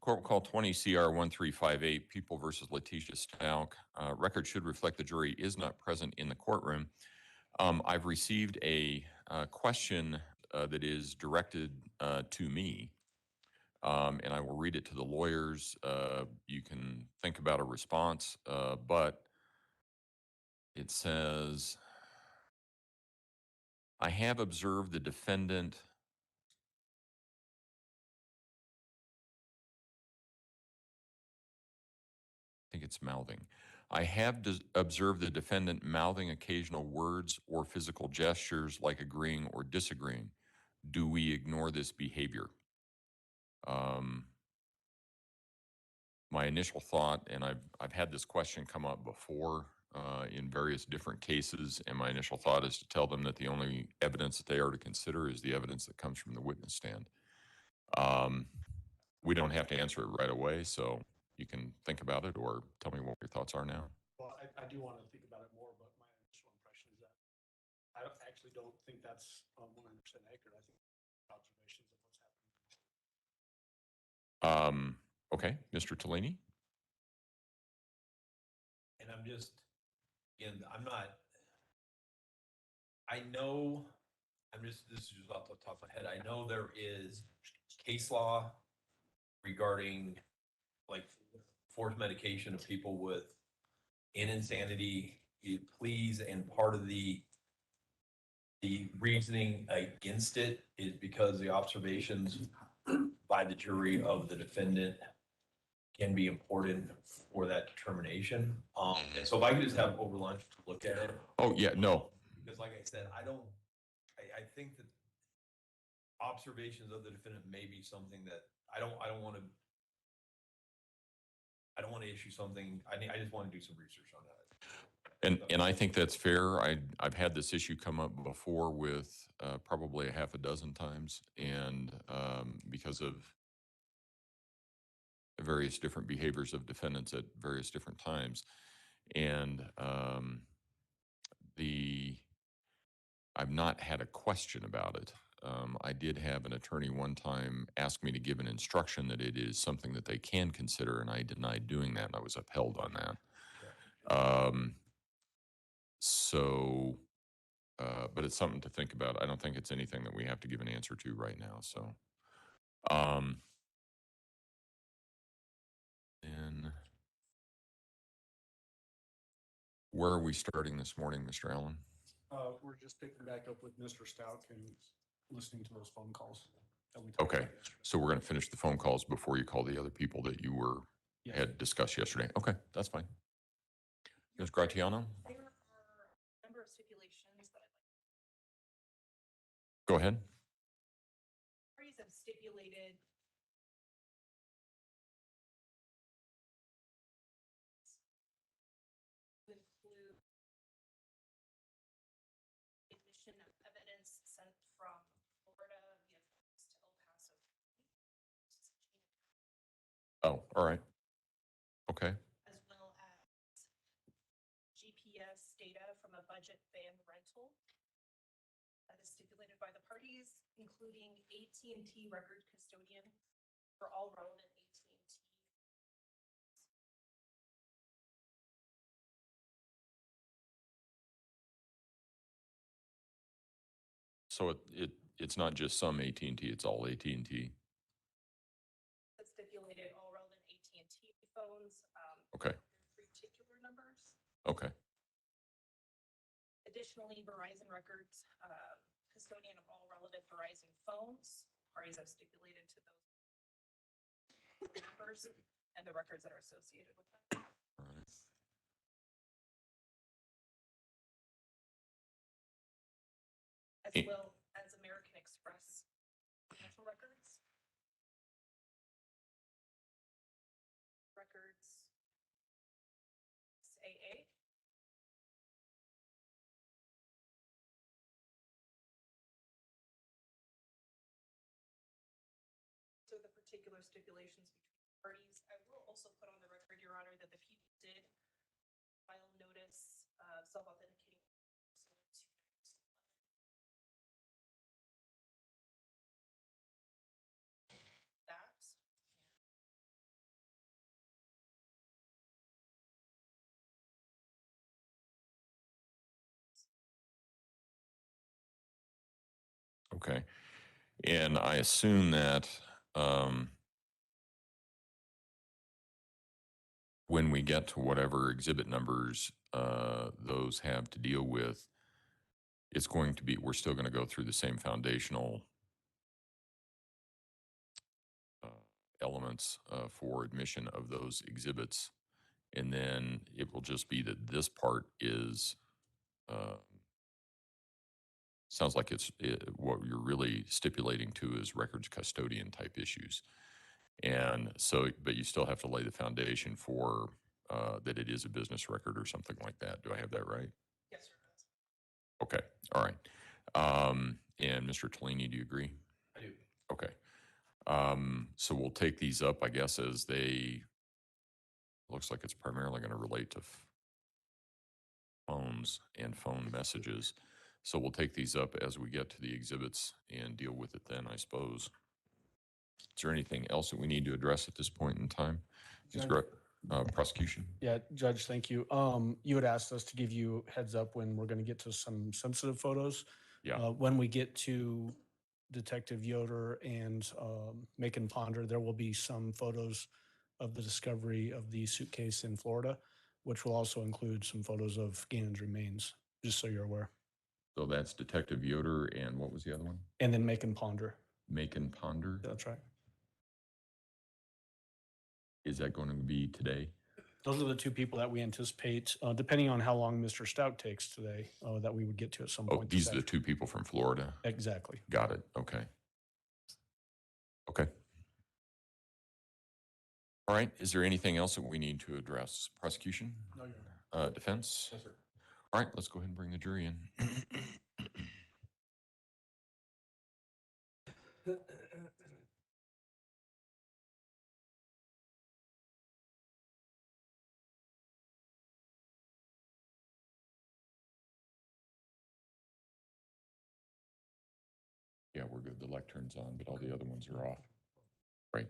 Court call 20 CR 1358, People versus Letecia Stauch. Record should reflect the jury is not present in the courtroom. I've received a question that is directed to me, and I will read it to the lawyers. You can think about a response, but it says, I have observed the defendant I think it's mouthing. I have observed the defendant mouthing occasional words or physical gestures like agreeing or disagreeing. Do we ignore this behavior? My initial thought, and I've had this question come up before in various different cases, and my initial thought is to tell them that the only evidence that they are to consider is the evidence that comes from the witness stand. We don't have to answer it right away, so you can think about it or tell me what your thoughts are now. Well, I do want to think about it more, but my initial impression is that I actually don't think that's 100% accurate. I think observations of what's happening. Okay, Mr. Tellini? And I'm just, again, this is just off the top of my head. I know there is case law regarding like forced medication of people with insanity pleas, and part of the reasoning against it is because the observations by the jury of the defendant can be important for that determination. And so if I could just have over lunch to look at it. Oh yeah, no. Because like I said, I think that observations of the defendant may be something that I don't want to issue something. I just want to do some research on that. And I think that's fair. I've had this issue come up before with probably a half a dozen times, and because of various different behaviors of defendants at various different times. And I've not had a question about it. I did have an attorney one time ask me to give an instruction that it is something that they can consider, and I denied doing that, and I was upheld on that. But it's something to think about. I don't think it's anything that we have to give an answer to right now. So, and where are we starting this morning, Mr. Allen? We're just picking back up with Mr. Stauch and listening to those phone calls that we Okay, so we're going to finish the phone calls before you call the other people that you had discussed yesterday. Okay, that's fine. Ms. Gratiano? There are a number of stipulations that I'd like. Go ahead. Parties have stipulated to include admission of evidence sent from Florida via fax to El Paso. Oh, all right. Okay. As well as GPS data from a budget van rental that is stipulated by the parties, including AT&T record custodian for all relevant AT&T. So it's not just some AT&T, it's all AT&T. That stipulated all relevant AT&T phones. Okay. Particular numbers. Okay. Additionally, Verizon records, custodian of all relevant Verizon phones. Parties have stipulated to those numbers and the records that are associated with them. All right. As well as American Express financial records. Records AA. So the particular stipulations between parties. I will also put on the record, Your Honor, that the people did file notice of self-authenticating. Okay. And I assume that when we get to whatever exhibit numbers those have to deal with, it's going to be, we're still going to go through the same foundational elements for admission of those exhibits. And then it will just be that this part is, sounds like what you're really stipulating to is records custodian type issues. And so, but you still have to lay the foundation for that it is a business record or something like that. Do I have that right? Yes, sir. Okay, all right. And Mr. Tellini, do you agree? I do. Okay. So we'll take these up, I guess, as they, looks like it's primarily going to relate to phones and phone messages. So we'll take these up as we get to the exhibits and deal with it then, I suppose. Is there anything else that we need to address at this point in time? Prosecution? Yeah, Judge, thank you. You had asked us to give you heads up when we're going to get to some sensitive photos. Yeah. When we get to Detective Yoder and Macon Ponder, there will be some photos of the discovery of the suitcase in Florida, which will also include some photos of Gannon's remains, just so you're aware. So that's Detective Yoder and what was the other one? And then Macon Ponder. Macon Ponder? That's right. Is that going to be today? Those are the two people that we anticipate, depending on how long Mr. Stauch takes today, that we would get to at some Oh, point. these are the two people from Florida? Exactly. Got it. Okay. Okay. All right. Is there anything else that we need to address? Prosecution? No, Your Honor. Defense? Yes, sir. All right, let's go ahead and bring the jury in. Yeah, we're good. The lectern's on, but all the other ones are off. Right.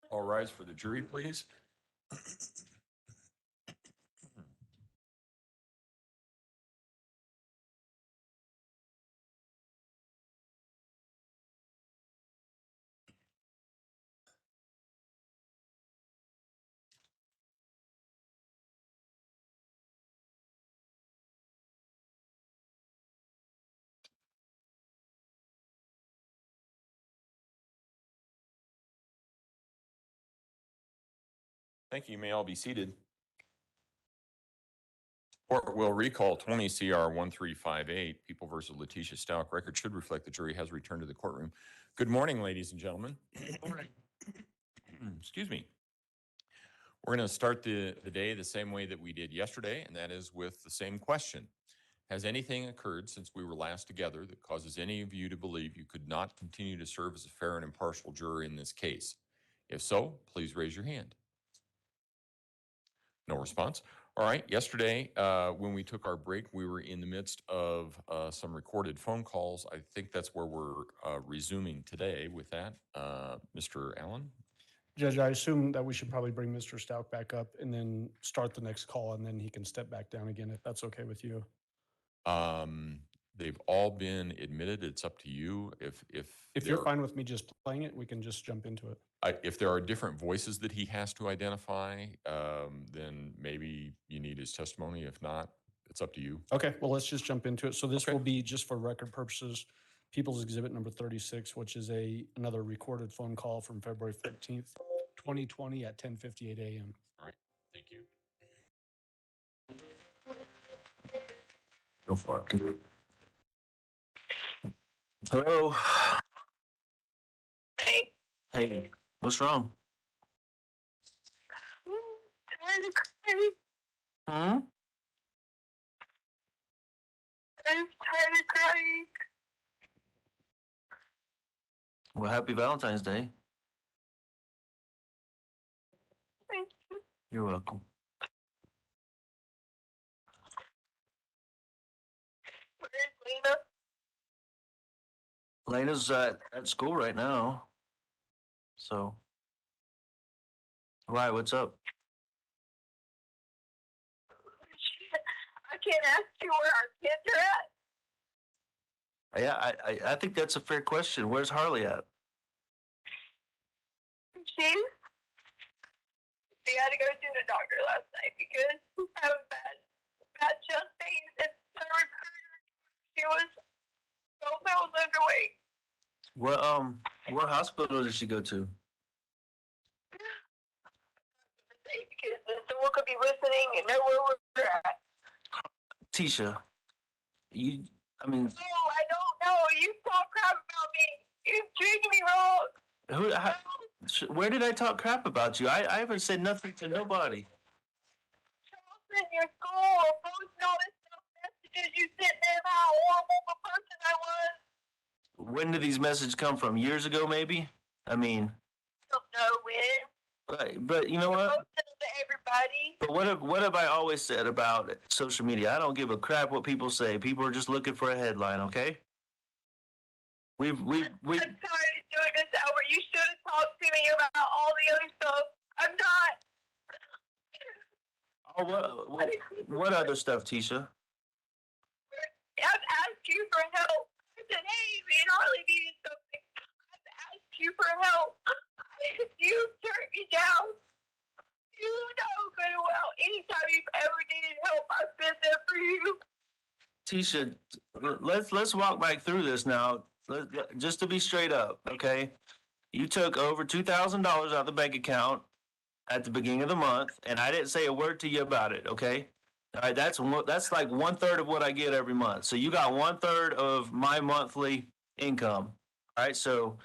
All rise for the jury, please. Thank you. You may all be seated. Court will recall 20 CR 1358, People versus Letecia Stauch. Record should reflect the jury has returned to the courtroom. Good morning, ladies and gentlemen. Excuse me. We're going to start the day the same way that we did yesterday, and that is with the same question. Has anything occurred since we were last together that causes any of you to believe you could not continue to serve as a fair and impartial juror in this case? If so, please raise your hand. No response. All right. Yesterday, when we took our break, we were in the midst of some recorded phone calls. I think that's where we're resuming today with that. Mr. Allen? Judge, I assume that we should probably bring Mr. Stauch back up and then start the next call, and then he can step back down again, if that's okay with you. They've all been admitted. It's up to you. If you're fine with me just playing it, we can just jump into it. If there are different voices that he has to identify, then maybe you need his testimony. If not, it's up to you. Okay, well, let's just jump into it. So this Okay. will be, just for record purposes, People's Exhibit number 36, which is another recorded phone call from February 15th, 2020 at 10:58 a.m. All right. Thank you. Go for it. Hello. Hey, Hey, what's wrong? I'm tired. Hmm? I'm tired of crying. Well, happy Valentine's Day. Thank you. You're welcome. Where's Lena? Lena's at school right now. So, why? What's up? I can't ask you where our kids are at. Yeah, I think that's a fair question. Where's Harley at? She had to go to the doctor last night because she had a bad chest pain and the recruiter, she was 12 pounds overweight. What hospital did she go to? Because someone could be listening and know where we're at. Tisha, I mean, No, I don't know. You talk crap about me. You treated me wrong. where did I talk crap about you? I haven't said nothing to nobody. In your school or posting all this stuff messages you sent them how horrible of a person I was. When did these messages come from? Years ago, maybe? I mean, Don't know when. but you know what? Posted them to everybody. But what have I always said about social media? I don't give a crap what people say. People are just looking for a headline, okay? We've I'm tired of doing this, Albert. You should have talked to me about all the other stuff. I'm not. oh, what other stuff, Tisha? I've asked you for help. I said, hey, me and Harley needed something. I've asked you for help. You turned me down. You know good and well. Anytime you've ever needed help, I've been there for you. Tisha, let's walk back through this now. Just to be straight up, okay? You took over $2,000 out of the bank account at the beginning of the month, and I didn't say a word to you about it, okay? All right, that's like 1/3 of what I get every month. So you got 1/3 of my monthly income. All right, so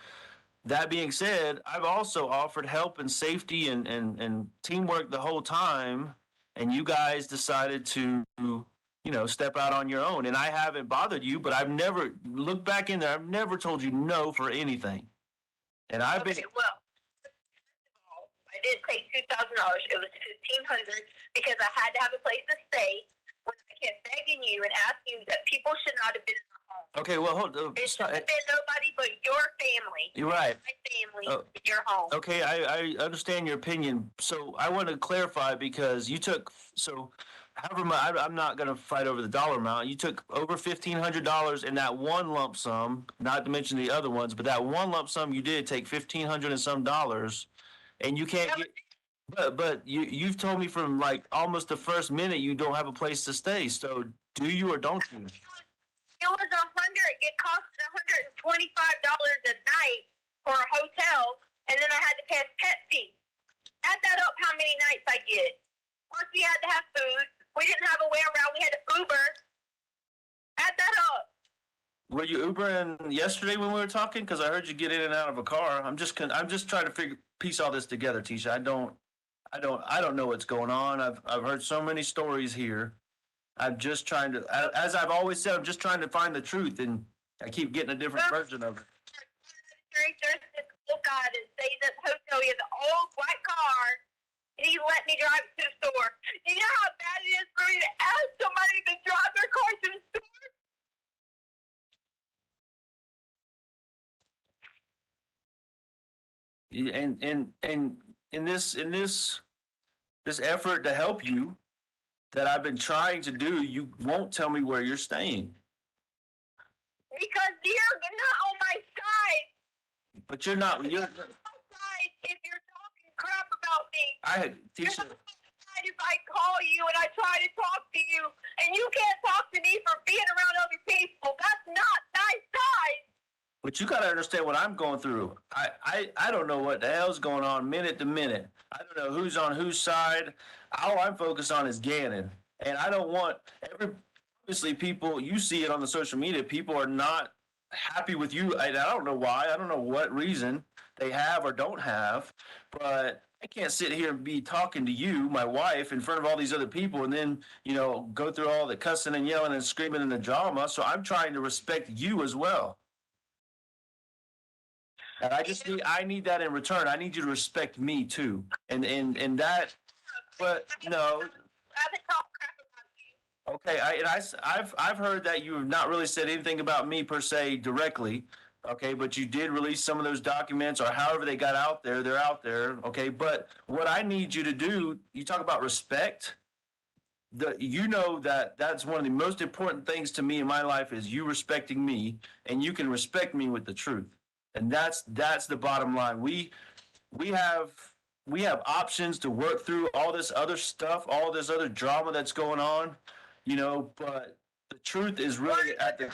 that being said, I've also offered help and safety and teamwork the whole time, and you guys decided to, step out on your own. And I haven't bothered you, but I've never looked back in there. I've never told you no for anything. And I've been. Okay, well, first of all, I didn't pay $2,000. It was $1,500 because I had to have a place to stay. When I kept begging you and asking you that people should not have been in the home. Okay, well, hold. It should have been nobody but your family. You're right. My family in your home. Okay, I understand your opinion. So I want to clarify because you took however much. I'm not going to fight over the dollar amount. You took over $1,500 in that one lump sum, not to mention the other ones, but that one lump sum you did take $1,500 and some dollars, and you can't get. But you've told me from like almost the first minute you don't have a place to stay. So do you or don't you? It was it cost $125 a night for a hotel, and then I had to pay a pet fee. Add that up, how many nights I get. Plus, we had to have food. We didn't have a way around. We had to Uber. Add that up. Were you Ubering yesterday when we were talking? Because I heard you get in and out of a car. I'm just trying to piece all this together, Tisha. I don't know what's going on. I've heard so many stories here. I'm just trying to, as I've always said, I'm just trying to find the truth, and I keep getting a different version of it. There's this little guy that stays at the hotel. He has an old white car, and he let me drive it to the store. You know how bad it is for me to ask somebody to drive their car to the store? And in this effort to help you that I've been trying to do, you won't tell me where you're staying. Because you're not on my side. But you're not. You're on my side if you're talking crap about me. Tisha. If I call you and I try to talk to you, and you can't talk to me for being around other people, that's not my side. But you got to understand what I'm going through. I don't know what the hell's going on minute to minute. I don't know who's on whose side. All I'm focused on is Gannon. And I don't want obviously people, you see it on the social media, people are not happy with you. I don't know why. I don't know what reason they have or don't have, but I can't sit here and be talking to you, my wife, in front of all these other people, and then go through all the cussing and yelling and screaming and the drama. So I'm trying to respect you as well. And I need that in return. I need you to respect me too. And that, but no. I haven't talked crap about you. Okay, I've heard that you have not really said anything about me per se directly. Okay, but you did release some of those documents, or however they got out there. They're out there. Okay, but what I need you to do, you talk about respect. That's one of the most important things to me in my life is you respecting me, and you can respect me with the truth. And that's the bottom line. We have options to work through all this other stuff, all this other drama that's going on, but the truth is really at the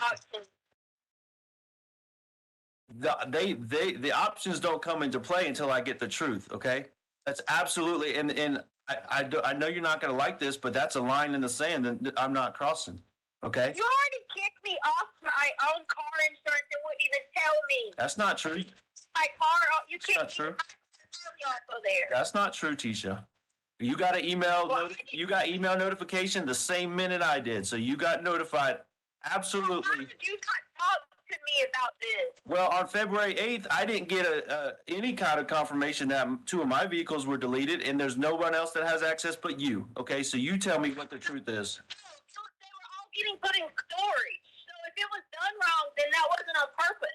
options don't come into play until I get the truth. Okay, that's absolutely, and I know you're not going to like this, but that's a line in the sand that I'm not crossing. Okay, You already kicked me off my own car insurance and wouldn't even tell me. that's not true. My car, you That's not kicked true. me off there. That's not true, Tisha. You got an email. Well, You got email notification the same minute I did, so you got notified. Why Absolutely. did you not talk to me about this? Well, on February 8th, I didn't get any kind of confirmation that 2 of my vehicles were deleted, and there's no one else that has access but you. Okay, so you tell me what the truth is. No, they were all getting put in storage. So if it was done wrong, then that wasn't on purpose.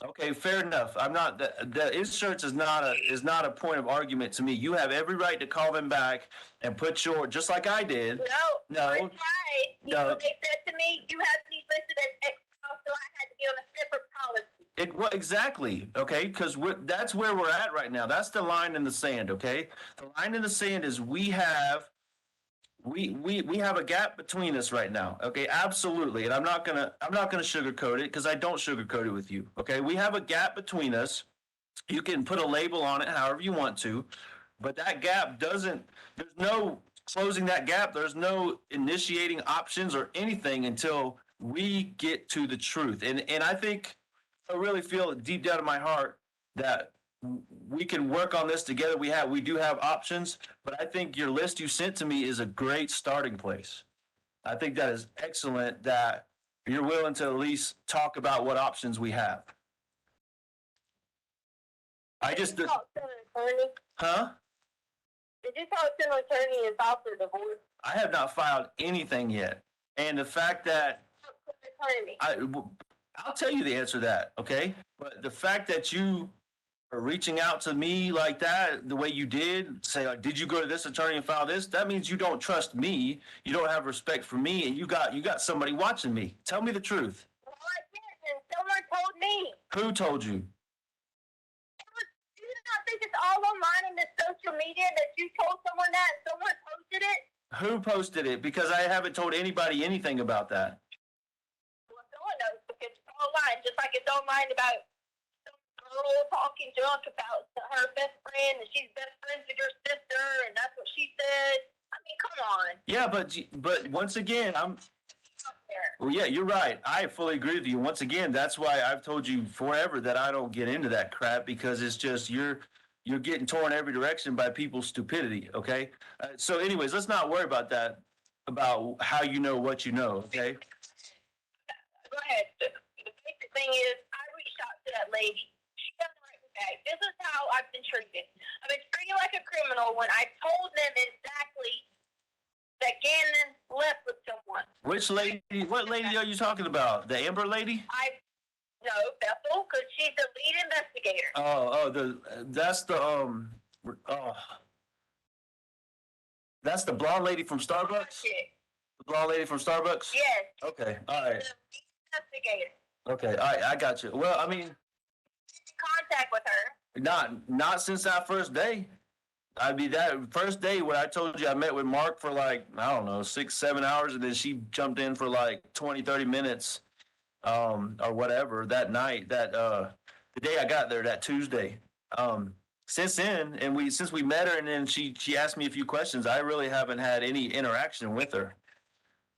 Okay, fair enough. I'm not the insurance is not a point of argument to me. You have every right to call them back and put your just like I did. No, No. that's right. No. They said to me, you have to be listed as ex-spouse, so I had to be on a separate policy. Well, exactly. Okay, because that's where we're at right now. That's the line in the sand. Okay, the line in the sand is we have a gap between us right now. Okay, absolutely. And I'm not gonna sugarcoat it because I don't sugarcoat it with you. Okay, we have a gap between us. You can put a label on it however you want to, but that gap doesn't. There's no closing that gap. There's no initiating options or anything until we get to the truth. And I think I really feel deep down in my heart that we can work on this together. We do have options, but I think your list you sent to me is a great starting place. I think that is excellent that you're willing to at least talk about what options we have. Did you talk to an attorney? Huh? Did you talk to an attorney and file for divorce? I have not filed anything yet. And the fact that Talk to an attorney. I'll tell you the answer to that, okay? But the fact that you are reaching out to me like that, the way you did, say, like, did you go to this attorney and file this? That means you don't trust me. You don't have respect for me, and you got somebody watching me. Tell me the truth. Well, I did, and someone told me. Who told you? Do you not think it's all online in the social media that you told someone that and someone posted it? Who posted it? Because I haven't told anybody anything about that. Well, someone knows because it's online, just like it's online about some girl talking drunk about her best friend, and she's best friends with your sister, and that's what she said. I mean, come on. Yeah, but once again, Out there. well, yeah, you're right. I fully agree with you. Once again, that's why I've told you forever that I don't get into that crap because it's just you're getting torn every direction by people's stupidity. Okay. So, anyways, let's not worry about that. About how you know what you know. Okay. Go ahead. The basic thing is, I reached out to that lady. She doesn't write me back. This is how I've been treated. I've been treated like a criminal when I told them exactly that Gannon left with someone. Which lady? What lady are you talking about? The Amber lady? No, Bethel, because she's the lead investigator. That's the blonde lady from Starbucks. Shit. The blonde lady from Starbucks. Yes. Okay. All right. The lead investigator. Okay. All right. I got you. Well, I mean, In contact with her. not since that first day. I'd be that first day when I told you I met with Mark for like, I don't know, 6-7 hours, and then she jumped in for like 20-30 minutes, or whatever that night, the day I got there, that Tuesday. Since then, and since we met her, and then she asked me a few questions, I really haven't had any interaction with her.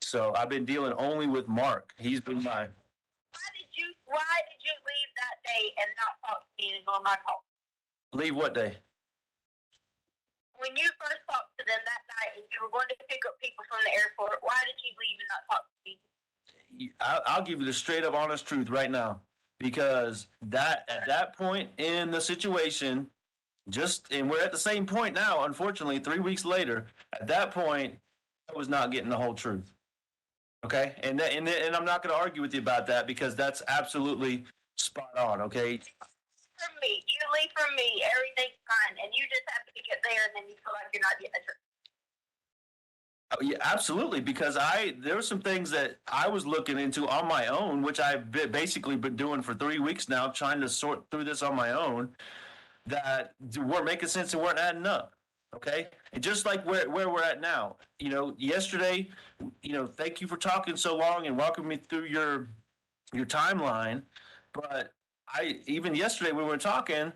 So I've been dealing only with Mark. He's been my. Why did you why did you leave that day and not talk to me and go on my call? Leave what day? When you first talked to them that night and you were going to pick up people from the airport, why did you leave and not talk to me? I'll give you the straight up honest truth right now, because that at that point in the situation, and we're at the same point now, unfortunately, 3 weeks later, at that point, I was not getting the whole truth. Okay. And I'm not going to argue with you about that, because that's absolutely spot on. Okay. From me, you leave from me, everything's fine, and you just happen to get there and then you feel like you're not getting the truth. Oh, yeah, absolutely. Because there were some things that I was looking into on my own, which I've basically been doing for 3 weeks now, trying to sort through this on my own, that weren't making sense and weren't adding up. Okay. And just like where we're at now, yesterday, thank you for talking so long and walking me through your timeline. But even yesterday when we were talking,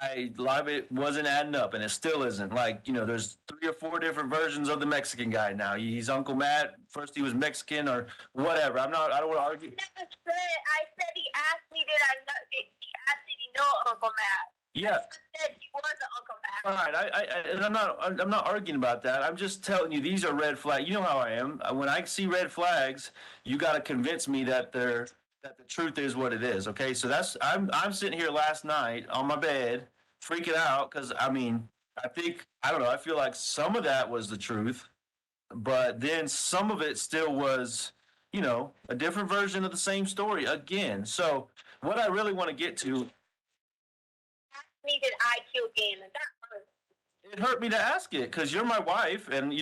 a lot of it wasn't adding up, and it still isn't. Like, there's 3 or 4 different versions of the Mexican guy now. He's Uncle Matt. First he was Mexican or whatever. I don't want to argue. I said he asked me, did he know Uncle Matt? Yeah. I said he wasn't Uncle Matt. All right. And I'm not arguing about that. I'm just telling you, these are red flags. You know how I am. When I see red flags, you got to convince me that the truth is what it is. Okay. So I'm sitting here last night on my bed freaking out, because I feel like some of that was the truth, but then some of it still was, a different version of the same story again. So what I really want to get to, Me, did I kill Gannon? That hurt. it hurt me to ask it, because you're my wife, and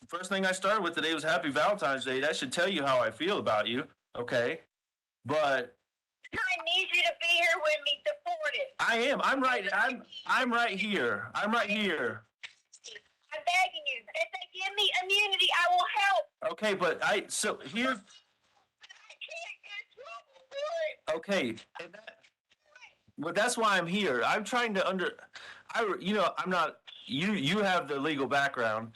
first thing I started with today was Happy Valentine's Day. That should tell you how I feel about you. Okay. But I need you to be here with me, support it. I am. I'm right. I'm right here. I'm right here. I'm begging you. If they give me immunity, I will help. Okay, but here. I can't get in trouble for it. Okay. Well, that's why I'm here. I'm trying to I'm not. You have the legal background.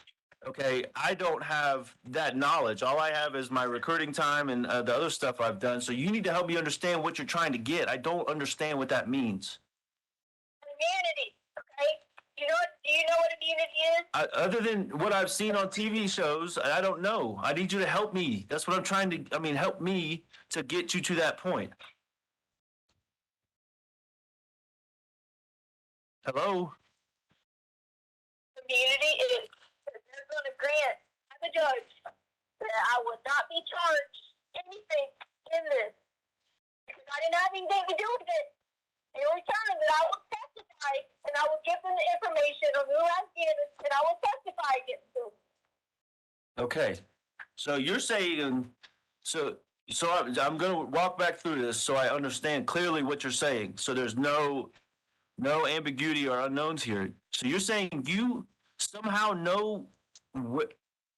Okay, I don't have that knowledge. All I have is my recruiting time and the other stuff I've done. So you need to help me understand what you're trying to get. I don't understand what that means. Immunity, okay? Do you know what immunity is? Other than what I've seen on TV shows, I don't know. I need you to help me. That's what I'm trying to. Help me to get you to that point. Hello? Immunity is they're going to grant as a judge that I would not be charged anything in this, because I didn't have anything to do with it. In return, that I will testify and I will give them the information of who has given, and I will testify against them. Okay. So you're saying, so I'm going to walk back through this so I understand clearly what you're saying. So there's no ambiguity or unknowns here. So you're saying you somehow know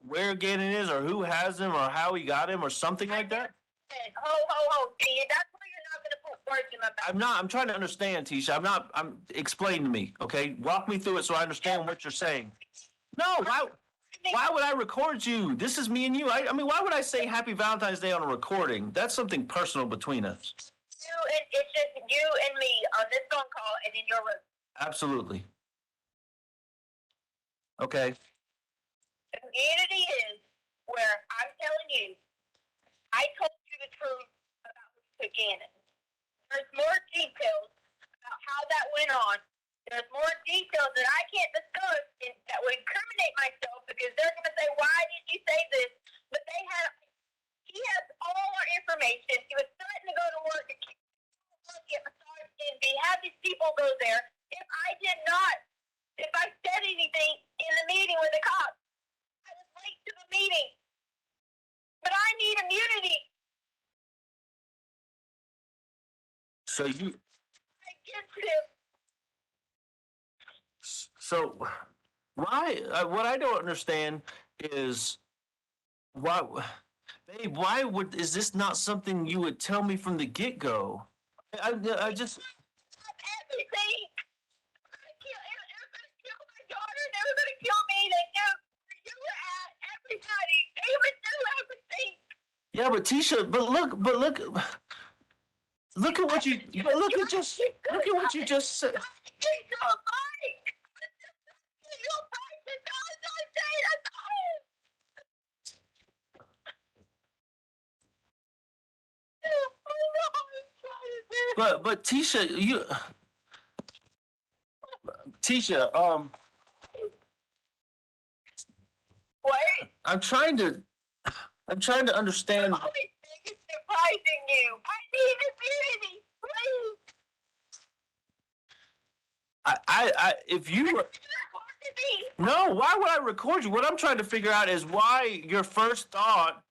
where Gannon is, or who has him, or how he got him, or something like that? Ho, Dean. That's why you're not going to put words in my mouth. I'm not. I'm trying to understand, Tisha. I'm explain to me, okay? Walk me through it so I understand what you're saying. No, why would I record you? This is me and you. Why would I say Happy Valentine's Day on a recording? That's something personal between us. It's just you and me on this phone call and in your room. Absolutely. Okay. Immunity is where I'm telling you, I told you the truth about who took Gannon. There's more details about how that went on. There's more details that I can't discuss that would incriminate myself, because they're going to say, why did you say this? But he has all our information. He was threatening to go to work and get massaged and have these people go there. If I said anything in the meeting with the cops, I was late to the meeting. But I need immunity. So you. I get him. So why? What I don't understand is why, babe. Is this not something you would tell me from the get-go? I just. Everything. Everybody's killed my daughter, and everybody killed me. They knew where you were at. Everybody. They would do everything. Yeah, but Tisha, but look. look at what you look at what you just said. But Tisha, What? I'm trying to understand. The only thing is surprising you. I need immunity, please. If you were, Me. no, why would I record you? What I'm trying to figure out is why your first thought,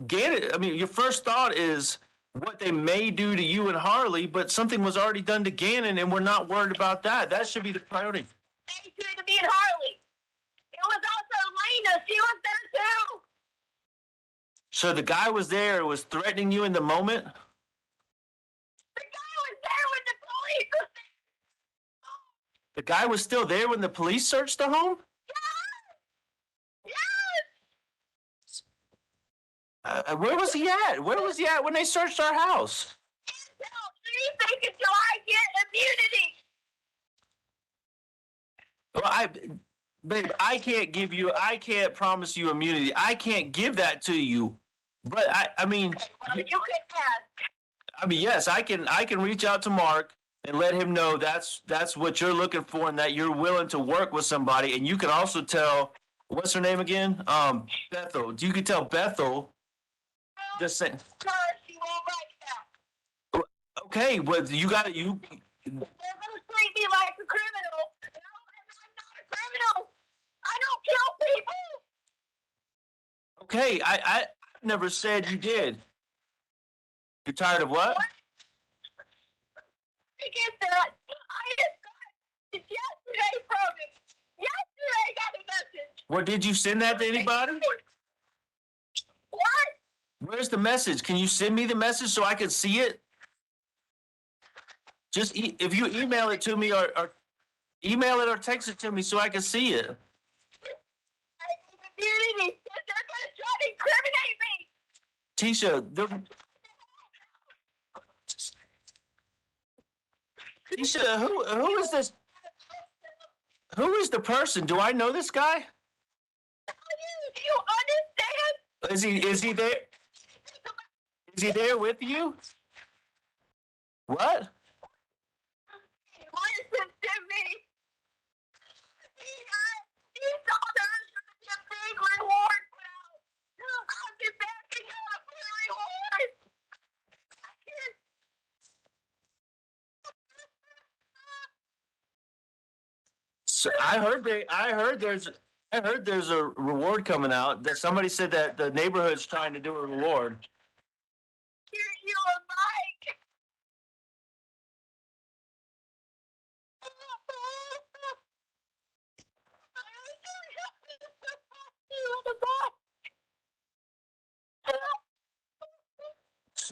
your first thought is what they may do to you and Harley, but something was already done to Gannon, and we're not worried about that. That should be the priority. They do to me and Harley. It was also Lena. She was there too. So the guy was there and was threatening you in the moment? The guy was there when the police was there. The guy was still there when the police searched the home? Yes. Where was he at? Where was he at when they searched our house? Until anything until I get immunity. Well, babe, I can't promise you immunity. I can't give that to you. But I mean, Well, you can ask. yes, I can reach out to Mark and let him know that's what you're looking for and that you're willing to work with somebody. And you can also tell, what's her name again? Bethel. You can tell Bethel. Just saying. Sir, she won't like that. Okay, but you got to you. They're gonna treat me like a criminal. No, I'm not a criminal. I don't kill people. Okay, I never said you did. You're tired of what? I get that. I just got it yesterday from him. Yesterday I got a message. What, did you send that to anybody? What? Where's the message? Can you send me the message so I can see it? Just if you email it to me or email it or text it to me so I can see it. I need immunity. They're gonna try to incriminate me. Tisha, Tisha, who is this? Who is the person? Do I know this guy? Do you understand? Is he there? Is he there with you? What? Listen to me. He thought there was gonna be a big reward for us. I'll get back and get a big reward. So I heard there's a reward coming out. That somebody said that the neighborhood's trying to do a reward. You are Mike.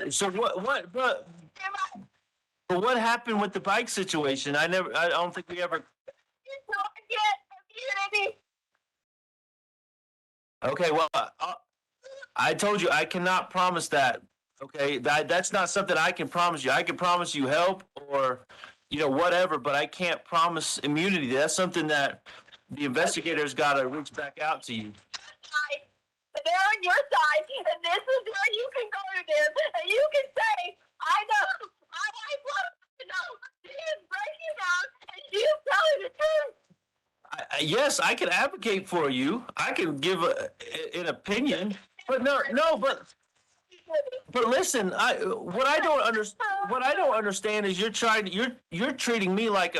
So but what happened with the bike situation? I don't think we ever. Okay, well, I told you I cannot promise that. Okay, that's not something I can promise you. I can promise you help or, whatever, but I can't promise immunity. That's something that the investigators got to reach back out to you. They're on your side, and this is where you can go to them, and you can say, I know, my wife wants to know, she is breaking down, and she's telling the truth. Yes, I can advocate for you. I can give an opinion, but but listen, what I don't understand is you're treating me like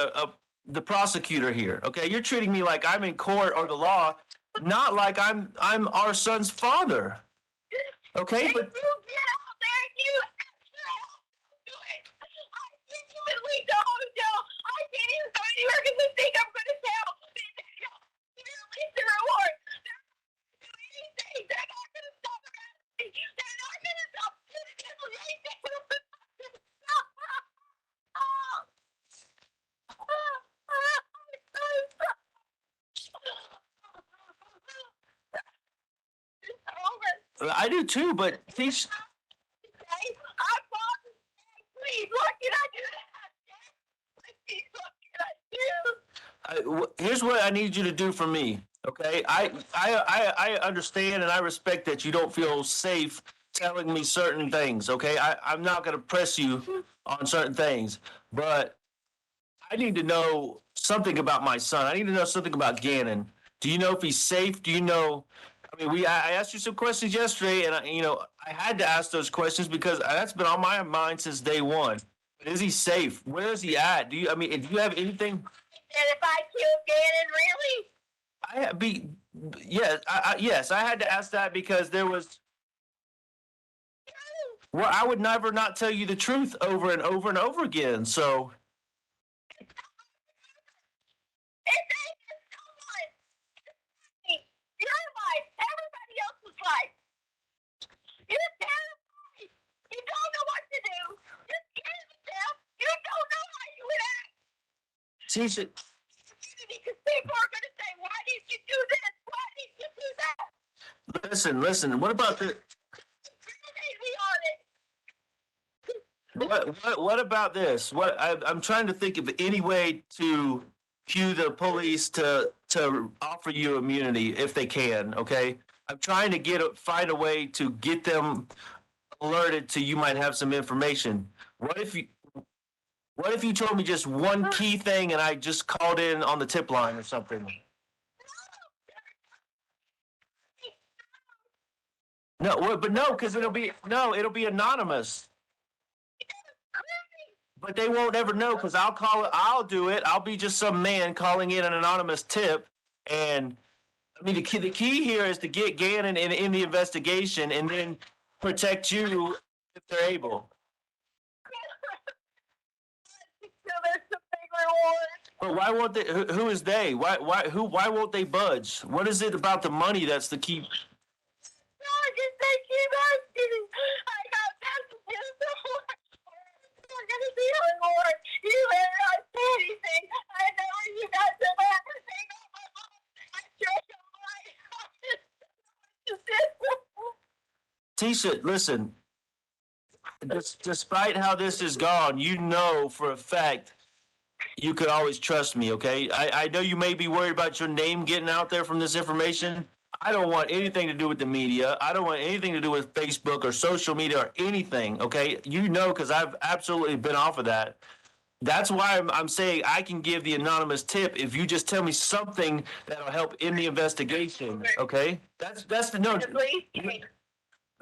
the prosecutor here. Okay, you're treating me like I'm in court or the law, not like I'm our son's father. Okay, If but you get out there and you do it, I genuinely don't know. I can't even go anywhere because they think I'm going to tell. They release the reward. They're not going to do anything. They're not going to stop me. They're not going to stop I do too. But these. I fought. Please, Here's what I need you to do for me. Okay, I understand and I respect that you don't feel safe telling me certain things. Okay, I'm not going to press you on certain things, but I need to know something about my son. I need to know something about Gannon. Do you know if he's safe? Do you know? I mean, I asked you some questions yesterday, and I had to ask those questions because that's been on my mind since day one. But is he safe? Where is he at? Do you have anything? And if I kill Gannon, really? Yes, I had to ask that because there was. Well, I would never not tell you the truth over and over and over again. So. Your life, everybody else's life. You're terrified. You don't know what to do. You're scared to death. You don't know how you would act. Tisha, Because people are going to say, why did you do this? Why did you do that? listen. What about the? Incriminate me on it. What about this? I'm trying to think of any way to cue the police to offer you immunity if they can. Okay, I'm trying to find a way to get them alerted to you might have some information. What if you told me just one key thing and I just called in on the tip line or something? No, but no, because it'll be anonymous. But they won't ever know because I'll call it. I'll do it. I'll be just some man calling in an anonymous tip. And I mean, the key here is to get Gannon in the investigation and then protect you if they're able. So there's some big reward. But why won't they? Who is they? Why won't they budge? What is it about the money that's the key? No, just they keep asking. I got messages. We're going to be on board. You better not say anything. I know you got some everything on my mom. I sure Tisha, don't listen. Despite how this is gone, you know for a fact you could always trust me, okay? I know you may be worried about your name getting out there from this information. I don't want anything to do with the media. I don't want anything to do with Facebook or social media or anything, okay? You know, because I've absolutely been off of that. That's why I'm saying I can give the anonymous tip if you just tell me something that'll help in the investigation, okay? That's the no. The police came.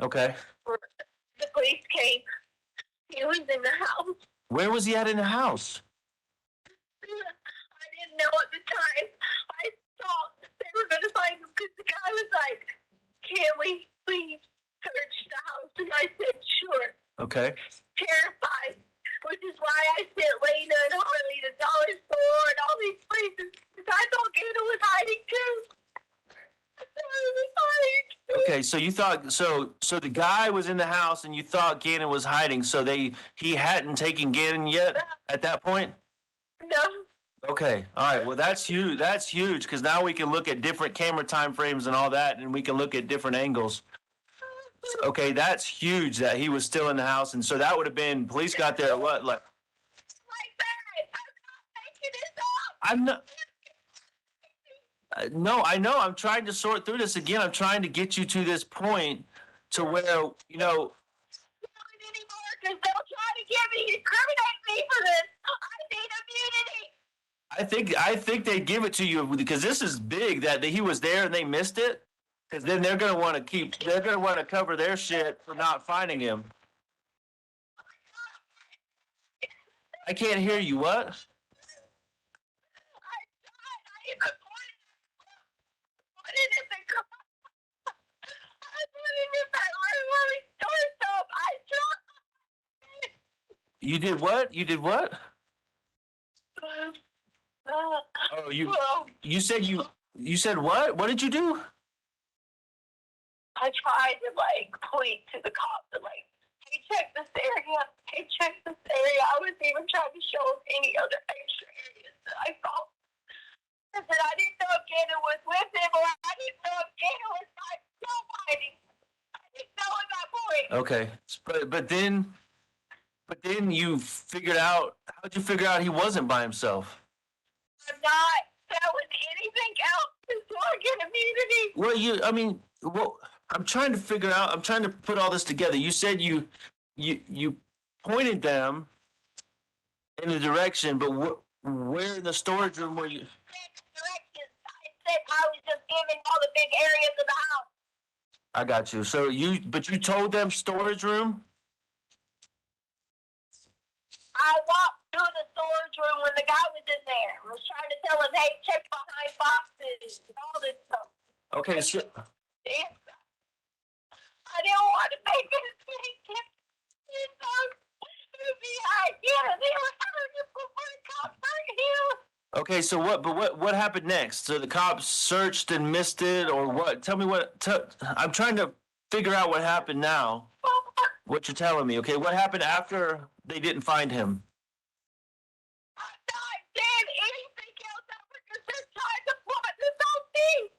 Okay. The police came. He was in the house. Where was he at in the house? I didn't know at the time. I thought they were going to find him because the guy was like, can we please search the house? And I said, sure. Okay. Terrified. Which is why I sent Lena and Harley to Dollar Store and all these places. Because I thought Gannon was hiding too. I thought he was hiding too. Okay, so you thought so the guy was in the house and you thought Gannon was hiding, so he hadn't taken Gannon yet at that point? No. Okay. All right. Well, that's huge. That's huge because now we can look at different camera time frames and all that, and we can look at different angles. Okay, that's huge that he was still in the house, and so that would have been police got there at what like? Like that. I'm I'm not making this up. not. No, I know. I'm trying to sort through this again. I'm trying to get you to this point to where Not anymore because they'll try to incriminate me for this. I need immunity. I think they give it to you because this is big that he was there and they missed it. Because then they're gonna want to cover their shit for not finding him. I can't hear you. What? I even put it in the car. I put it in that really store stuff. I tried. You did what? You did what? Oh, Well, you said what? What did you do? I tried to point to the cops and hey, check this area. Hey, check this area. I was even trying to show them any other extra areas that I saw. I said I didn't know if Gannon was with him or I didn't know if Gannon was still fighting. I didn't know at that point. Okay, but then you figured out. How'd you figure out he wasn't by himself? I'm not community. I mean, I'm trying to figure out, I'm trying to put all this together. You said you pointed them in the direction, but where in the storage room were you? Directions. I said I was just giving all the big areas of the house. I got you. So but you told them storage room? I walked through the storage room when the guy was in there. I was trying to tell him, hey, check behind boxes and all this stuff. Okay, so I didn't want to make it mistake. They were trying to put my cops right here. okay, so what happened next? So the cops searched and missed it, or what? Tell me I'm trying to figure out what happened now. What you're telling me, okay? What happened after they didn't find him?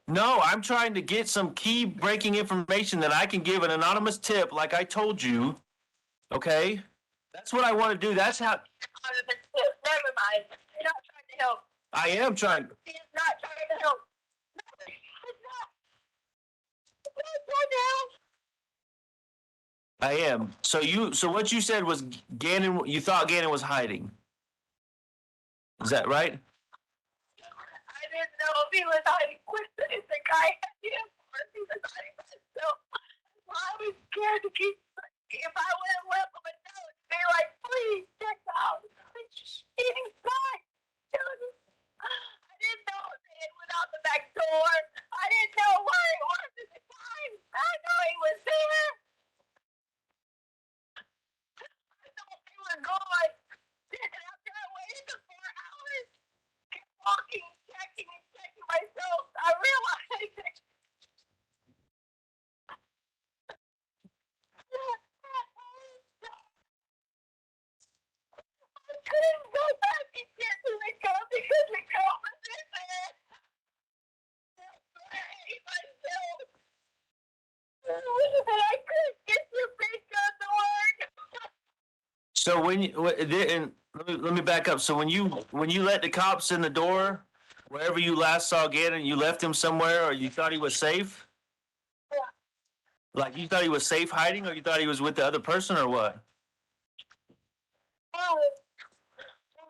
No, I'm trying to get some key breaking information that I can give an anonymous tip, like I told you. Okay, that's what I want to do. That's how. Never mind. You're not trying to help. I am trying. He's not trying to help. He's not trying to help. I am. So what you said was Gannon. You thought Gannon was hiding. Is that right? I didn't know if he was hiding quicker. If the guy had him, or if he was hiding myself. I was scared to keep. If I would have left him a note, be like, please check out. He's fine. I didn't know if they had went out the back door. I didn't know where he was at the time. I know he was there. I thought he was gone. And after I waited for 4 hours, kept walking, checking myself, I realized that I couldn't go back and get to the car because the car was in there. I hate myself. But I couldn't get your big gun to work. So let me back up. So when you let the cops in the door, wherever you last saw Gannon, you left him somewhere, or you thought he was safe? Yeah. Like you thought he was safe hiding, or you thought he was with the other person, or what?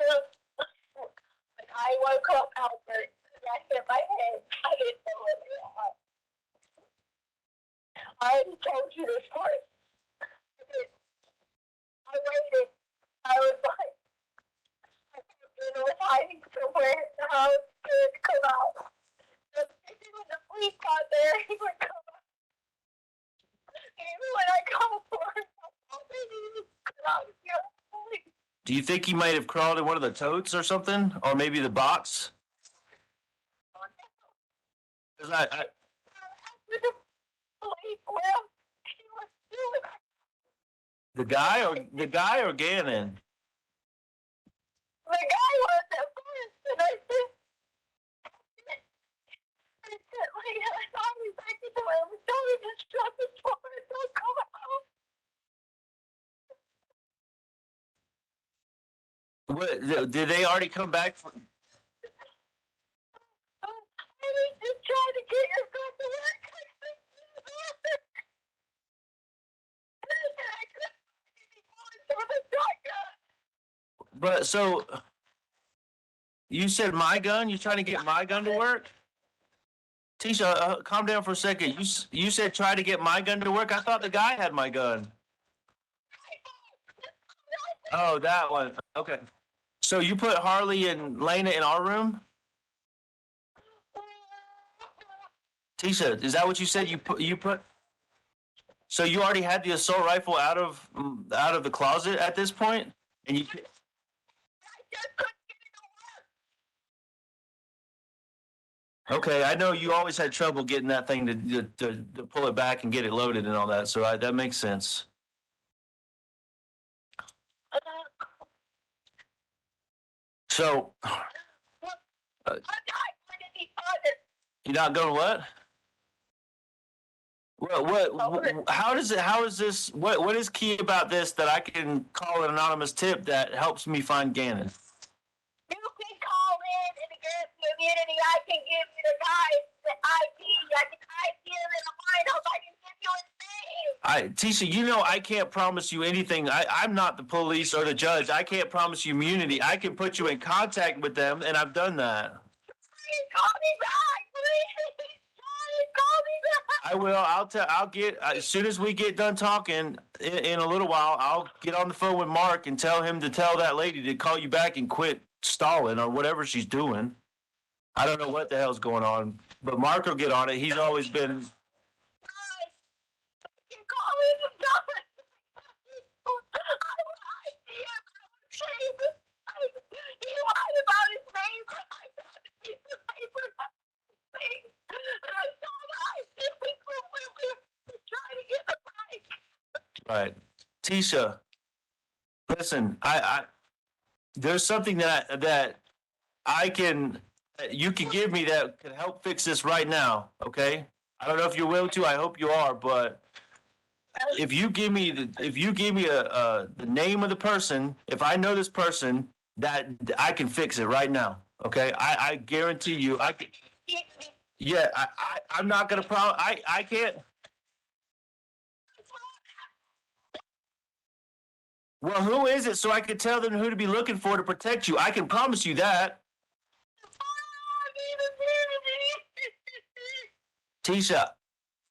When I woke up, Albert, and I hit my head. I didn't know what it was. I already told you this story. I waited. I was like, I thought Bruno was hiding somewhere in the house. He would come out. And when the police got there, he would come out. And even when I called for him, I thought maybe he would come out and go. Do you think he might have crawled in one of the totes or something, or maybe the box? 'Cause After the police left, he was doing the guy or Gannon? the guy was at first, and I said, like, I thought he was back into it. I was telling him to shut the door and don't come out. What, did they already come back? I was just trying to get your son to work. I couldn't find the shotgun. But so you said my gun. You trying to get my gun to work? Tisha, calm down for a second. You said try to get my gun to work. I thought the guy had my gun. Oh, that one. Okay. So you put Harley and Lena in our room? Tisha, is that what you said? You put. So you already had the assault rifle out of the closet at this point, and you. I just couldn't get it to work. Okay, I know you always had trouble getting that thing to pull it back and get it loaded and all that, so that makes sense. So, I'm not going to be bothered. you're not going to what? How is this, what is key about this that I can call an anonymous tip that helps me find Gannon? You can call in and get the community. I can give you the guys the ID Tisha, you know I can't promise you anything. I'm not the police or the judge. I can't promise you immunity. I can put you in contact with them, and I've done that. Please call me back, please. Call me back. I will. I'll get as soon as we get done talking in a little while. I'll get on the phone with Mark and tell him to tell that lady to call you back and quit stalling or whatever she's doing. I don't know what the hell's going on, but Mark will get on it. He's always been. Call me back. I lied to him. He lied about his name. I got the piece of paper. And I told him I did. We were trying to get the bike. Right. Tisha, listen, I there's something that I can you can give me that can help fix this right now, okay? I don't know if you're willing to, I hope you are, but if you give me the name of the person, if I know this person, that I can fix it right now, okay? I guarantee you I can. Yeah, I'm not gonna I can't. Well, who is it so I can tell them who to be looking for to protect you? I can promise you that. Tisha,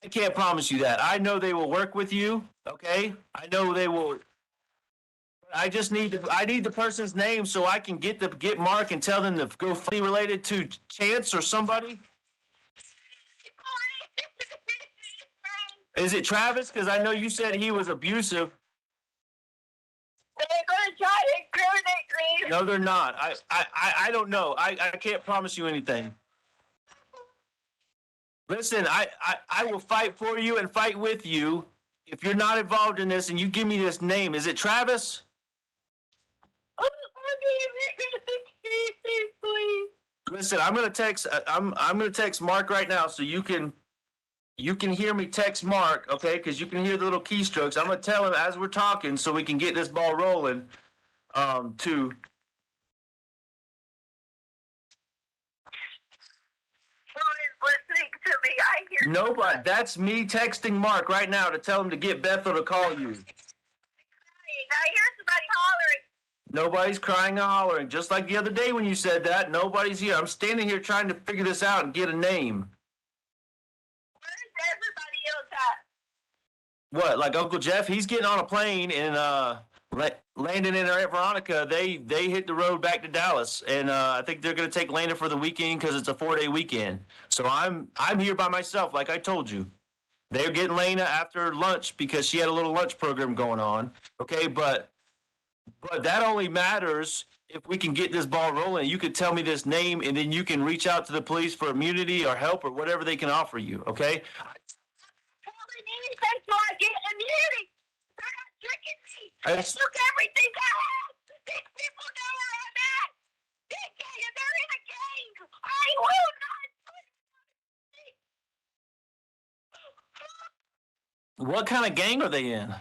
I can't promise you that. I know they will work with you, okay? I know they will. I just need the person's name so I can get Mark and tell them to go fully related to Chance or somebody. Is it Travis? Because I know you said he was abusive. They're gonna try to incriminate me. No, they're not. I don't know. I can't promise you anything. Listen, I will fight for you and fight with you if you're not involved in this and you give me this name. Is it Travis? Please. Listen, I'm gonna text Mark right now so you can hear me text Mark, okay? Because you can hear the little keystrokes. I'm gonna tell him as we're talking so we can get this ball rolling. To Listening to me, I hear nobody. That's me texting Mark right now to tell him to get Bethel to call you. I hear somebody hollering. Nobody's crying or hollering. Just like the other day when you said that, nobody's here. I'm standing here trying to figure this out and get a name. Where's everybody else at? What, like Uncle Jeff? He's getting on a plane and Landon and Aunt Veronica, they hit the road back to Dallas, and I think they're going to take Landon for the weekend because it's a 4-day weekend. So I'm here by myself, like I told you. They're getting Lena after lunch because she had a little lunch program going on. Okay, but that only matters if we can get this ball rolling. You could tell me this name, and then you can reach out to the police for immunity or help or whatever they can offer you. Okay. Anything so I get immunity. They're not tricking me. They took everything I have. These people know where I'm at. They're in a gang. I will not. What kind of gang are they in? I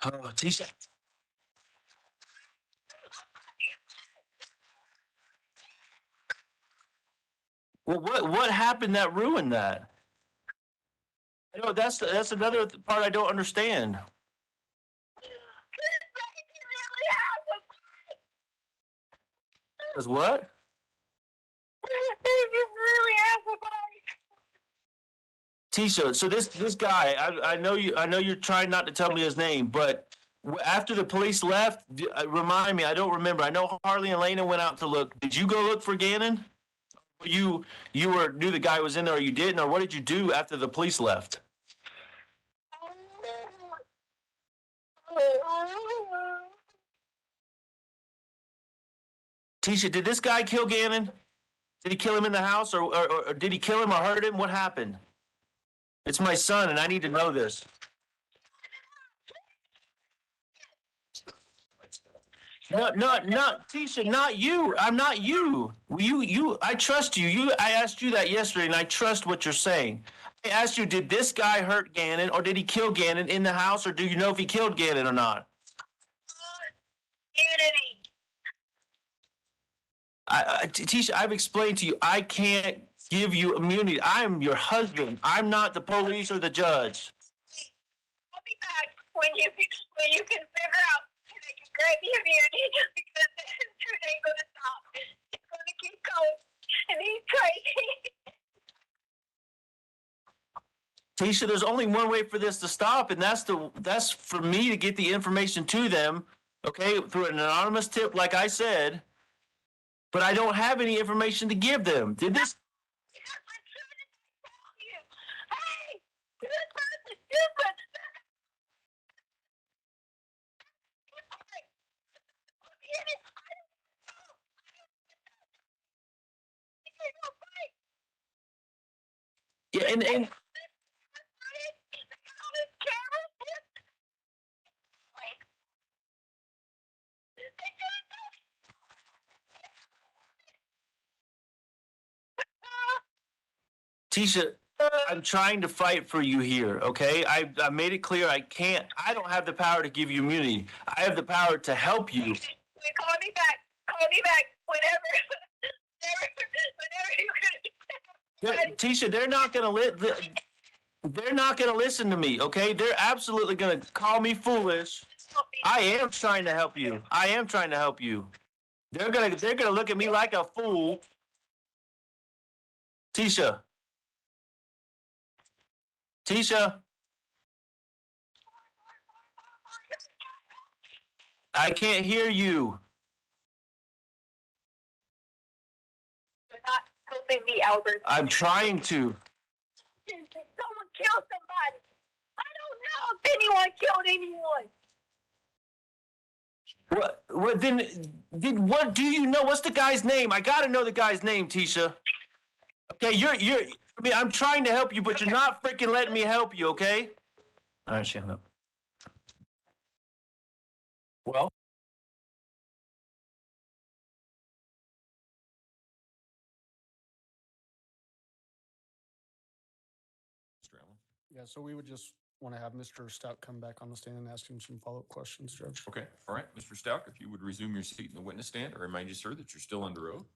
don't know. Oh, Tisha. Well, what happened that ruined that? You know, that's another part I don't understand. Cause what? Tisha, so this guy, I know you're trying not to tell me his name, but after the police left, remind me, I don't remember. I know Harley and Lena went out to look. Did you go look for Gannon? You knew the guy was in there, or you didn't, or what did you do after the police left? Tisha, did this guy kill Gannon? Did he kill him in the house, or did he kill him or hurt him? What happened? It's my son, and I need to know this. No, Tisha, not you. I'm not you. I trust you. I asked you that yesterday, and I trust what you're saying. I asked you, did this guy hurt Gannon, or did he kill Gannon in the house, or do you know if he killed Gannon or not? Unity. Tisha, I've explained to you, I can't give you immunity. I'm your husband. I'm not the police or the judge. I'll be back when you can figure out and I can grant me immunity because this truth ain't gonna stop. It's gonna keep going. And he's crazy. Tisha, there's only one way for this to stop, and that's for me to get the information to them, okay, through an anonymous tip, like I said. But I don't have any information to give them. Did this? I'm trying to tell you. Hey, this person, this person. Yeah, and Tisha, I'm trying to fight for you here, okay? I made it clear I don't have the power to give you immunity. I have the power to help you. Call me back whenever you can. Tisha, they're not gonna listen to me, okay? They're absolutely gonna call me foolish. I am trying to help you. I am trying to help you. They're gonna look at me like a fool. Tisha. I can't hear you. You're not helping me, Albert. I'm trying to. Someone killed somebody. I don't know if anyone killed anyone. What then? What do you know? What's the guy's name? I gotta know the guy's name, Tisha. Okay, I mean, I'm trying to help you, but you're not freaking letting me help you, okay? All right, shut up. Well, Mr. Allen? Yeah, so we would just want to have Mr. Stout come back on the stand and ask him some follow-up questions, Judge. Okay, all right, Mr. Stauch, if you would resume your seat in the witness stand, I remind you, sir, that you're still under oath.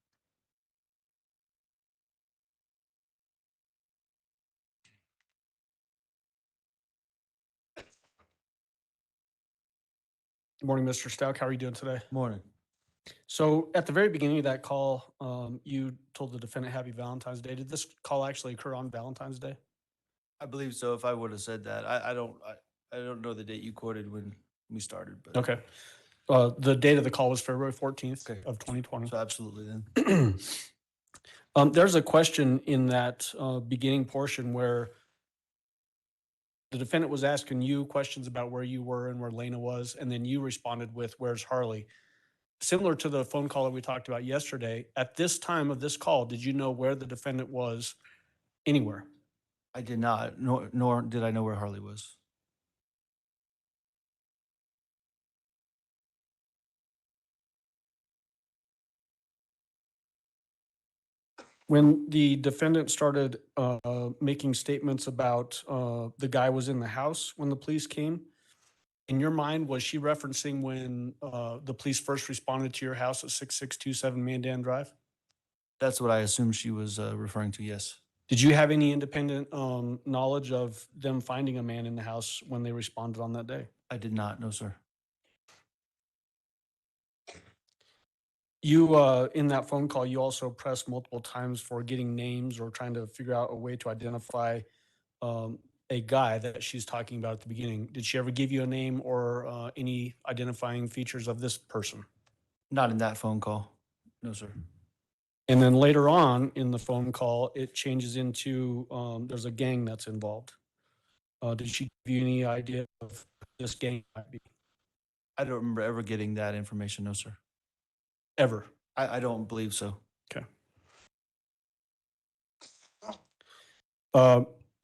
Good morning, Mr. Stout. How are you doing today? Morning. So at the very beginning of that call, you told the defendant Happy Valentine's Day. Did this call actually occur on Valentine's Day? I believe so. If I would have said that, I don't know the date you quoted when we started, but Okay. The date of the call was February 14th Okay. of 2020. so absolutely then. There's a question in that beginning portion where the defendant was asking you questions about where you were and where Lena was, and then you responded with, "Where's Harley?" Similar to the phone call that we talked about yesterday, at this time of this call, did you know where the defendant was anywhere? I did not, nor did I know where Harley was. When the defendant started making statements about the guy was in the house when the police came, in your mind, was she referencing when the police first responded to your house at 6627 Mandan Drive? That's what I assumed she was referring to, yes. Did you have any independent knowledge of them finding a man in the house when they responded on that day? I did not, no, sir. You, in that phone call, you also pressed multiple times for getting names or trying to figure out a way to identify a guy that she's talking about at the beginning. Did she ever give you a name or any identifying features of this person? Not in that phone call, no, sir. And then later on in the phone call, it changes into there's a gang that's involved. Did she give you any idea of this gang might be? I don't remember ever getting that information, no, sir. Ever? I don't believe so. Okay.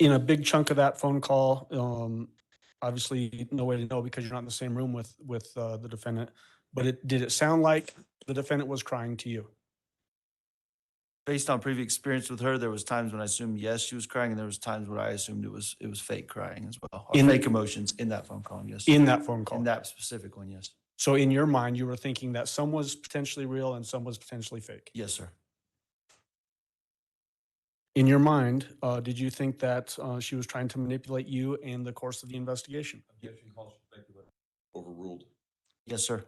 In a big chunk of that phone call, obviously no way to know because you're not in the same room with the defendant, but did it sound like the defendant was crying to you? Based on previous experience with her, there was times when I assumed yes, she was crying, and there was times where I assumed it was fake crying as well. Or fake emotions in that phone call, yes. In that phone call? In that specific one, yes. So in your mind, you were thinking that some was potentially real and some was potentially fake? Yes, sir. In your mind, did you think that she was trying to manipulate you and the course of the investigation? Objection calls for speculation. Overruled. Yes, sir.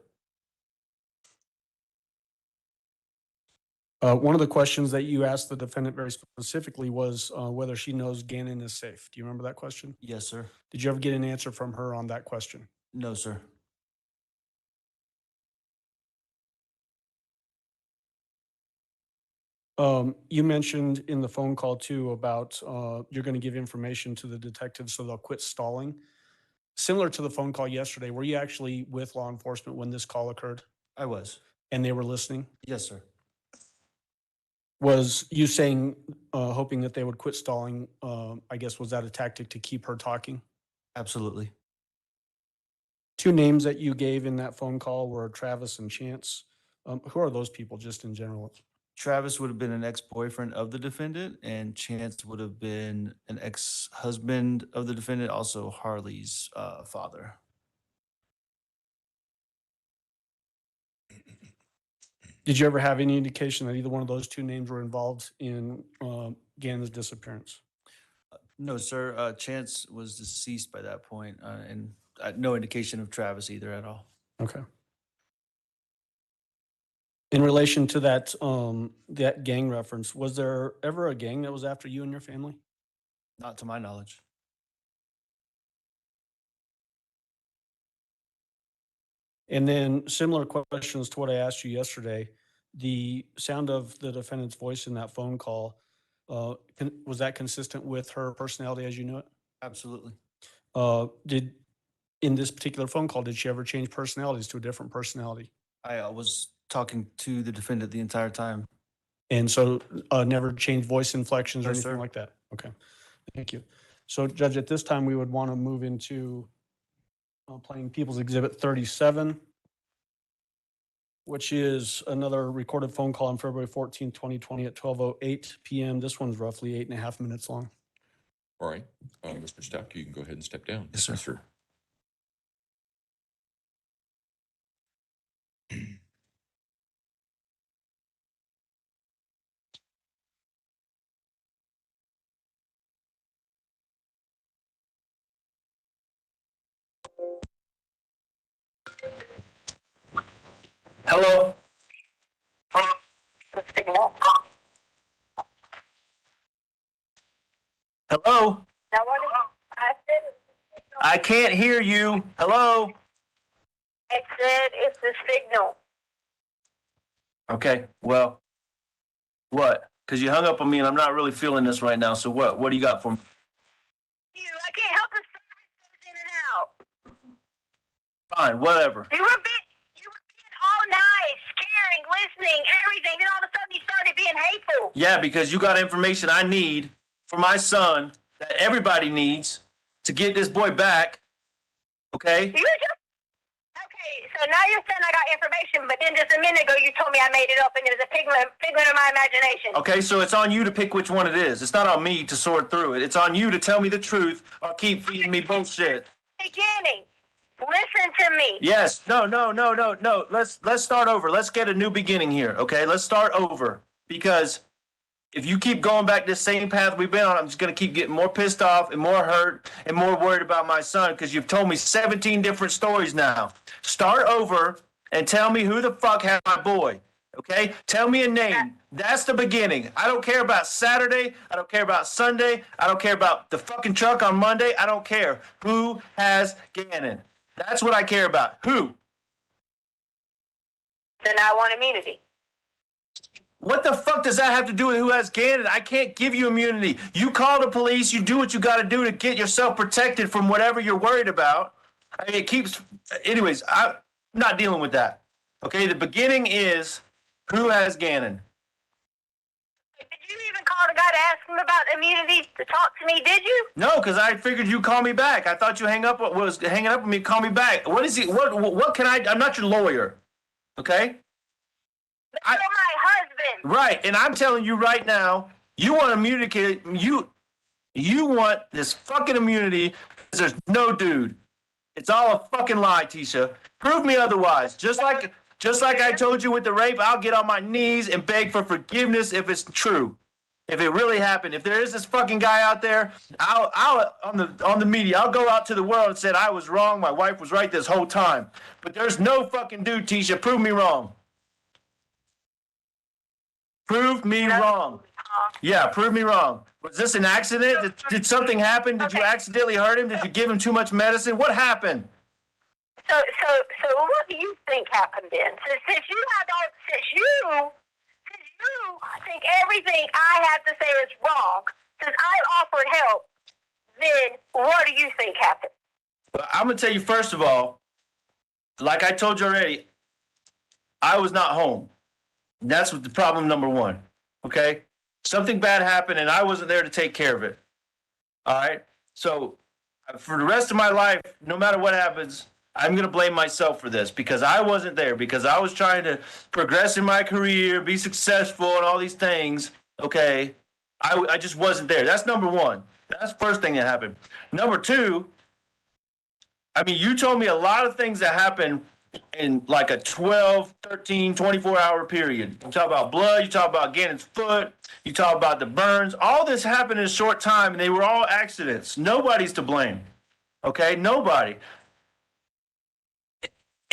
One of the questions that you asked the defendant very specifically was whether she knows Gannon is safe. Do you remember that question? Yes, sir. Did you ever get an answer from her on that question? No, sir. You mentioned in the phone call too about you're going to give information to the detectives so they'll quit stalling. Similar to the phone call yesterday, were you actually with law enforcement when this call occurred I was. and they were listening? Yes, sir. Was you saying, hoping that they would quit stalling, I guess, was that a tactic to keep her talking? Absolutely. Two names that you gave in that phone call were Travis and Chance. Who are those people just in general? Travis would have been an ex-boyfriend of the defendant, and Chance would have been an ex-husband of the defendant, also Harley's father. Did you ever have any indication that either one of those two names were involved in Gannon's disappearance? No, sir. Chance was deceased by that point, and no indication of Travis either at all. Okay. In relation to that, that gang reference, was there ever a gang that was after you and your family? Not to my knowledge. And then similar questions to what I asked you yesterday, the sound of the defendant's voice in that phone call, was that consistent with her personality as you knew it? Absolutely. In this particular phone call, did she ever change personalities to a different personality? I was talking to the defendant the entire time. And so never changed voice inflections or No, anything sir. like that? Okay, thank you. So Judge, at this time, we would want to move into playing People's Exhibit 37, which is another recorded phone call on February 14, 2020 at 12:08 PM. This one's roughly 8.5 minutes long. All right, Mr. Stauch, you can go ahead and step down. Yes, sir. Hello? Hello? Now what is I said? I can't hear you. Hello? I said it's the signal. Okay, well, what? Because you hung up on me and I'm not really feeling this right now. So what? What do you got for me? I can't help the service goes in and out. Fine, whatever. You were being all nice, caring, listening, everything. Then all of a sudden you started being hateful. Yeah, because you got information I need for my son that everybody needs to get this boy back. Okay? Okay, so now you're saying I got information, but then just a minute ago you told me I made it up and it was a figment of my imagination. Okay, so it's on you to pick which one it is. It's not on me to sort through it. It's on you to tell me the truth or keep feeding me bullshit. Beginning. Listen to me. Yes. No. Let's start over. Let's get a new beginning here. Okay? Let's start over. Because if you keep going back this same path we've been on, I'm just going to keep getting more pissed off and more hurt and more worried about my son because you've told me 17 different stories now. Start over and tell me who the fuck had my boy. Okay? Tell me a name. That's the beginning. I don't care about Saturday. I don't care about Sunday. I don't care about the fucking truck on Monday. I don't care. Who has Gannon? That's what I care about. Who? Then I want immunity. What the fuck does that have to do with who has Gannon? I can't give you immunity. You call the police. You do what you got to do to get yourself protected from whatever you're worried about. I mean, it keeps... Anyways, I'm not dealing with that. Okay, the beginning is who has Gannon? Did you even call the guy to ask him about immunity to talk to me, did you? No, because I figured you'd call me back. I thought you was hanging up on me, call me back. What is he? What can I... I'm not your lawyer. Okay? But you're my husband. Right, and I'm telling you right now, you want immunity. You want this fucking immunity because there's no dude. It's all a fucking lie, Tisha. Prove me otherwise. Just like I told you with the rape, I'll get on my knees and beg for forgiveness if it's true. If it really happened, if there is this fucking guy out there, I'll on the media, I'll go out to the world and say I was wrong, my wife was right this whole time. But there's no fucking dude, Tisha. Prove me wrong. Prove me wrong. Yeah, prove me wrong. Was this an accident? Did something happen? Did you accidentally hurt him? Did you give him too much medicine? What happened? So what do you think happened then? Since you think everything I have to say is wrong, since I offered help, then what do you think happened? Well, I'm gonna tell you first of all, like I told you already, I was not home. That's what the problem number one. Okay, something bad happened and I wasn't there to take care of it. All right. So for the rest of my life, no matter what happens, I'm going to blame myself for this because I wasn't there, because I was trying to progress in my career, be successful, and all these things. Okay. I just wasn't there. That's number one. That's the first thing that happened. Number two, I mean, you told me a lot of things that happened in like a 12, 13, 24-hour period. You talk about blood, you talk about Gannon's foot, you talk about the burns. All this happened in a short time, and they were all accidents. Nobody's to blame. Okay? Nobody.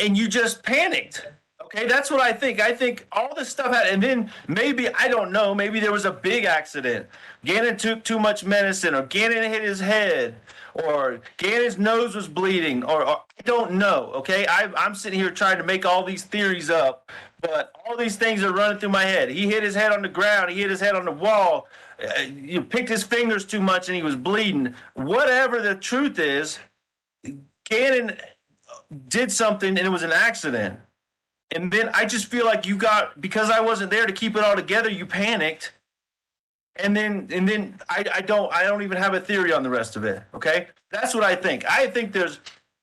And you just panicked. Okay, that's what I think. I think all this stuff had, and then maybe, I don't know, maybe there was a big accident. Gannon took too much medicine, or Gannon hit his head, or Gannon's nose was bleeding, or I don't know. Okay, I'm sitting here trying to make all these theories up, but all these things are running through my head. He hit his head on the ground. He hit his head on the wall. You picked his fingers too much, and he was bleeding. Whatever the truth is, Gannon did something and it was an accident. And then I just feel like because I wasn't there to keep it all together, you panicked. And then I don't even have a theory on the rest of it. Okay. That's what I think. I think there's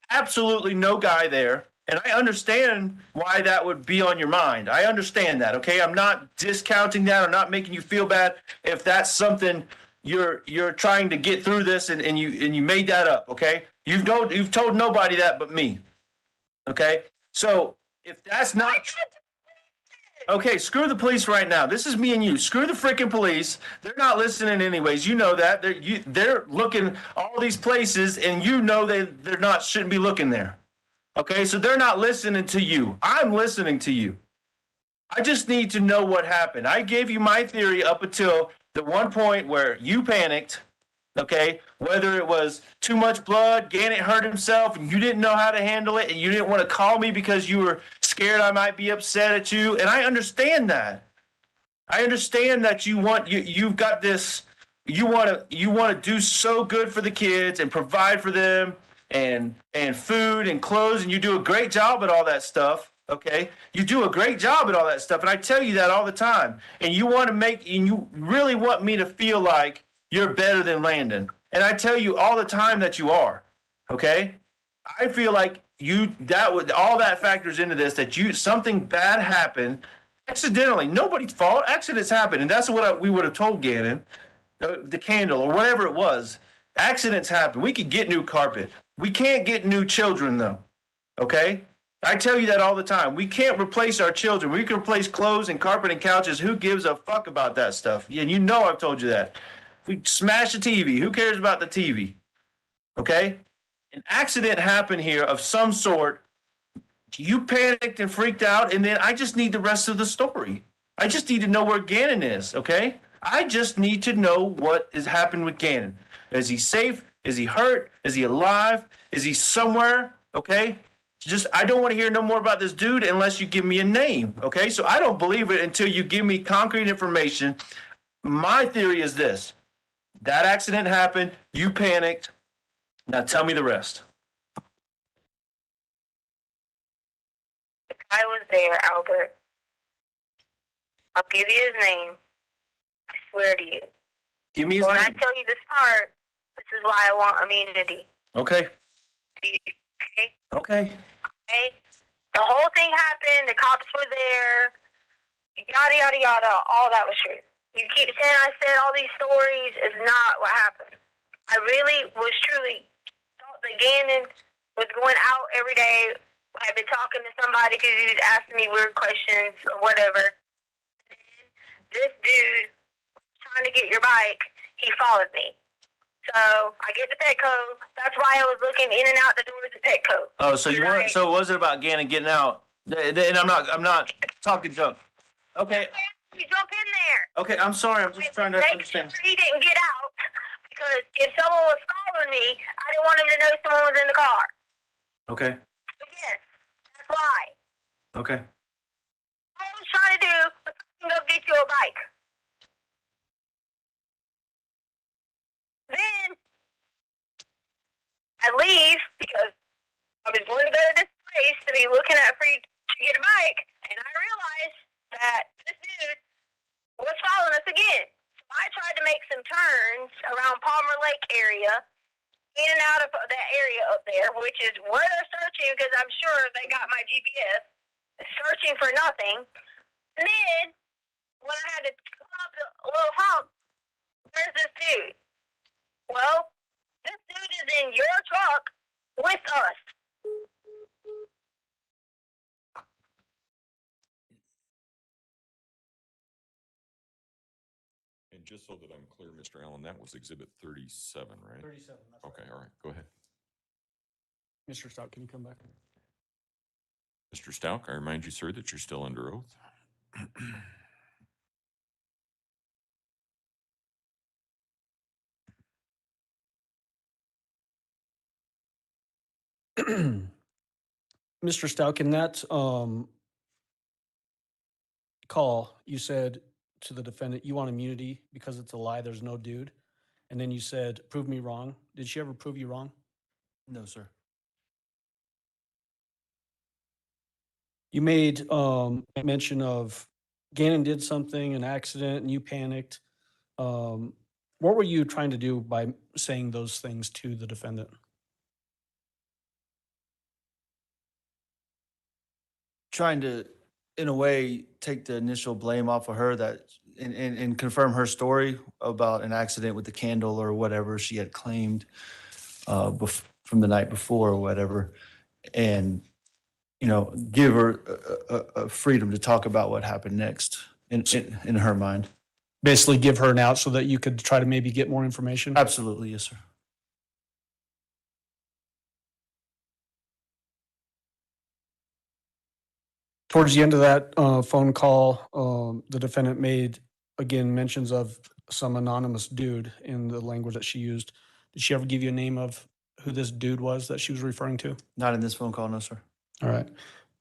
absolutely no guy there. And I understand why that would be on your mind. I understand that. Okay. I'm not discounting that. I'm not making you feel bad if that's something you're trying to get through this and you made that up. Okay. You've told nobody that but me. Okay, so if that's not okay, screw the police right now. This is me and you. Screw the freaking police. They're not listening anyways. You know that they're looking all these places, and you know they're not shouldn't be looking there. Okay, so they're not listening to you. I'm listening to you. I just need to know what happened. I gave you my theory up until the one point where you panicked. Okay, whether it was too much blood, Gannon hurt himself, and you didn't know how to handle it, and you didn't want to call me because you were scared I might be upset at you, and I understand that. I understand that you've got this. You want to do so good for the kids and provide for them, and food and clothes, and you do a great job at all that stuff. Okay, you do a great job at all that stuff, and I tell you that all the time. And you really want me to feel like you're better than Landon. And I tell you all the time that you are. Okay? I feel like all that factors into this, that something bad happened accidentally. Nobody's fault. Accidents happen. And that's what we would have told Gannon, the candle or whatever it was. Accidents happen. We could get new carpet. We can't get new children though. Okay? I tell you that all the time. We can't replace our children. We can replace clothes and carpet and couches. Who gives a fuck about that stuff? And you know I've told you that. We smash the TV. Who cares about the TV? Okay? An accident happened here of some sort. You panicked and freaked out, and then I just need the rest of the story. I just need to know where Gannon is, okay? I just need to know what has happened with Gannon. Is he safe? Is he hurt? Is he alive? Is he somewhere? Okay? I don't want to hear no more about this dude unless you give me a name, okay? So I don't believe it until you give me concrete information. My theory is this. That accident happened. You panicked. Now tell me the rest. I was there, Albert. I'll give you his name. I swear to you. Give me his When name. I tell you this part, this is why I want immunity. Okay. Okay? Okay. Okay? The whole thing happened. The cops were there. Yada, yada, yada. All that was true. You keep saying I said all these stories is not what happened. I really was truly thought that Gannon was going out every day. I had been talking to somebody because he was asking me weird questions or whatever. This dude was trying to get your bike, he followed me. So I get the Petco. That's why I was looking in and out the door of the Petco. Oh, so you weren't, Right. so it wasn't about Gannon getting out. And I'm not talking junk. Okay, You jump in there. okay, I'm sorry, I'm just trying to Make understand. sure he didn't get out, because if someone was following me, I didn't want him to know someone was in the car. Okay, So yes, that's why. okay. All I was trying to do was go get you a bike. Then I leave because I was going to go to this place to be looking at free to get a bike, and I realized that this dude was following us again. So I tried to make some turns around Palmer Lake area, in and out of that area up there, which is where they're searching, because I'm sure they got my GPS, searching for nothing. And then, when I had to come up the little hump, where's this dude? Well, this dude is in your truck with us. And just so that I'm clear, Mr. Allen, that was Exhibit 37, right? 37. That's Okay, all right, go ahead. Mr. Stout, can you come back? Mr. Stauch, I remind you, sir, that you're still under oath. Mr. Stout, in that call, you said to the defendant, you want immunity because it's a lie, there's no dude. And then you said, prove me wrong. Did she ever prove you wrong? No, sir. You made mention of Gannon did something, an accident, and you panicked. What were you trying to do by saying those things to the defendant? Trying to, in a way, take the initial blame off of her that and confirm her story about an accident with the candle or whatever she had claimed from the night before or whatever, and give her a freedom to talk about what happened next in her mind. Basically give her an out so that you could try to maybe get more information? Absolutely, yes, sir. Towards the end of that phone call, the defendant made, again, mentions of some anonymous dude in the language that she used. Did she ever give you a name of who this dude was that she was referring to? Not in this phone call, no, sir. All right.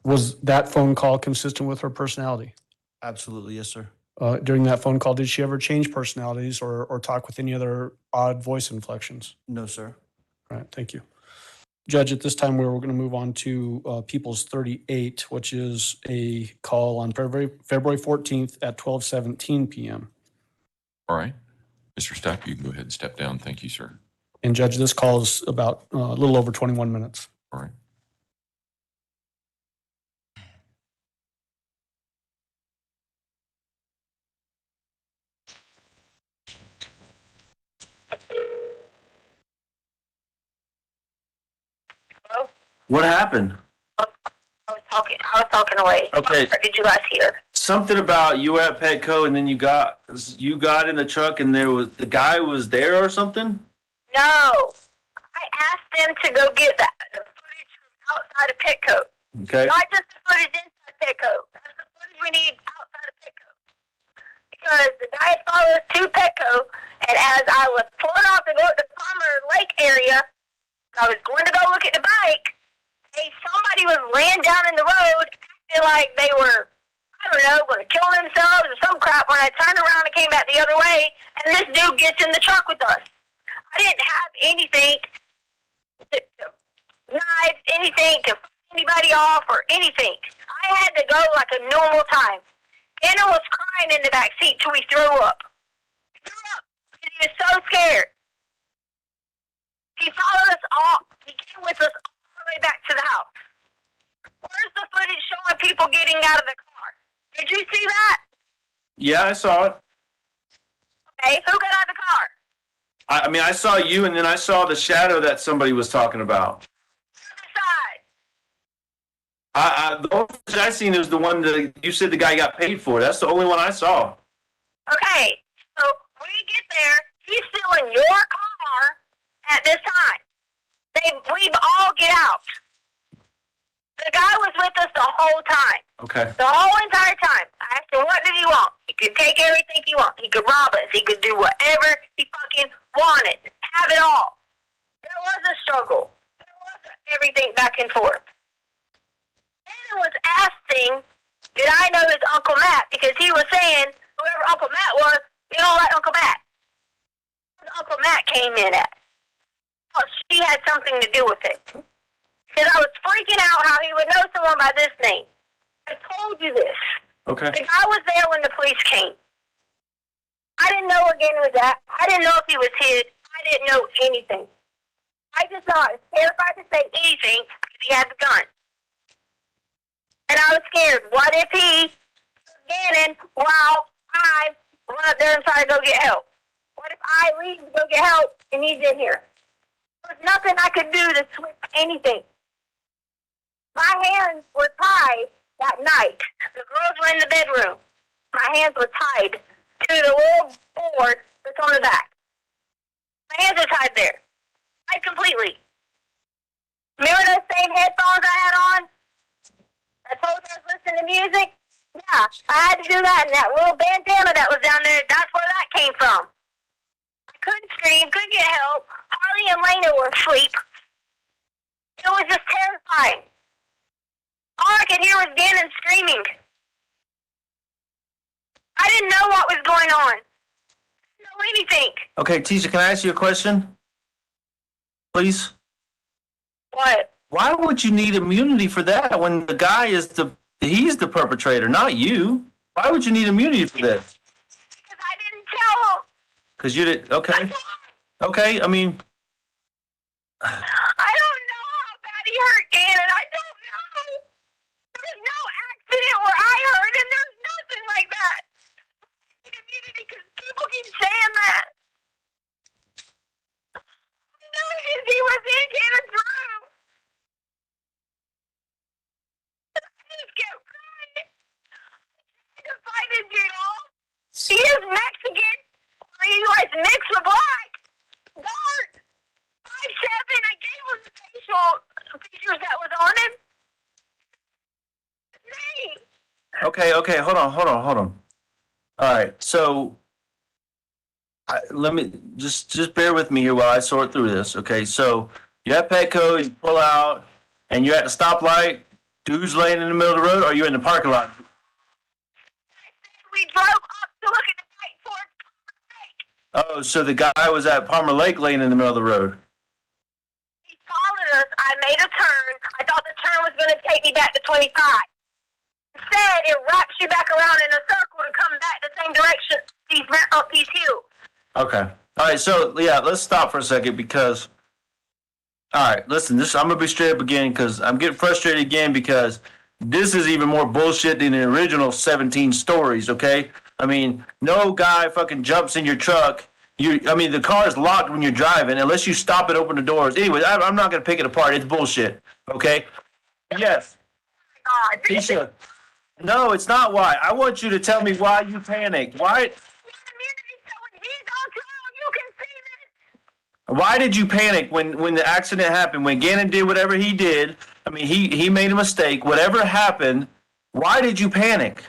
Was that phone call consistent with her personality? Absolutely, yes, sir. During that phone call, did she ever change personalities or talk with any other odd voice inflections? No, sir. All right, thank you. Judge, at this time, we're going to move on to People's 38, which is a call on February 14th at 12:17 p.m. All right. Mr. Stauch, you can go ahead and step down. Thank you, sir. And Judge, this call is about a little over 21 minutes. All right. What happened? I was talking away. Okay. Or did you guys hear? Something about you were at Petco and then you got in the truck and the guy was there or something? No. I asked them to go get the footage from outside of Petco. Okay. Not just the footage inside Petco. That's the footage we need outside of Petco. Because the guy followed us to Petco, and as I was pulling off to go to the Palmer Lake area, I was going to go look at the bike. Somebody was laying down in the road, acting like they were, I don't know, going to kill themselves or some crap. When I turned around and came back the other way, and this dude gets in the truck with us. I didn't have anything, knives, anything to fight anybody off or anything. I had to go like a normal time. Anna was crying in the back seat till he threw up. He threw up because he was so scared. He followed us all. He came with us all the way back to the house. Where's the footage showing people getting out of the car? Did you see that? Yeah, I saw it. Okay, who got out of the car? I mean, I saw you and then I saw the shadow that somebody was talking about. The side. The only footage I seen is the one that you said the guy got paid for. That's the only one I saw. Okay, so we get there, he's still in your car at this time. We all get out. The guy was with us the whole time. Okay. The whole entire time. I asked him, what did he want? He could take everything he wants. He could rob us. He could do whatever he fucking wanted. Have it all. There was a struggle. There was everything back and forth. Anna was asking, did I know his Uncle Matt? Because he was saying, whoever Uncle Matt was, you don't like Uncle Matt. Uncle Matt came in at. Oh, she had something to do with it. Because I was freaking out how he would know someone by this name. I told you this. Okay. The guy was there when the police came. I didn't know where Gannon was at. I didn't know if he was hid. I didn't know anything. I just thought I was terrified to say anything because he had the gun. And I was scared. What if he, Gannon, while I run up there and try to go get help? What if I leave to go get help and he's in here? There was nothing I could do to switch anything. My hands were tied that night. The girls were in the bedroom. My hands were tied to the little board that's on the back. My hands are tied there. Tied completely. Remember those same headphones I had on? I told you I was listening to music? Yeah, I had to do that, and that little bandana that was down there, that's where that came from. I couldn't scream, couldn't get help. Harley and Lena were asleep. It was just terrifying. All I could hear was Gannon screaming. I didn't know what was going on. I didn't know anything. Okay, Tisha, can I ask you a question? Please? What? Why would you need immunity for that when the guy he's the perpetrator, not you? Why would you need immunity for this? Because I didn't tell him. Because you did, okay. Okay, I mean, I don't know how bad he hurt Gannon. I don't know. There's no accident where I hurt him. There's nothing like that. Immunity because people keep saying that. No, because he was in Gannon's room. I just kept crying. I just fight this dude off. He is Mexican. He was mixed with black. Dark. 5'7". I gave him the facial features that was on him. okay, hold on. All right, so let me just bear with me here while I sort through this. Okay, so you have Petco, you pull out, and you're at the stoplight. Dude's laying in the middle of the road, or are you in the parking lot? We drove up to look at the night towards. Oh, so the guy was at Palmer Lake laying in the middle of the road. He followed us. I made a turn. I thought the turn was going to take me back to 25. Instead, it wraps you back around in a circle to come back the same direction up these hills. Okay. All right, so, yeah, let's stop for a second because, all right, listen, I'm going to be straight up again because I'm getting frustrated again because this is even more bullshit than the original 17 stories, okay? I mean, no guy fucking jumps in your truck. The car is locked when you're driving unless you stop and open the doors. Anyway, I'm not going to pick it apart. It's bullshit, okay? Yes. God. Tisha, no, it's not why. I want you to tell me why you panicked. Why did you panic when the accident happened? When Gannon did whatever he did, I mean, he made a mistake. Whatever happened, why did you panic?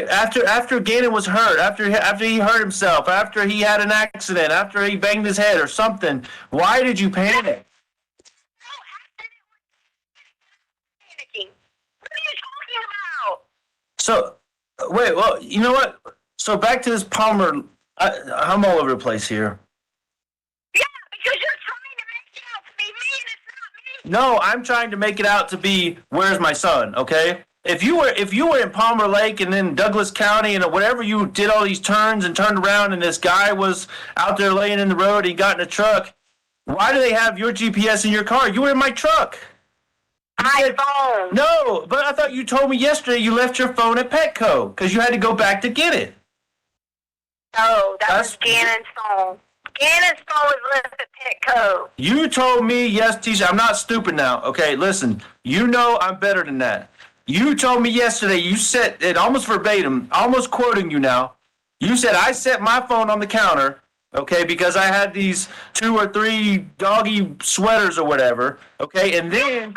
After Gannon was hurt, after he hurt himself, after he had an accident, after he banged his head or something, why did you panic? So, wait, well, you know what? So back to this Palmer, I'm all over the place here. Yeah, because you're trying to make it out to be me and it's not me. No, I'm trying to make it out to be, where's my son, okay? If you were in Palmer Lake and then Douglas County and whatever, you did all these turns and turned around and this guy was out there laying in the road, he got in a truck, why do they have your GPS in your car? You were in my truck. My phone. No, but I thought you told me yesterday you left your phone at Petco because you had to go back to get it. No, that was Gannon's phone. Gannon's phone was left at Petco. You told me, yes, Tisha, I'm not stupid now. Okay, listen, you know I'm better than that. You told me yesterday, you said it almost verbatim, almost quoting you now. You said I set my phone on the counter, okay, because I had these 2 or 3 doggy sweaters or whatever, okay, and then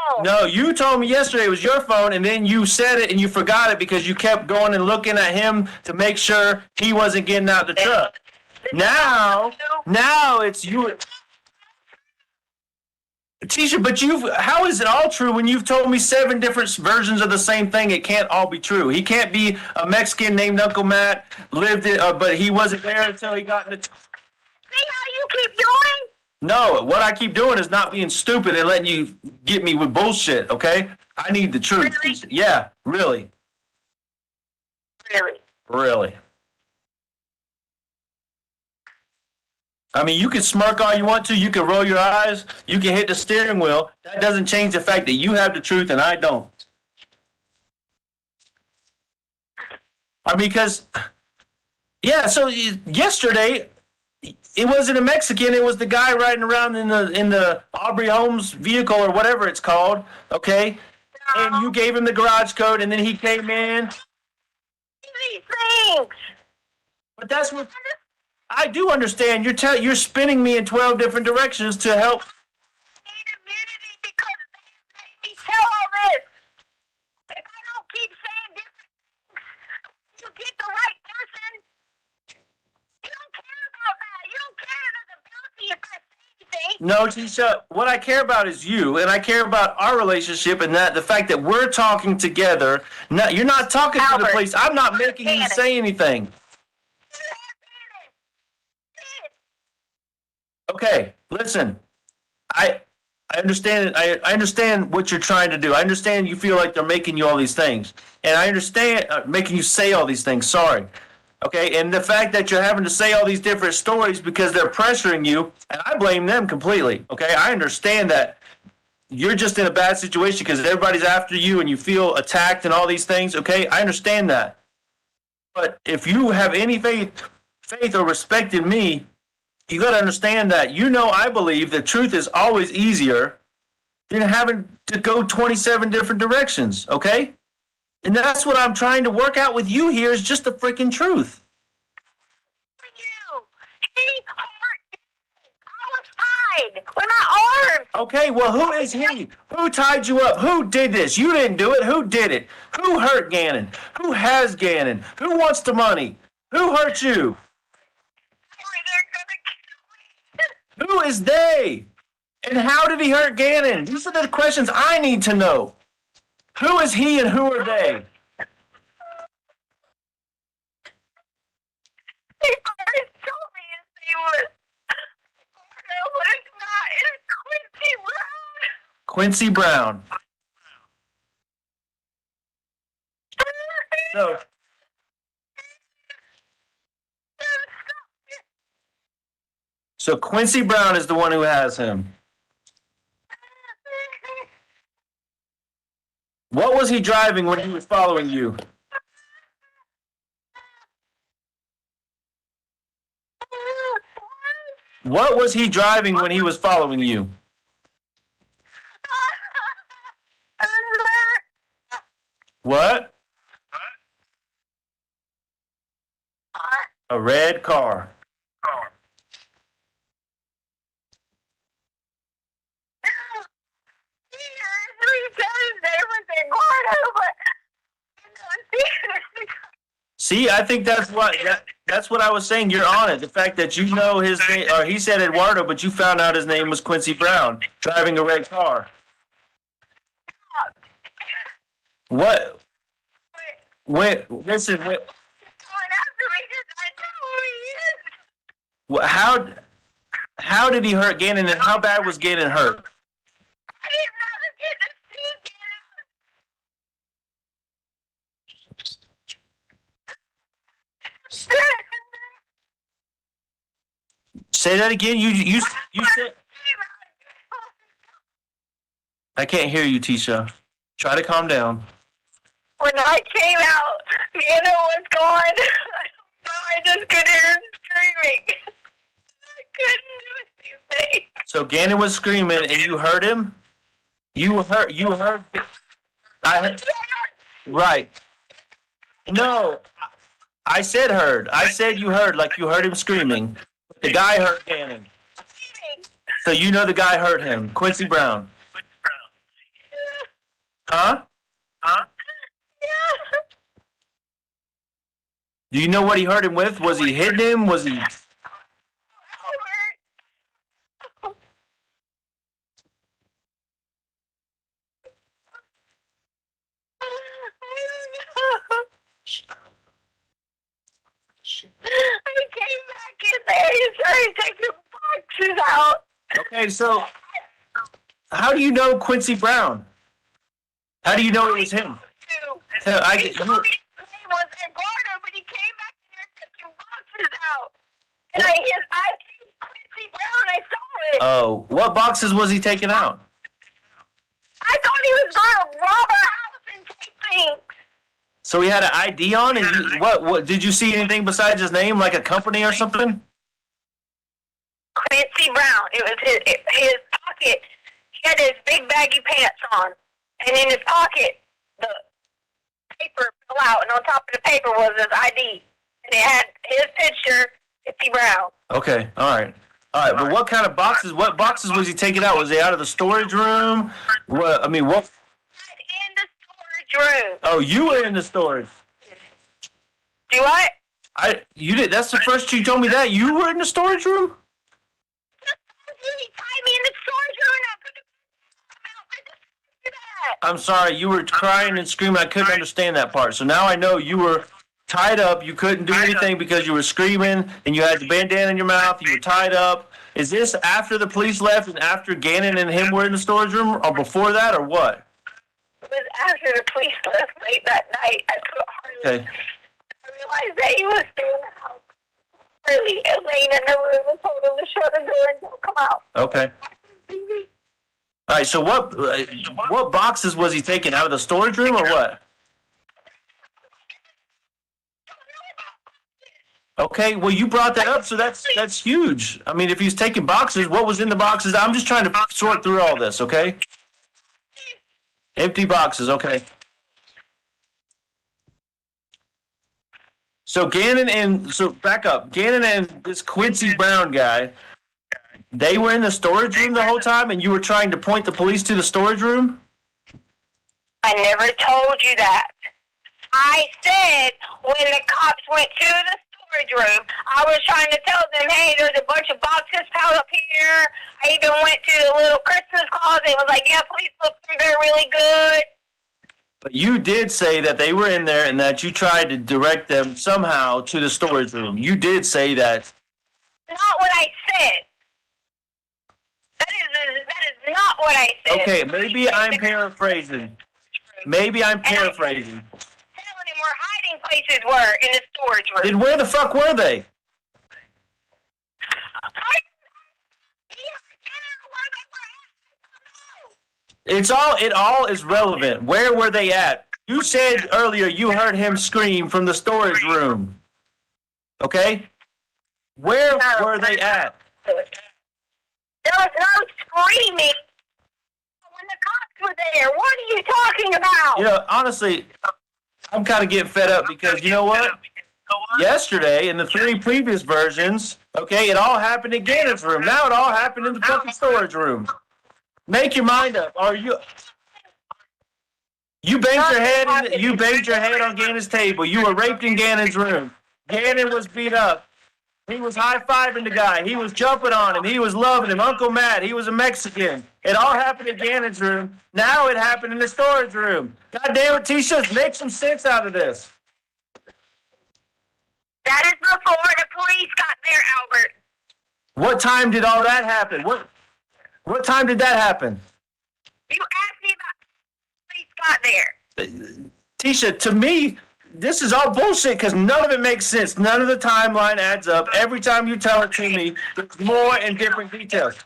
Oh, no, you told me yesterday it was your phone, and then you said it and you forgot it because you kept going and looking at him to make sure he wasn't getting out the truck. Now it's you. Tisha, but how is it all true when you've told me 7 different versions of the same thing? It can't all be true. He can't be a Mexican named Uncle Matt, but he wasn't there until he got in the. See how you keep doing? No, what I keep doing is not being stupid and letting you get me with bullshit, okay? I need the truth. Really? Yeah, really. Really? Really. I mean, you can smirk all you want to, you can roll your eyes, you can hit the steering wheel. That doesn't change the fact that you have the truth and I don't. I mean, because, yeah, so yesterday, it wasn't a Mexican, it was the guy riding around in the Aubrey Holmes vehicle or whatever it's called, okay? And you gave him the garage code and then he came in. Easy things. But that's what I do understand. You're spinning me in 12 different directions to help. Need immunity because they made me tell all this. If I don't keep saying different things, you get the right person. You don't care about that. You don't care about the ability if I say anything. No, Tisha, what I care about is you, and I care about our relationship and that the fact that we're talking together. No, you're not talking to the Albert, police. I'm not making you say anything. Okay, listen. I understand. I understand what you're trying to do. I understand you feel like they're making you all these things, and I understand making you say all these things. Sorry. Okay, and the fact that you're having to say all these different stories because they're pressuring you, and I blame them completely. Okay, I understand that you're just in a bad situation because everybody's after you and you feel attacked and all these things. Okay, I understand that. But if you have any faith or respect in me, you got to understand that, I believe the truth is always easier than having to go 27 different directions, okay? And that's what I'm trying to work out with you here is just the freaking truth. You. He hurt me. I was tied with my arms. Okay, well, who is he? Who tied you up? Who did this? You didn't do it. Who did it? Who hurt Gannon? Who has Gannon? Who wants the money? Who hurt you? They're gonna kill me. Who is they? And how did he hurt Gannon? These are the questions I need to know. Who is he and who are they? He first told me his name was but it's not. It's Quincy Brown. Quincy Brown. So, so Quincy Brown is the one who has him. What was he driving when he was following you? What was he driving when he was following you? What? A red car. See, I think that's what I was saying. You're on it. The fact that you know his name, or he said Eduardo, but you found out his name was Quincy Brown, driving a red car. What? Wait, listen. Wait. How did he hurt Gannon, and how bad was Gannon hurt? Say that again. You said. I can't hear you, Tisha. Try to calm down. When I came out, Nana was gone. I just could hear him screaming. I couldn't do anything. So Gannon was screaming, and you heard him. You heard. I heard. Right. No, I said heard. I said you heard, like you heard him screaming. The guy heard Gannon. So you know the guy heard him, Quincy Brown. Huh? Do you know what he heard him with? Was he hitting him? Was he? I came back in there. He started taking boxes out. Okay, so how do you know Quincy Brown? How do you know it was him? So He told me his name was Eduardo, but he came back in there taking boxes out. And I came Quincy Brown. I saw it. Oh, what boxes was he taking out? I thought he was going to rob our house and take things. So he had an ID on, and what did you see anything besides his name, like a company or something? Quincy Brown. It was his pocket. He had his big baggy pants on, and in his pocket, the paper fell out, and on top of the paper was his ID, and it had his picture, Quincy Brown. Okay, all right. But what kind of boxes? What boxes was he taking out? Was he out of the storage room? What? I mean, what? In the storage room. Oh, you were in the storage. Do what? You did. That's the first you told me that you were in the storage room. He tied me in the storage room, and I couldn't come out. I just did that. I'm sorry. You were crying and screaming. I couldn't understand that part. So now I know you were tied up. You couldn't do anything because you were screaming and you had the bandana in your mouth. You were tied up. Is this after the police left and after Gannon and him were in the storage room, or before that, or what? It was after the police left late that night. I couldn't hardly. Okay. I realized that he was still in the house. Really, laying in the room and told him to shut the door and don't come out. Okay. All right. So what boxes was he taking out of the storage room, or what? Okay, well, you brought that up, so that's huge. I mean, if he's taking boxes, what was in the boxes? I'm just trying to sort through all this, okay? Empty boxes, okay. So back up. Gannon and this Quincy Brown guy, they were in the storage room the whole time, and you were trying to point the police to the storage room? I never told you that. I said when the cops went to the storage room, I was trying to tell them, hey, there's a bunch of boxes piled up here. I even went to the little Christmas closet and was like, yeah, please look through there really good. But you did say that they were in there and that you tried to direct them somehow to the storage room. You did say that. Not what I said. That is not what I said. Okay, maybe I'm paraphrasing. Maybe I'm paraphrasing. Telling him where hiding places were in the storage room. Then where the fuck were they? It all is relevant. Where were they at? You said earlier you heard him scream from the storage room. Okay? Where were they at? There was no screaming when the cops were there. What are you talking about? You know, honestly, I'm kind of getting fed up because you know what? Yesterday, in the 3 previous versions, okay, it all happened in Gannon's room. Now it all happened in the fucking storage room. Make your mind up. You banged your head on Gannon's table. You were raped in Gannon's room. Gannon was beat up. He was high-fiving the guy. He was jumping on him. He was loving him. Uncle Matt, he was a Mexican. It all happened in Gannon's room. Now it happened in the storage room. God damn it, Tisha, make some sense out of this. That is before the police got there, Albert. What time did all that happen? What time did that happen? You asked me about the police got there. Tisha, to me, this is all bullshit because none of it makes sense. None of the timeline adds up. Every time you tell it to me, there's more and different details.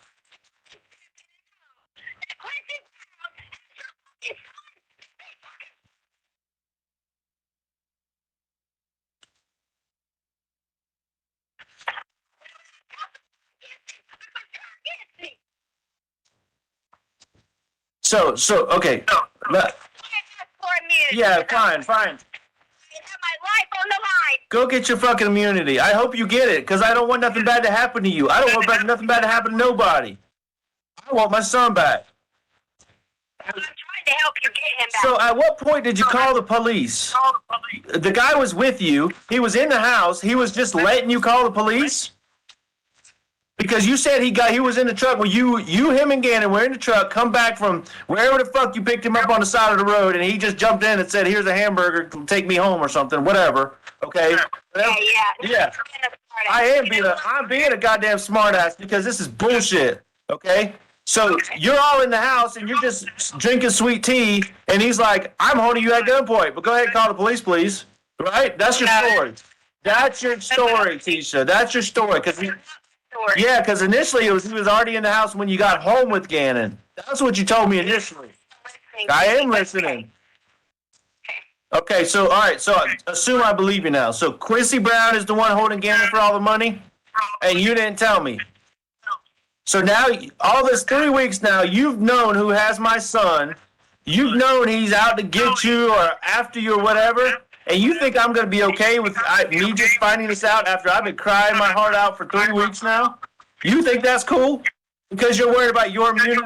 So okay. Yeah, fine. I have my life on the line. Go get your fucking immunity. I hope you get it, because I don't want nothing bad to happen to you. I don't want nothing bad to happen to nobody. I want my son back. I'm trying to help you get him back. So at what point did you call the police? The guy was with you. He was in the house. He was just letting you call the police? Because you said he was in the truck. Well, you, him, and Gannon were in the truck, come back from wherever the fuck you picked him up on the side of the road, and he just jumped in and said, "Here's a hamburger, take me home," or something, whatever. Okay? Yeah. I'm being a goddamn smartass because this is bullshit. Okay? So you're all in the house and you're just drinking sweet tea, and he's like, "I'm holding you at gunpoint, but go ahead and call the police, please." Right? That's your story. That's your story, Tisha. That's your story. Because initially he was already in the house when you got home with Gannon. That's what you told me initially. I am listening. Okay, so all right, so assume I believe you now. So Quincy Brown is the one holding Gannon for all the money, and you didn't tell me. So now, all this 3 weeks now, you've known who has my son. You've known he's out to get you or after you or whatever. And you think I'm going to be okay with me just finding this out after I've been crying my heart out for 3 weeks now? You think that's cool? Because you're worried about your immunity?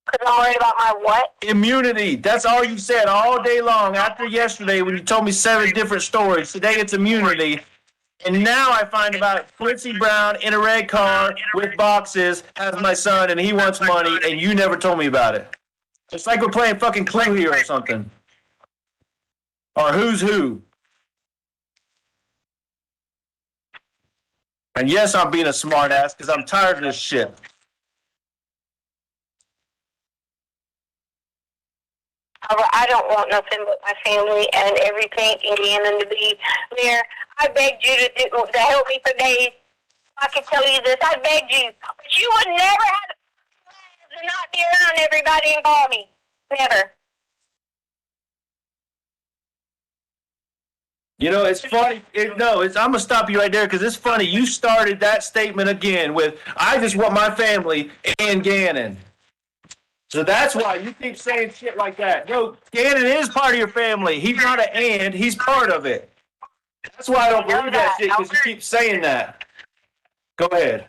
Because I'm worried about my what? Immunity. That's all you said all day long after yesterday when you told me 7 different stories. Today it's immunity. And now I find about Quincy Brown in a red car with boxes, has my son, and he wants money, and you never told me about it. It's like we're playing fucking Clue here or something. Or Who's Who. And yes, I'm being a smartass because I'm tired of this shit. I don't want nothing but my family and everything and Gannon to be there. I begged you to help me for days. I can tell you this. I begged you. But you would never have to not be around everybody and call me. Never. You know, it's funny. I'm going to stop you right there because it's funny. You started that statement again with, "I just want my family and Gannon." So that's why you keep saying shit like that. No, Gannon is part of your family. He's not an and, he's part of it. That's why I don't believe that shit, because you keep saying that. Go ahead.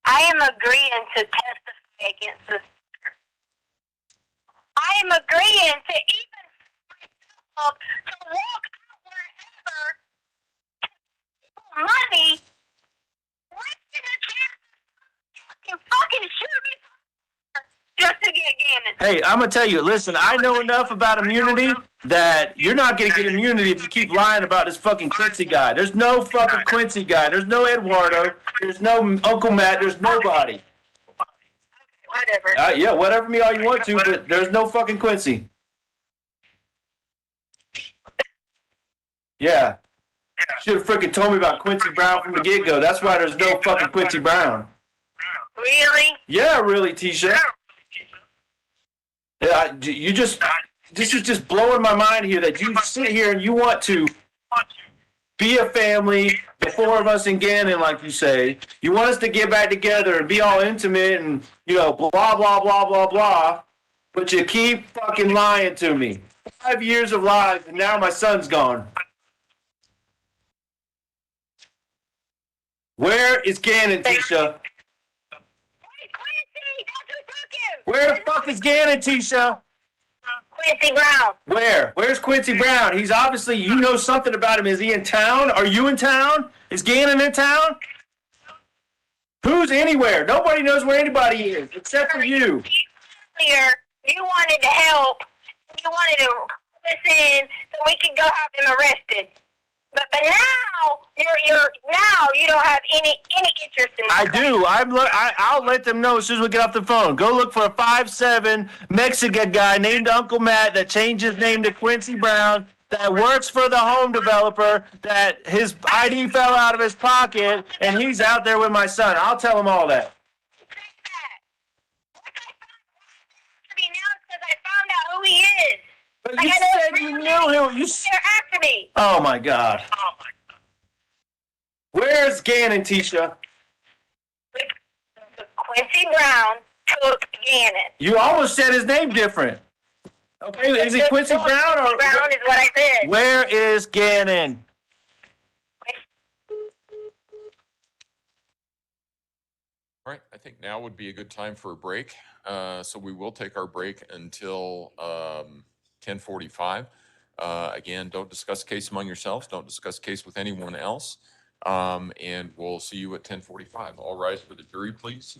I am agreeing to testify against this. I am agreeing to even myself to walk out wherever money, risking a chance to fucking shoot me just to get Gannon. Hey, I'm going to tell you, listen, I know enough about immunity that you're not going to get immunity if you keep lying about this fucking Quincy guy. There's no fucking Quincy guy. There's no Eduardo. There's no Uncle Matt. There's nobody. Whatever. Yeah, whatever me all you want to, but there's no fucking Quincy. Yeah. Should have freaking told me about Quincy Brown from the get-go. That's why there's no fucking Quincy Brown. Really? Yeah, really, Tisha. Yeah, this is just blowing my mind here that you sit here and you want to be a family, the 4 of us in Gannon, like you say. You want us to get back together and be all intimate and, blah, blah, blah, blah, blah. But you keep fucking lying to me. 5 years of lies, and now my son's gone. Where is Gannon, Tisha? Where the fuck is Gannon, Tisha? Quincy Brown. Where? Where's Quincy Brown? He's obviously, you know something about him. Is he in town? Are you in town? Is Gannon in town? Who's anywhere? Nobody knows where anybody is except for you. Earlier, you wanted to help. You wanted to listen so we could go have him arrested. But now you don't have any interest in this. I do. I'll let them know as soon as we get off the phone. Go look for a 5'7" Mexican guy named Uncle Matt that changed his name to Quincy Brown, that works for the home developer, that his ID fell out of his pocket, and he's out there with my son. I'll tell him all that. I found out who he is. But you said you knew him. They're after me. Oh my God. Where's Gannon, Tisha? Quincy Brown took Gannon. You almost said his name different. Okay, is it Quincy Brown or Brown is what I said. where is Gannon? All right, I think now would be a good time for a break. So we will take our break until 10:45. Again, don't discuss case among yourselves. Don't discuss case with anyone else. And we'll see you at 10:45. All rise for the jury, please.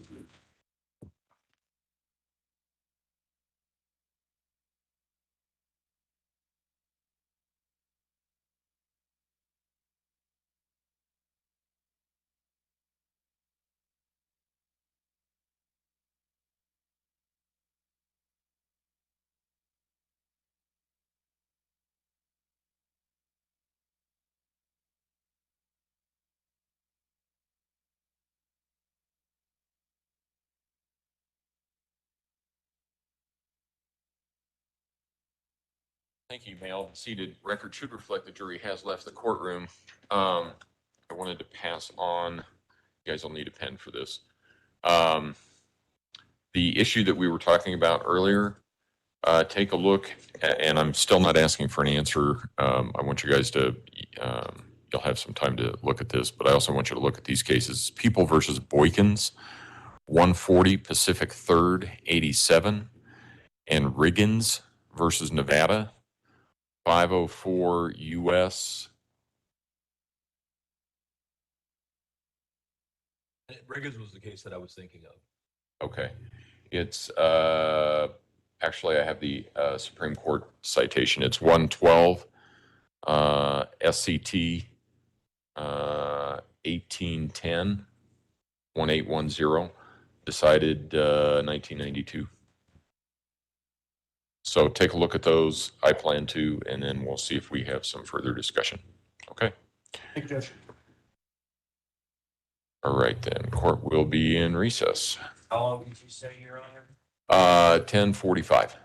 Thank you, Mel. Seated. Record should reflect the jury has left the courtroom. I wanted to pass on, you guys will need a pen for this. The issue that we were talking about earlier, take a look, and I'm still not asking for an answer. I want you guys to, you'll have some time to look at this, but I also want you to look at these cases. People versus Boykins, 140 Pacific 3rd, 87, and Riggins versus Nevada, 504 US. Riggins was the case that I was thinking of. Okay. It's, actually, I have the Supreme Court citation. It's 112 SCT 1810 1810, decided 1992. So take a look at those. I plan to, and then we'll see if we have some further discussion. Okay. Thank you, Judge. All right, then. Court will be in recess. How long did you say, Your Honor? 10:45.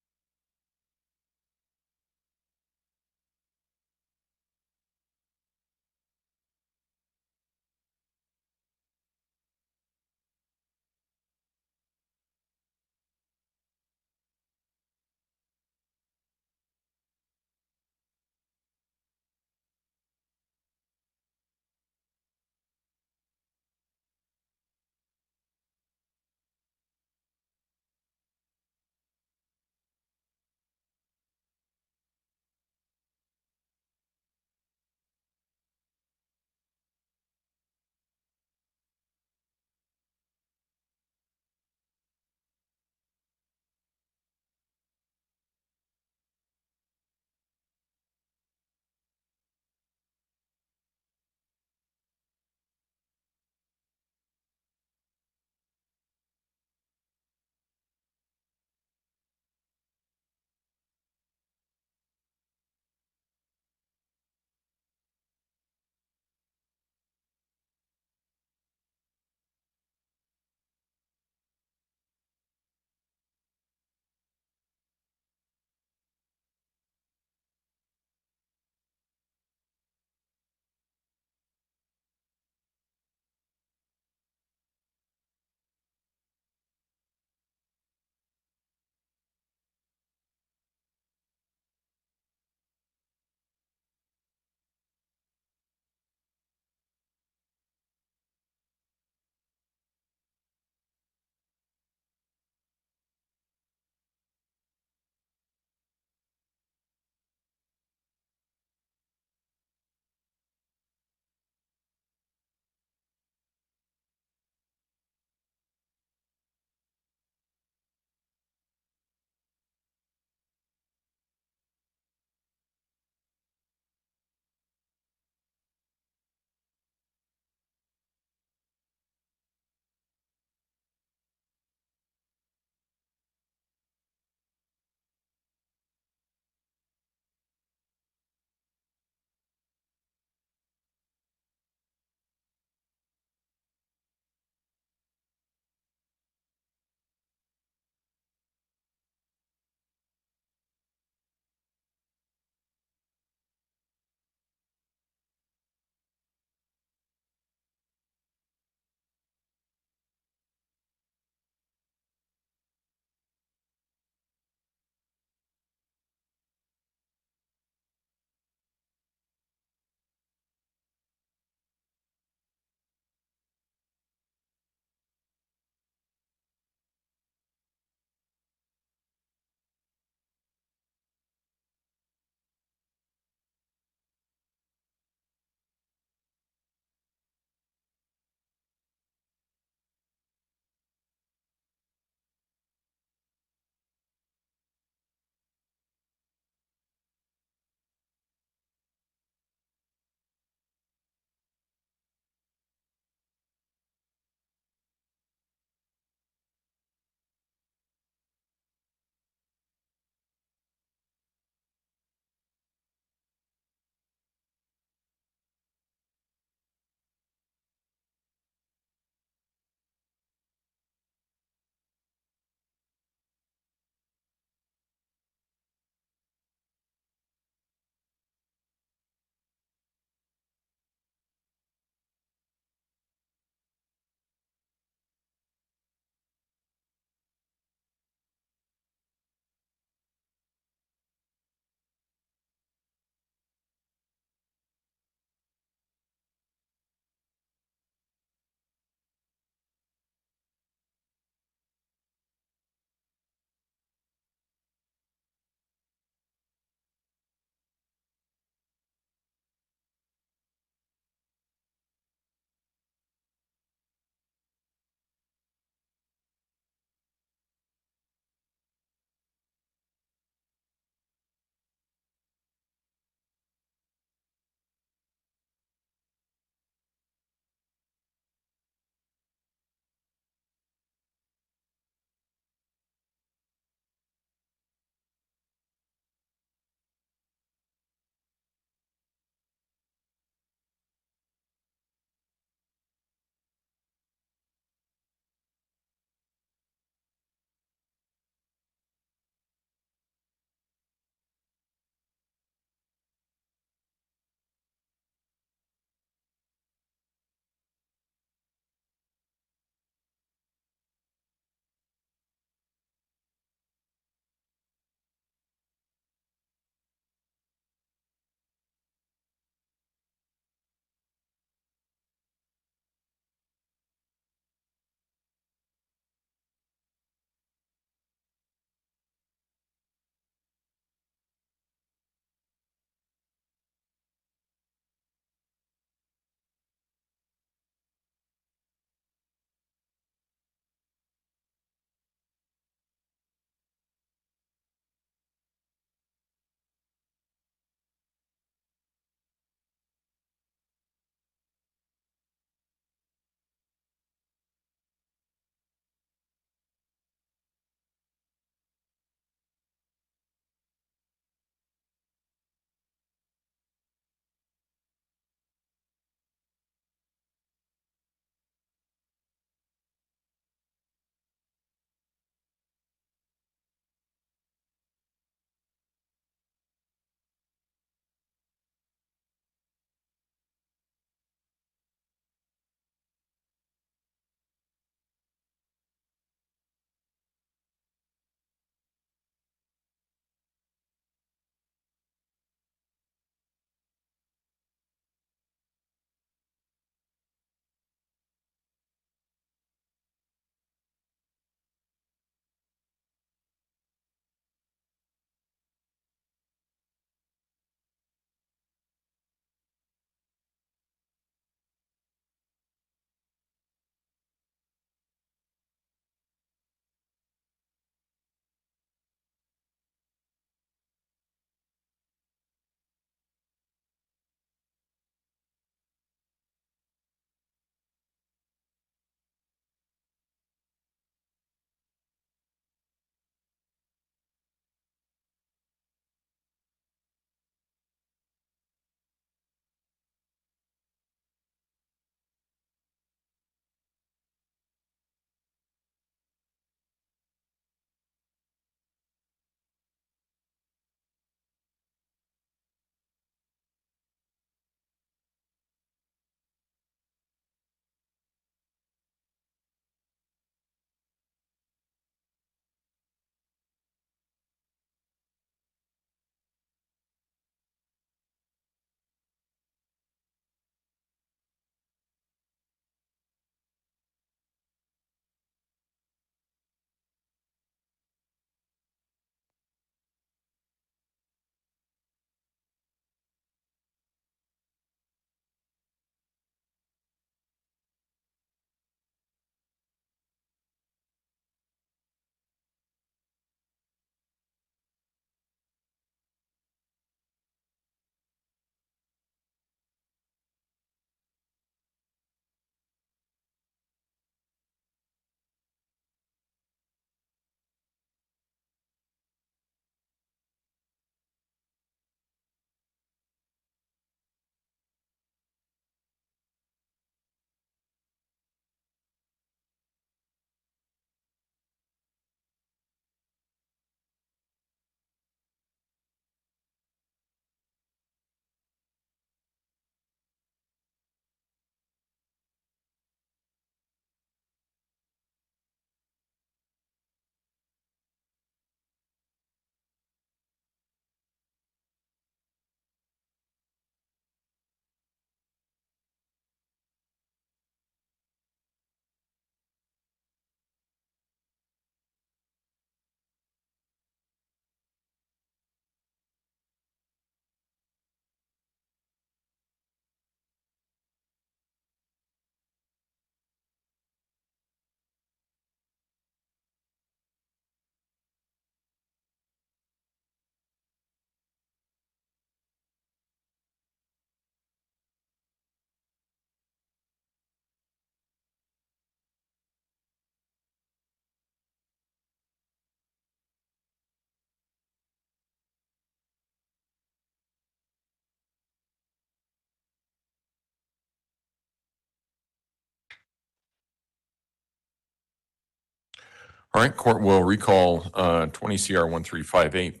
All right, court will recall 20 CR 1358,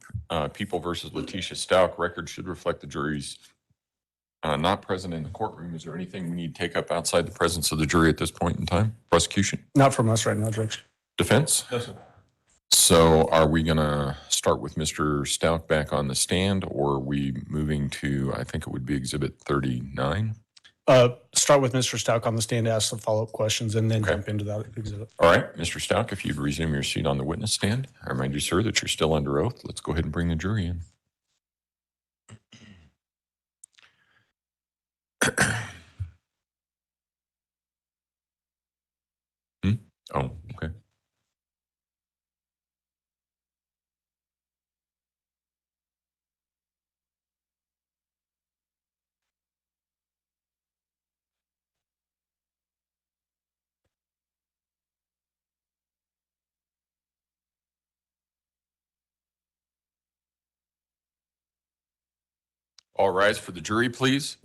People versus Letecia Stauch. Record should reflect the jury's not present in the courtroom. Is there anything we need to take up outside the presence of the jury at this point in time? Prosecution? Not from us right now, Judge. Defense? No, sir. So are we going to start with Mr. Stauch back on the stand, or are we moving to, I think it would be Exhibit 39? Start with Mr. Stauch on the stand, ask the follow-up questions, and then Okay. jump into that exhibit. All right, Mr. Stauch, if you'd resume your seat on the witness stand. I remind you, sir, that you're still under oath. Let's go ahead and bring the jury in. Oh, okay. All rise for the jury, please.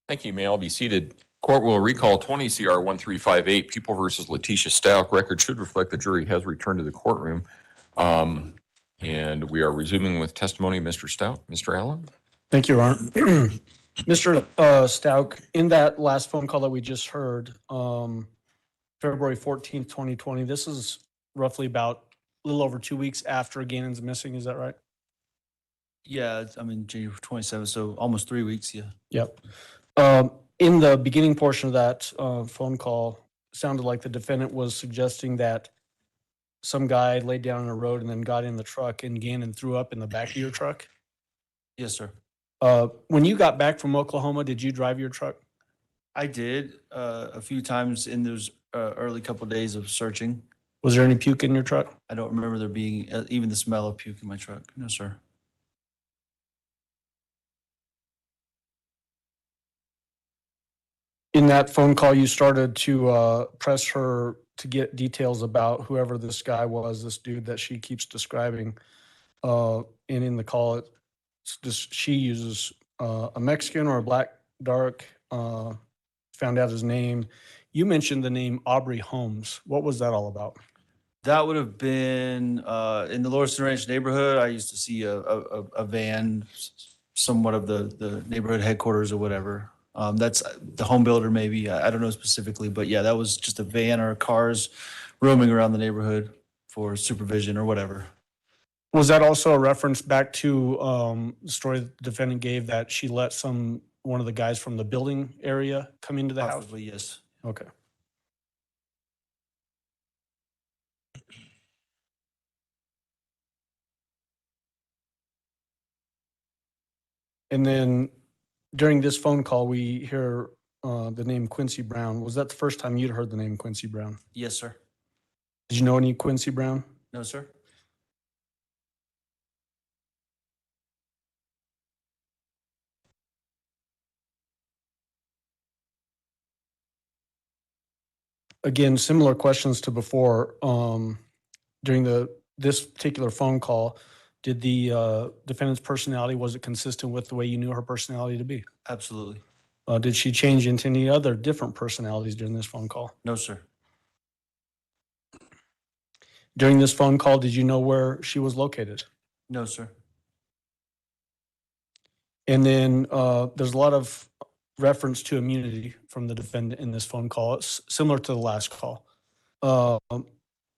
Thank you. May all be seated. Court will recall 20 CR 1358, People versus Letecia Stauch. Record should reflect the jury has returned to the courtroom. And we are resuming with testimony of Mr. Stauch. Mr. Allen? Thank you, Your Honor. Mr. Stauch, in that last phone call that we just heard, February 14th, 2020, this is roughly about a little over 2 weeks after Gannon's missing, is that right? Yeah, I mean, January 27th, so almost 3 weeks, yeah. Yep. In the beginning portion of that phone call, sounded like the defendant was suggesting that some guy laid down on a road and then got in the truck and Gannon threw up in the back of your truck. Yes, sir. When you got back from Oklahoma, did you drive your truck? I did a few times in those early couple days of searching. Was there any puke in your truck? I don't remember there being even the smell of puke in my truck. No, sir. In that phone call, you started to press her to get details about whoever this guy was, this dude that she keeps describing. And in the call, it's just she uses a Mexican or a black, dark, found out his name. You mentioned the name Aubrey Holmes. What was that all about? That would have been in the Lawrence Ranch neighborhood. I used to see a van, somewhat of the neighborhood headquarters or whatever. That's the home builder, maybe. I don't know specifically, but yeah, that was just a van or cars roaming around the neighborhood for supervision or whatever. Was that also a reference back to the story the defendant gave that she let one of the guys from the building area come into the house? Possibly, yes. Okay. And then during this phone call, we hear the name Quincy Brown. Was that the first time you'd heard the name Quincy Brown? Yes, sir. Did you know any Quincy Brown? No, sir. Again, similar questions to before. During this particular phone call, did the defendant's personality, was it consistent with the way you knew her personality to be? Absolutely. Did she change into any other different personalities during this phone call? No, sir. During this phone call, did you know where she was located? No, sir. And then there's a lot of reference to immunity from the defendant in this phone call. It's similar to the last call.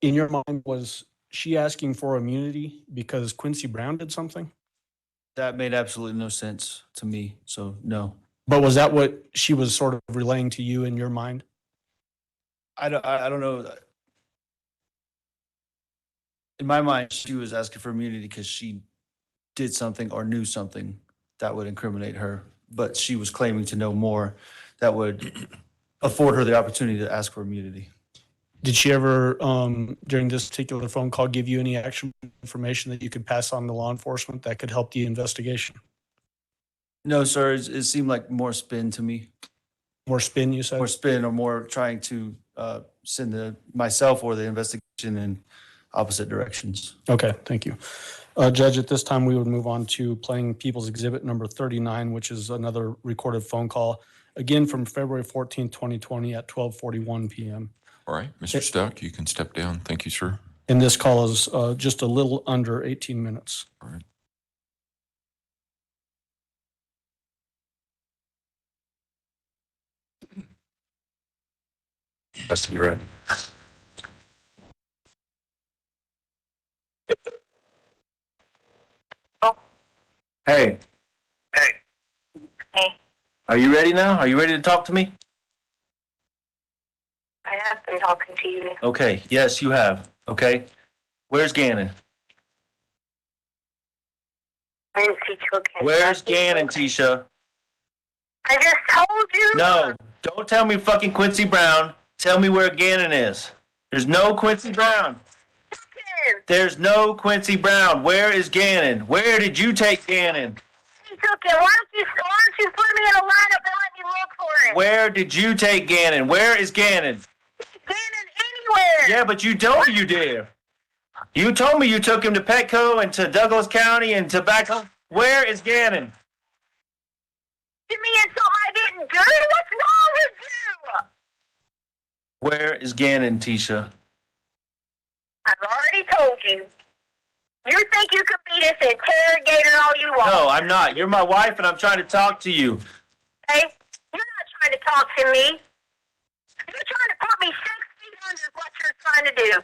In your mind, was she asking for immunity because Quincy Brown did something? That made absolutely no sense to me, so no. But was that what she was sort of relaying to you in your mind? I don't know. In my mind, she was asking for immunity because she did something or knew something that would incriminate her, but she was claiming to know more that would afford her the opportunity to ask for immunity. Did she ever, during this particular phone call, give you any actual information that you could pass on to law enforcement that could help the investigation? No, sir, it seemed like more spin to me. More spin, you said? More spin or more trying to send myself or the investigation in opposite directions. Okay, thank you. Judge, at this time, we would move on to playing People's Exhibit number 39, which is another recorded phone call, again from February 14th, 2020 at 12:41 p.m. All right, Mr. Stauch, you can step down. Thank you, sir. And this call is just a little under 18 minutes. All right. That's right. Hey. Hey. Are you ready now? Are you ready to talk to me? I have been talking to you. Okay. Yes, you have. Okay. Where's Gannon? I didn't see children. Where's Gannon, Tisha? I just told you. No, don't tell me fucking Quincy Brown. Tell me where Gannon is. There's no Quincy Brown. There's no Quincy Brown. Where is Gannon? Where did you take Gannon? He took it. Why don't you put me in a lineup and let me look for it? Where did you take Gannon? Where is Gannon? Gannon anywhere. Yeah, but you told me you did. You told me you took him to Petco and to Douglas County and to back home. Where is Gannon? To me, it's something I didn't do. What's wrong with you? Where is Gannon, Tisha? I've already told you. You think you can be this interrogator all you want? No, I'm not. You're my wife and I'm trying to talk to you. Hey, you're not trying to talk to me. You're trying to put me 6 feet under what you're trying to do.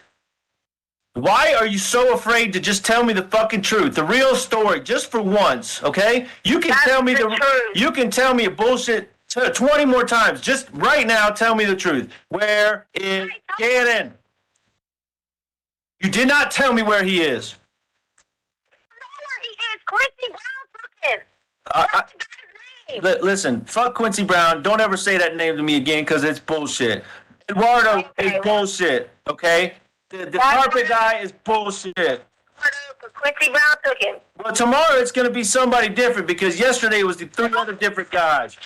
Why are you so afraid to just tell me the fucking truth, the real story, just for once, okay? You can That's tell me the truth. You can tell me a bullshit 20 more times. Just right now, tell me the truth. Where is Gannon? You did not tell me where he is. I know where he is. Quincy Brown took him. What's the guy's name? Listen, fuck Quincy Brown. Don't ever say that name to me again because it's bullshit. Eduardo is bullshit, okay? The carpet guy is bullshit. Quincy Brown took him. Well, tomorrow it's going to be somebody different because yesterday it was the 3 other different guys.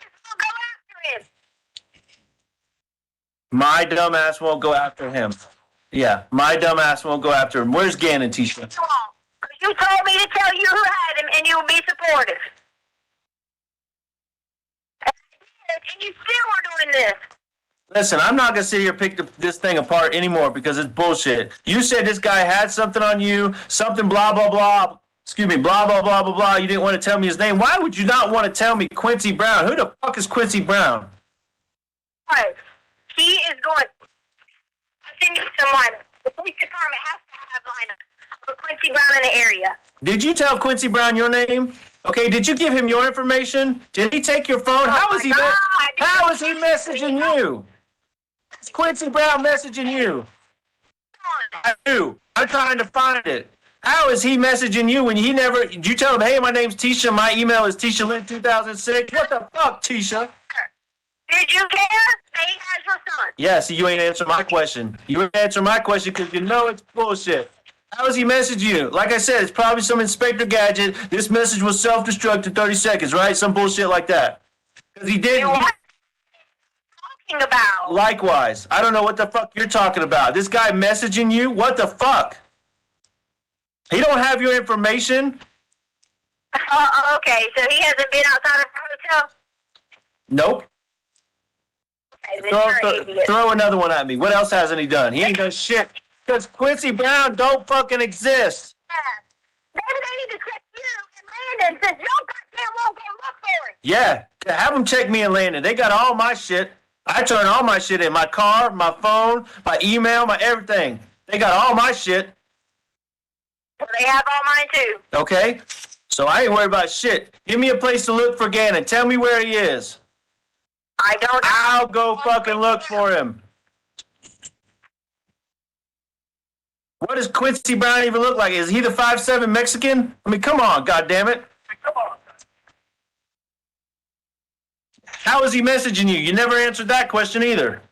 I'll go after him. My dumb ass won't go after him. Yeah, my dumb ass won't go after him. Where's Gannon, Tisha? You told me to tell you who had him and you would be supportive. And you still are doing this. Listen, I'm not going to sit here and pick this thing apart anymore because it's bullshit. You said this guy had something on you, something blah, blah, blah. Excuse me, blah, blah, blah, blah, blah. You didn't want to tell me his name. Why would you not want to tell me Quincy Brown? Who the fuck is Quincy Brown? Right. He is going. I send you some lineup. The police department has to have lineup for Quincy Brown in the area. Did you tell Quincy Brown your name? Okay, did you give him your information? Did he take your phone? How is he messaging you? Is Quincy Brown messaging you? I do. I'm trying to find it. How is he messaging you when he never... Did you tell him, hey, my name's Tisha, my email is TishaLynn2006? What the fuck, Tisha? Did you care that he has your son? Yeah, see, you ain't answer my question. You ain't answer my question because you know it's bullshit. How is he messaging you? Like I said, it's probably some Inspector Gadget. This message will self-destruct in 30 seconds, right? Some bullshit like that. Because he didn't... What are you talking about? Likewise. I don't know what the fuck you're talking about. This guy messaging you? What the fuck? He don't have your information? Okay, so he hasn't been outside of the hotel? Nope. Okay, then you're an idiot. Throw another one at me. What else hasn't he done? He ain't done shit. Because Quincy Brown don't fucking exist. Maybe they need to check you and Landon since your goddamn won't go look for it. Yeah, have them check me and Landon. They got all my shit. I turn all my shit in. My car, my phone, my email, my everything. They got all my shit. Well, they have all mine too. Okay? So I ain't worried about shit. Give me a place to look for Gannon. Tell me where he is. I don't know. I'll go fucking look for him. What does Quincy Brown even look like? Is he the 5'7" Mexican? I mean, come on, goddammit. Come on. How is he messaging you? You never answered that question either.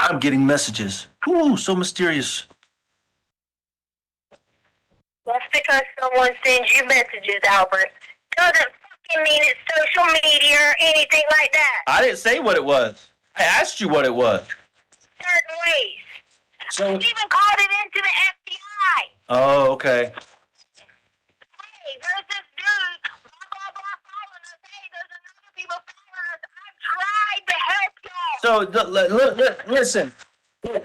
I'm getting messages. Ooh, so mysterious. That's because someone sends you messages, Albert. Doesn't fucking mean it's social media or anything like that. I didn't say what it was. I asked you what it was. Certain ways. So. You even called it into the FBI. Oh, okay. Hey, there's this dude, blah, blah, blah, following us. Hey, there's another people following us. I've tried to help y'all. So listen. I didn't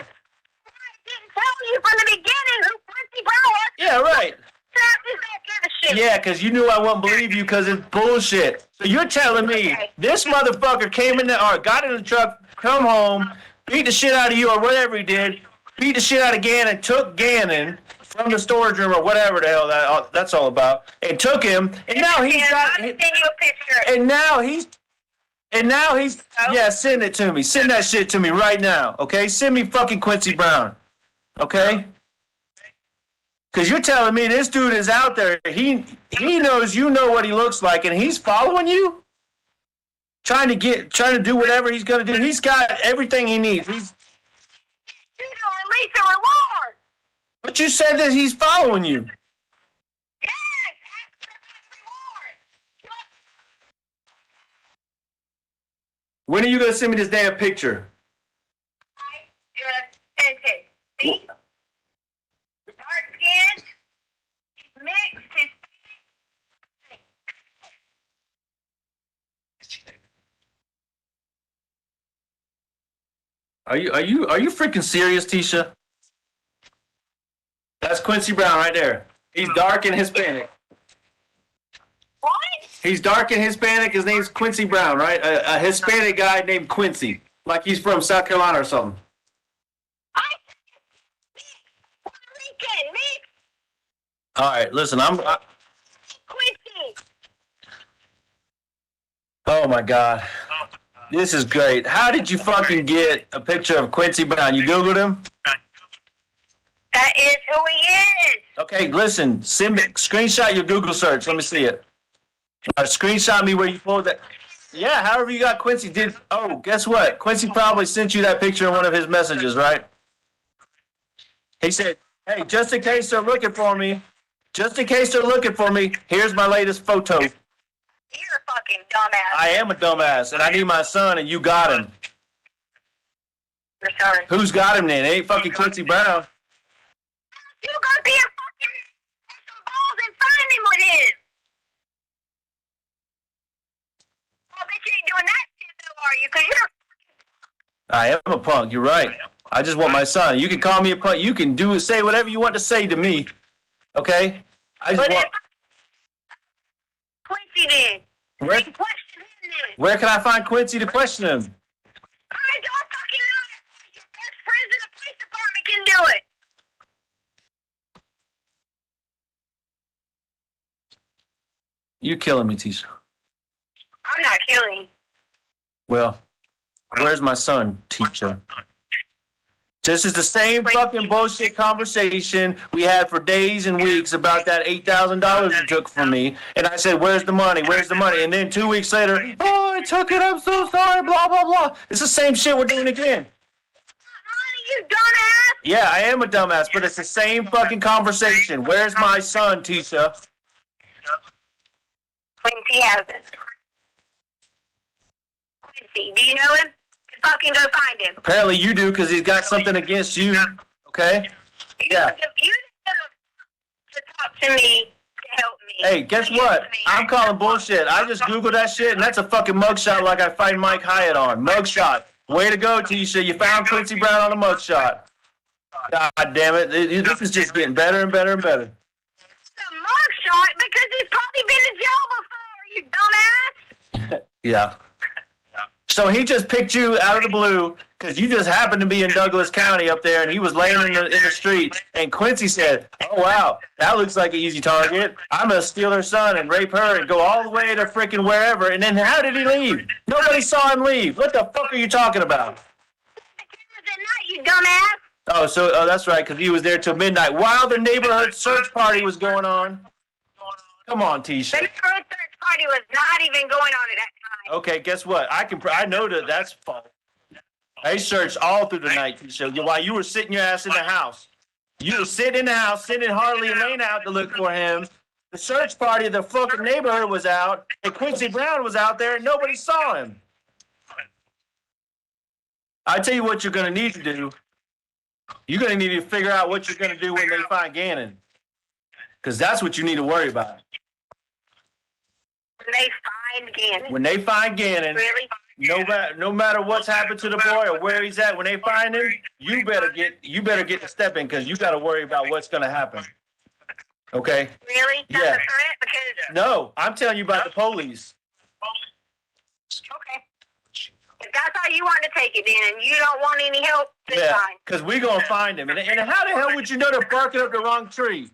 tell you from the beginning who Quincy Brown was. Yeah, right. Trap is that kind of shit. Yeah, because you knew I wouldn't believe you because it's bullshit. So you're telling me this motherfucker came in or got in the truck, come home, beat the shit out of you or whatever he did, beat the shit out of Gannon, took Gannon from the storage room or whatever the hell that's all about, and took him, and now he's got. I'll send you a picture. And now he's. Yeah, send it to me. Send that shit to me right now, okay? Send me fucking Quincy Brown, okay? Because you're telling me this dude is out there. He knows you know what he looks like, and he's following you, trying to do whatever he's gonna do. He's got everything he needs. You know, release a reward. But you said that he's following you. Yes, that's the reward. When are you gonna send me this damn picture? I just sent it. See? Dark skin, mixed, his Are you freaking serious, Tisha? That's Quincy Brown right there. He's dark and Hispanic. what? He's dark and Hispanic. His name's Quincy Brown, right? A Hispanic guy named Quincy, like he's from South Carolina or something. Puerto Rican, mixed, All right, listen, Quincy. Oh my God, this is great. How did you fucking get a picture of Quincy Brown? You Googled him? That is who he is. Okay, listen, send me, screenshot your Google search. Let me see it. Screenshot me where you pulled that. Yeah, however you got Quincy. Guess what? Quincy probably sent you that picture in one of his messages, right? He said, hey, just in case they're looking for me, here's my latest photo. You're a fucking dumbass. I am a dumbass, and I need my son, and you got him. Your son. Who's got him then? It ain't fucking Quincy Brown. You gonna be a fucking some balls and find him with his. I bet you ain't doing that shit though, are you? Cause you're I am a punk. You're right. I just want my son. You can call me a punk. You can say whatever you want to say to me. Okay? I just want. Quincy then. Where, Question him then. where can I find Quincy to question him? I don't fucking know. Your best friends in the police department can do it. You're killing me, Tisha. I'm not killing you. Well, where's my son, Tisha? This is the same fucking bullshit conversation we had for days and weeks about that $8,000 you took from me. And I said, where's the money? Where's the money? And then 2 weeks later, oh, I took it. I'm so sorry. Blah, blah, blah. It's the same shit we're doing again. You dumbass. Yeah, I am a dumbass, but it's the same fucking conversation. Where's my son, Tisha? Quincy hasn't. Quincy, do you know him? Fucking go find him. Apparently you do, because he's got something against you. Okay? Yeah. You to talk to me to help me. Hey, guess what? I'm calling bullshit. I just Googled that shit, and that's a fucking mugshot like I find Mike Hyatt on. Mugshot. Way to go, Tisha. You found Quincy Brown on a mugshot. God damn it. This is just getting better and better and better. It's a mugshot because he's probably been in jail before, you dumbass. Yeah. So he just picked you out of the blue because you just happened to be in Douglas County up there, and he was laying in the street. And Quincy said, "Oh wow, that looks like an easy target. I'm gonna steal her son and rape her and go all the way to freaking wherever." And then how did he leave? Nobody saw him leave. What the fuck are you talking about? The cameras at night, you dumbass. Oh, that's right, because he was there till midnight while the neighborhood search party was going on. Come on, The Tisha. neighborhood search party was not even going on at that time. Okay, guess what? I know that's false. They searched all through the night, Tisha, while you were sitting your ass in the house. You were sitting in the house, sending Harley and Lane out to look for him. The search party of the fucking neighborhood was out, and Quincy Brown was out there, and nobody saw him. I tell you what you're going to need to do. You're going to need to figure out what you're going to do when they find Gannon. Because that's what you need to worry about. When they find Gannon. When they find Gannon, Really? no matter what's happened to the boy or where he's at, when they find him, you better get to step in because you got to worry about what's going to happen. Okay? Really? That's Yeah. a threat? Because, No, I'm telling you about the police. okay. If that's how you want to take it then, and you don't want any help, then Yeah, fine. because we're going to find him. And how the hell would you know they're barking up the wrong tree?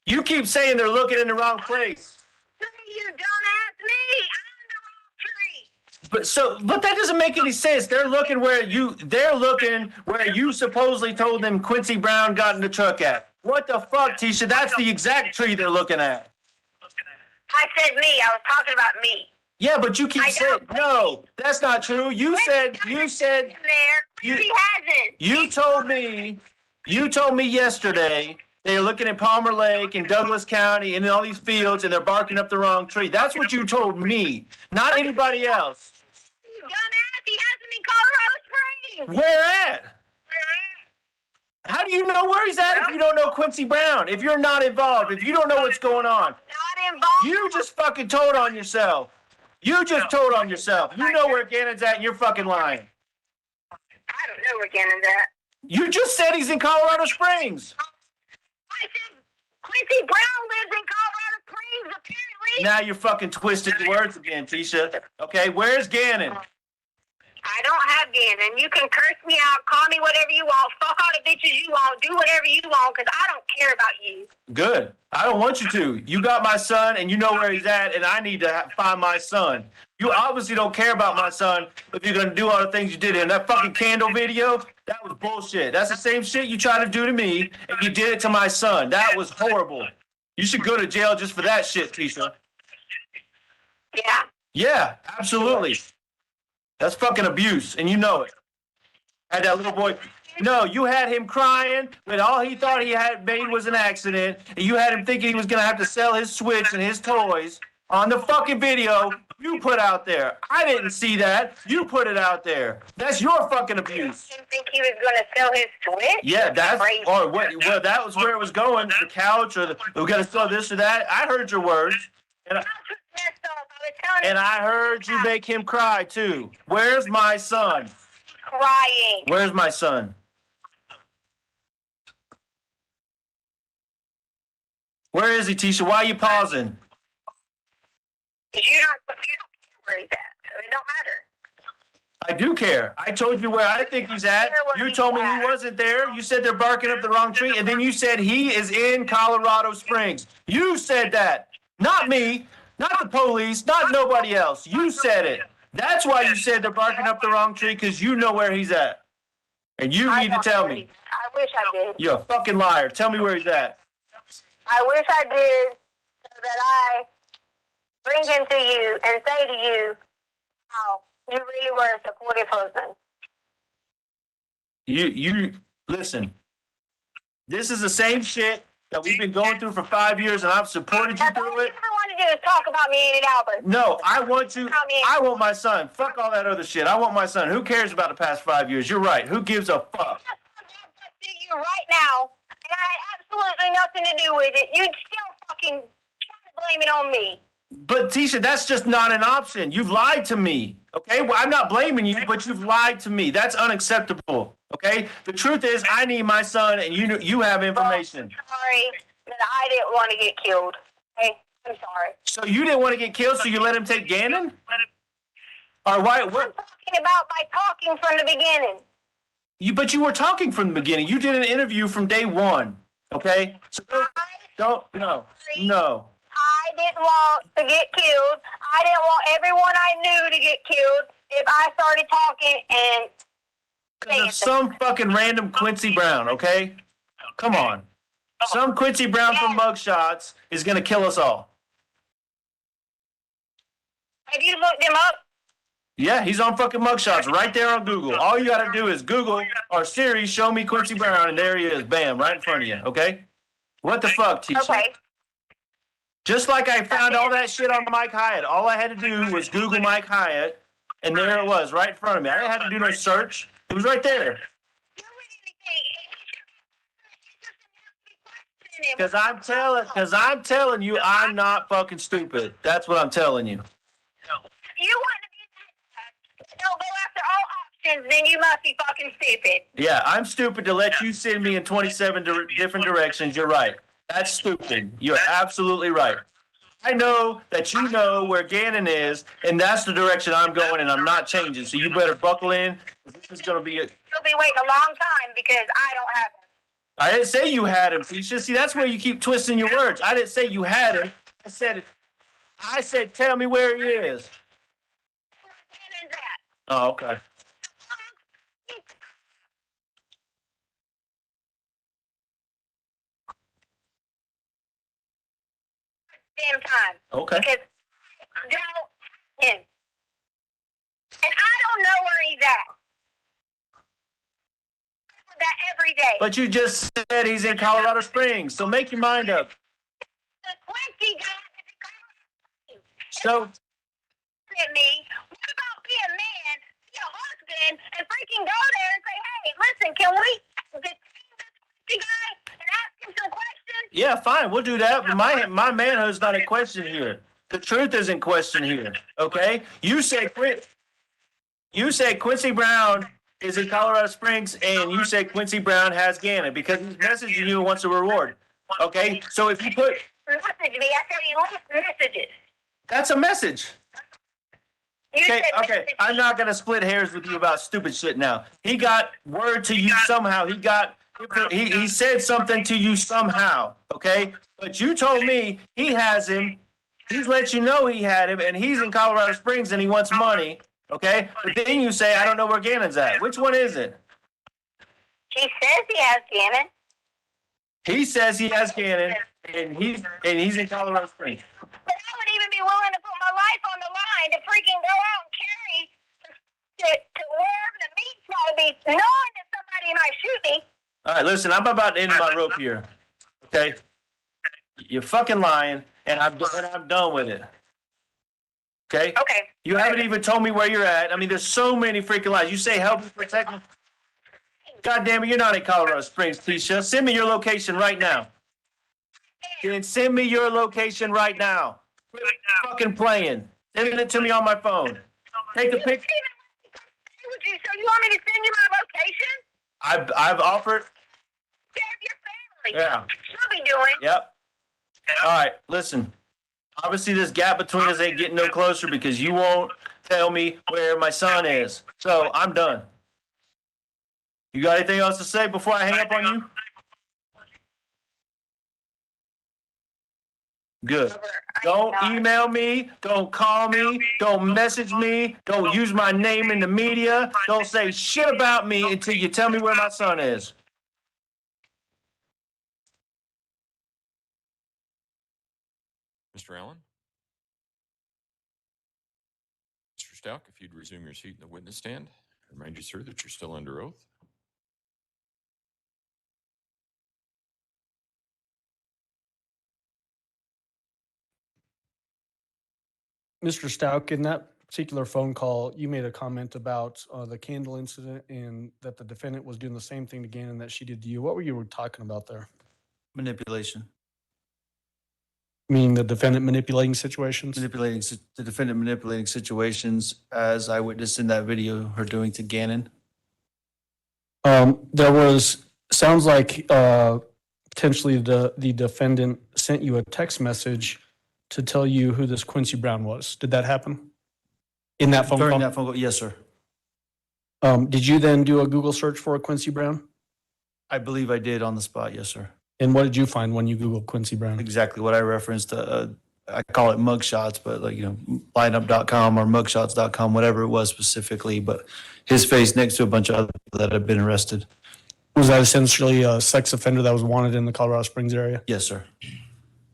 You keep saying they're looking in the wrong place. You don't ask me. I'm the wrong tree. But that doesn't make any sense. They're looking where you supposedly told them Quincy Brown got in the truck at. What the fuck, Tisha? That's the exact tree they're looking at. I said me. I was talking about me. Yeah, but you keep I saying don't. no. That's not true. You said There. He hasn't. you told me yesterday they're looking at Palmer Lake and Douglas County and in all these fields and they're barking up the wrong tree. That's what you told me, not anybody else. You dumbass. He hasn't in Colorado Springs. Where at? How do you know where he's at if you don't know Quincy Brown? If you're not involved, if you don't know what's going on, Not involved. you just fucking told on yourself. You just told on yourself. You know where Gannon's at and you're fucking lying. I don't know where Gannon's at. You just said he's in Colorado Springs. I said Quincy Brown lives in Colorado Springs, apparently. Now you're fucking twisting the words again, Tisha. Okay, where's Gannon? I don't have Gannon. You can curse me out, call me whatever you want, fuck all the bitches you want, do whatever you want, because I don't care about you. Good. I don't want you to. You got my son, and you know where he's at, and I need to find my son. You obviously don't care about my son if you're going to do all the things you did in that fucking candle video. That was bullshit. That's the same shit you tried to do to me, and you did it to my son. That was horrible. You should go to jail just for that shit, Tisha. Yeah. Yeah, absolutely. That's fucking abuse, and you know it. Had that little boy. No, you had him crying when all he thought he had made was an accident, and you had him thinking he was gonna have to sell his Switch and his toys on the fucking video you put out there. I didn't see that. You put it out there. That's your fucking abuse. Didn't think he was going to sell his Switch? Yeah, that's crazy. or what? Well, that was where it was going. The couch, or we gotta sell this or that. I heard your words, and That's what's messed up. I was telling him I heard you make him cry too. Where's my son? crying. Where's my son? Where is he, Tisha? Why are you pausing? You don't care where he's at, so it don't matter. I do care. I told you where I think he's at. You told me he wasn't there. You said they're barking up the wrong tree, and then you said he is in Colorado Springs. You said that. Not me. Not the police. Not nobody else. You said it. That's why you said they're barking up the wrong tree, because you know where he's at. And you need to tell me. I wish I did. You're a fucking liar. Tell me where he's at. I wish I did, so that I bring him to you and say to you how you really were a supportive husband. You listen. This is the same shit that we've been going through for 5 years, and I've supported you That's all through you it. ever want to do is talk about me and Albert. No, I want my son. Fuck all that other shit. I want my son. Who cares about the past 5 years? You're right. Who gives a fuck? To you right now, and I had absolutely nothing to do with it. You'd still fucking try to blame it on me. But Tisha, that's just not an option. You've lied to me. Okay? Well, I'm not blaming you, but you've lied to me. That's unacceptable. Okay? The truth is, I need my son, and you have information. I'm sorry that I didn't want to get killed. Okay? I'm sorry. So you didn't want to get killed, so you let him take Gannon? Or why? I'm What? talking about by talking from the beginning. But you were talking from the beginning. You did an interview from day one. Okay? So no. I didn't want to get killed. I didn't want everyone I knew to get killed if I started talking and Because of some fucking random Quincy Brown, okay? Come on. Some Quincy Brown from mugshots is going to kill us all. Have you looked him up? Yeah, he's on fucking mugshots right there on Google. All you gotta do is Google or Siri, show me Quincy Brown, and there he is. Bam, right in front of you, okay? What the fuck, Tisha? Okay. Just like I found all that shit on Mike Hyatt. All I had to do was Google Mike Hyatt, and there it was, right in front of me. I didn't have to do no search. It was right there. Because I'm telling you, I'm not fucking stupid. That's what I'm telling you. You want to be don't go after all options, then you must be fucking stupid. Yeah, I'm stupid to let you send me in 27 different directions. You're right. That's stupid. You're absolutely right. I know that you know where Gannon is, and that's the direction I'm going, and I'm not changing. So you better buckle in. This is going to be a... You'll be waiting a long time because I don't have him. I didn't say you had him, Tisha. See, that's where you keep twisting your words. I didn't say you had him. I said, tell me where he is. Where is that? Oh, okay. Damn time. Okay. Because I don't him. And I don't know where he's at. That every day. But you just said he's in Colorado Springs, so make your mind up. The Quincy guy So, at me, what about be a man, be a husband, and freaking go there and say, hey, listen, can we detain this Quincy guy and ask him some questions? yeah, fine, we'll do that. But my manhood's not in question here. The truth is in question here. Okay? You say Quincy Brown is in Colorado Springs, and you say Quincy Brown has Gannon because he's messaging you and wants a reward. Okay? So if you put... Message me. I said he left messages. That's a message. You Okay, said okay. messages. I'm not gonna split hairs with you about stupid shit now. He got word to you somehow. He said something to you somehow, okay? But you told me he has him. He's let you know he had him, and he's in Colorado Springs, and he wants money, okay? But then you say, I don't know where Gannon's at. Which one is it? He says he has Gannon. He says he has Gannon, and he's in Colorado Springs. But I would even be willing to put my life on the line to freaking go out and carry to wherever the meat's gotta be, knowing that somebody might shoot me. All right, listen, I'm about to end my rope here, okay? You're fucking lying, and I'm done with it. Okay? Okay. You haven't even told me where you're at. I mean, there's so many freaking lies. You say help me protect me. God damn it, you're not in Colorado Springs, Tisha. Send me your location right now. Then send me your location right now. Quit fucking playing. Send it to me on my phone. Take a pic. So you want me to send you my location? I've offered. Share your family. Yeah. You'll be doing. Yep. All right, listen. Obviously, this gap between us ain't getting no closer because you won't tell me where my son is. So I'm done. You got anything else to say before I hang up on you? Good. Don't email me. Don't call me. Don't message me. Don't use my name in the media. Don't say shit about me until you tell me where my son is. Mr. Allen? Mr. Stauch, if you'd resume your seat in the witness stand, remind you, sir, that you're still under oath. Mr. Stauch, in that particular phone call, you made a comment about the candle incident and that the defendant was doing the same thing to Gannon that she did to you. What were you talking about there? Manipulation. Meaning the defendant manipulating situations? The defendant manipulating situations, as I witnessed in that video, her doing to Gannon. Sounds like potentially the defendant sent you a text message to tell you who this Quincy Brown was. Did that happen? In that phone During call? that phone call, yes, sir. Did you then do a Google search for a Quincy Brown? I believe I did on the spot, yes, sir. And what did you find when you Googled Quincy Brown? Exactly what I referenced. I call it mugshots, but lineup.com or mugshots.com, whatever it was specifically. But his face next to a bunch of other people that have been arrested. Was that essentially a sex offender that was wanted in the Colorado Springs area? Yes, sir.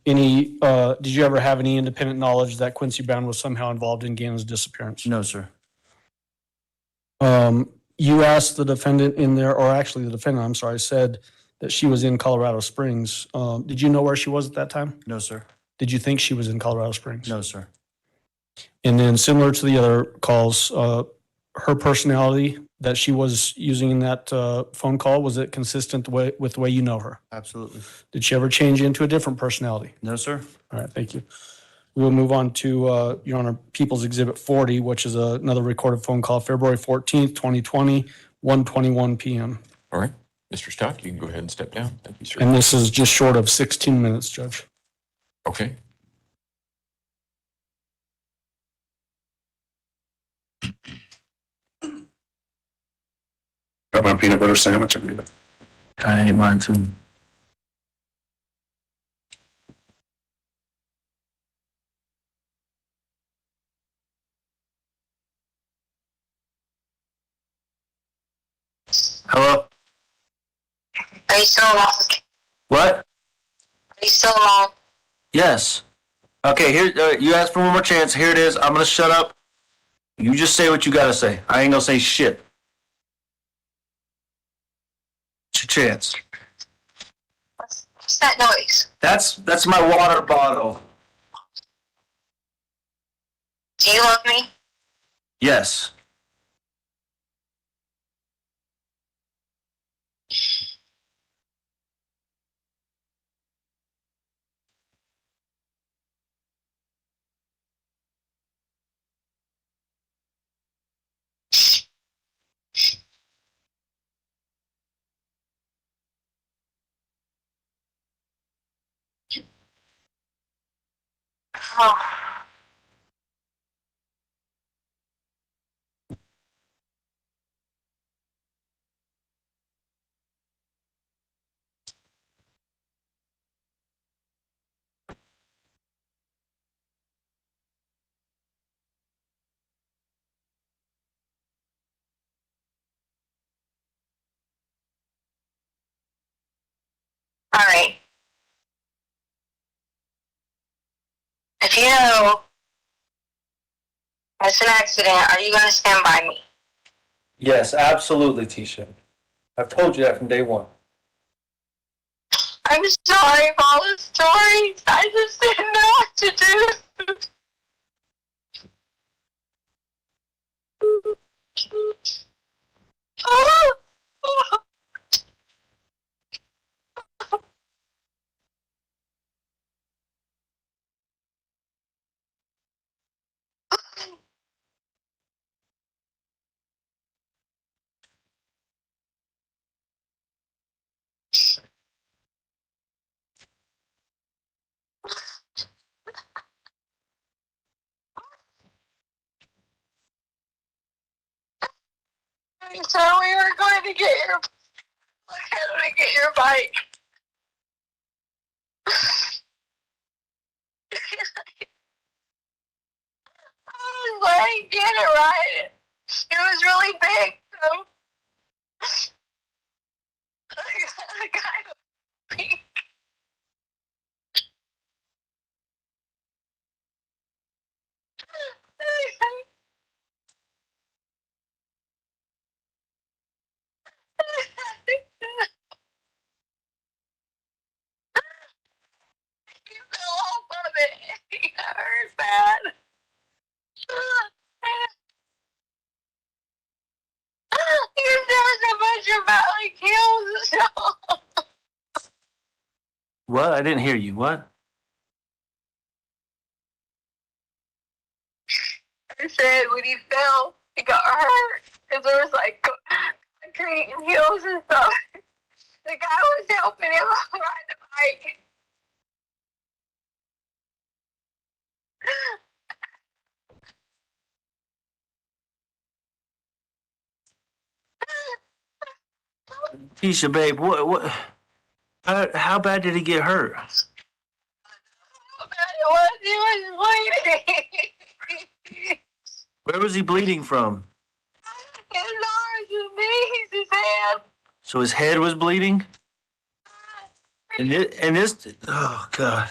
Did you ever have any independent knowledge that Quincy Brown was somehow involved in Gannon's disappearance? No, sir. You asked the defendant in there, or actually the defendant, I'm sorry, said that she was in Colorado Springs. Did you know where she was at that time? No, sir. Did you think she was in Colorado Springs? No, sir. And then similar to the other calls, her personality that she was using in that phone call, was it consistent with the way you know her? Absolutely. Did she ever change into a different personality? No, sir. All right, thank you. We'll move on to, Your Honor, People's Exhibit 40, which is another recorded phone call, February 14th, 2020, 1:21 PM. All right, Mr. Stauch, you can go ahead and step down. Thank you, sir. And this is just short of 16 minutes, Judge. Okay. Got my peanut butter sandwich. I ate mine too. Hello? Are you still alone? What? Are you still alone? Yes. Okay, here, you asked for one more chance. Here it is. I'm gonna shut up. You just say what you gotta say. I ain't gonna say shit. It's your chance. What's that noise? That's my water bottle. Do you love me? Yes. Oh. All right. If you know it's an accident, are you going to stand by me? Yes, absolutely, Tisha. I've told you that from day one. I'm sorry for all the stories. I just didn't know what to do. So we were going to get your bike. I was like, get it right. It was really big, so I got it pink. You fell off of it. It hurt bad. You there's a bunch of valley kills and stuff. What? I didn't hear you. What? I said when he fell, he got hurt because there was like concrete and hills and stuff. The guy was helping him ride the bike. Tisha, babe, what? How bad did he get hurt? How bad it was, he was bleeding. Where was he bleeding from? His arms, his knees, his head. So his head was bleeding? And this, oh God.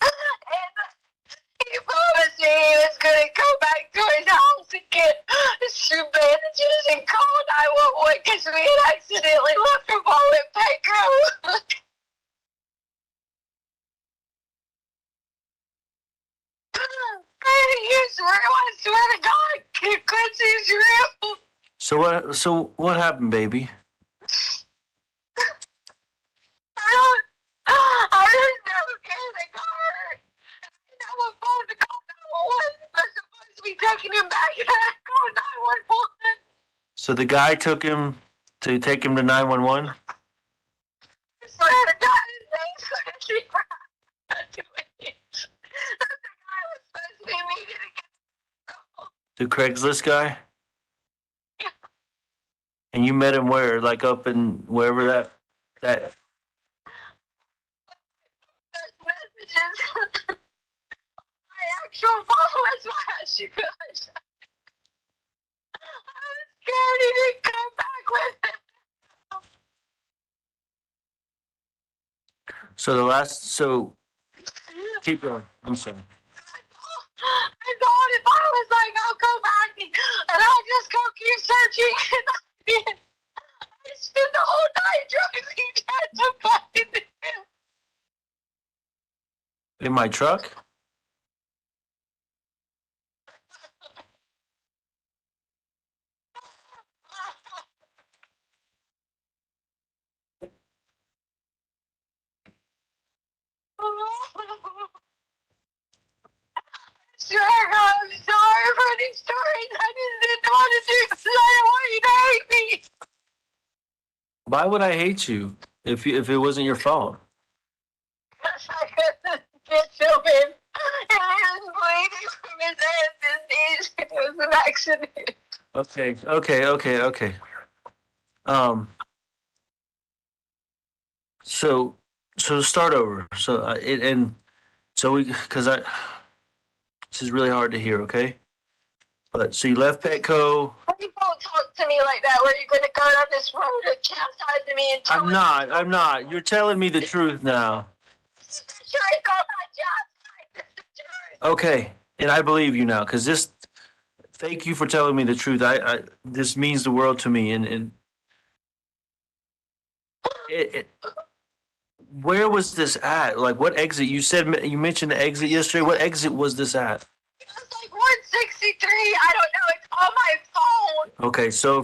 And he promised me he was going to go back to his house to get some bandages and call 911 because we had accidentally left a ball at Petco. I swear to God, Quincy's real. So what happened, baby? I didn't know they got hurt. I was supposed to call 911. I'm supposed to be taking him back and I called 911. So the guy took him to take him to 911? I swear to God, his name's Quincy Brown. That's the guy was supposed to be meeting again. The Craigslist guy? And you met him where? Like up in wherever that Those messages. My actual phone was my gosh. I was scared he didn't come back with it. so keep going. I'm sorry. I thought if I was like, I'll go back and I'll just go keep searching. And I did. I spent the whole night driving to find him. In my truck? Sure, I'm sorry for these stories. I just didn't want to do this. I didn't want you to hate me. Why would I hate you if it wasn't your fault? I couldn't get to him. And I was bleeding from his hands and knees. It was an accident. Okay. So start over. This is really hard to hear. Okay, but so you left Petco. You don't talk to me like that. Where you're going to go down this road and chastise me and tell I'm not. You're telling me the truth now. It's the truth. Call my job. It's the truth. Okay, and I believe you now because this. Thank you for telling me the truth. This means the world to me, and where was this at? Like, what exit? You mentioned the exit yesterday. What exit was this at? It was like 163. I don't know. It's on my phone. Okay, so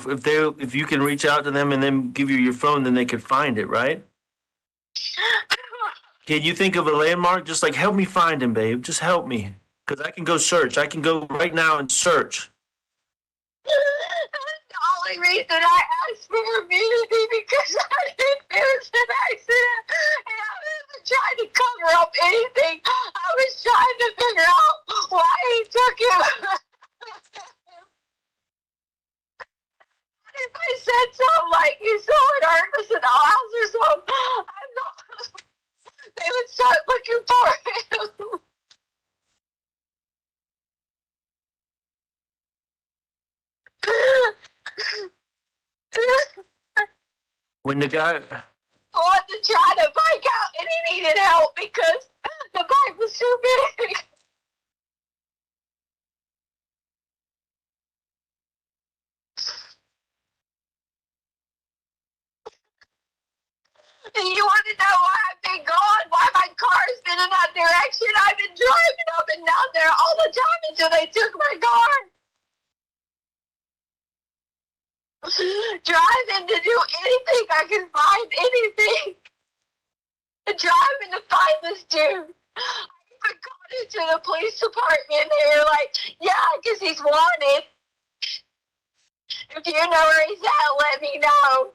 if you can reach out to them and then give you your phone, then they could find it, right? Can you think of a landmark? Just like help me find him, babe. Just help me, because I can go search. I can go right now and search. The only reason I asked for immunity because I didn't feel it was an accident. And I wasn't trying to cover up anything. I was trying to figure out why he took him. If I said something like you saw it hurt us in the house or something, I know they would start looking for him. When the guy, I wanted to try to bike out and he needed help because the bike was too big. And you want to know why I've been gone? Why my car's been in that direction? I've been driving up and down there all the time until they took my car. Driving to do anything I can find, anything. Driving to find this dude. I even called into the police department. They were like, yeah, because he's wanted. If you know where he's at, let me know.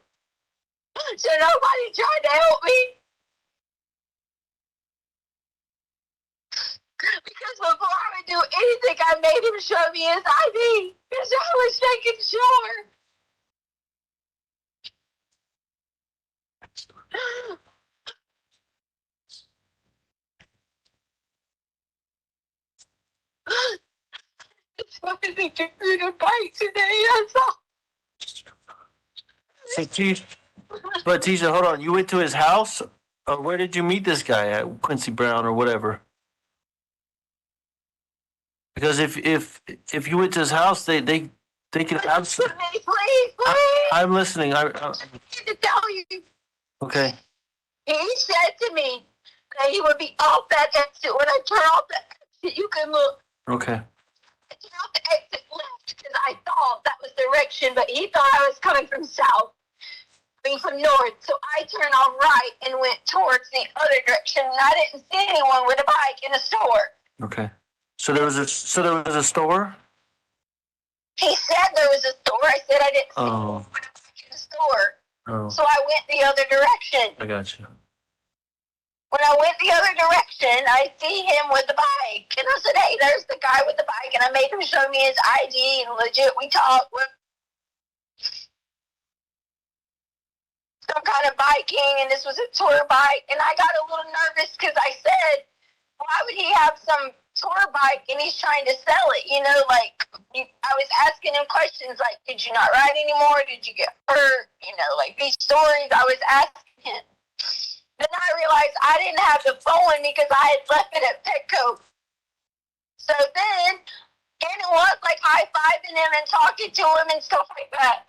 So nobody tried to help me. Because before I would do anything, I made him show me his ID. Because I was making sure. It's wanted to get through the bike today, that's all. so Tisha, hold on. You went to his house, or where did you meet this guy at? Quincy Brown or whatever. Because if you went to his house, they can absolutely. Please, please. I'm listening. I need to tell you. Okay. He said to me that he would be off that exit. When I turn off the exit, you can look. Okay. I turned off the exit left because I thought that was direction, but he thought I was coming from south, coming from north. So I turned off right and went towards the other direction, and I didn't see anyone with a bike in a store. Okay. So there was a store. He said there was a store. I said I didn't see Oh. anyone with a bike in the store. Oh, So I went the other direction. I got you. When I went the other direction, I see him with the bike. And I said, hey, there's the guy with the bike. And I made him show me his ID. And legit, we talked with some kind of biking. And this was a tour bike. And I got a little nervous because I said, why would he have some tour bike and he's trying to sell it? You know, like, I was asking him questions like, did you not ride anymore? Did you get hurt? You know, like these stories I was asking him. Then I realized I didn't have the phone because I had left it at Petco. So then, Gannon was like high-fiving him and talking to him and stuff like that.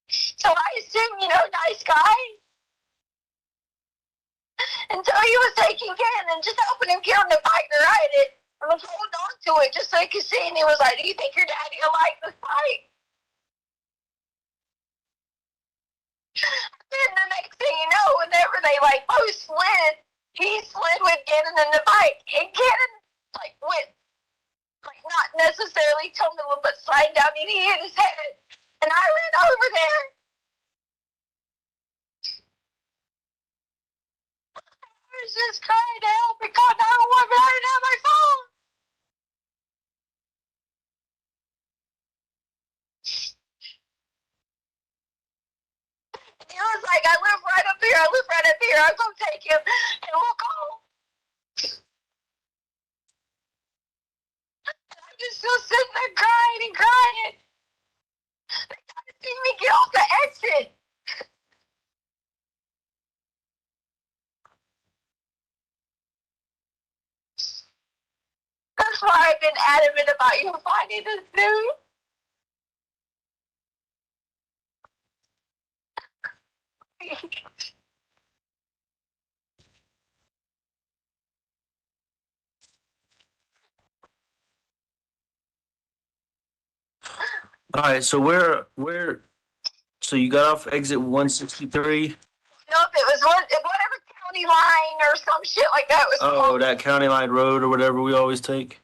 So I assumed, you know, nice guy. Until he was taking Gannon, just helping him get on the bike to ride it. I was holding on to it just so he could see. And he was like, do you think your daddy will like this bike? Then the next thing you know, whenever they like both slid, he slid with Gannon in the bike, and Gannon like went like not necessarily tumbling, but sliding down, and he hit his head, and I ran over there. I was just crying out because I didn't have my phone. He was like, I live right up here. I'm going to take him and we'll go. And I'm just still sitting there crying and crying. They got to see me get off the exit. That's why I've been adamant about you finding this dude. All right. So so you got off exit 163. No, if it was whatever county line or some shit like that was Oh, called. that County Line Road or whatever we always take.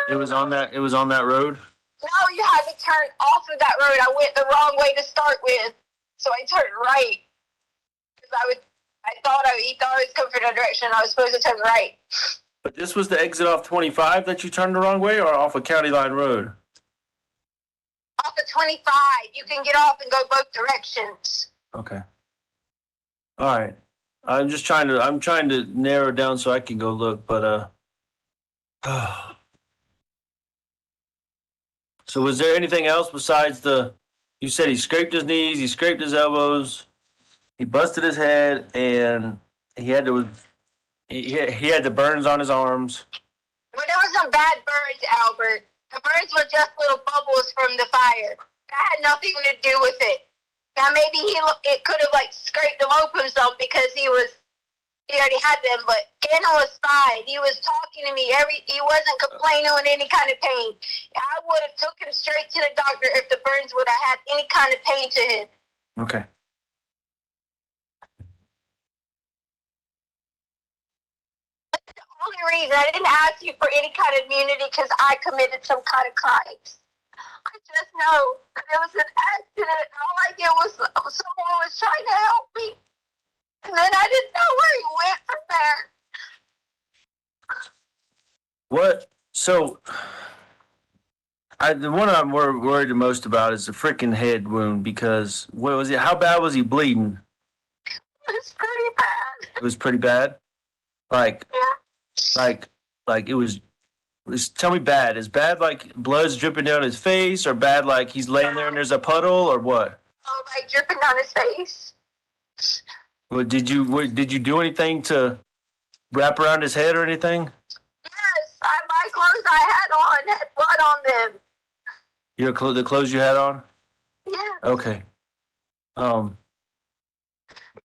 It was on that road. No, you had to turn off of that road. I went the wrong way to start with, so I turned right. Because he thought I was coming from that direction. I was supposed to turn right. But this was the exit off 25 that you turned the wrong way, or off of County Line Road? Off of 25, you can get off and go both directions. Okay. All right. I'm trying to narrow it down so I can go look, but So was there anything else besides you said he scraped his knees, he scraped his elbows, he busted his head, and he had the burns on his arms. Well, there was some bad burns, Albert. The burns were just little bubbles from the fire. That had nothing to do with it. Now maybe it could have like scraped them open some because he already had them, but Anna was fine. He was talking to me. He wasn't complaining with any kind of pain. I would have took him straight to the doctor if the burns would have had any kind of pain to him. Okay. The only reason I didn't ask you for any kind of immunity because I committed some kind of crimes. I just know that it was an accident. And all I did was someone was trying to help me. And then I didn't know where he went from there. What? So, the one I'm worried the most about is the freaking head wound because what was it? How bad was he bleeding? It was pretty bad. It was pretty bad. Like, Yeah. like it was. Tell me bad. Is bad like blood's dripping down his face, or bad like he's laying there and there's a puddle, or what? Oh, like dripping down his face. Did you do anything to wrap around his head or anything? Yes, my clothes I had on had blood on them. The clothes you had on? Yeah. Okay.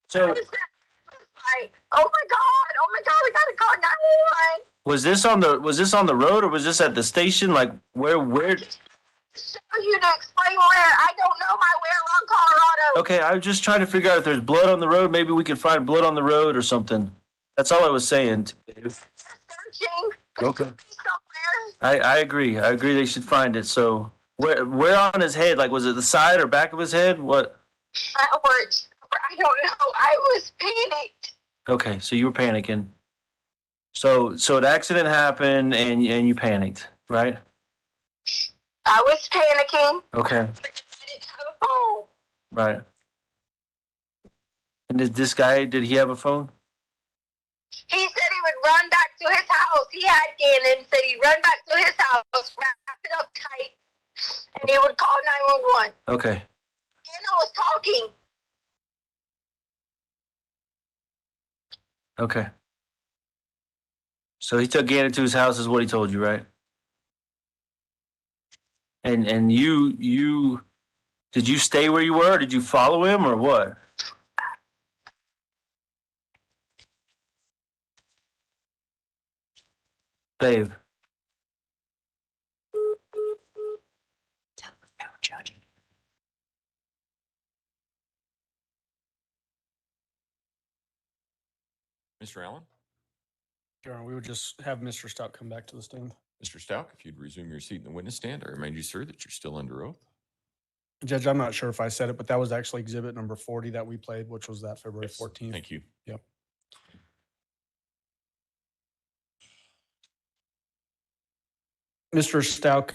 So Like, oh my God, we gotta call 911. was this on the road or was this at the station? Like where? Show you to explain where. I don't know my way around Colorado. Okay, I'm just trying to figure out if there's blood on the road. Maybe we could find blood on the road or something. That's all I was saying. Searching. Okay. Somewhere. I agree. I agree they should find it. So where on his head? Like was it the side or back of his head? What? I don't know. I was panicked. Okay, so you were panicking. So an accident happened and you panicked, right? I was panicking. Okay, I didn't have a phone. right. And this guy, did he have a phone? He said he would run back to his house. He had Gannon, said he'd run back to his house, wrap it up tight, and he would call 911. Okay. Gannon was talking. Okay. So he took Gannon to his house is what he told you, right? And you did you stay where you were or did you follow him or what? Babe. Mr. Allen? Karen, we would just have Mr. Stout come back to the stand. Mr. Stauch, if you'd resume your seat in the witness stand, I remind you, sir, that you're still under oath. Judge, I'm not sure if I said it, but that was actually exhibit number 40 that we played, which was that February 14th. Thank you. Yep. Mr. Stout,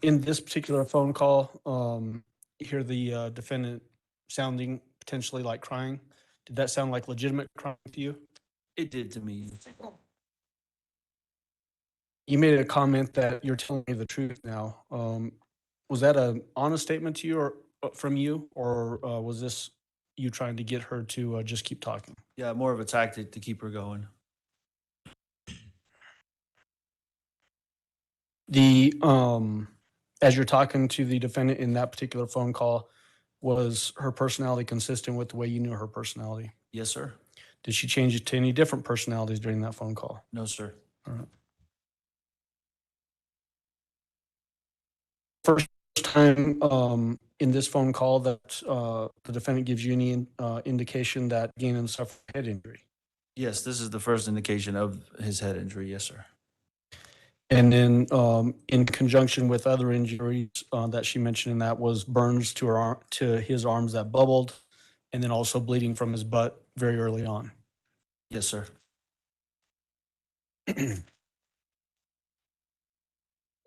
in this particular phone call, you hear the defendant sounding potentially like crying. Did that sound like legitimate crying to you? It did to me. You made a comment that you're telling me the truth now. Was that an honest statement to you or from you, or was this you trying to get her to just keep talking? Yeah, more of a tactic to keep her going. The as you're talking to the defendant in that particular phone call, was her personality consistent with the way you knew her personality? Yes, sir. Did she change it to any different personalities during that phone call? No, sir. All right. First time in this phone call that the defendant gives you any indication that Gannon suffered a head injury. Yes, this is the first indication of his head injury. Yes, sir. And then in conjunction with other injuries that she mentioned, in that was burns to his arms that bubbled, and then also bleeding from his butt very early on. Yes, sir.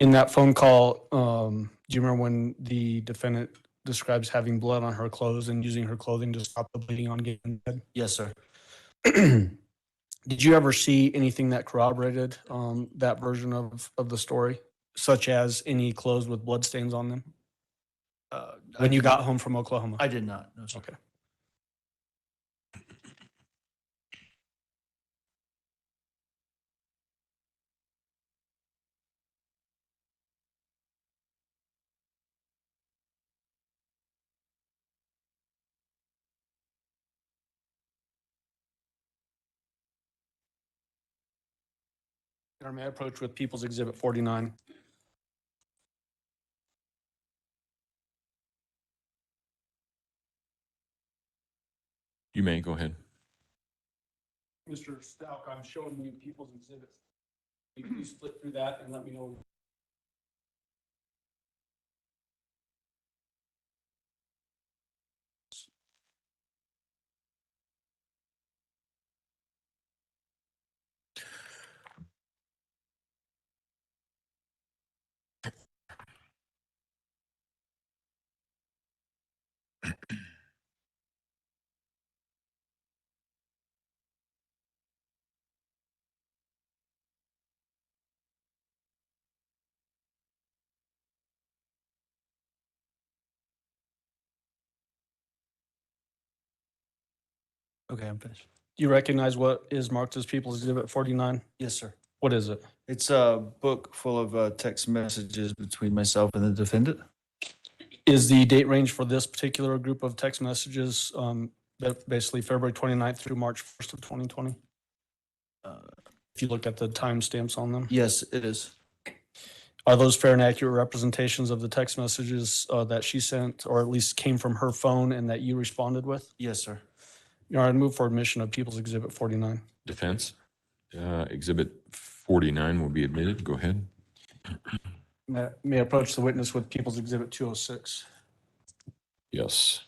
In that phone call, do you remember when the defendant describes having blood on her clothes and using her clothing to stop the bleeding on Gannon's head? Yes, sir. Did you ever see anything that corroborated that version of the story, such as any clothes with blood stains on them when you got home from Oklahoma? I did not. No, sir. Okay. May I approach with People's Exhibit 49? You may go ahead. Mr. Stout, I'm showing you People's Exhibits. Can you split through that and let me know? Okay, I'm finished. Do you recognize what is marked as People's Exhibit 49? Yes, sir. What is it? It's a book full of text messages between myself and the defendant. Is the date range for this particular group of text messages basically February 29th through March 1st of 2020? If you look at the timestamps on them? Yes, it is. Are those fair and accurate representations of the text messages that she sent, or at least came from her phone and that you responded with? Yes, sir. Your Honor, I'd move for admission of People's Exhibit 49. Defense, Exhibit 49 will be admitted. Go ahead. May I approach the witness with People's Exhibit 206? Yes.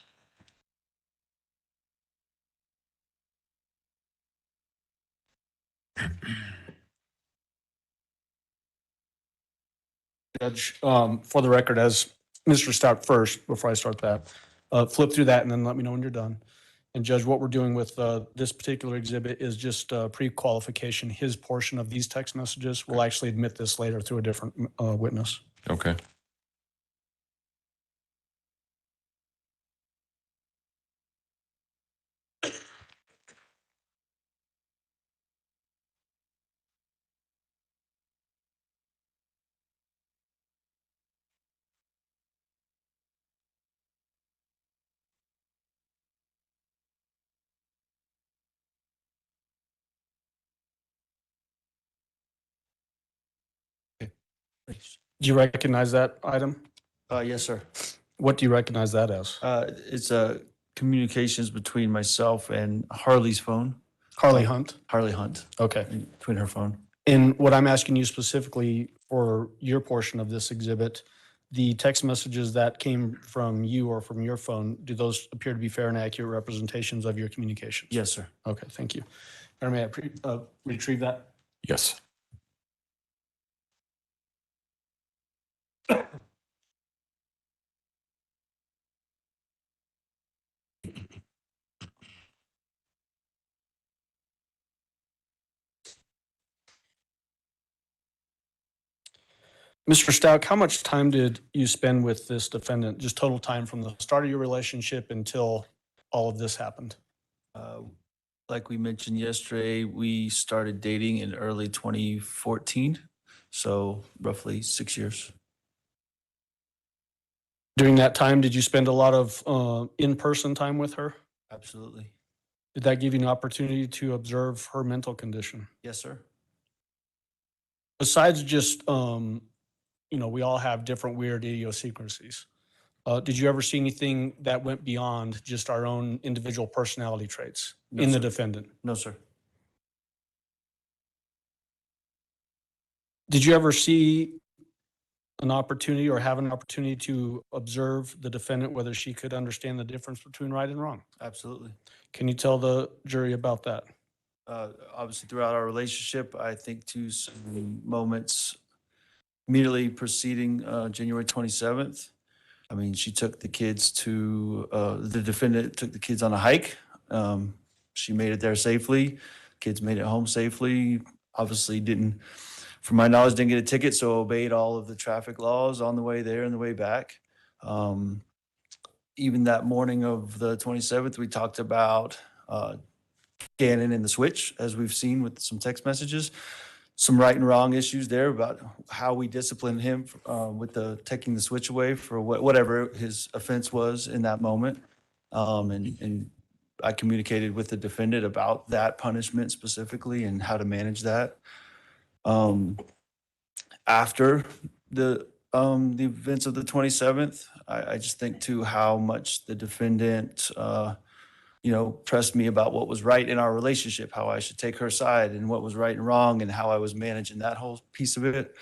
Judge, for the record, as Mr. Stout first, before I start that, flip through that and then let me know when you're done. And Judge, what we're doing with this particular exhibit is just pre-qualification. His portion of these text messages. We'll actually admit this later through a different witness. Okay. Do you recognize that item? Yes, sir. What do you recognize that as? It's communications between myself and Harley's phone. Harley Hunt? Harley Hunt, Okay. between her phone. And what I'm asking you specifically for your portion of this exhibit, the text messages that came from you or from your phone, do those appear to be fair and accurate representations of your communications? Yes, sir. Okay, thank you. Or may I retrieve that? Yes. Mr. Stauch, how much time did you spend with this defendant? Just total time from the start of your relationship until all of this happened? Like we mentioned yesterday, we started dating in early 2014, so roughly 6 years. During that time, did you spend a lot of in-person time with her? Absolutely. Did that give you an opportunity to observe her mental condition? Yes, sir. Besides just, we all have different weird idiosyncrasies. Did you ever see anything that went beyond just our own individual personality traits No, in the sir. defendant? No, sir. Did you ever see an opportunity or have an opportunity to observe the defendant, whether she could understand the difference between right and wrong? Absolutely. Can you tell the jury about that? Obviously, throughout our relationship, I think to some moments immediately preceding January 27th. I mean, she took the kids the defendant took the kids on a hike. She made it there safely. Kids made it home safely. Obviously from my knowledge, didn't get a ticket, so obeyed all of the traffic laws on the way there and the way back. Even that morning of the 27th, we talked about Gannon and the switch, as we've seen with some text messages. Some right and wrong issues there about how we disciplined him with taking the switch away for whatever his offense was in that moment. And I communicated with the defendant about that punishment specifically and how to manage that. After the events of the 27th, I just think too how much the defendant pressed me about what was right in our relationship, how I should take her side and what was right and wrong and how I was managing that whole piece of it.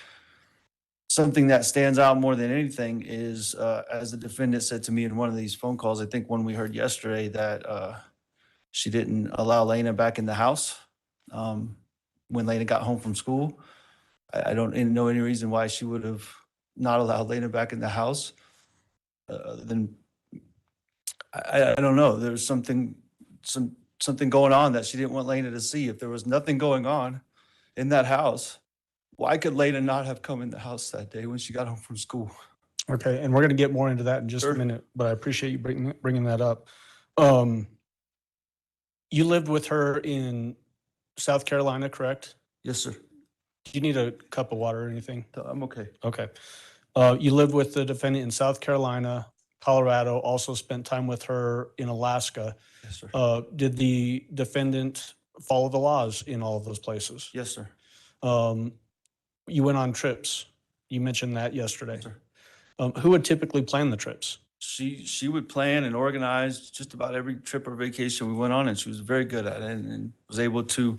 Something that stands out more than anything is, as the defendant said to me in one of these phone calls, I think one we heard yesterday, that she didn't allow Lena back in the house when Lena got home from school. I don't know any reason why she would have not allowed Lena back in the house. I don't know. There was something going on that she didn't want Lena to see. If there was nothing going on in that house, why could Lena not have come in the house that day when she got home from school? Okay, and we're going to get more into that in just Sure. a minute, but I appreciate you bringing that up. You lived with her in South Carolina, correct? Yes, sir. Do you need a cup of water or anything? I'm okay. Okay. You lived with the defendant in South Carolina, Colorado, also spent time with her in Alaska. Yes, sir. Did the defendant follow the laws in all of those places? Yes, sir. You went on trips. You mentioned that yesterday. Yes, sir. Who would typically plan the trips? She would plan and organize just about every trip or vacation we went on, and she was very good at it, and was able to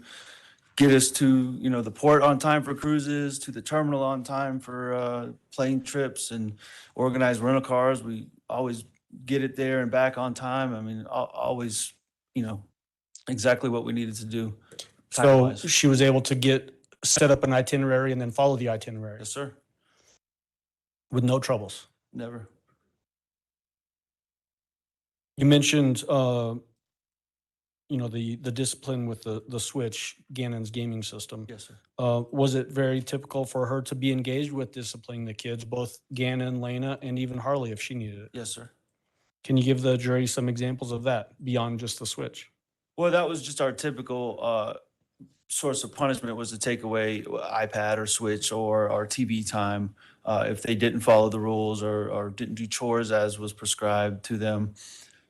get us to, the port on time for cruises, to the terminal on time for plane trips, and organize rental cars. We always get it there and back on time. I mean, always, exactly what we needed to do. So time-wise. she was able to set up an itinerary and then follow the itinerary Yes, sir. with no troubles. Never. You mentioned, the discipline with the switch, Gannon's gaming system. Yes, sir. Was it very typical for her to be engaged with disciplining the kids, both Gannon, Lena, and even Harley if she needed it? Yes, sir. Can you give the jury some examples of that beyond just the switch? Well, that was just our typical source of punishment, was to take away iPad or Switch or our TV time if they didn't follow the rules or didn't do chores as was prescribed to them.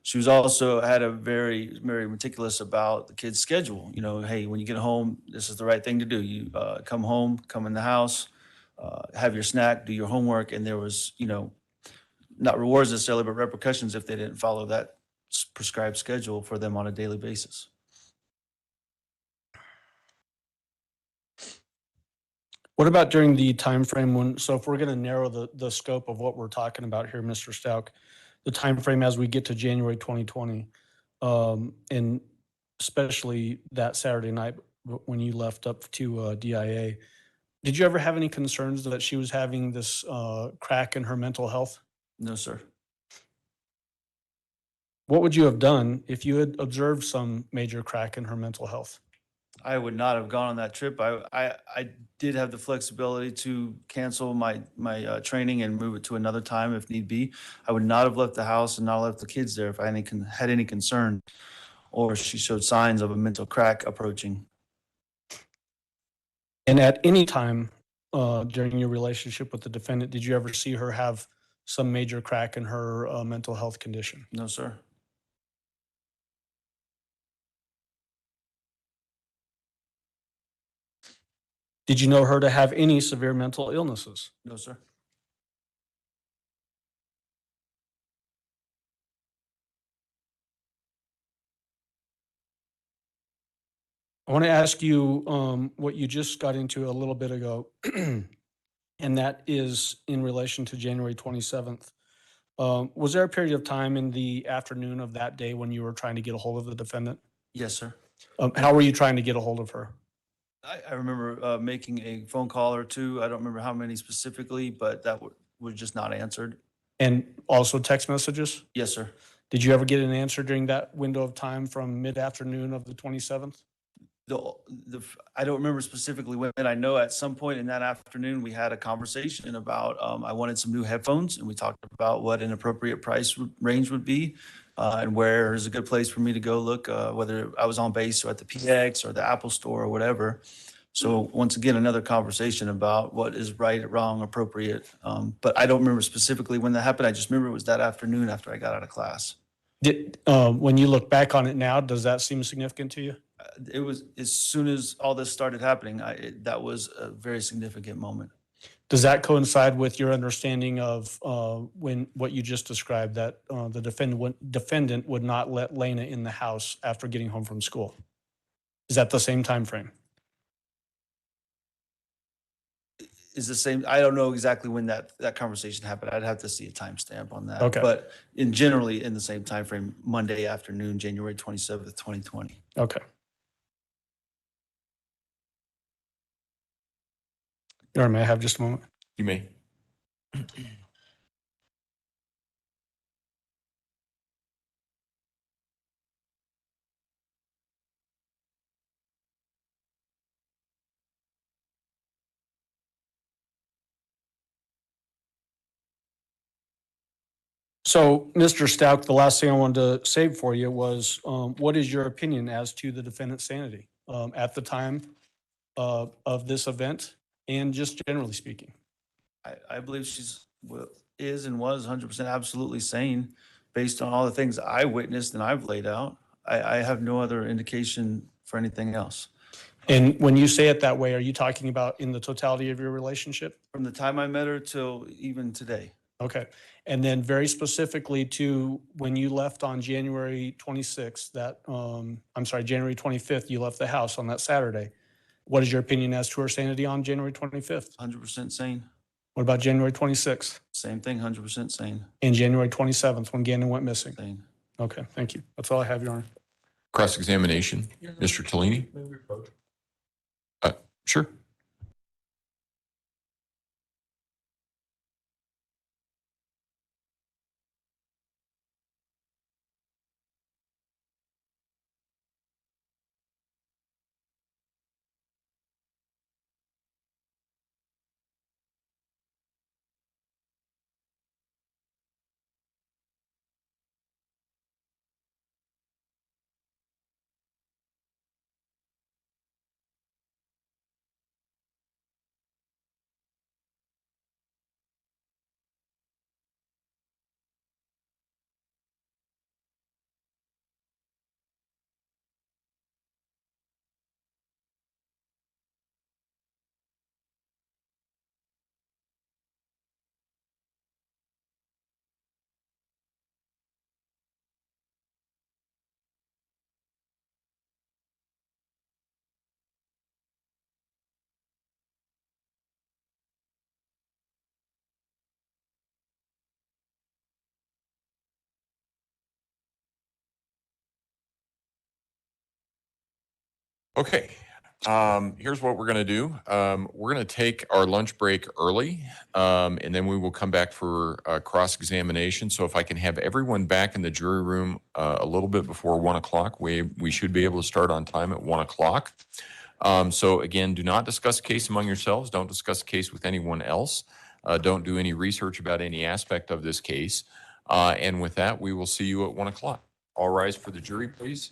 She was also had a very, very meticulous about the kids' schedule. Hey, when you get home, this is the right thing to do. You come home, come in the house, have your snack, do your homework, and there was, not rewards necessarily, but repercussions if they didn't follow that prescribed schedule for them on a daily basis. What about during the time frame so if we're going to narrow the scope of what we're talking about here, Mr. Stauch, the time frame as we get to January 2020, and especially that Saturday night when you left up to DIA, did you ever have any concerns that she was having this crack in her mental health? No, sir. What would you have done if you had observed some major crack in her mental health? I would not have gone on that trip. I did have the flexibility to cancel my training and move it to another time if need be. I would not have left the house and not left the kids there if I had any concern or she showed signs of a mental crack approaching. And at any time during your relationship with the defendant, did you ever see her have some major crack in her mental health condition? No, sir. Did you know her to have any severe mental illnesses? No, sir. I want to ask you what you just got into a little bit ago, and that is in relation to January 27th. Was there a period of time in the afternoon of that day when you were trying to get a hold of the defendant? Yes, sir. How were you trying to get a hold of her? I remember making a phone call or two. I don't remember how many specifically, but that was just not answered. And also text messages? Yes, sir. Did you ever get an answer during that window of time from mid-afternoon of the 27th? I don't remember specifically when. I know at some point in that afternoon, we had a conversation about, I wanted some new headphones, and we talked about what an appropriate price range would be, and where is a good place for me to go look, whether I was on base or at the PX or the Apple Store or whatever. So once again, another conversation about what is right, wrong, appropriate. But I don't remember specifically when that happened. I just remember it was that afternoon after I got out of class. When you look back on it now, does that seem significant to you? It was as soon as all this started happening, that was a very significant moment. Does that coincide with your understanding of what you just described, that the defendant would not let Lena in the house after getting home from school? Is that the same time frame? Is the same. I don't know exactly when that conversation happened. I'd have to see a timestamp on that. Okay. But generally in the same time frame, Monday afternoon, January 27th, 2020. Okay. All right, may I have just a moment? You may. So, Mr. Stauch, the last thing I wanted to say for you was, what is your opinion as to the defendant's sanity at the time of this event and just generally speaking? I believe is and was 100% absolutely sane based on all the things I witnessed and I've laid out. I have no other indication for anything else. And when you say it that way, are you talking about in the totality of your relationship? From the time I met her till even today. Okay. And then very specifically to when you left on January 26th, January 25th, you left the house on that Saturday. What is your opinion as to her sanity on January 25th? 100% sane. What about January 26th Same thing, 100% sane. and January 27th when Gannon went missing? Sane. Okay, thank you. That's all I have, Your Honor. Cross-examination, Mr. Tellini? Sure. Okay, here's what we're going to do. We're going to take our lunch break early, and then we will come back for cross-examination. So if I can have everyone back in the jury room a little bit before 1 o'clock, we should be able to start on time at 1 o'clock. So again, do not discuss the case among yourselves. Don't discuss the case with anyone else. Don't do any research about any aspect of this case. And with that, we will see you at 1 o'clock. All rise for the jury, please.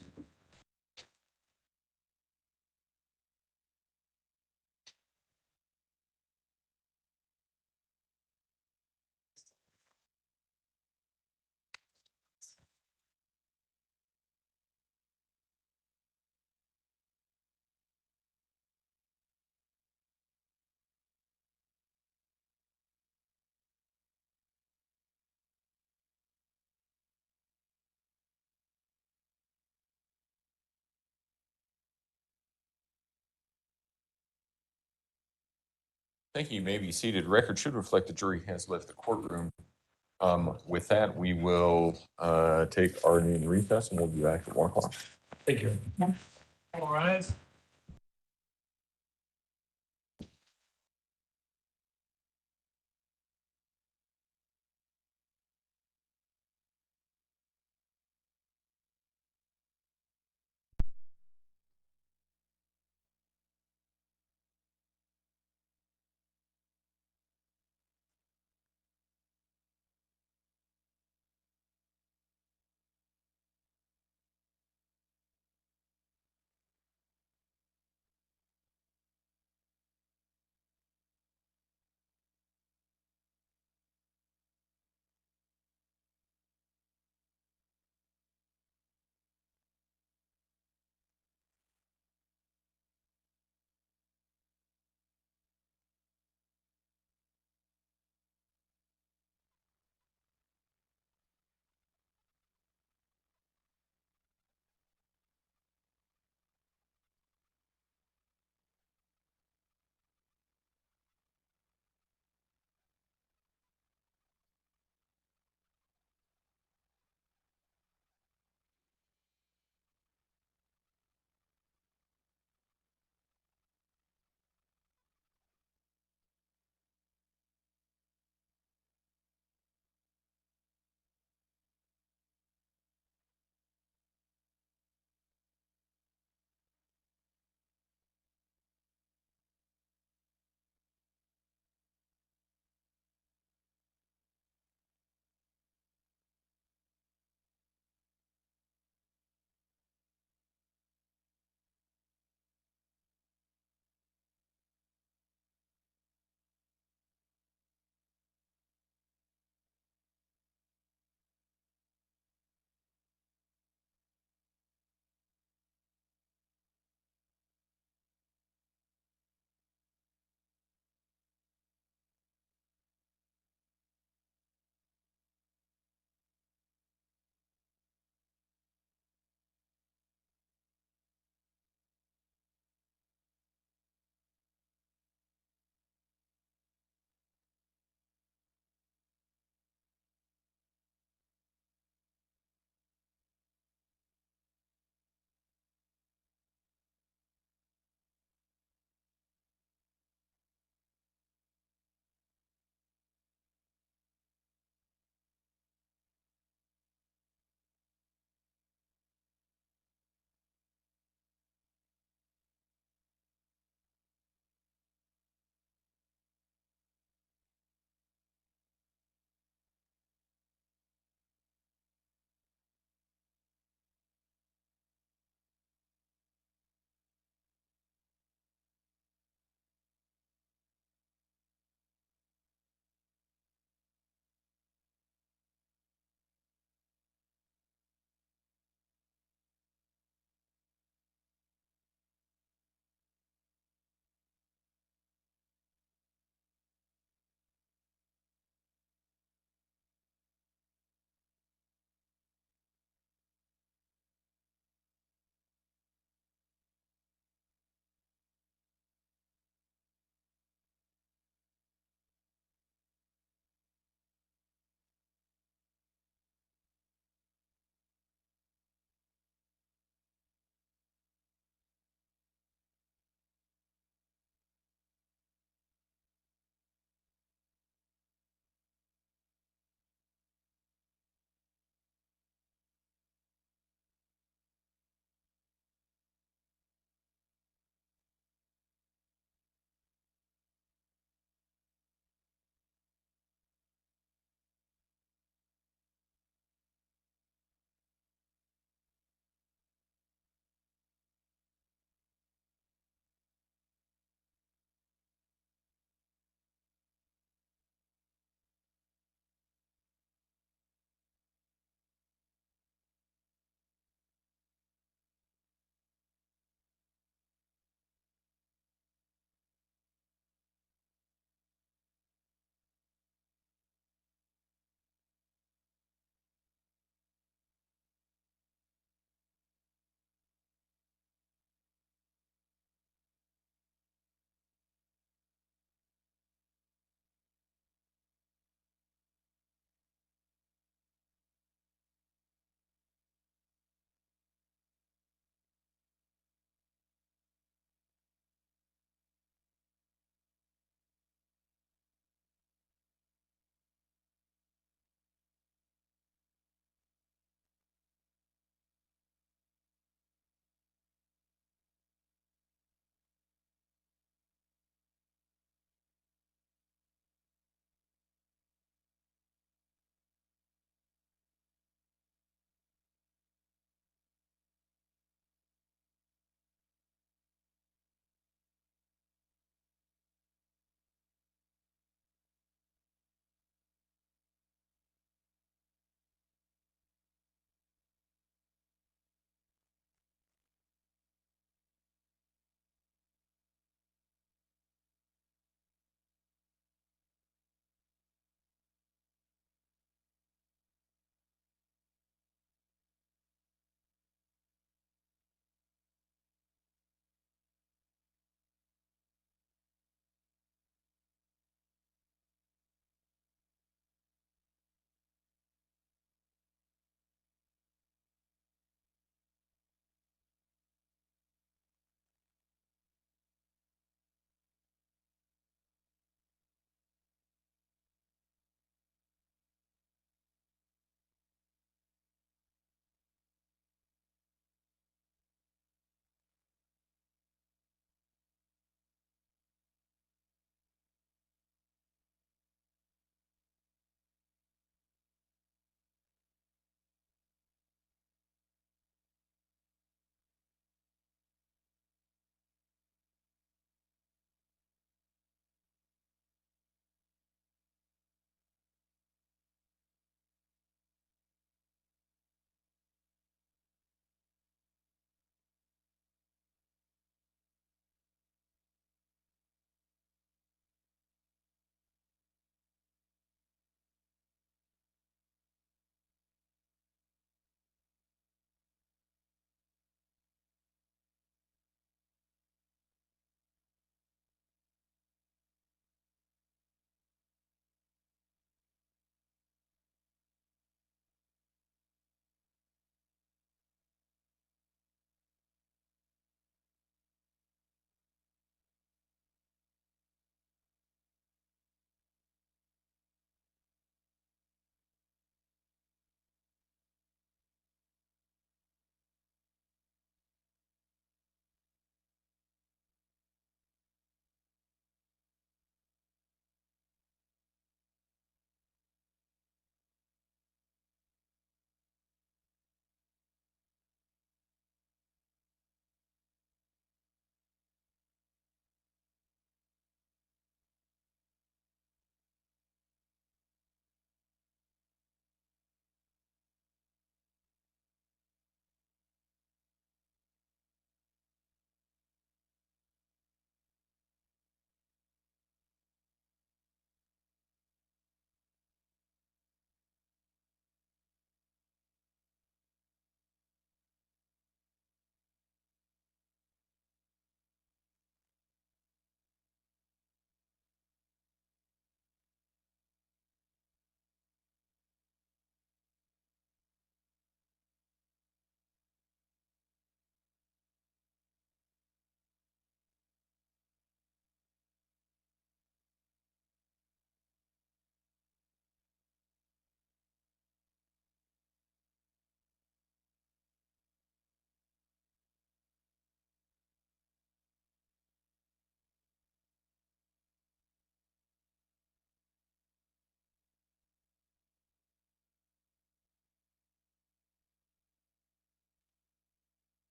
Thank you. You may be seated. Record should reflect the jury has left the courtroom. With that, we will take our noon recess and we'll be back at 1 o'clock. Thank you. All right.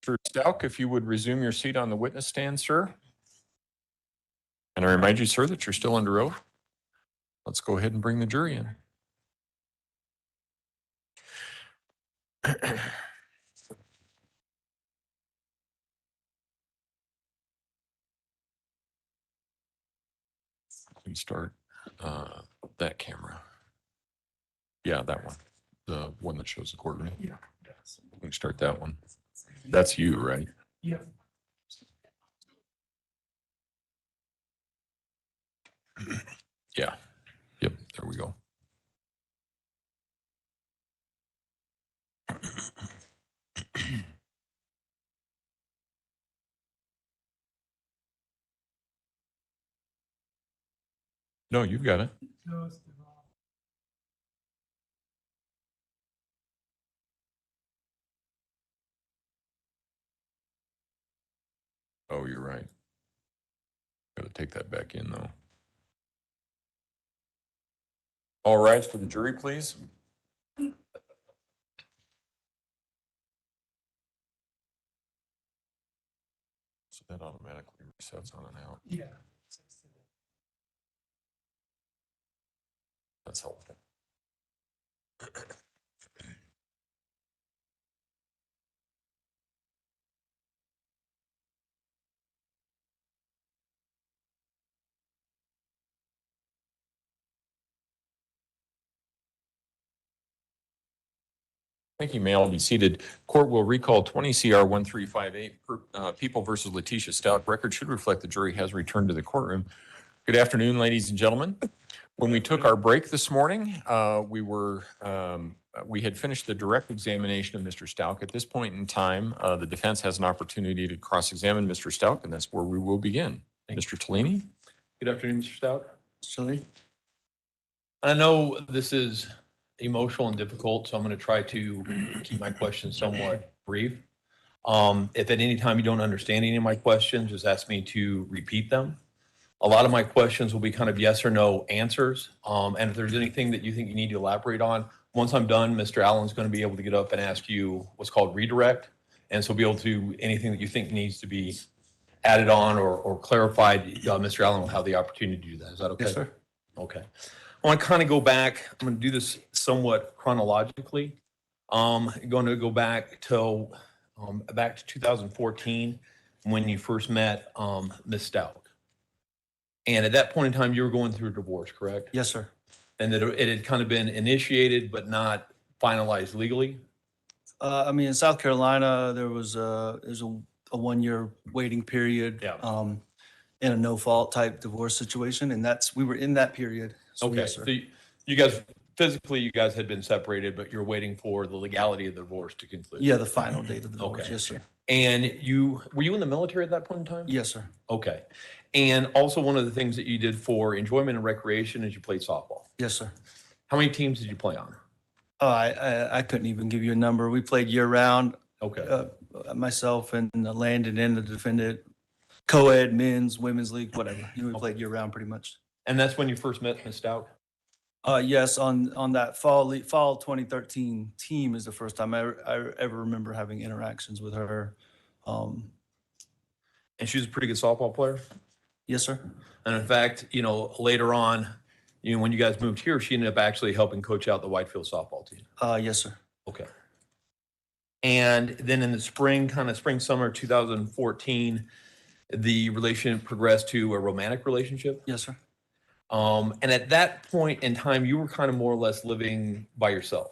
Mr. Stauch, if you would resume your seat on the witness stand, sir. And I remind you, sir, that you're still under oath. Let's go ahead and bring the jury in. We start that camera. Yeah, that one. The one that shows the courtroom. Yeah. We can start that one. That's you, right? Yeah. Yeah. Yep. There we go. No, you've got it. Oh, you're right. Got to take that back in, though. All rise for the jury, please. So that automatically resets on and out. Yeah. That's helpful. Thank you. May all be seated. Court will recall 20 CR 1358, People versus Letecia Stauch. Record should reflect the jury has returned to the courtroom. Good afternoon, ladies and gentlemen. When we took our break this morning, we had finished the direct examination of Mr. Stauch. At this point in time, the defense has an opportunity to cross-examine Mr. Stauch, and that's where we will begin. Mr. Tellini? Good afternoon, Mr. Stauch. Chili? I know this is emotional and difficult, so I'm going to try to keep my questions somewhat brief. If at any time you don't understand any of my questions, just ask me to repeat them. A lot of my questions will be kind of yes or no answers. And if there's anything that you think you need to elaborate on, once I'm done, Mr. Allen's going to be able to get up and ask you what's called redirect. And so be able to, anything that you think needs to be added on or clarified, Mr. Allen will have the opportunity to do that. Is that okay? Yes, sir. Okay. I want to kind of go back. I'm going to do this somewhat chronologically. I'm going to go back to 2014 when you first met Ms. Stauch. And at that point in time, you were going through a divorce, correct? Yes, sir. And that it had kind of been initiated but not finalized legally? I mean, in South Carolina, there's a 1-year waiting period. Yeah. In a no-fault type divorce situation, and we were in that period. So, Okay, yes, so sir. you guys, physically, you guys had been separated, but you're waiting for the legality of the divorce to conclude? Yeah, the final date of the divorce. Okay. Yes, sir. And were you in the military at that point in time? Yes, sir. Okay. And also one of the things that you did for enjoyment and recreation is you played softball. Yes, sir. How many teams did you play on? Oh, I couldn't even give you a number. We played year-round. Okay. Myself and Landon and the defendant, co-ed, men's, women's league, whatever. We played year-round pretty much. And that's when you first met Ms. Stauch? Yes, on that fall 2013 team is the first time I ever remember having interactions with her. And she was a pretty good softball player? Yes, sir. And in fact, later on, when you guys moved here, she ended up actually helping coach out the Whitefield softball team. Yes, sir. Okay. And then in the spring, summer 2014, the relationship progressed to a romantic relationship. Yes, sir. And at that point in time, you were kind of more or less living by yourself.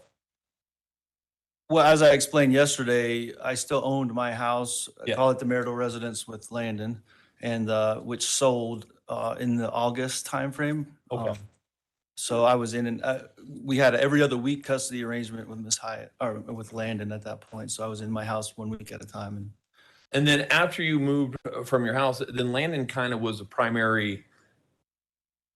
Well, as I explained yesterday, I still owned my house. I Yeah. call it the marital residence with Landon, and which sold in the August timeframe. Okay. So I was we had an every other week custody arrangement with Miss Hyatt or with Landon at that point. So I was in my house 1 week at a time. And then after you moved from your house, then Landon kind of was a primary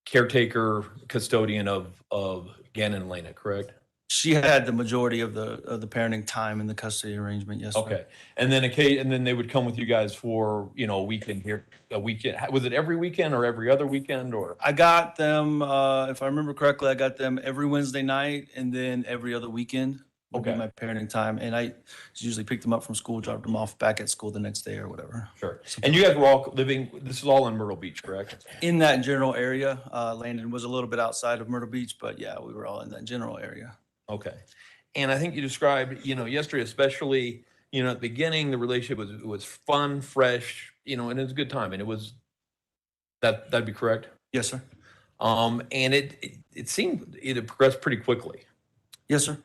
caretaker, custodian of Gannon and Lena, correct? She had the majority of the parenting time in the custody arrangement. Yes, sir. Okay. And then they would come with you guys for, a weekend here, a weekend. Was it every weekend or every other weekend or? I got them, if I remember correctly, I got them every Wednesday night and then every other weekend. would be Okay. my parenting time. And I usually picked them up from school, dropped them off back at school the next day or whatever. Sure. And you guys were all living, this is all in Myrtle Beach, correct? In that general area, Landon was a little bit outside of Myrtle Beach, but yeah, we were all in that general area. Okay. And I think you described, yesterday especially, at the beginning, the relationship was fun, fresh, and it was a good time. And it was, that'd be correct? Yes, sir. And it seemed it had progressed pretty quickly. Yes, sir.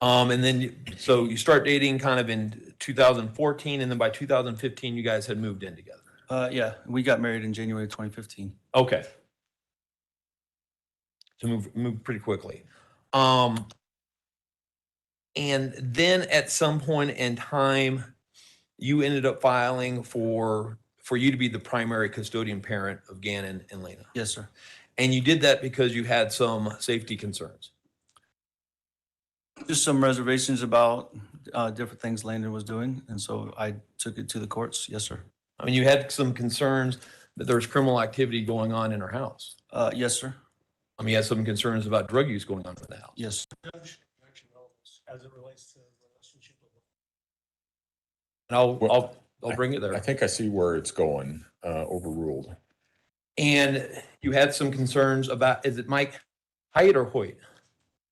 And then, so you start dating kind of in 2014, and then by 2015, you guys had moved in together. Yeah, we got married in January 2015. Okay. So move pretty quickly. And then at some point in time, you ended up filing for you to be the primary custodian parent of Gannon and Lena. Yes, sir. And you did that because you had some safety concerns. Just some reservations about different things Landon was doing, and so I took it to the courts. Yes, sir. I mean, you had some concerns that there was criminal activity going on in our house. Yes, sir. I mean, you had some concerns about drug use going on in the house. Yes. As it relates to the relationship. And I'll bring it I there. think I see where it's going, overruled. And you had some concerns about, is it Mike Hyatt or Hoyt?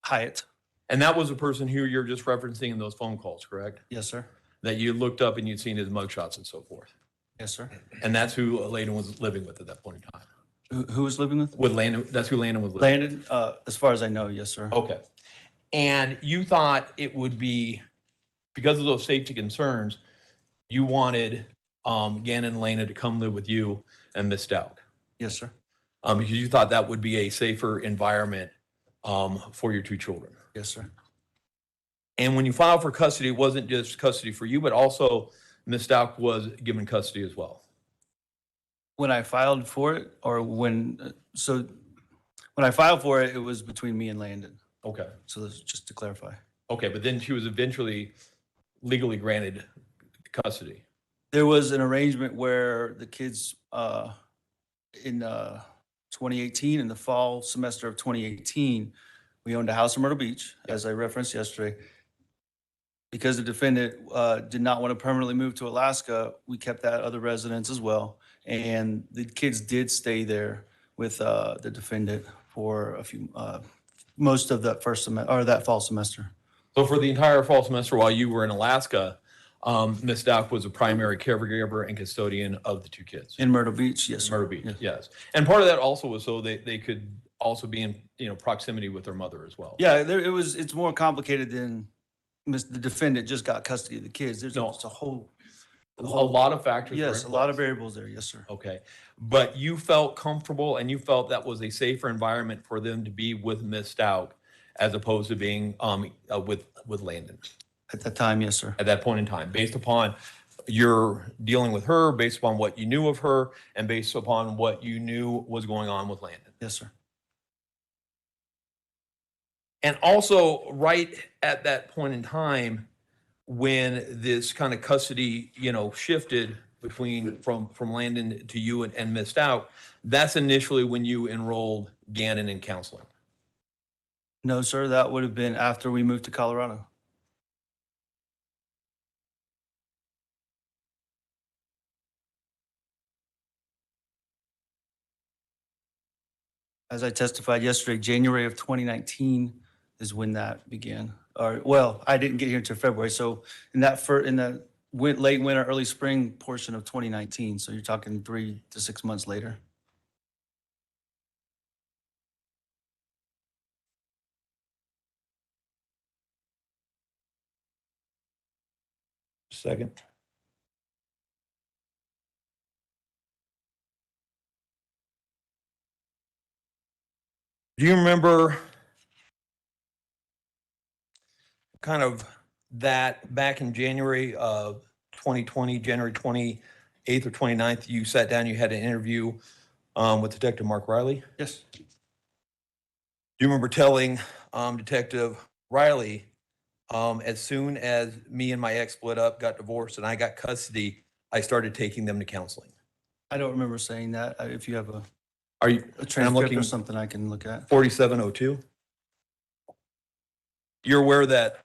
Hyatt. And that was the person who you're just referencing in those phone calls, correct? Yes, sir. That you looked up and you'd seen his mugshots and so forth. Yes, sir. And that's who Landon was living with at that point in time. Who was living with? With Landon, that's who Landon was living with. Landon. As far as I know, yes, sir. Okay. And you thought it would be, because of those safety concerns, you wanted Gannon and Lena to come live with you and Miss Stauch. Yes, sir. Because you thought that would be a safer environment for your two children. Yes, sir. And when you filed for custody, it wasn't just custody for you, but also Miss Stauch was given custody as well. When I filed for it, or when I filed for it, it was between me and Landon. Okay. So that's just to clarify. Okay, but then she was eventually legally granted custody. There was an arrangement where the kids in 2018, in the fall semester of 2018, we owned a house in Myrtle Beach, as I referenced yesterday. Because the defendant did not want to permanently move to Alaska, we kept that other residence as well. And the kids did stay there with the defendant for a few, most of that first semester, or that fall semester. So for the entire fall semester while you were in Alaska, Miss Stauch was a primary caregiver and custodian of the two kids. In Myrtle Beach, yes, sir. Myrtle Beach, Yes. yes. And part of that also was so they could also be in proximity with their mother as well. Yeah, it's more complicated than the defendant just got custody of the kids. There's No. just a whole. A lot of factors. were Yes, in a lot of place. variables there. Yes, sir. Okay, but you felt comfortable and you felt that was a safer environment for them to be with Miss Stauch as opposed to being with Landon At that time, yes, sir. at that point in time, based upon your dealing with her, based upon what you knew of her, and based upon what you knew was going on with Landon. Yes, sir. And also, right at that point in time, when this kind of custody, shifted from Landon to you and Miss Stauch, that's initially when you enrolled Gannon in counseling. No, sir, that would have been after we moved to Colorado. As I testified yesterday, January of 2019 is when that began. Or, well, I didn't get here until February. So in the late winter, early spring portion of 2019. So you're talking 3 to 6 months later. Second. Do you remember kind of that back in January of 2020, January 28th or 29th, you sat down, you had an interview with Detective Mark Riley? Yes. Do you remember telling Detective Riley, as soon as me and my ex split up, got divorced, and I got custody, I started taking them to counseling? I don't remember saying that. If you have Are you, a I'm transcript looking or something I can look at. 4702? You're aware that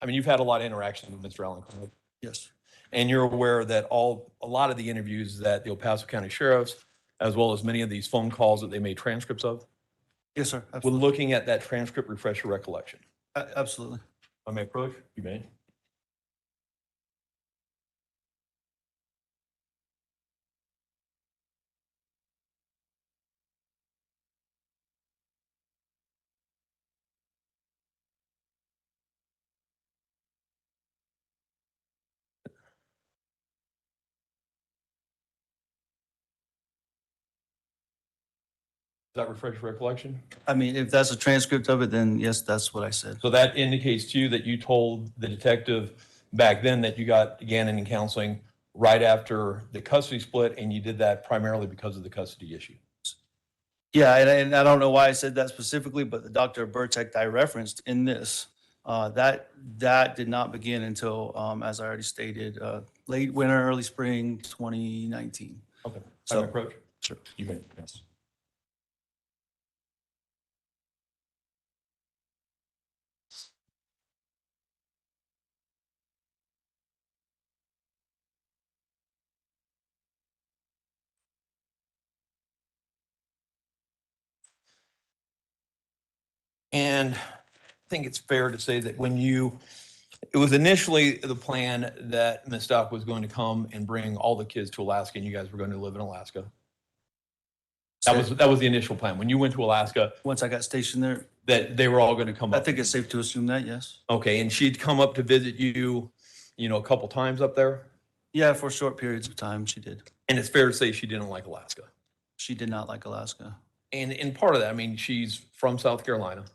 I mean, you've had a lot of interactions with Mr. Allen, correct? Yes. And you're aware that a lot of the interviews that the El Paso County Sheriffs, as well as many of these phone calls that they made transcripts of, Yes, sir. when Absolutely. looking at that transcript, refresh your recollection. Absolutely. I may approach? You may. Does that refresh your recollection? I mean, if that's a transcript of it, then yes, that's what I said. So that indicates to you that you told the detective back then that you got Gannon in counseling right after the custody split, and you did that primarily because of the custody issue. Yeah, and I don't know why I said that specifically, but the Dr. Burtek I referenced in this, that did not begin until, as I already stated, late winter, early spring 2019. Okay. So- Time approach? Sure. You may, yes. And I think it's fair to say that it was initially the plan that Ms. Stauch was going to come and bring all the kids to Alaska and you guys were going to live in Alaska. That was the initial plan. When you went to Alaska, Once I got stationed there, that they were all going to come I up. think it's safe to assume that, yes. Okay, and she'd come up to visit you, a couple times up there? Yeah, for short periods of time, she did. And it's fair to say she didn't like Alaska. She did not like Alaska. And part of that, I mean, she's from South Carolina,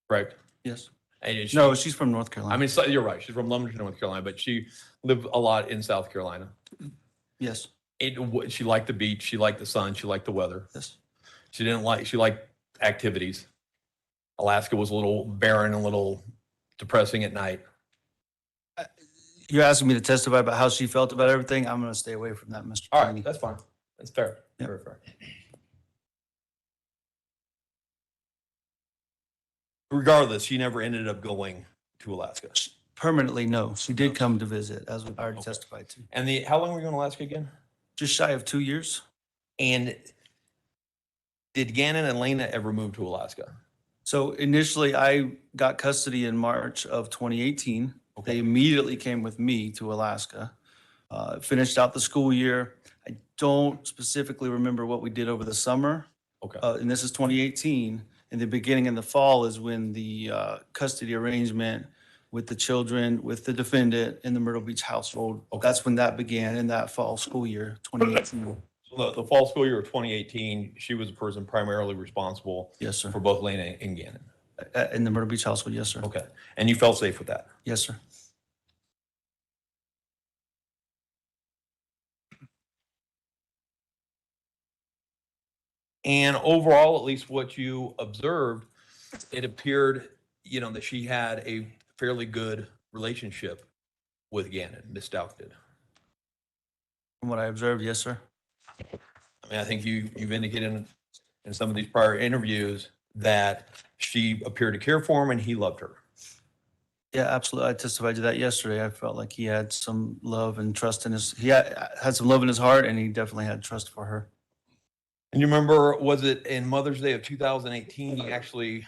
correct? Yes. And she, No, she's from North Carolina. I mean, so you're right. She's from Lumberton, North Carolina, but she lived a lot in South Carolina. Yes, She liked the beach. She liked the sun. She liked the weather. yes. She liked activities. Alaska was a little barren, a little depressing at night. You're asking me to testify about how she felt about everything. I'm going to stay away from that, Mr. All Delaney. right, that's fine. That's fair. Yep. Very fair. Regardless, she never ended up going to Alaska. Permanently, no. She did come to visit, as we've already Okay. testified to. And how long were you in Alaska again? Just shy of 2 years. And did Gannon and Lena ever move to Alaska? So initially, I got custody in March of 2018. Okay. They immediately came with me to Alaska. Finished out the school year. I don't specifically remember what we did over the summer. Okay. And this is 2018. In the beginning in the fall is when the custody arrangement with the children, with the defendant in the Myrtle Beach household. Okay. That's when that began in that fall school year, 2018. So the fall school year of 2018, she was the person primarily responsible Yes, sir. for both Lena and Gannon. In the Myrtle Beach household, yes, sir. Okay. And you felt safe with that? Yes, sir. And overall, at least what you observed, it appeared, that she had a fairly good relationship with Gannon, Ms. Stauch did. From what I observed, yes, sir. I mean, I think you've indicated in some of these prior interviews that she appeared to care for him and he loved her. Yeah, absolutely. I testified to that yesterday. I felt like he had some love and trust in he had some love in his heart, and he definitely had trust for her. And you remember, was it in Mother's Day of 2018, he actually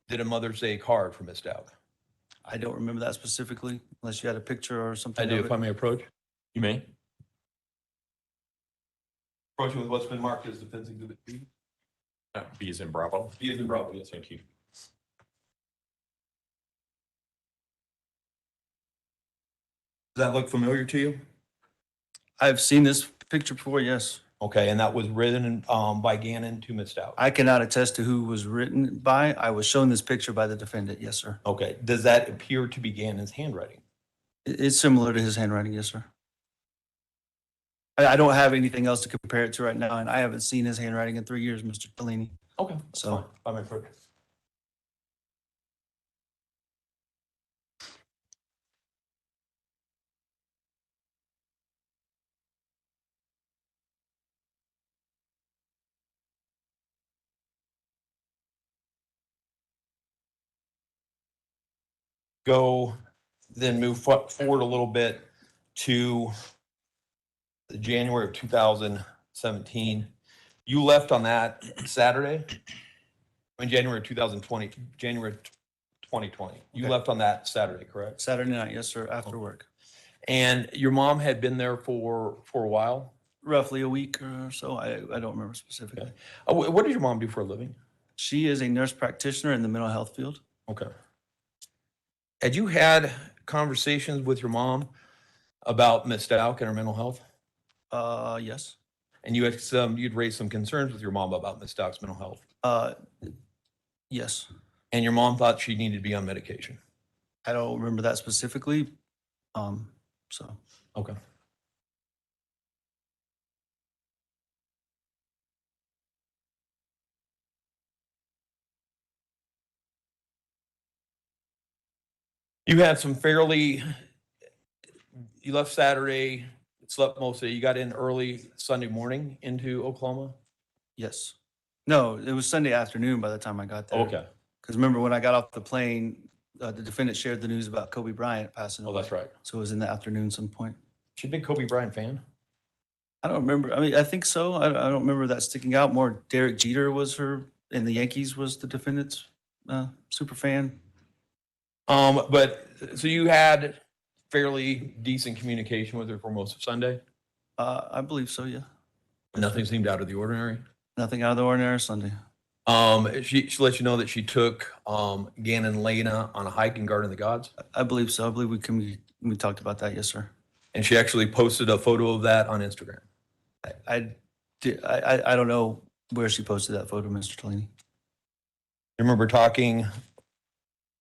did a Mother's Day card for Ms. Stauch? I don't remember that specifically, unless you had a picture or something. I do, of if it. I may approach. You may. Approaching with what's been marked as Defense Exhibit B. B is in Bravo. B is in Bravo, yes. Thank you. Does that look familiar to you? I've seen this picture before, yes. Okay, and that was written by Gannon to Ms. Stauch. I cannot attest to who was written by. I was shown this picture by the defendant, yes, sir. Okay, does that appear to be Gannon's handwriting? It's similar to his handwriting, yes, sir. I don't have anything else to compare it to right now, and I haven't seen his handwriting in 3 years, Mr. Delaney. Okay, that's So- fine. If I may approach. go, then move forward a little bit to the January of 2017. You left on that Saturday? In January of 2020, January 2020. You Okay. left on that Saturday, correct? Saturday night, yes, sir, after work. And your mom had been there for a while? Roughly a week or so. I don't remember specifically. Okay. What does your mom do for a living? She is a nurse practitioner in the mental health field. Okay. Had you had conversations with your mom about Miss Stauch and her mental health? Yes. And you'd raised some concerns with your mom about Miss Stauch's mental health. Yes. And your mom thought she needed to be on medication. I don't remember that specifically. So Okay. You had some you left Saturday, slept most of it. You got in early Sunday morning into Oklahoma? yes. No, it was Sunday afternoon by the time I got there. Okay. Because remember when I got off the plane, the defendant shared the news about Kobe Bryant passing Oh, away. that's right. So it was in the afternoon some point. She's a big Kobe Bryant fan. I don't remember. I mean, I think so. I don't remember that sticking out. More Derek Jeter was her, and the Yankees was the defendant's super fan. But so you had fairly decent communication with her for most of Sunday? I believe so, yeah. Nothing seemed out of the ordinary? Nothing out of the ordinary Sunday. She let you know that she took Gannon and Lena on a hike in Garden of the Gods? I believe so. I believe we talked about that. Yes, sir. And she actually posted a photo of that on Instagram? I don't know where she posted that photo, Mr. Delaney. You remember talking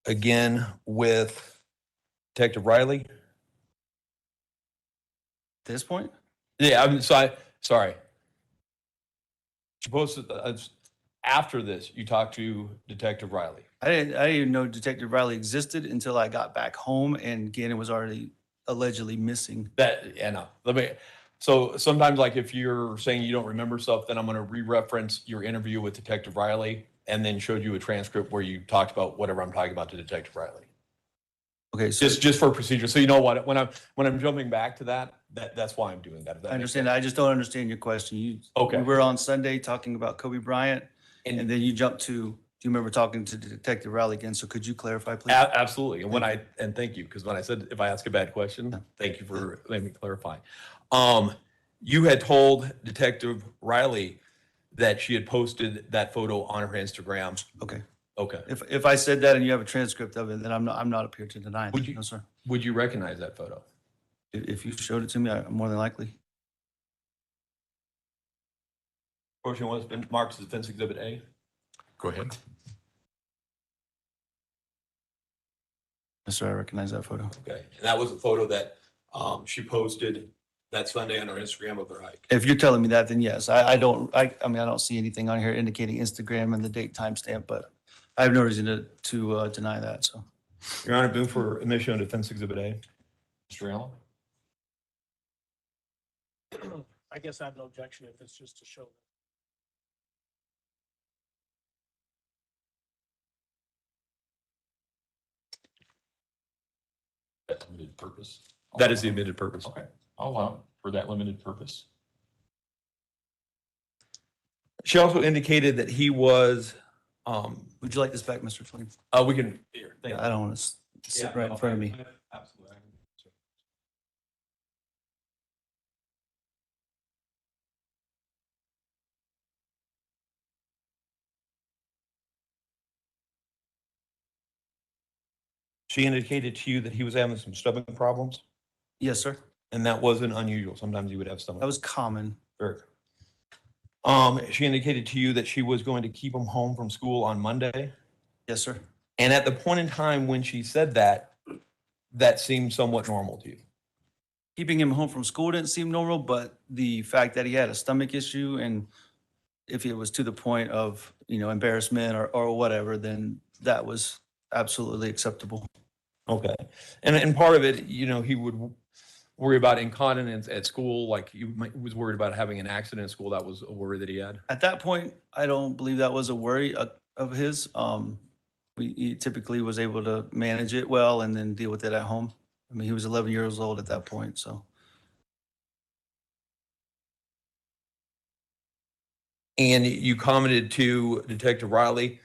again with Detective Riley? At this point? Yeah, sorry. She posted, after this, you talked to Detective Riley. I didn't even know Detective Riley existed until I got back home and Gannon was already allegedly missing. So sometimes, like, if you're saying you don't remember stuff, then I'm going to re-reference your interview with Detective Riley and then showed you a transcript where you talked about whatever I'm talking about to Detective Riley. Okay, so Just for procedure. So you know what, when I'm jumping back to that's why I'm doing that. If that I makes understand. sense. I just don't understand your question. Okay. We were on Sunday talking about Kobe Bryant, and then you jumped to, do you remember talking to Detective Riley again? So could you clarify, please? Absolutely. And thank you, because when I said if I ask a bad question, thank you for letting me clarify. You had told Detective Riley that she had posted that photo on her Instagram. Okay. Okay. If I said that and you have a transcript of it, then I'm not up here to deny it. Would you- No, sir. Would you recognize that photo? If you showed it to me, more than likely. Portion was marked as Offense Exhibit A. Go ahead. Yes, sir. I recognize that photo. Okay. And that was a photo that she posted that Sunday on her Instagram of her hike. If you're telling me that, then yes. I mean, I don't see anything on here indicating Instagram and the date timestamp, but I have no reason to deny that, so. Your Honor, move for admission of Defense Exhibit A. Mr. Allen? I guess I have no objection if it's just to show. That limited purpose. That is the admitted purpose. Okay, I'll allow it for that limited purpose. She also indicated that he was, Would you like this back, Mr. Twain? we can, here, thank you. I don't want to sit right in front of me. Absolutely. She indicated to you that he was having some stomach problems, Yes, sir. and that wasn't unusual. Sometimes he would have stomach. That was common. Very good. She indicated to you that she was going to keep him home from school on Monday. Yes, sir. And at the point in time when she said that, that seemed somewhat normal to you. Keeping him home from school didn't seem normal, but the fact that he had a stomach issue and if it was to the point of, embarrassment or whatever, then that was absolutely acceptable. Okay. And part of it, he would worry about incontinence at school, like he was worried about having an accident at school. That was a worry that he had. At that point, I don't believe that was a worry of his. He typically was able to manage it well and then deal with it at home. I mean, he was 11 years old at that point, so. And you commented to Detective Riley.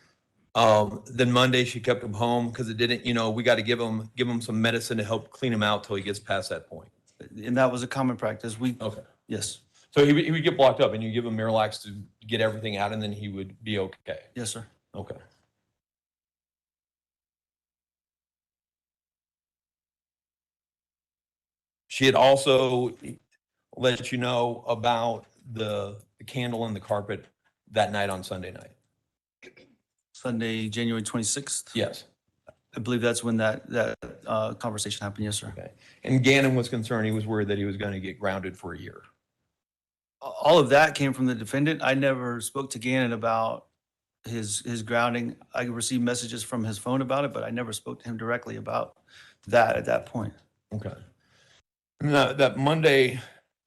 Then Monday she kept him home because it didn't, we got to give him some medicine to help clean him out till he gets past that point. And that was a common practice. Okay. Yes, So he would get blocked up and you give him Miralax to get everything out and then he would be okay. yes, sir. Okay. She had also let you know about the candle in the carpet that night on Sunday night. Sunday, January 26th. Yes. I believe that's when that conversation happened. Yes, sir. Okay. And Gannon was concerned. He was worried that he was going to get grounded for a year. All of that came from the defendant. I never spoke to Gannon about his grounding. I received messages from his phone about it, but I never spoke to him directly about that at that point. Okay. Now, that Monday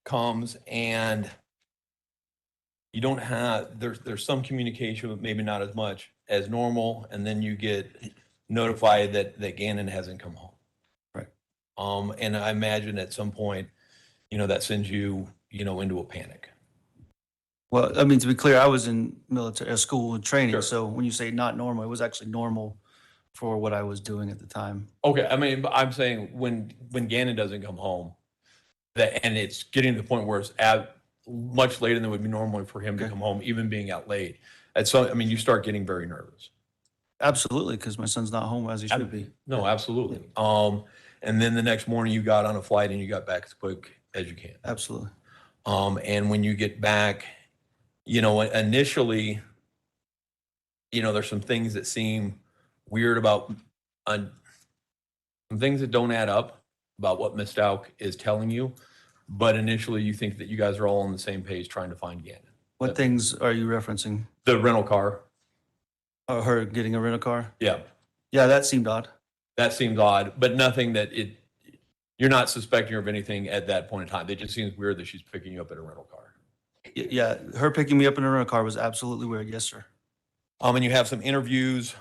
comes and you don't have, there's some communication, but maybe not as much as normal. And then you get notified that Gannon hasn't come home. Right. And I imagine at some point, that sends you, into a panic. Well, I mean, to be clear, I was in military school and training. Sure. So when you say not normal, it was actually normal for what I was doing at the time. Okay. I mean, but I'm saying when Gannon doesn't come home, and it's getting to the point where it's much later than would be normally for him to Okay. come home, even being out late. You start getting very nervous. Absolutely, because my son's not home as he should be. No, absolutely. And then the next morning you got on a flight and you got back as quick as you can. Absolutely. And when you get back, initially, there's some things that seem weird about some things that don't add up about what Ms. Stauch is telling you. But initially you think that you guys are all on the same page trying to find Gannon. What things are you referencing? The rental car. Her getting a rental car? Yeah. Yeah, that seemed odd. That seems odd, but nothing that you're not suspecting her of anything at that point in time. It just seems weird that she's picking you up at a rental car. Yeah, her picking me up in a rental car was absolutely weird. Yes, sir. And you have some interviews,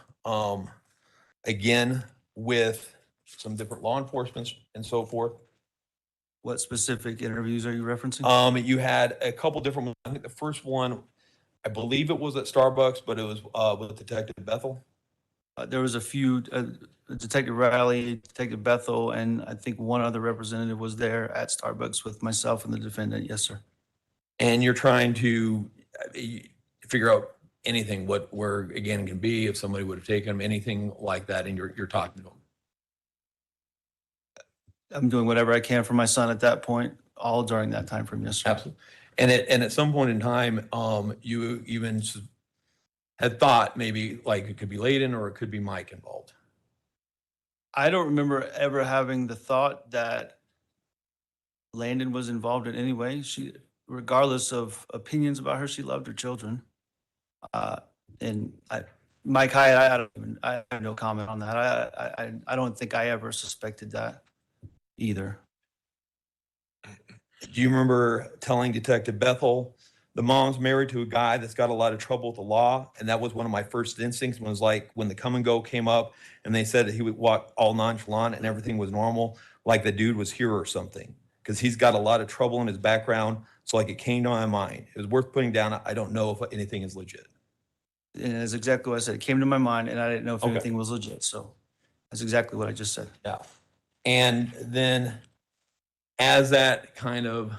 again, with some different law enforcement and so forth. What specific interviews are you referencing? You had a couple different ones. I think the first one, I believe it was at Starbucks, but it was with Detective Bethel. There was a few, Detective Riley, Detective Bethel, and I think one other representative was there at Starbucks with myself and the defendant. Yes, sir. And you're trying to figure out anything, where Gannon can be, if somebody would have taken him, anything like that, and you're talking to him. I'm doing whatever I can for my son at that point, all during that time frame. Yes, sir. Absolutely. And at some point in time, you even had thought maybe like it could be Layden or it could be Mike involved. I don't remember ever having the thought that Landon was involved in any way. She, regardless of opinions about her, she loved her children. And Mike Hyatt, I have no comment on that. I don't think I ever suspected that either. Do you remember telling Detective Bethel, the mom's married to a guy that's got a lot of trouble with the law? And that was one of my first instincts, was like when the come and go came up and they said that he would walk all nonchalant and everything was normal, like the dude was here or something, because he's got a lot of trouble in his background. So like it came to my mind. It was worth putting down. I don't know if anything is legit. And that's exactly what I said. It came to my mind and I didn't know if Okay. anything was legit. So that's exactly what I just said. Yeah. And then as that kind of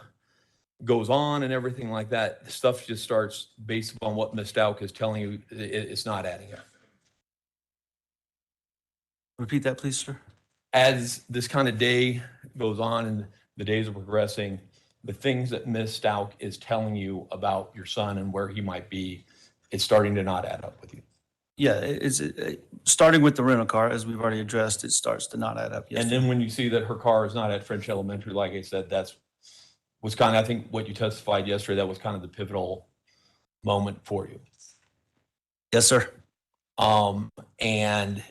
goes on and everything like that, stuff just starts based upon what Ms. Stauch is telling you, it's not adding up. Repeat that, please, sir. As this kind of day goes on and the days are progressing, the things that Ms. Stauch is telling you about your son and where he might be, it's starting to not add up with you. Yeah, it's starting with the rental car, as we've already addressed, it starts to not add up. Yes, And sir. then when you see that her car is not at French Elementary, like I said, was kind of, I think what you testified yesterday, that was kind of the pivotal moment for you. Yes, sir. And then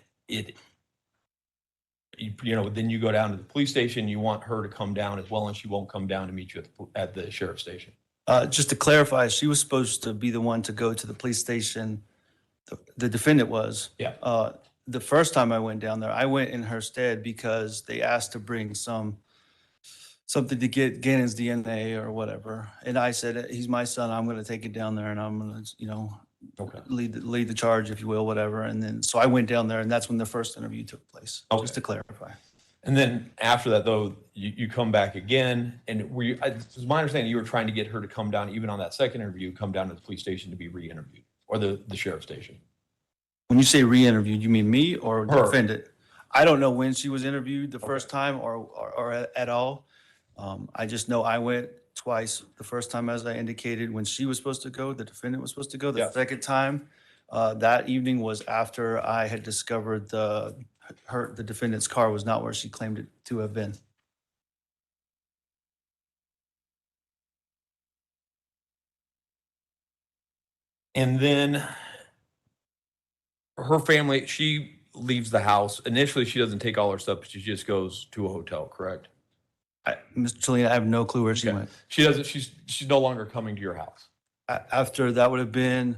you go down to the police station, you want her to come down as well, and she won't come down to meet you at the sheriff's station. Just to clarify, she was supposed to be the one to go to the police station. The defendant was. Yeah. the first time I went down there, I went in her stead because they asked to bring something to get Gannon's DNA or whatever. And I said, he's my son. I'm going to take it down there and I'm going to, Okay. lead the charge, if you will, whatever. And then, so I went down there and that's when the first interview took place, Okay. just to clarify. And then after that, though, you come back again, and it's my understanding you were trying to get her to come down, even on that second interview, come down to the police station to be re-interviewed, or the sheriff's station. When you say re-interviewed, you mean me or the Her. defendant? I don't know when she was interviewed the first time or at all. I just know I went twice. The first time, as I indicated, when she was supposed to go, the defendant was supposed to go. The Yeah. second time, that evening was after I had discovered the defendant's car was not where she claimed it to have been. And then her family, she leaves the house. Initially, she doesn't take all her stuff, but she just goes to a hotel, correct? Mr. Chalina, I have no clue where she Okay. went. She doesn't, she's no longer coming to your house. After that would have been,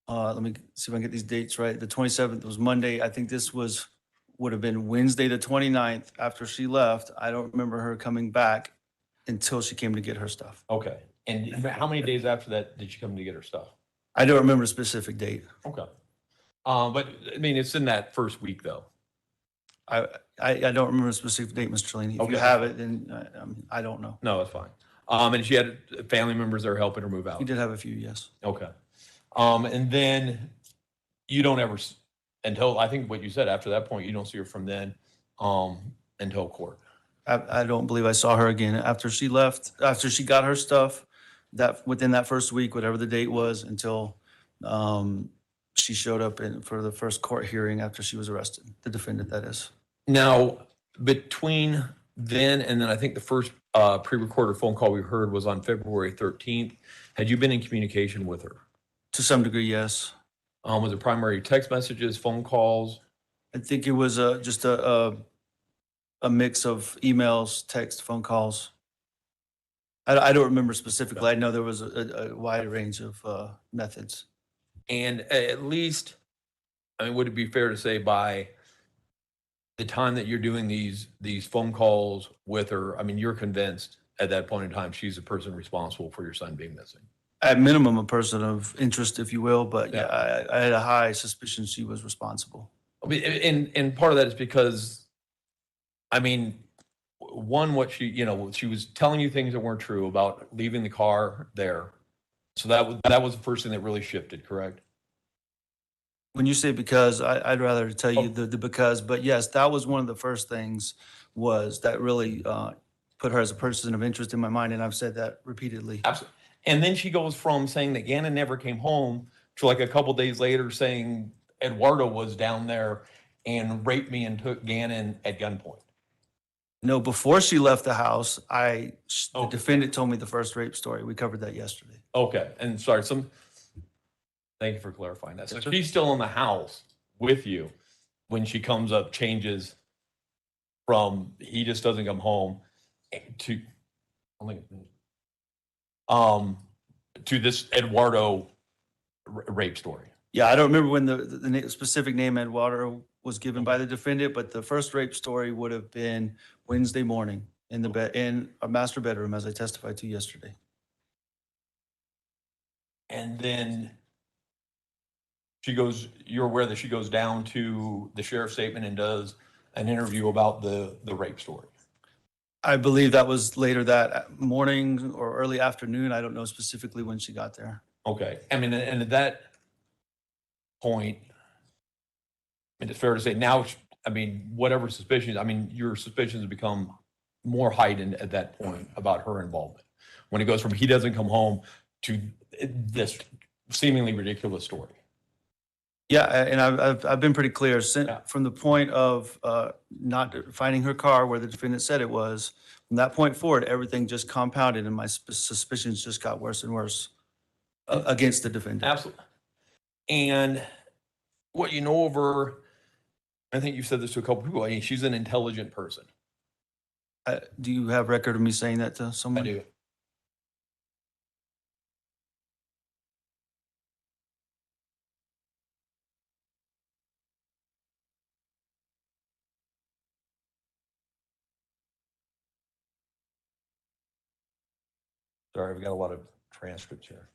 let me see if I can get these dates right. The 27th was Monday. I think this would have been Wednesday, the 29th. After she left, I don't remember her coming back until she came to get her stuff. Okay. And how many days after that did she come to get her stuff? I don't remember a specific date. Okay. But I mean, it's in that first week, though. I don't remember a specific date, Mr. Chalini. If Okay. you have it, then I don't know. No, that's fine. And she had family members that were helping her move out. We did have a few, yes. Okay. And then you don't ever, until, I think what you said, after that point, you don't see her from then, until court. I don't believe I saw her again after she left, after she got her stuff, that within that first week, whatever the date was, until she showed up for the first court hearing after she was arrested, the defendant, that is. Now, between then and then I think the first pre-recorded phone call we heard was on February 13th. Had you been in communication with her? To some degree, yes. Was it primary text messages, phone calls? I think it was just a mix of emails, text, phone calls. I don't remember specifically. I know there was a wide range of methods. And at least, I mean, would it be fair to say by the time that you're doing these phone calls with her, I mean, you're convinced at that point in time she's the person responsible for your son being missing? At minimum, a person of interest, if you will, but yeah, I had a high suspicion she was responsible. I mean, and part of that is because, I mean, one, what she was telling you things that weren't true about leaving the car there. So that was the first thing that really shifted, correct? When you say because, I'd rather tell you the because, but yes, that was one of the first things was that really put her as a person of interest in my mind, and I've said that repeatedly. Absolutely. And then she goes from saying that Gannon never came home to like a couple days later saying Eduardo was down there and raped me and took Gannon at gunpoint. No, before she left the house, the Okay. defendant told me the first rape story. We covered that yesterday. Okay, and sorry, thank you for clarifying that. So Yes, sir. she's still in the house with you when she comes up, changes from he just doesn't come home to, to this Eduardo rape story. Yeah, I don't remember when the specific name Eduardo was given by the defendant, but the first rape story would have been Wednesday morning in the bed, in a master bedroom, as I testified to yesterday. And then you're aware that she goes down to the sheriff's statement and does an interview about the rape story. I believe that was later that morning or early afternoon. I don't know specifically when she got there. Okay, I mean, and at that point, I mean, it's fair to say now, I mean, whatever suspicions, I mean, your suspicions become more heightened at that point about her involvement. When it goes from he doesn't come home to this seemingly ridiculous story. Yeah, and I've been pretty clear from the point of not finding her car where the defendant said it was. From that point forward, everything just compounded, and my suspicions just got worse and worse against the defendant. Absolutely. And what you know of her, I think you've said this to a couple people. I mean, she's an intelligent person. Do you have record of me saying that to someone? I do. Sorry, we got a lot of transcripts here.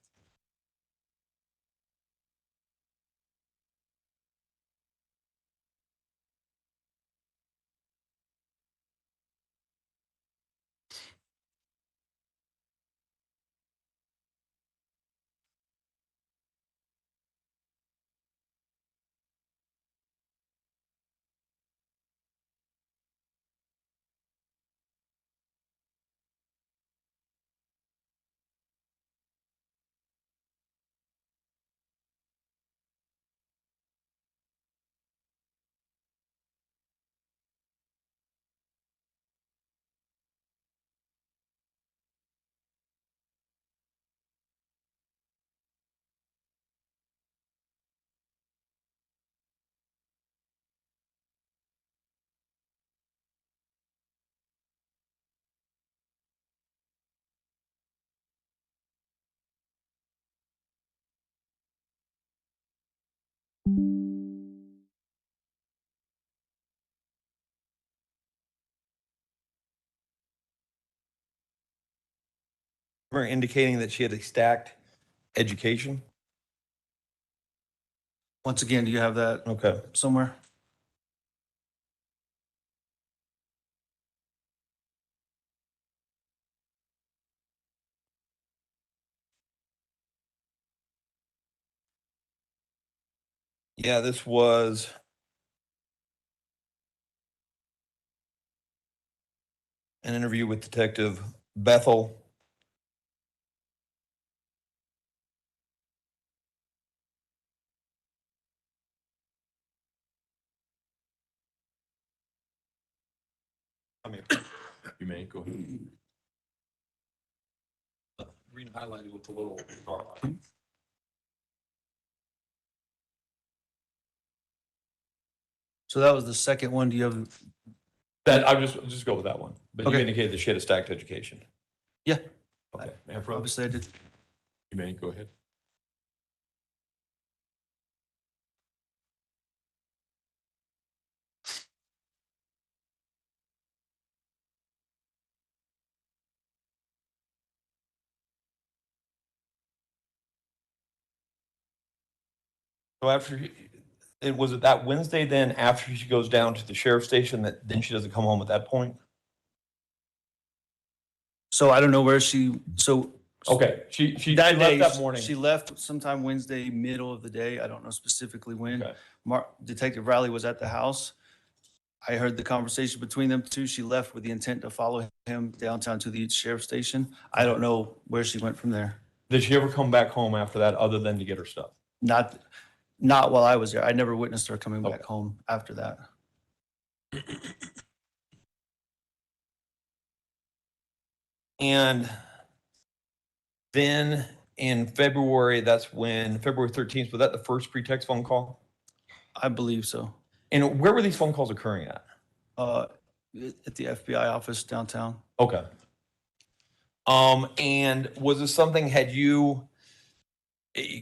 We're indicating that she had a stacked education. Once again, do you have that Okay. somewhere? Yeah, this was an interview with Detective Bethel. I mean, You may go ahead. Green highlighted with the little star. So that was the second one. Do you have? that I'll just go with that one. But you Okay. indicated that she had a stacked education. Yeah, Okay. May I approach? obviously I did. You may go ahead. So it was it that Wednesday then after she goes down to the sheriff's station that then she doesn't come home at that point? So I don't know where she, so. Okay, she That left day, that morning. she left sometime Wednesday, middle of the day. I don't know specifically when. Okay. Detective Riley was at the house. I heard the conversation between them two. She left with the intent to follow him downtown to the sheriff's station. I don't know where she went from there. Did she ever come back home after that other than to get her stuff? Not while I was there. I never witnessed her coming back home after that. And then in February, that's when, February 13th, was that the first pretext phone call? I believe so. And where were these phone calls occurring at? At the FBI office downtown. Okay. And was this something, had you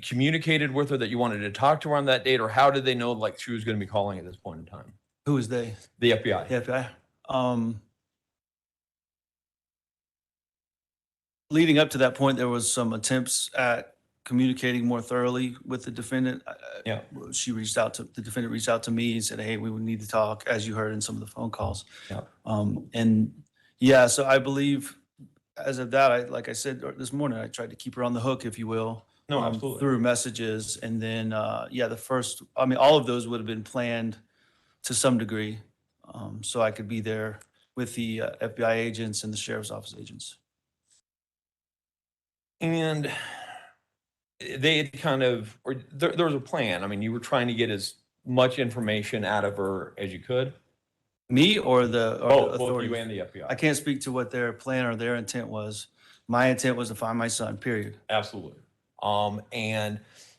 communicated with her that you wanted to talk to her on that date, or how did they know like she was going to be calling at this point in time? Who is they? The FBI. The FBI. Leading up to that point, there was some attempts at communicating more thoroughly with the defendant. Yeah. The defendant reached out to me and said, hey, we would need to talk, as you heard in some of the phone calls. Yeah. And yeah, so I believe as of that, like I said this morning, I tried to keep her on the hook, if you will. No, absolutely. Through messages. And then, all of those would have been planned to some degree. So I could be there with the FBI agents and the sheriff's office agents. And they had kind of, or there was a plan. I mean, you were trying to get as much information out of her as you could. Me or the Both authorities? you and the FBI. I can't speak to what their plan or their intent was. My intent was to find my son, period. Absolutely. And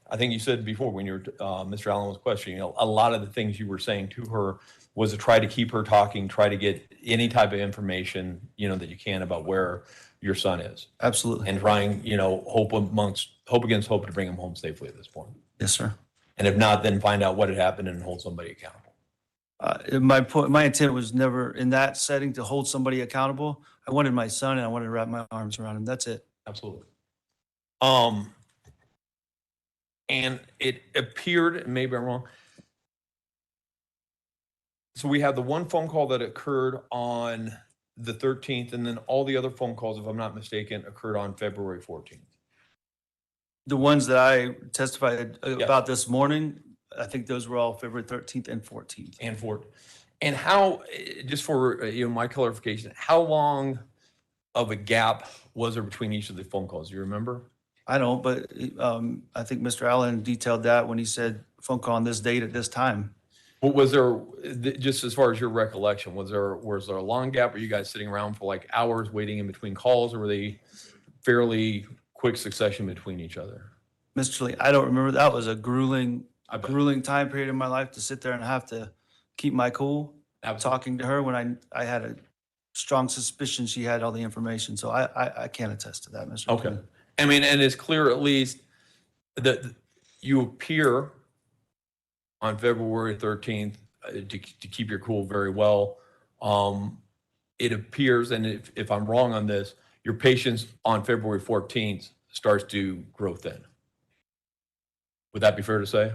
I think you said before when you were, Mr. Allen was questioning, a lot of the things you were saying to her was to try to keep her talking, try to get any type of information, that you can about where your son is. Absolutely. And trying, hope against hope to bring him home safely at this point. Yes, sir. And if not, then find out what had happened and hold somebody accountable. My intent was never in that setting to hold somebody accountable. I wanted my son and I wanted to wrap my arms around him. That's it. Absolutely. And it appeared, maybe I'm wrong. So we had the one phone call that occurred on the 13th, and then all the other phone calls, if I'm not mistaken, occurred on February 14th. The ones that I testified about this morning, I think those were all February 13th and 14th. And how, just for, my clarification, how long of a gap was there between each of the phone calls? Do you remember? I don't, but I think Mr. Allen detailed that when he said phone call on this date at this time. What was there, just as far as your recollection, was there a long gap? Were you guys sitting around for like hours waiting in between calls, or were they fairly quick succession between each other? Mr. Lee, I don't remember. That was a I bet. grueling time period in my life to sit there and have to keep my cool, talking to her when I had a strong suspicion she had all the information. So I can't attest to that, Mr. Okay. Lee. I mean, and it's clear at least that you appear on February 13th to keep your cool very well. It appears, and if I'm wrong on this, your patience on February 14th starts to grow thin. Would that be fair to say?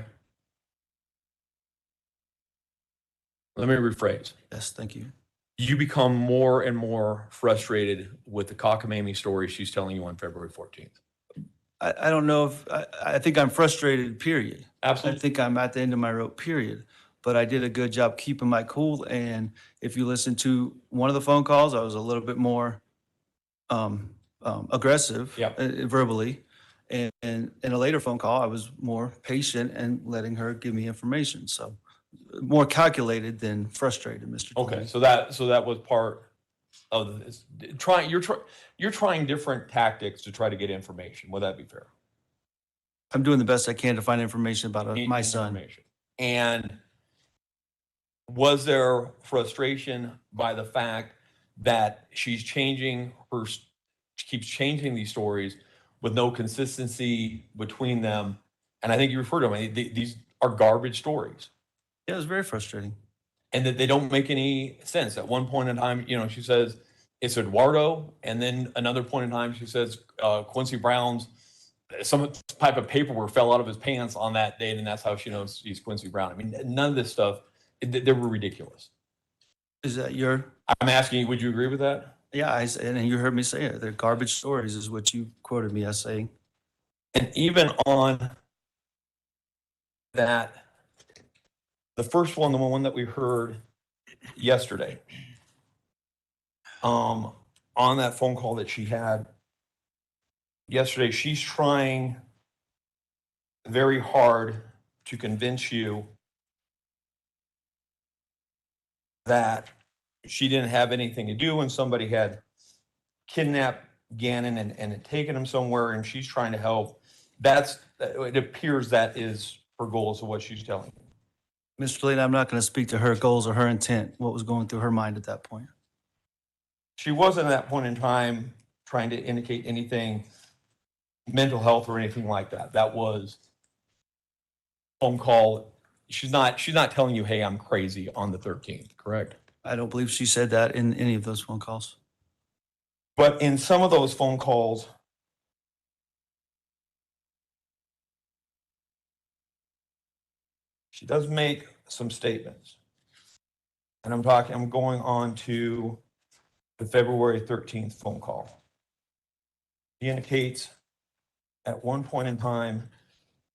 Let me rephrase. Yes, thank you. You become more and more frustrated with the cockamamie story she's telling you on February 14th. I don't know if, I think I'm frustrated, period. Absolutely. I think I'm at the end of my rope, period. But I did a good job keeping my cool. And if you listen to one of the phone calls, I was a little bit more aggressive verbally. And in a later phone call, I was more patient and letting her give me information. So more calculated than frustrated, Mr. Okay, Lee. so that was part of this. You're trying different tactics to try to get information. Would that be fair? I'm doing the best I can to find information about my son. Information. And was there frustration by the fact that she keeps changing these stories with no consistency between them? And I think you referred to them, these are garbage stories. Yeah, it was very frustrating. And that they don't make any sense. At one point in time, she says it's Eduardo, and then another point in time she says Quincy Brown's some type of paperwork fell out of his pants on that date, and that's how she knows he's Quincy Brown. I mean, none of this stuff, they were ridiculous. Is that your? I'm asking you, would you agree with that? Yeah, and you heard me say it. They're garbage stories, is what you quoted me as saying. And even on that, the first one, the one that we heard yesterday, on that phone call that she had yesterday, she's trying very hard to convince you that she didn't have anything to do when somebody had kidnapped Gannon and had taken him somewhere, and she's trying to help. It appears that is her goal, is what she's telling you. Mr. Lane, I'm not going to speak to her goals or her intent, what was going through her mind at that point. She wasn't at that point in time trying to indicate anything mental health or anything like that. That was phone call. She's not telling you, hey, I'm crazy on the 13th, correct? I don't believe she said that in any of those phone calls. But in some of those phone calls, she does make some statements. And I'm going on to the February 13th phone call. She indicates at one point in time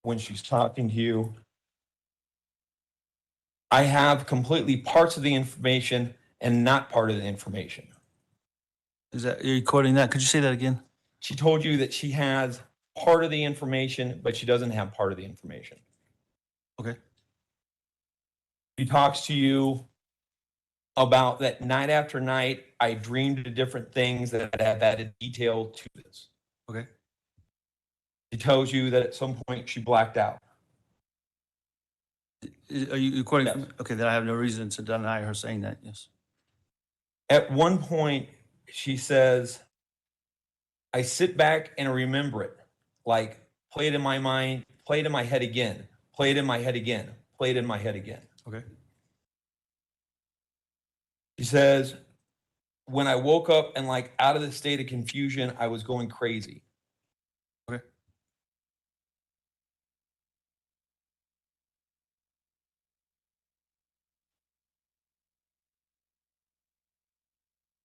when she's talking to you, I have completely parts of the information and not part of the information. Are you quoting that? Could you say that again? She told you that she has part of the information, but she doesn't have part of the information. Okay. She talks to you about that night after night, I dreamed of different things that have added detail to this. Okay. She tells you that at some point she blacked out. Are you quoting Yes. from? Okay, then I have no reason to deny her saying that, yes. At one point, she says, I sit back and remember it, like play it in my mind, play it in my head again, play it in my head again, play it in my head again. Okay. She says, when I woke up and like out of the state of confusion, I was going crazy.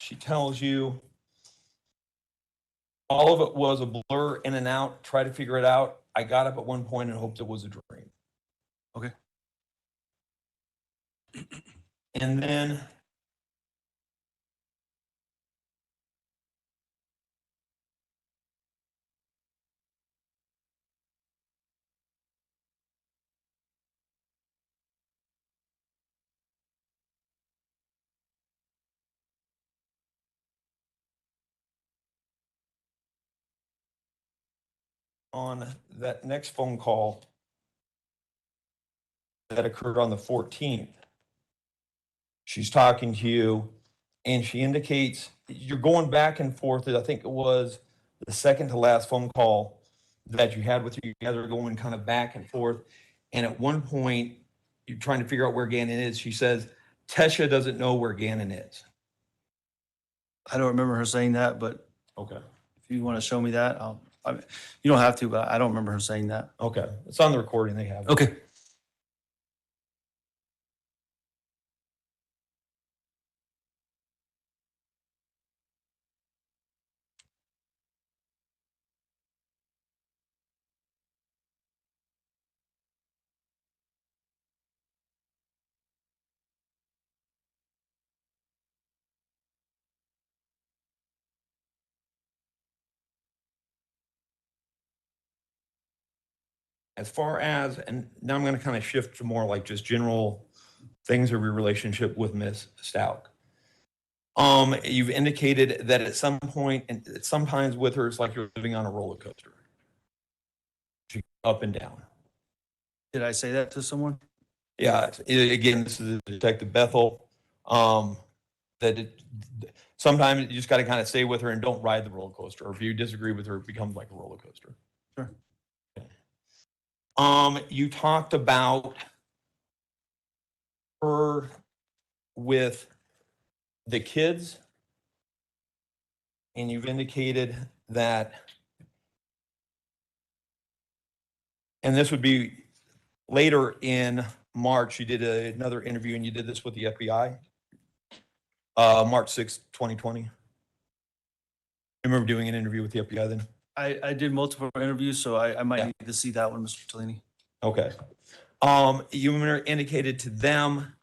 She tells you all of it was a blur in and out. Try to figure it out. I got up at one point and hoped it was a dream. Okay. And then on that next phone call that occurred on the 14th, she's talking to you and she indicates you're going back and forth. I think it was the second to last phone call that you had with you guys are going kind of back and forth. And at one point, you're trying to figure out where Gannon is. She says, Tesha doesn't know where Gannon is. I don't remember her saying that, but Okay. if you want to show me that, you don't have to, but I don't remember her saying that. Okay. It's on the recording. They have it. Okay. As far as, and now I'm going to kind of shift to more like just general things of your relationship with Miss Stauch. You've indicated that at some point, and sometimes with her, it's like you're living on a roller coaster. She up and down. Did I say that to someone? Yeah, again, this is Detective Bethel. Sometimes you just got to kind of stay with her and don't ride the roller coaster. Or if you disagree with her, it becomes like a roller coaster. Sure. You talked about her with the kids, and you've indicated that, and this would be later in March, you did another interview, and you did this with the FBI, March 6th, 2020. I remember doing an interview with the FBI then. I did multiple interviews, so I might Yeah. need to see that one, Mr. Tellini. Okay. You indicated to them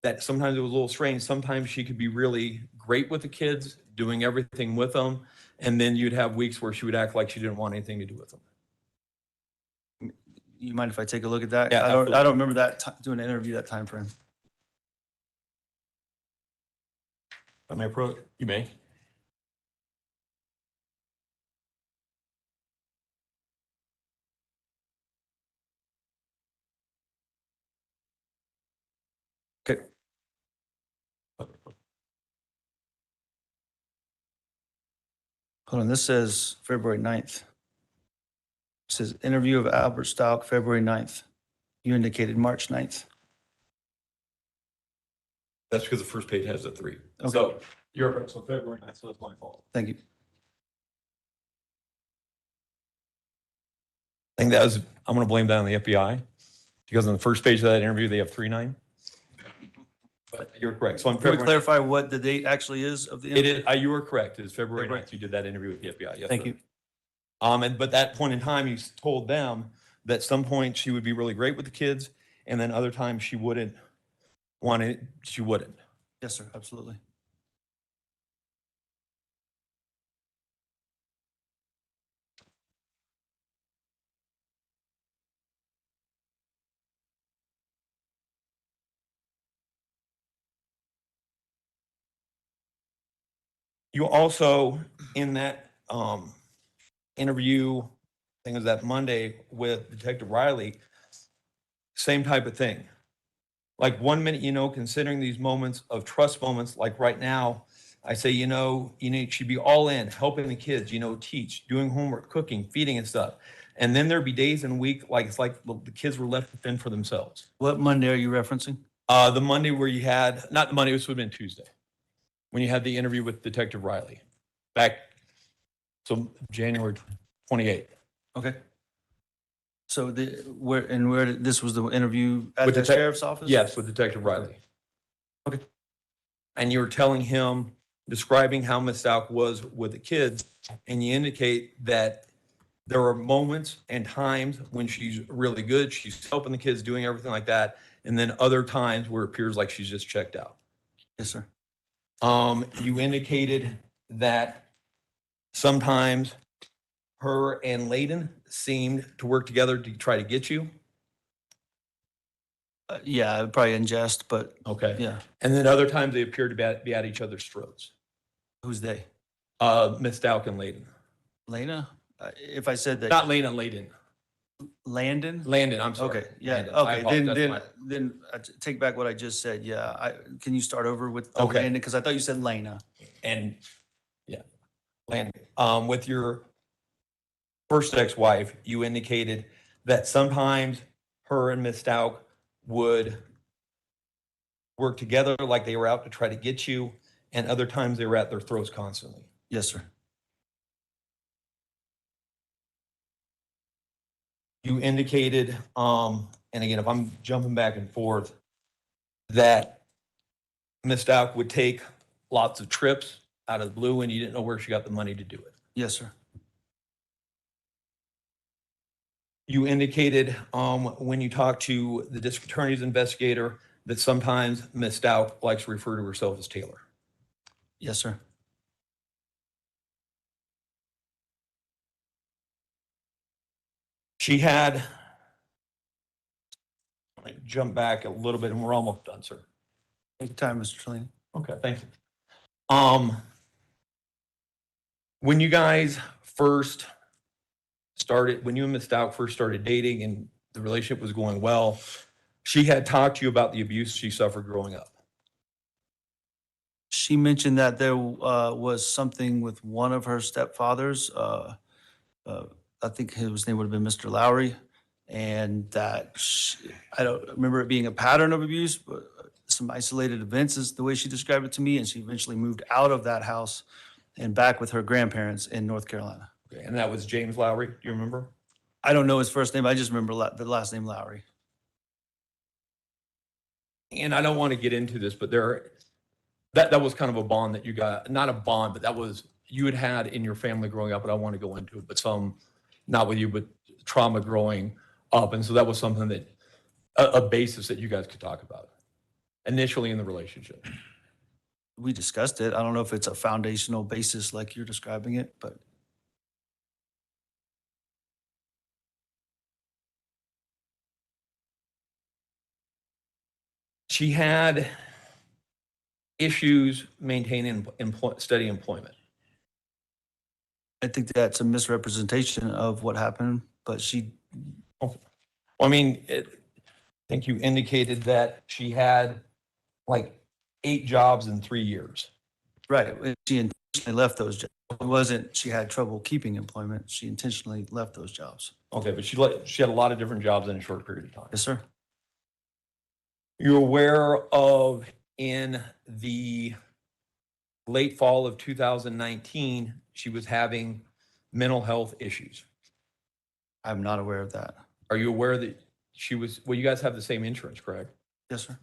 that sometimes it was a little strange. Sometimes she could be really great with the kids, doing everything with them, and then you'd have weeks where she would act like she didn't want anything to do with them. You mind if I take a look at that? Yeah, I absolutely. don't remember that doing an interview that time frame. I may approach. You may. Okay. Hold on, this says February 9th. It says interview of Albert Stauch, February 9th. You indicated March 9th. That's because the first page has the 3. Okay. So you're correct. So February 9th, so that's my fault. Thank you. I think that was, I'm going to blame that on the FBI because on the first page of that interview, they have 3-9. But you're correct. So on Can we February, clarify what the date actually is of the it interview? is, you were correct. It's February February. 9th. You did that interview with the FBI. Yes, Thank sir. you. But that point in time, you told them that at some point she would be really great with the kids, and then other times she wouldn't want it. She wouldn't. Yes, sir, absolutely. You also, in that interview, I think it was that Monday with Detective Riley, same type of thing. Like 1 minute, considering these moments of trust moments, like right now, I say, you should be all in, helping the kids, teach, doing homework, cooking, feeding and stuff. And then there'd be days and week, like it's like the kids were left to fend for themselves. What Monday are you referencing? The Monday where you had, not the Monday, this would have been Tuesday, when you had the interview with Detective Riley back, so January 28th. Okay. So this was the interview at With the the tech- sheriff's office? Yes, with Detective Riley. Okay. And you were telling him describing how Ms. Stauch was with the kids, and you indicate that there are moments and times when she's really good, she's helping the kids, doing everything like that, and then other times where it appears like she's just checked out. Yes, sir. You indicated that sometimes her and Layden seemed to work together to try to get you. Yeah, probably in jest, but Okay. yeah. And then other times they appeared to be at each other's throats. Who's they? Ms. Stauch and Layden. Lena? If I said that. Not Layden, Layden. Landon? Landon, I'm sorry. Okay, yeah, Landon. I okay, apologize. then I take back what I just said, yeah, can you start over with the Okay. Landon, because I thought you said Lena. And yeah, Landon, with your first ex-wife, you indicated that sometimes her and Ms. Stauch would work together like they were out to try to get you, and other times they were at their throats constantly. Yes, sir. You indicated, and again, if I'm jumping back and forth, that Ms. Stauch would take lots of trips out of the blue and you didn't know where she got the money to do it. Yes, sir. You indicated, when you talked to the district attorney's investigator, that sometimes Ms. Stauch likes to refer to herself as Taylor. Yes, sir. She had, let me jump back a little bit and we're almost done, sir. Take your time, Mr. Trelane. Okay, thank you. When you guys first started, when you and Ms. Stauch first started dating and the relationship was going well, she had talked to you about the abuse she suffered growing up. She mentioned that there was something with one of her stepfathers. I think his name would have been Mr. Lowry, and that I don't remember it being a pattern of abuse, but some isolated events is the way she described it to me. And she eventually moved out of that house and back with her grandparents in North Carolina. Okay, and that was James Lowry. Do you remember? I don't know his first name. I just remember the last name Lowry. And I don't want to get into this, but that was kind of a bond that you got, not a bond, but that was, you had in your family growing up, but I want to go into it, but not with you, but trauma growing up. And so that was something that, a basis that you guys could talk about initially in the relationship. We discussed it. I don't know if it's a foundational basis like you're describing it, but She had issues maintaining steady employment. I think that's a misrepresentation of what happened, but Well, I mean, I think you indicated that she had like 8 jobs in 3 years. right. She intentionally left those jobs. It wasn't, she had trouble keeping employment. She intentionally left those jobs. Okay, but she had a lot of different jobs in a short period of time. Yes, sir. You're aware of, in the late fall of 2019, she was having mental health issues. I'm not aware of that. Are you aware that well, you guys have the same insurance, correct? Yes, sir.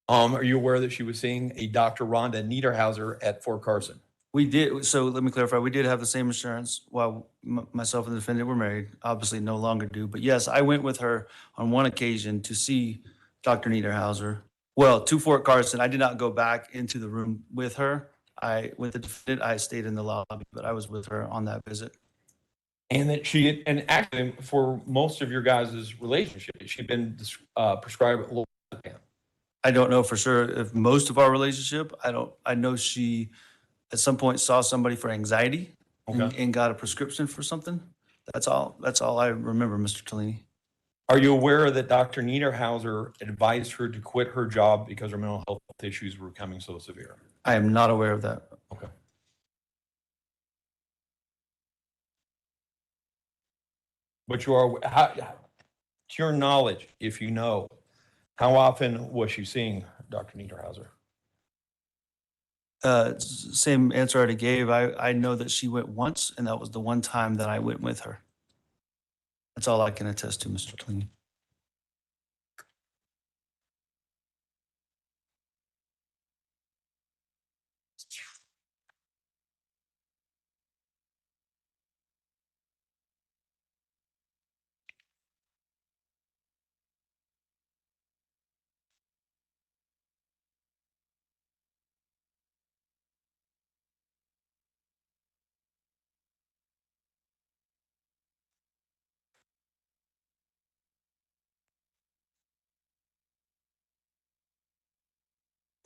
Are you aware that she was seeing a Dr. Rhonda Niederhauser at Fort Carson? We did. So let me clarify. We did have the same insurance while myself and the defendant were married. Obviously no longer do. But yes, I went with her on one occasion to see Dr. Niederhauser. Well, to Fort Carson. I did not go back into the room with her. With the defendant, I stayed in the lobby, but I was with her on that visit. And that and actually for most of your guys' relationship, she'd been prescribed lorazepam. I don't know for sure if most of our relationship, I know she at some point saw somebody for anxiety and got a prescription for something. That's all I remember, Mr. Tellini. Are you aware that Dr. Niederhauser advised her to quit her job because her mental health issues were becoming so severe? I am not aware of that. Okay. But you are, to your knowledge, if you know, how often was she seeing Dr. Niederhauser? Same answer I already gave. I know that she went once, and that was the one time that I went with her. That's all I can attest to, Mr. Tellini.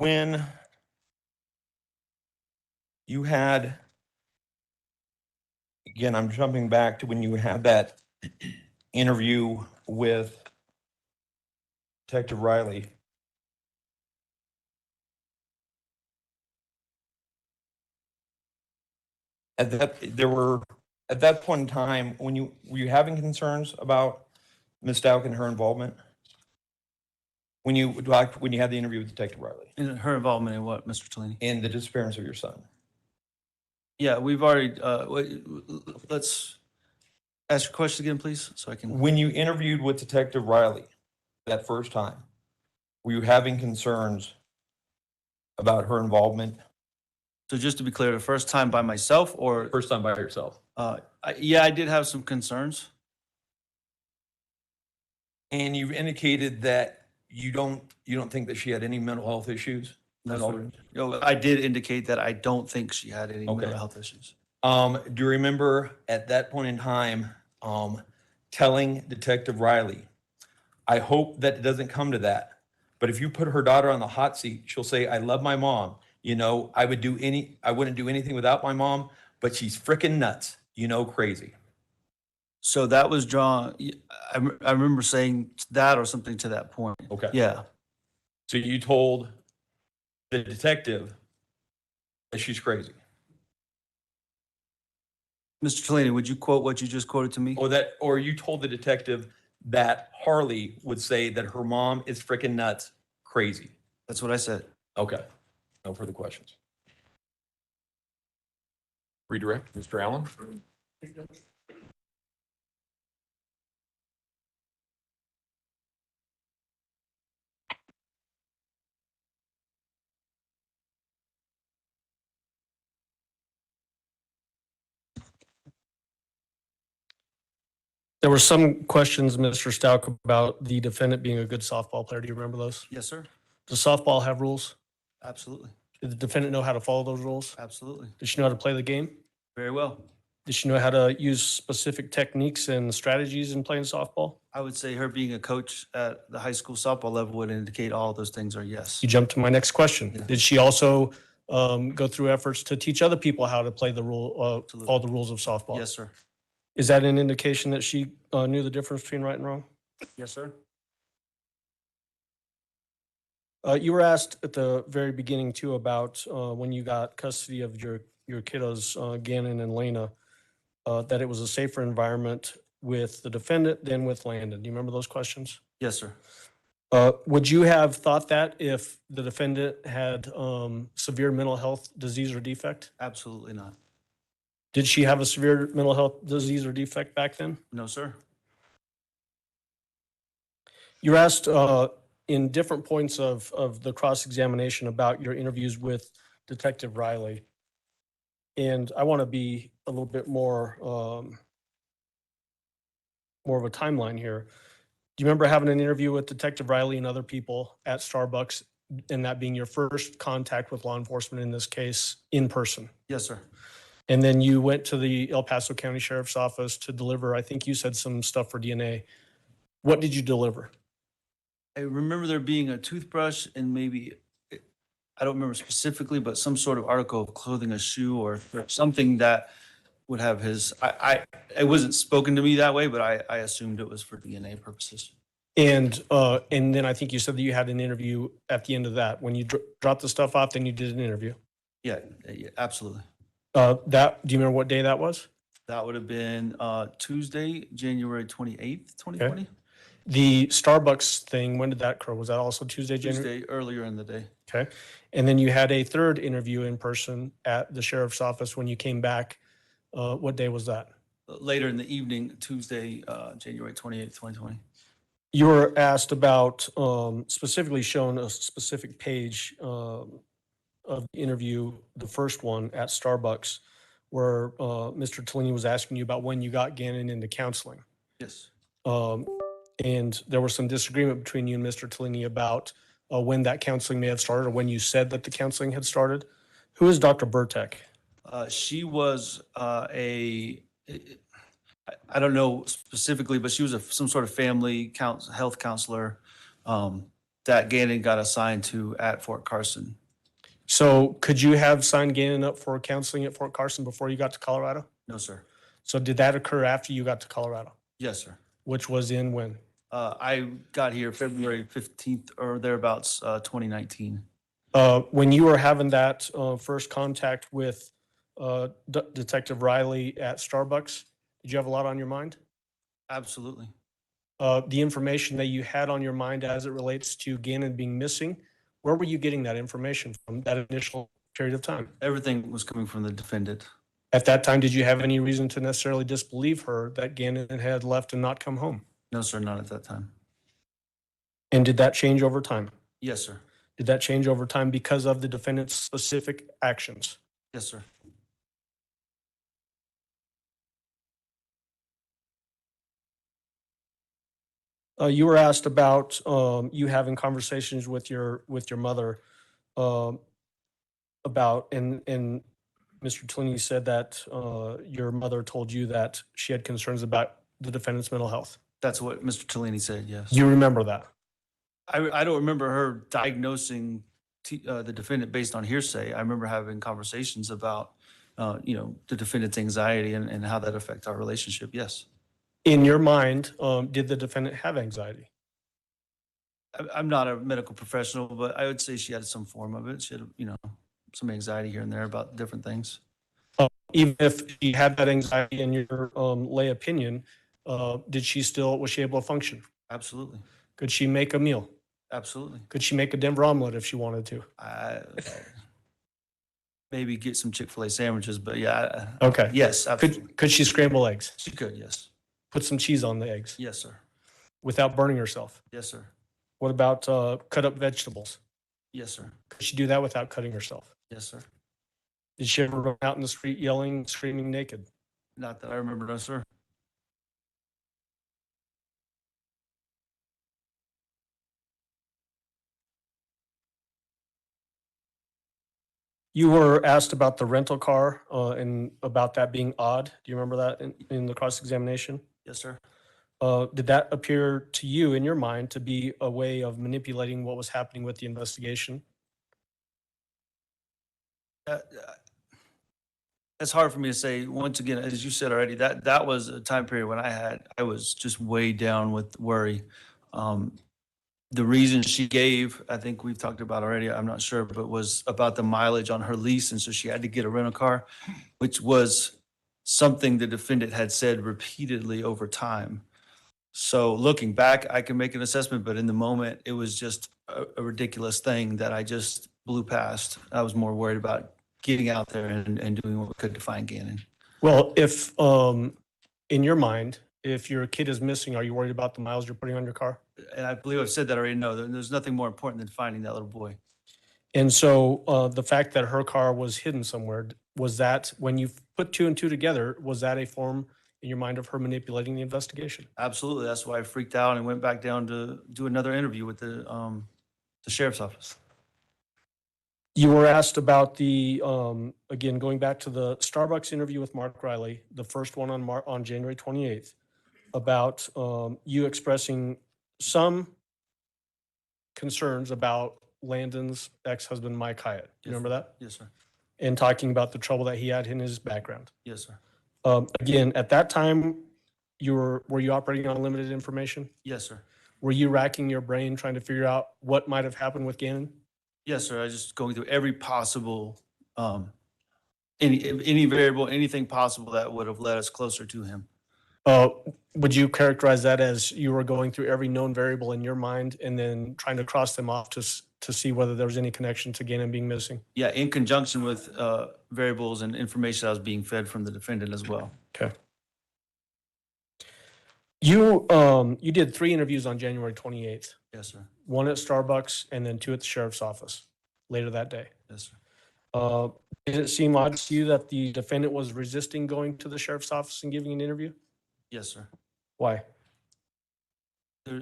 when you had, again, I'm jumping back to when you had that interview with Detective Riley. At that point in time, were you having concerns about Ms. Stauch and her involvement? When you had the interview with Detective Riley And her involvement in what, Mr. Tellini? and the disappearance of your son? Yeah, we've already, let's ask your question again, please, so I can. When you interviewed with Detective Riley that first time, were you having concerns about her involvement? So just to be clear, the first time by myself or, First time by yourself. yeah, I did have some concerns. And you've indicated that you don't think that she had any mental health issues? No, at all? sir. No, I did indicate that I don't think she had any Okay. mental health issues. Do you remember at that point in time, telling Detective Riley, I hope that it doesn't come to that, but if you put her daughter on the hot seat, she'll say, I love my mom. You know, I wouldn't do anything without my mom, but she's freaking nuts, crazy. So that was drawn, I remember saying that or something to that point. Okay. Yeah, So you told the detective that she's crazy. Mr. Tellini, would you quote what you just quoted to me? Or you told the detective that Harley would say that her mom is freaking nuts, crazy. That's what I said. Okay. No further questions. Redirect, Mr. Allen. There were some questions, Mr. Stauch, about the defendant being a good softball player. Do you remember those? Yes, sir. Does softball have rules? Absolutely. Did the defendant know how to follow those rules? Absolutely. Did she know how to play the game? Very well. Did she know how to use specific techniques and strategies in playing softball? I would say her being a coach at the high school softball level would indicate all those things are yes. You jumped to my next question. Yeah. Did she also go through efforts to teach other people how to play the Absolutely. all the rules of softball? Yes, sir. Is that an indication that she knew the difference between right and wrong? Yes, sir. You were asked at the very beginning too about when you got custody of your kiddos, Gannon and Lena, that it was a safer environment with the defendant than with Landon. Do you remember those questions? Yes, sir. Would you have thought that if the defendant had severe mental health disease or defect? Absolutely not. Did she have a severe mental health disease or defect back then? No, sir. You were asked in different points of the cross-examination about your interviews with Detective Riley. And I want to be a little bit more of a timeline here. Do you remember having an interview with Detective Riley and other people at Starbucks, and that being your first contact with law enforcement in this case in person? Yes, sir. And then you went to the El Paso County Sheriff's Office to deliver, I think you said some stuff for DNA. What did you deliver? I remember there being a toothbrush and maybe, I don't remember specifically, but some sort of article of clothing, a shoe or something that would have his, it wasn't spoken to me that way, but I assumed it was for DNA purposes. And then I think you said that you had an interview at the end of that. When you dropped the stuff off, then you did an interview. Yeah, absolutely. Do you remember what day that was? That would have been Tuesday, January 28th, 2020. The Starbucks thing, when did that occur? Was that also Tuesday, January? Tuesday, earlier in the day. Okay. And then you had a third interview in person at the sheriff's office when you came back. What day was that? Later in the evening, Tuesday, January 28th, 2020. You were asked about specifically shown a specific page of the interview, the first one at Starbucks, where Mr. Tellini was asking you about when you got Gannon into counseling. Yes. And there was some disagreement between you and Mr. Tellini about when that counseling may have started or when you said that the counseling had started. Who is Dr. Burtek? She was I don't know specifically, but she was some sort of family health counselor. that Gannon got assigned to at Fort Carson. So could you have signed Gannon up for counseling at Fort Carson before you got to Colorado? No, sir. So did that occur after you got to Colorado, Yes, sir. which was in when? I got here February 15th or thereabouts, 2019. When you were having that first contact with Detective Riley at Starbucks, did you have a lot on your mind? Absolutely. The information that you had on your mind as it relates to Gannon being missing, where were you getting that information from that initial period of time? Everything was coming from the defendant. At that time, did you have any reason to necessarily disbelieve her that Gannon had left and not come home? No, sir, not at that time. And did that change over time? Yes, sir. Did that change over time because of the defendant's specific actions? Yes, sir. You were asked about you having conversations with your mother about and Mr. Twinney said that your mother told you that she had concerns about the defendant's mental health. That's what Mr. Tellini said, yes. You remember that? I don't remember her diagnosing the defendant based on hearsay. I remember having conversations about, the defendant's anxiety and how that affects our relationship, yes. In your mind, did the defendant have anxiety? I'm not a medical professional, but I would say she had some form of it. She had, some anxiety here and there about different things. Even if she had that anxiety in your lay opinion, was she able to function? Absolutely. Could she make a meal? Absolutely. Could she make a Denver omelet if she wanted to? Maybe get some Chick-fil-A sandwiches, but yeah. Okay. Yes, absolutely. Could she scramble eggs? She could, yes. Put some cheese on the eggs Yes, sir. without burning herself? Yes, sir. What about cut up vegetables? Yes, sir. Could she do that without cutting herself? Yes, sir. Did she ever run out in the street yelling, screaming naked? Not that I remember, no, sir. You were asked about the rental car and about that being odd. Do you remember that in the cross-examination? Yes, sir. Did that appear to you in your mind to be a way of manipulating what was happening with the investigation? It's hard for me to say. Once again, as you said already, that was a time period when I was just way down with worry. The reason she gave, I think we've talked about already, I'm not sure, but was about the mileage on her lease. And so she had to get a rental car, which was something the defendant had said repeatedly over time. So looking back, I can make an assessment, but in the moment, it was just a ridiculous thing that I just blew past. I was more worried about getting out there and doing what we could to find Gannon. Well, if in your mind, if your kid is missing, are you worried about the miles you're putting on your car? And I believe I've said that already. No, there's nothing more important than finding that little boy. And so the fact that her car was hidden somewhere, was that when you put two and two together, was that a form in your mind of her manipulating the investigation? Absolutely. That's why I freaked out and went back down to do another interview with the sheriff's office. You were asked about the, again, going back to the Starbucks interview with Mark Riley, the first one on January 28th, about you expressing some concerns about Landon's ex-husband, Mike Hyatt. Do you remember that? Yes, sir. And talking about the trouble that he had in his background. Yes, sir. Again, at that time, were you operating on limited information? Yes, sir. Were you racking your brain trying to figure out what might have happened with Gannon? Yes, sir. I was just going through every possible, any variable, anything possible that would have led us closer to him. Would you characterize that as you were going through every known variable in your mind and then trying to cross them off to see whether there was any connection to Gannon being missing? Yeah, in conjunction with variables and information that was being fed from the defendant as well. Okay. You did 3 interviews on January 28th, Yes, sir. 1 at Starbucks and then 2 at the sheriff's office later that day. Yes, sir. Did it seem odd to you that the defendant was resisting going to the sheriff's office and giving an interview? Yes, sir. Why?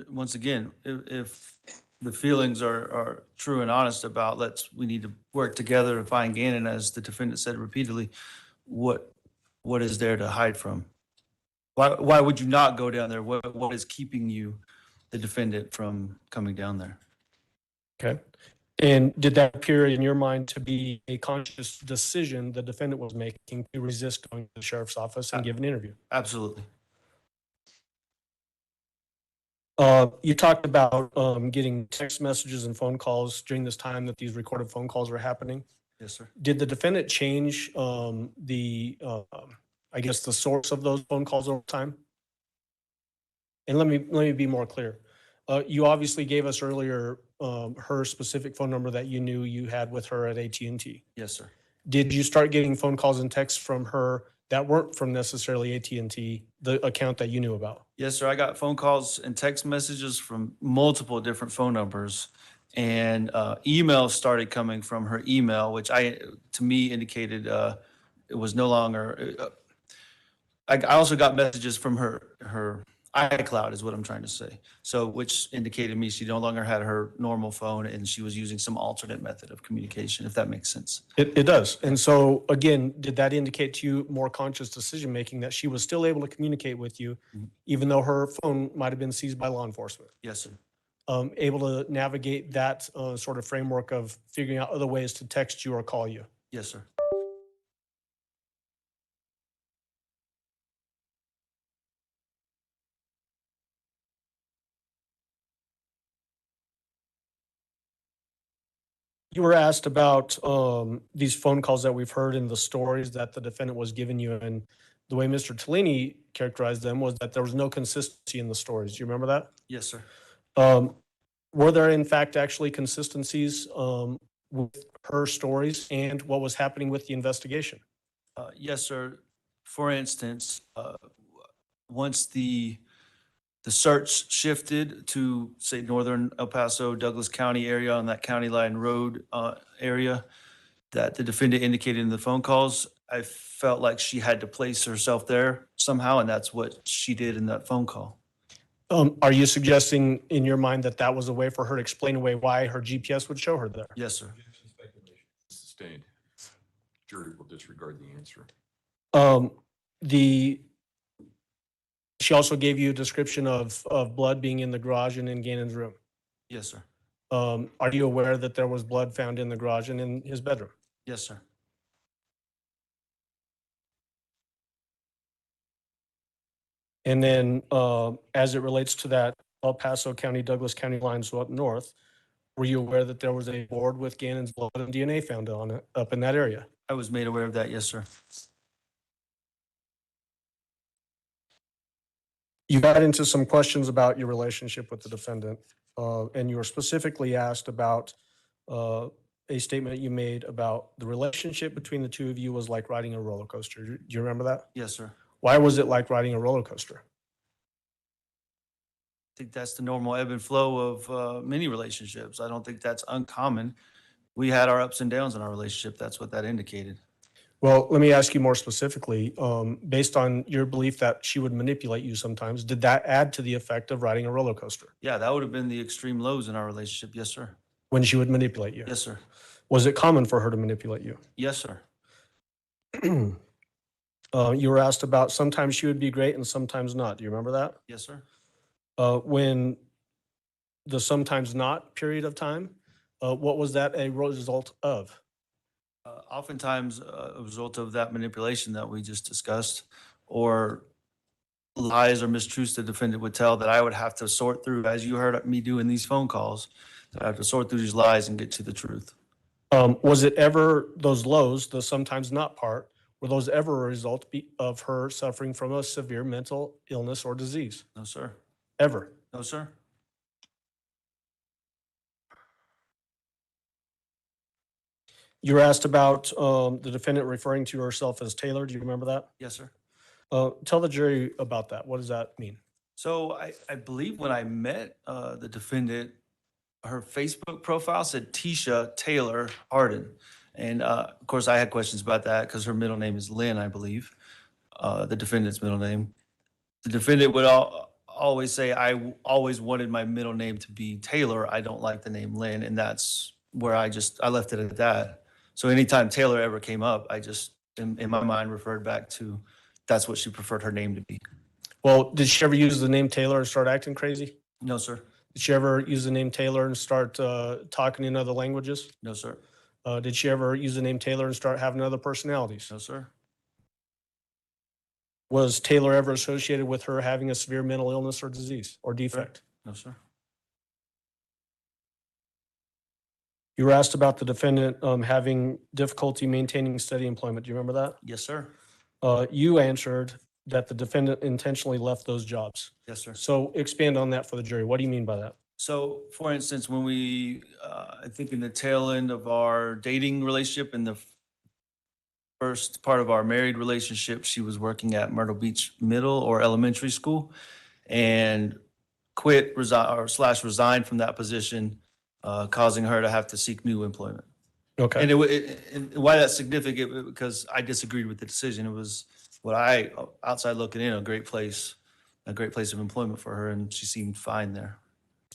Once again, if the feelings are true and honest about we need to work together to find Gannon, as the defendant said repeatedly, what is there to hide from? Why would you not go down there? What is keeping you, the defendant, from coming down there? Okay. And did that appear in your mind to be a conscious decision the defendant was making to resist going to the sheriff's office and give an interview? Absolutely. You talked about getting text messages and phone calls during this time that these recorded phone calls were happening. Yes, sir. Did the defendant change I guess, the source of those phone calls over time? And let me be more clear. You obviously gave us earlier her specific phone number that you knew you had with her at AT&T. Yes, sir. Did you start getting phone calls and texts from her that weren't from necessarily AT&T, the account that you knew about? Yes, sir. I got phone calls and text messages from multiple different phone numbers, and emails started coming from her email, which to me indicated it was no longer. I also got messages from her iCloud, is what I'm trying to say. So, which indicated me she no longer had her normal phone, and she was using some alternate method of communication, if that makes sense. It does. And so, again, did that indicate to you more conscious decision-making that she was still able to communicate with you, even though her phone might have been seized by law enforcement? Yes, sir. Able to navigate that sort of framework of figuring out other ways to text you or call you? Yes, sir. You were asked about these phone calls that we've heard in the stories that the defendant was giving you, and the way Mr. Tellini characterized them was that there was no consistency in the stories. Do you remember that? Yes, sir. Were there in fact actually consistencies with her stories and what was happening with the investigation? Yes, sir. For instance, once the search shifted to, say, northern El Paso, Douglas County area on that county line road area that the defendant indicated in the phone calls, I felt like she had to place herself there somehow, and that's what she did in that phone call. Are you suggesting in your mind that that was a way for her to explain away why her GPS would show her there? Yes, sir. Sustained. Jury will disregard the answer. She also gave you a description of blood being in the garage and in Gannon's room. Yes, sir. Are you aware that there was blood found in the garage and in his bedroom? Yes, sir. And then, as it relates to that El Paso County, Douglas County lines up north, were you aware that there was a board with Gannon's blood and DNA found on it up in that area? I was made aware of that. Yes, sir. You got into some questions about your relationship with the defendant, and you were specifically asked about a statement you made about the relationship between the two of you was like riding a roller coaster. Do you remember that? Yes, sir. Why was it like riding a roller coaster? I think that's the normal ebb and flow of many relationships. I don't think that's uncommon. We had our ups and downs in our relationship. That's what that indicated. Well, let me ask you more specifically, based on your belief that she would manipulate you sometimes, did that add to the effect of riding a roller coaster Yeah, that would have been the extreme lows in our relationship. Yes, sir. when she would manipulate you? Yes, sir. Was it common for her to manipulate you? Yes, sir. You were asked about sometimes she would be great and sometimes not. Do you remember that? Yes, sir. When the sometimes not period of time, what was that a result of? Oftentimes a result of that manipulation that we just discussed, or lies or mistruths the defendant would tell that I would have to sort through, as you heard me do in these phone calls, that I have to sort through these lies and get to the truth. Was it ever those lows, the sometimes not part, were those ever a result of her suffering from a severe mental illness or disease? No, sir. Ever? No, sir. You were asked about the defendant referring to herself as Taylor. Do you remember that? Yes, sir. Tell the jury about that. What does that mean? So I believe when I met the defendant, her Facebook profile said Tisha Taylor Harden. And of course, I had questions about that because her middle name is Lynn, I believe, the defendant's middle name. The defendant would always say, I always wanted my middle name to be Taylor. I don't like the name Lynn. And that's where I left it at that. So anytime Taylor ever came up, I just, in my mind, referred back to that's what she preferred her name to be. Well, did she ever use the name Taylor and start acting crazy? No, sir. Did she ever use the name Taylor and start talking in other languages? No, sir. Did she ever use the name Taylor and start having other personalities? No, sir. Was Taylor ever associated with her having a severe mental illness or disease or defect? No, sir. You were asked about the defendant having difficulty maintaining steady employment. Do you remember that? Yes, sir. You answered that the defendant intentionally left those jobs. Yes, sir. So expand on that for the jury. What do you mean by that? So, for instance, when we, I think in the tail end of our dating relationship, in the first part of our married relationship, she was working at Myrtle Beach Middle or Elementary School and quit, resigned from that position, causing her to have to seek new employment. Okay. And why that's significant, because I disagreed with the decision. It was what I, outside looking in, a great place of employment for her, and she seemed fine there.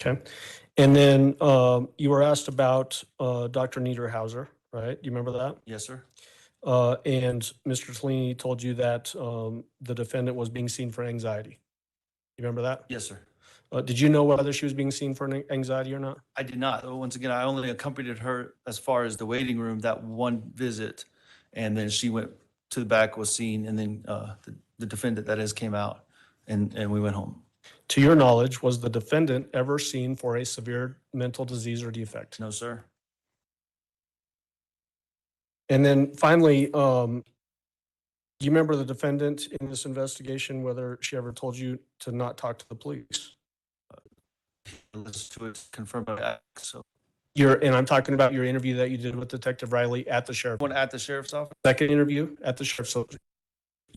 Okay. And then you were asked about Dr. Niederhauser, right? You remember that? Yes, sir. And Mr. Tellini told you that the defendant was being seen for anxiety. You remember that? Yes, sir. Did you know whether she was being seen for anxiety or not? I did not. Once again, I only accompanied her as far as the waiting room, that one visit. And then she went to the back, was seen, and then the defendant, that is, came out, and we went home. To your knowledge, was the defendant ever seen for a severe mental disease or defect? No, sir. And then finally, do you remember the defendant in this investigation, whether she ever told you to not talk to the police? Let's do it, confirm that. So, And I'm talking about your interview that you did with Detective Riley at the sheriff. one at the sheriff's office, Second interview at the sheriff's office.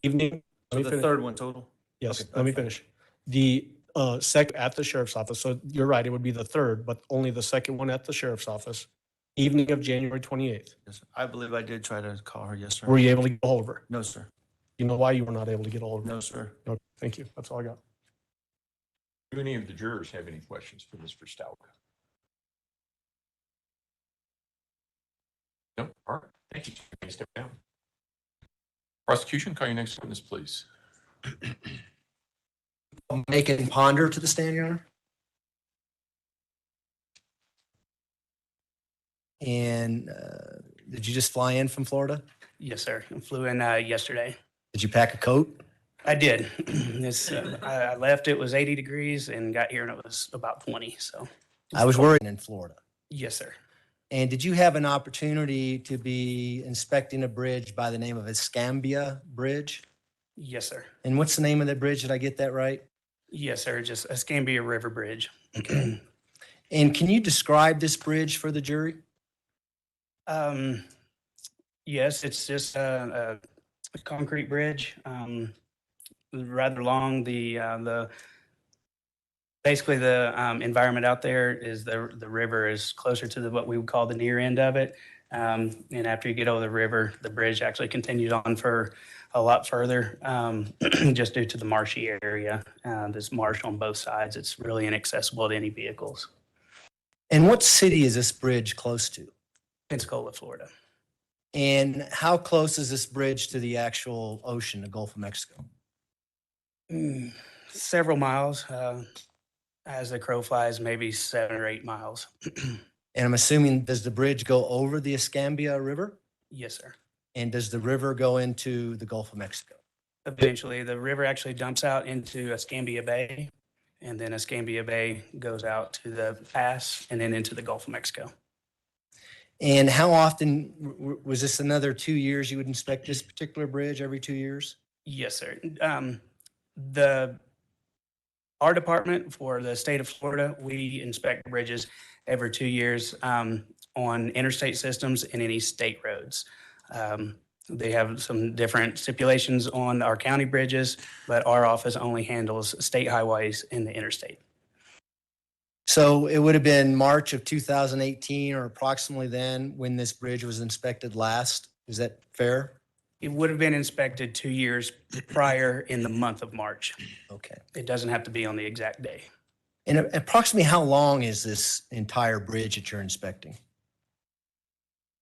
Evening. so Let me the finish. third one total. Yes, Okay, let me okay. finish. The second at the sheriff's office. So you're right, it would be the third, but only the second one at the sheriff's office. Evening of January 28th. Yes, sir. I believe I did try to call her. Yes, sir. Were you able to get a hold of her? No, sir. You know why you were not able to get a hold of her? No, sir. Okay, thank you. That's all I got. Do any of the jurors have any questions for Mr. Stauch? No? All right. Thank you. You may step down. Prosecution, call your next witness, please. Make and ponder to the stand, Your Honor. And did you just fly in from Florida? Yes, sir. I flew in yesterday. Did you pack a coat? I did. I left, it was 80 degrees and got here and it was about 20. So, I was worried in Florida. yes, sir. And did you have an opportunity to be inspecting a bridge by the name of Escambia Bridge? Yes, sir. And what's the name of that bridge? Did I get that right? Yes, sir. Just Escambia River Bridge. And can you describe this bridge for the jury? Yes, it's just a concrete bridge, rather long. Basically the environment out there is the river is closer to what we would call the near end of it. And after you get over the river, the bridge actually continues on for a lot further, just due to the marshy area. There's marsh on both sides. It's really inaccessible to any vehicles. And what city is this bridge close to? Pensacola, Florida. And how close is this bridge to the actual ocean, the Gulf of Mexico? Several miles, as the crow flies, maybe 7 or 8 miles. And I'm assuming, does the bridge go over the Escambia River? Yes, sir. And does the river go into the Gulf of Mexico? Eventually, the river actually dumps out into Escambia Bay, and then Escambia Bay goes out to the pass and then into the Gulf of Mexico. And how often, was this another 2 years you would inspect this particular bridge, every 2 years? Yes, sir. Our department for the state of Florida, we inspect bridges every 2 years on interstate systems and any state roads. They have some different stipulations on our county bridges, but our office only handles state highways and the interstate. So it would have been March of 2018 or approximately then when this bridge was inspected last. Is that fair? It would have been inspected 2 years prior in the month of March. Okay. It doesn't have to be on the exact day. And approximately how long is this entire bridge that you're inspecting?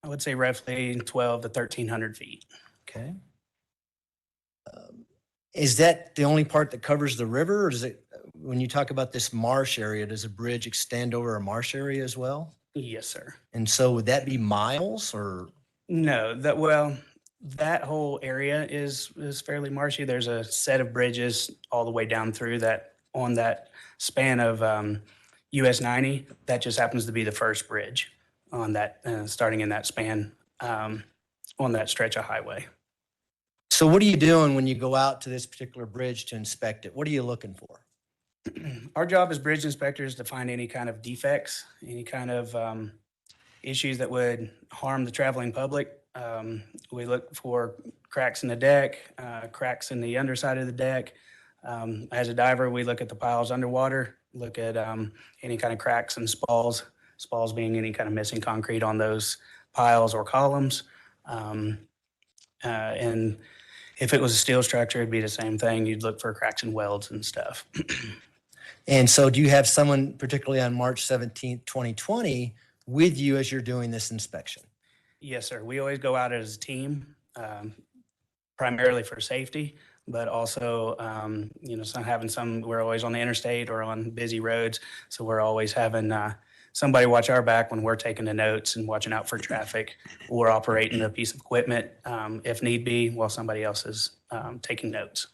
I would say roughly 12 to 1,300 feet. Okay. Is that the only part that covers the river, or does it when you talk about this marsh area, does a bridge extend over a marsh area as well? Yes, sir. And so would that be miles or? No, that whole area is fairly marshy. There's a set of bridges all the way down through that on that span of US 90. That just happens to be the first bridge on that, starting in that span on that stretch of highway. So what are you doing when you go out to this particular bridge to inspect it? What are you looking for? Our job as bridge inspectors to find any kind of defects, any kind of issues that would harm the traveling public. We look for cracks in the deck, cracks in the underside of the deck. As a diver, we look at the piles underwater, look at any kind of cracks and spalls, spalls being any kind of missing concrete on those piles or columns. And if it was a steel structure, it'd be the same thing. You'd look for cracks and welds and stuff. And so do you have someone, particularly on March 17th, 2020, with you as you're doing this inspection? Yes, sir. We always go out as a team, primarily for safety, but also, we're always on the interstate or on busy roads. So we're always having somebody watch our back when we're taking the notes and watching out for traffic or operating a piece of equipment if need be while somebody else is taking notes.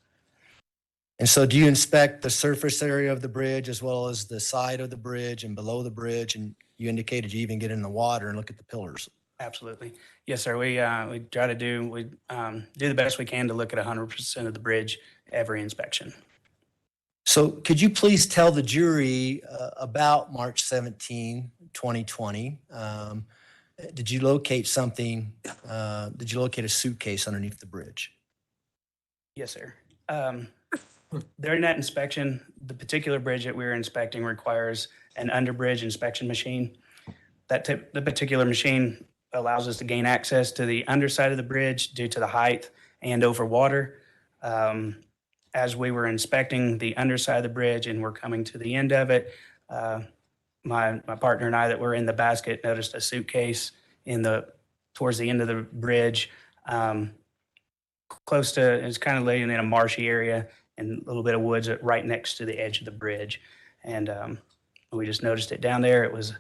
And so do you inspect the surface area of the bridge as well as the side of the bridge and below the bridge? And you indicated you even get in the water and look at the pillars. Absolutely. Yes, sir. We try to do the best we can to look at 100% of the bridge every inspection. So could you please tell the jury about March 17, 2020? Did you locate something? Did you locate a suitcase underneath the bridge? Yes, sir. During that inspection, the particular bridge that we were inspecting requires an underbridge inspection machine. The particular machine allows us to gain access to the underside of the bridge due to the height and over water. As we were inspecting the underside of the bridge and we're coming to the end of it, my partner and I that were in the basket noticed a suitcase towards the end of the bridge, close to, it's kind of laying in a marshy area and a little bit of woods right next to the edge of the bridge. And we just noticed it down there. It was a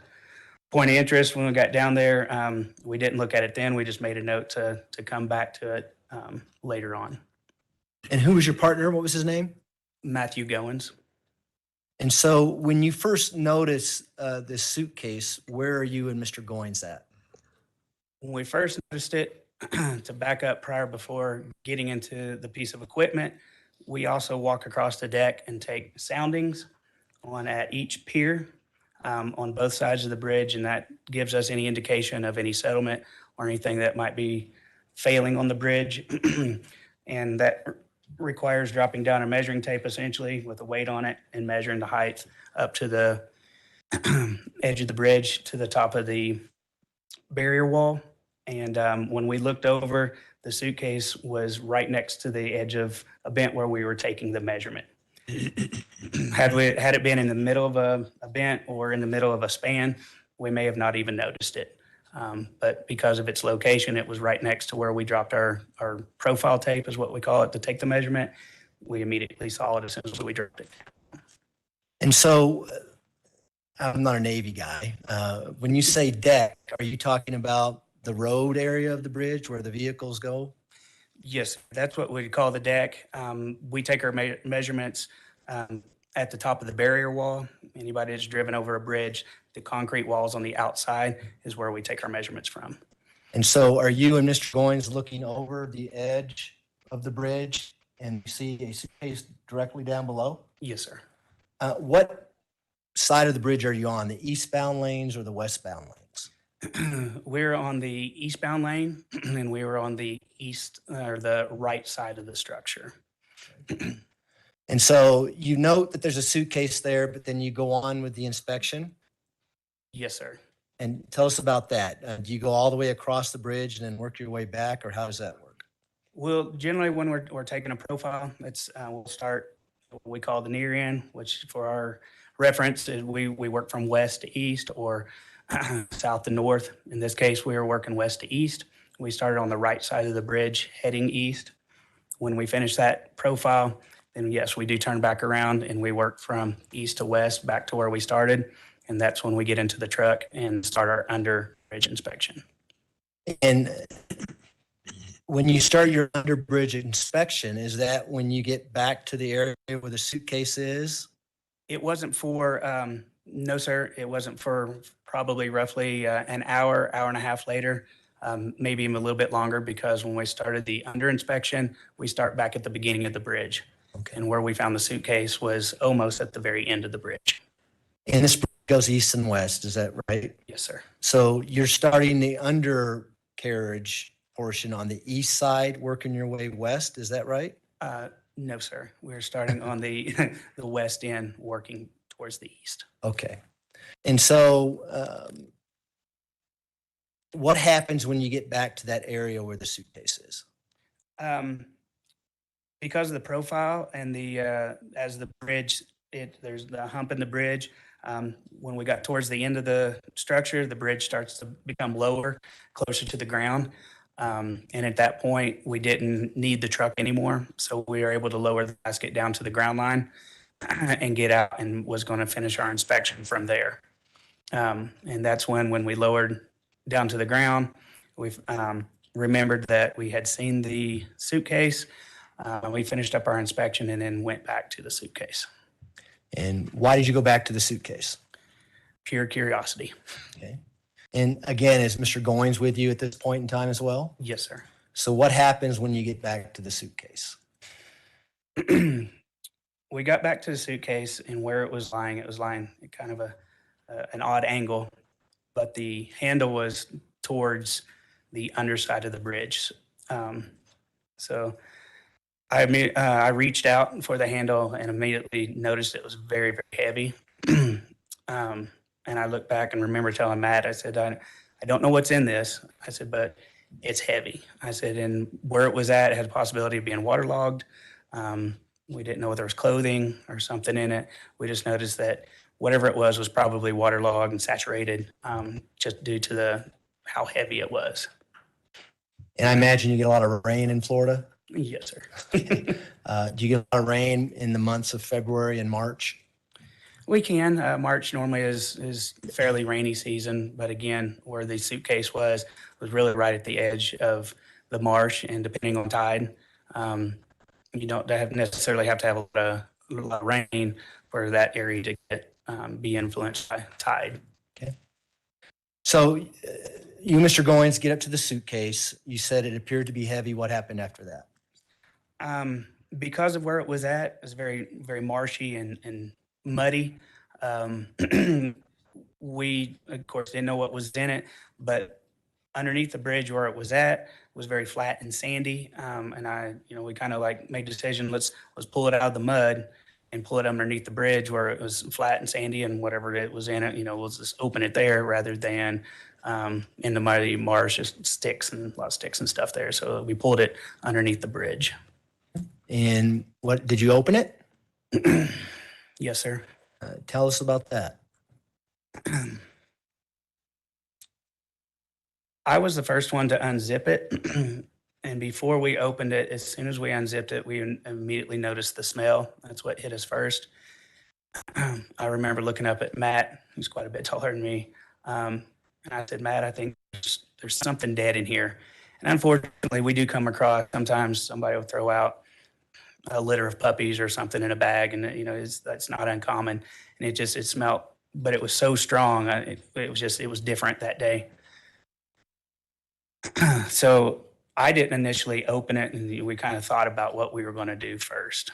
point of interest when we got down there. We didn't look at it then. We just made a note to come back to it later on. And who was your partner? What was his name? Matthew Goins. And so when you first notice this suitcase, where are you and Mr. Goins at? When we first noticed it, to back up before getting into the piece of equipment, we also walk across the deck and take soundings at each pier on both sides of the bridge, and that gives us any indication of any settlement or anything that might be failing on the bridge. And that requires dropping down a measuring tape essentially with a weight on it and measuring the height up to the edge of the bridge to the top of the barrier wall. And when we looked over, the suitcase was right next to the edge of a bent where we were taking the measurement. Had it been in the middle of a bent or in the middle of a span, we may have not even noticed it. But because of its location, it was right next to where we dropped our profile tape, is what we call it, to take the measurement. We immediately saw it as soon as we dropped it. And so I'm not a Navy guy. When you say deck, are you talking about the road area of the bridge where the vehicles go? Yes, that's what we call the deck. We take our measurements at the top of the barrier wall. Anybody that's driven over a bridge, the concrete walls on the outside is where we take our measurements from. And so are you and Mr. Goins looking over the edge of the bridge and you see a suitcase directly down below? Yes, sir. What side of the bridge are you on, the eastbound lanes or the westbound lanes? We're on the eastbound lane and we were on the east or the right side of the structure. And so you note that there's a suitcase there, but then you go on with the inspection? Yes, sir. And tell us about that. Do you go all the way across the bridge and then work your way back, or how does that work? Well, generally when we're taking a profile, we'll start what we call the near end, which for our reference is we work from west to east or south to north. In this case, we were working west to east. We started on the right side of the bridge heading east. When we finished that profile, then yes, we do turn back around and we work from east to west back to where we started. And that's when we get into the truck and start our under bridge inspection. And when you start your under bridge inspection, is that when you get back to the area where the suitcase is? It wasn't for, no, sir, it wasn't for probably roughly an hour, hour and a half later, maybe even a little bit longer, because when we started the under inspection, we start back at the beginning of the bridge. Okay. And where we found the suitcase was almost at the very end of the bridge. And this goes east and west, is that right? Yes, sir. So you're starting the undercarriage portion on the east side, working your way west, is that right? No, sir. We're starting on the the west end, working towards the east. Okay. And so what happens when you get back to that area where the suitcase is? Because of the profile and the as the bridge, there's the hump in the bridge. When we got towards the end of the structure, the bridge starts to become lower, closer to the ground. And at that point, we didn't need the truck anymore. So we were able to lower the basket down to the ground line and get out, and was going to finish our inspection from there. And that's when we lowered down to the ground, we've remembered that we had seen the suitcase. We finished up our inspection and then went back to the suitcase. And why did you go back to the suitcase? Pure curiosity. Okay. And again, is Mr. Goins with you at this point in time as well? Yes, sir. So what happens when you get back to the suitcase? We got back to the suitcase, and where it was lying at kind of an odd angle, but the handle was towards the underside of the bridge. So I reached out for the handle and immediately noticed it was very, very heavy. And I looked back and remember telling Matt, I said, I don't know what's in this. I said, but it's heavy. I said, and where it was at, it had a possibility of being waterlogged. We didn't know if there was clothing or something in it. We just noticed that whatever it was probably waterlogged and saturated, just due to how heavy it was. And I imagine you get a lot of rain in Florida. Yes, sir. Do you get a lot of rain in the months of February and March? We can. March normally is fairly rainy season, but again, where the suitcase was really right at the edge of the marsh, and depending on tide, you don't necessarily have to have a lot of rain for that area to be influenced by tide. Okay. So you, Mr. Goins, get up to the suitcase. You said it appeared to be heavy. What happened after that? Because of where it was at, it was very, very marshy and muddy. We, of course, didn't know what was in it, but underneath the bridge where it was at was very flat and sandy. And we kind of like made the decision, let's pull it out of the mud and pull it underneath the bridge where it was flat and sandy, and whatever it was in it, we'll just open it there rather than in the muddy marsh, just sticks and a lot of sticks and stuff there. So we pulled it underneath the bridge. And what did you open it? Yes, sir. Tell us about that. I was the first one to unzip it. And before we opened it, as soon as we unzipped it, we immediately noticed the smell. That's what hit us first. I remember looking up at Matt, who's quite a bit taller than me. And I said, Matt, I think there's something dead in here. And unfortunately, we do come across, sometimes somebody will throw out a litter of puppies or something in a bag, and that's not uncommon. And it smelled, but it was so strong. It was different that day. So I didn't initially open it, and we kind of thought about what we were going to do first.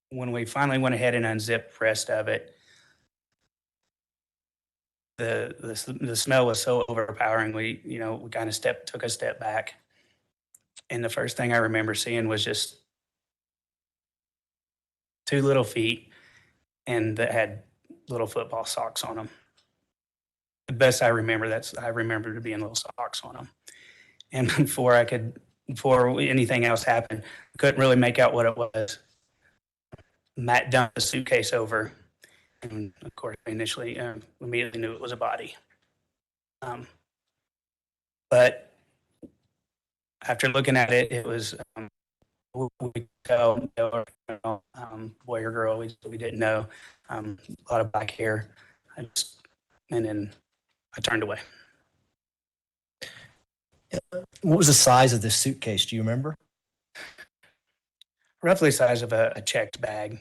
When we finally went ahead and unzipped the rest of it, the smell was so overpowering. We kind of took a step back. And the first thing I remember seeing was just 2 little feet, and that had little football socks on them. The best I remember, I remember there being little socks on them. And before anything else happened, I couldn't really make out what it was. Matt dumped the suitcase over, and of course, I initially immediately knew it was a body. But after looking at it, it was we tell, boy or girl, we didn't know. A lot of black hair. And then I turned away. What was the size of this suitcase? Do you remember? Roughly the size of a checked bag.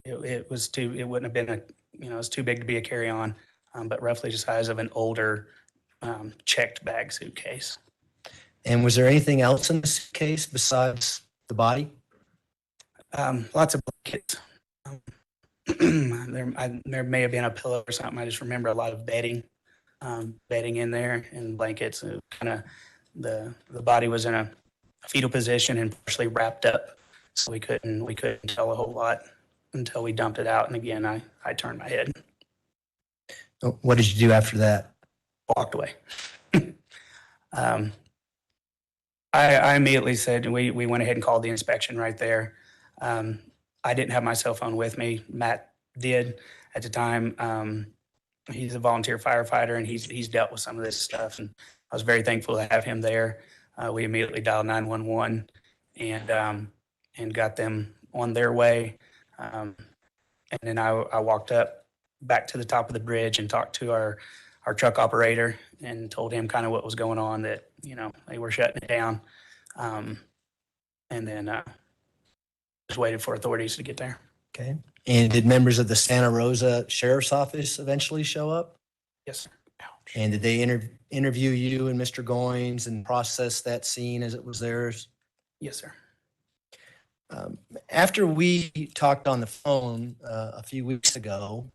It was too, it wouldn't have been it was too big to be a carry-on, but roughly the size of an older checked bag suitcase. And was there anything else in the suitcase besides the body? Lots of blankets. There may have been a pillow or something. I just remember a lot of bedding in there and blankets. Kind of the body was in a fetal position and partially wrapped up, so we couldn't tell a whole lot until we dumped it out. And again, I turned my head, What did you do after that? walked away. I immediately said we went ahead and called the inspection right there. I didn't have my cell phone with me. Matt did at the time. He's a volunteer firefighter and he's dealt with some of this stuff, and I was very thankful to have him there. We immediately dialed 911 and got them on their way. And then I walked up back to the top of the bridge and talked to our truck operator and told him kind of what was going on, that, they were shutting it down. And then just waited for authorities to get there. Okay. And did members of the Santa Rosa Sheriff's Office eventually show up? Yes, sir. And did they interview you and Mr. Goins and process that scene as it was theirs? Yes, sir. After we talked on the phone a few weeks ago,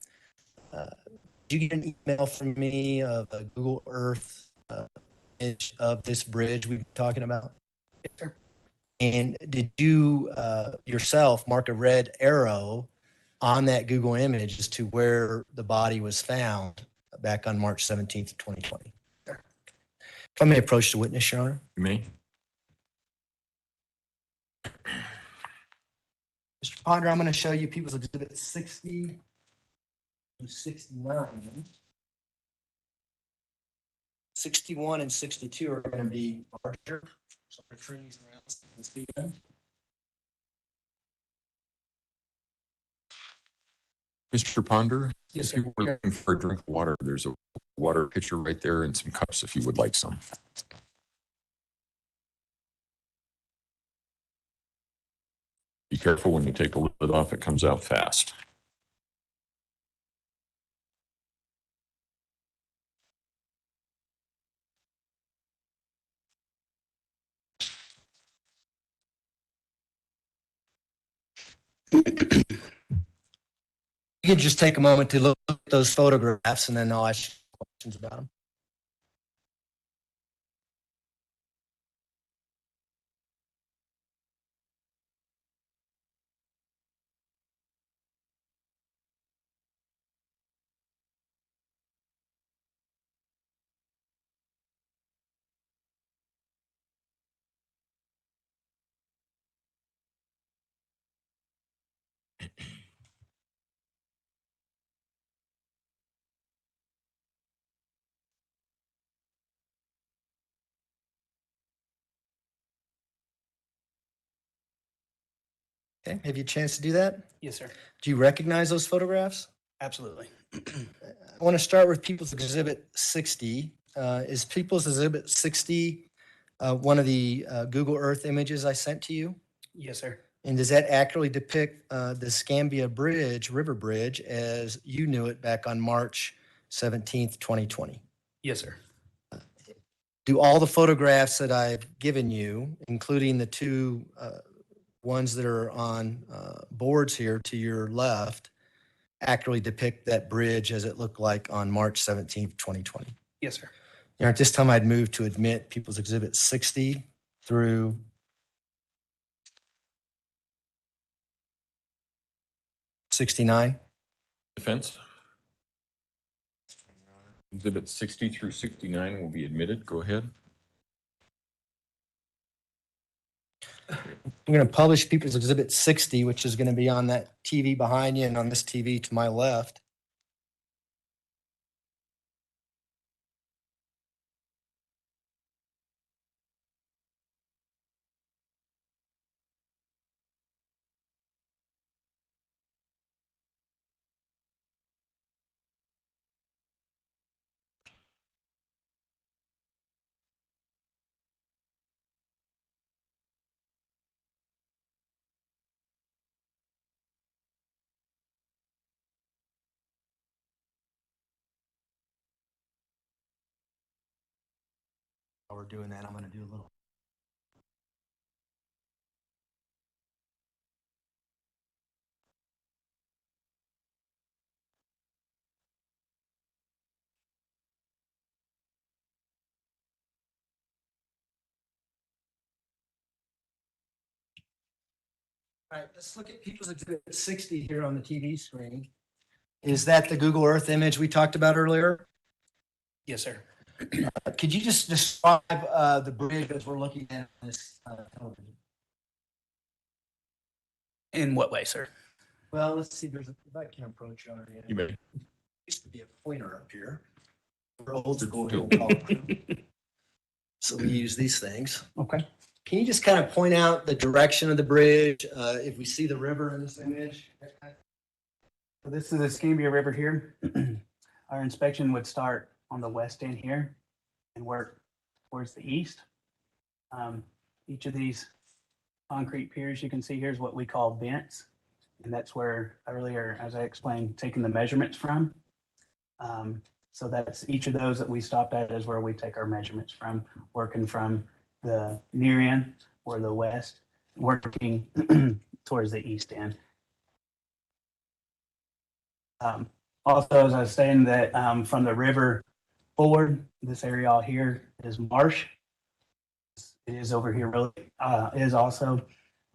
did you get an email from me of a Google Earth image of this bridge we've been talking about? Yes, sir. And did you yourself mark a red arrow on that Google image as to where the body was found back on March 17th, 2020? Sure. If I may approach the witness, Your Honor. You may. Mr. Ponder, I'm going to show you People's Exhibit 60 and 69. 61 and 62 are going to be larger. So I'm turning these around so you can see them. Mr. Ponder, Yes, if you sir. were looking for a drink of water, there's a water pitcher right there and some cups if you would like some. Be careful when you take the lid off, it comes out fast. You could just take a moment to look at those photographs and then I'll ask you questions about them. Okay, have you a chance to do that? Yes, sir. Do you recognize those photographs? Absolutely. I want to start with People's Exhibit 60. Is People's Exhibit 60 one of the Google Earth images I sent to you? Yes, sir. And does that accurately depict the Scambia Bridge, River Bridge, as you knew it back on March 17th, 2020? Yes, sir. Do all the photographs that I've given you, including the two ones that are on boards here to your left, accurately depict that bridge as it looked like on March 17th, 2020? Yes, sir. At this time, I'd move to admit People's Exhibit 60 through 69. Defense? Exhibit 60 through 69 will be admitted. Go ahead. I'm going to publish People's Exhibit 60, which is going to be on that TV behind you and on this TV to my left. we're doing that, I'm going to do a little. All right, let's look at People's Exhibit 60 here on the TV screen. Is that the Google Earth image we talked about earlier? Yes, sir. Could you just describe the bridge as we're looking at this television? In what way, sir? Well, let's see, if I can approach you already. You may. Used to be a pointer up here. We're old school. So we use these things. Okay. Can you just kind of point out the direction of the bridge, if we see the river in this image? So this is the Escambia River here. Our inspection would start on the west end here and work towards the east. Each of these concrete piers you can see here is what we call vents. And that's where earlier, as I explained, taking the measurements from. So that's each of those that we stopped at is where we take our measurements from, working from the near end or the west, working towards the east end. Also, as I was saying that from the river forward, this area all here is marsh. It is over here really is also,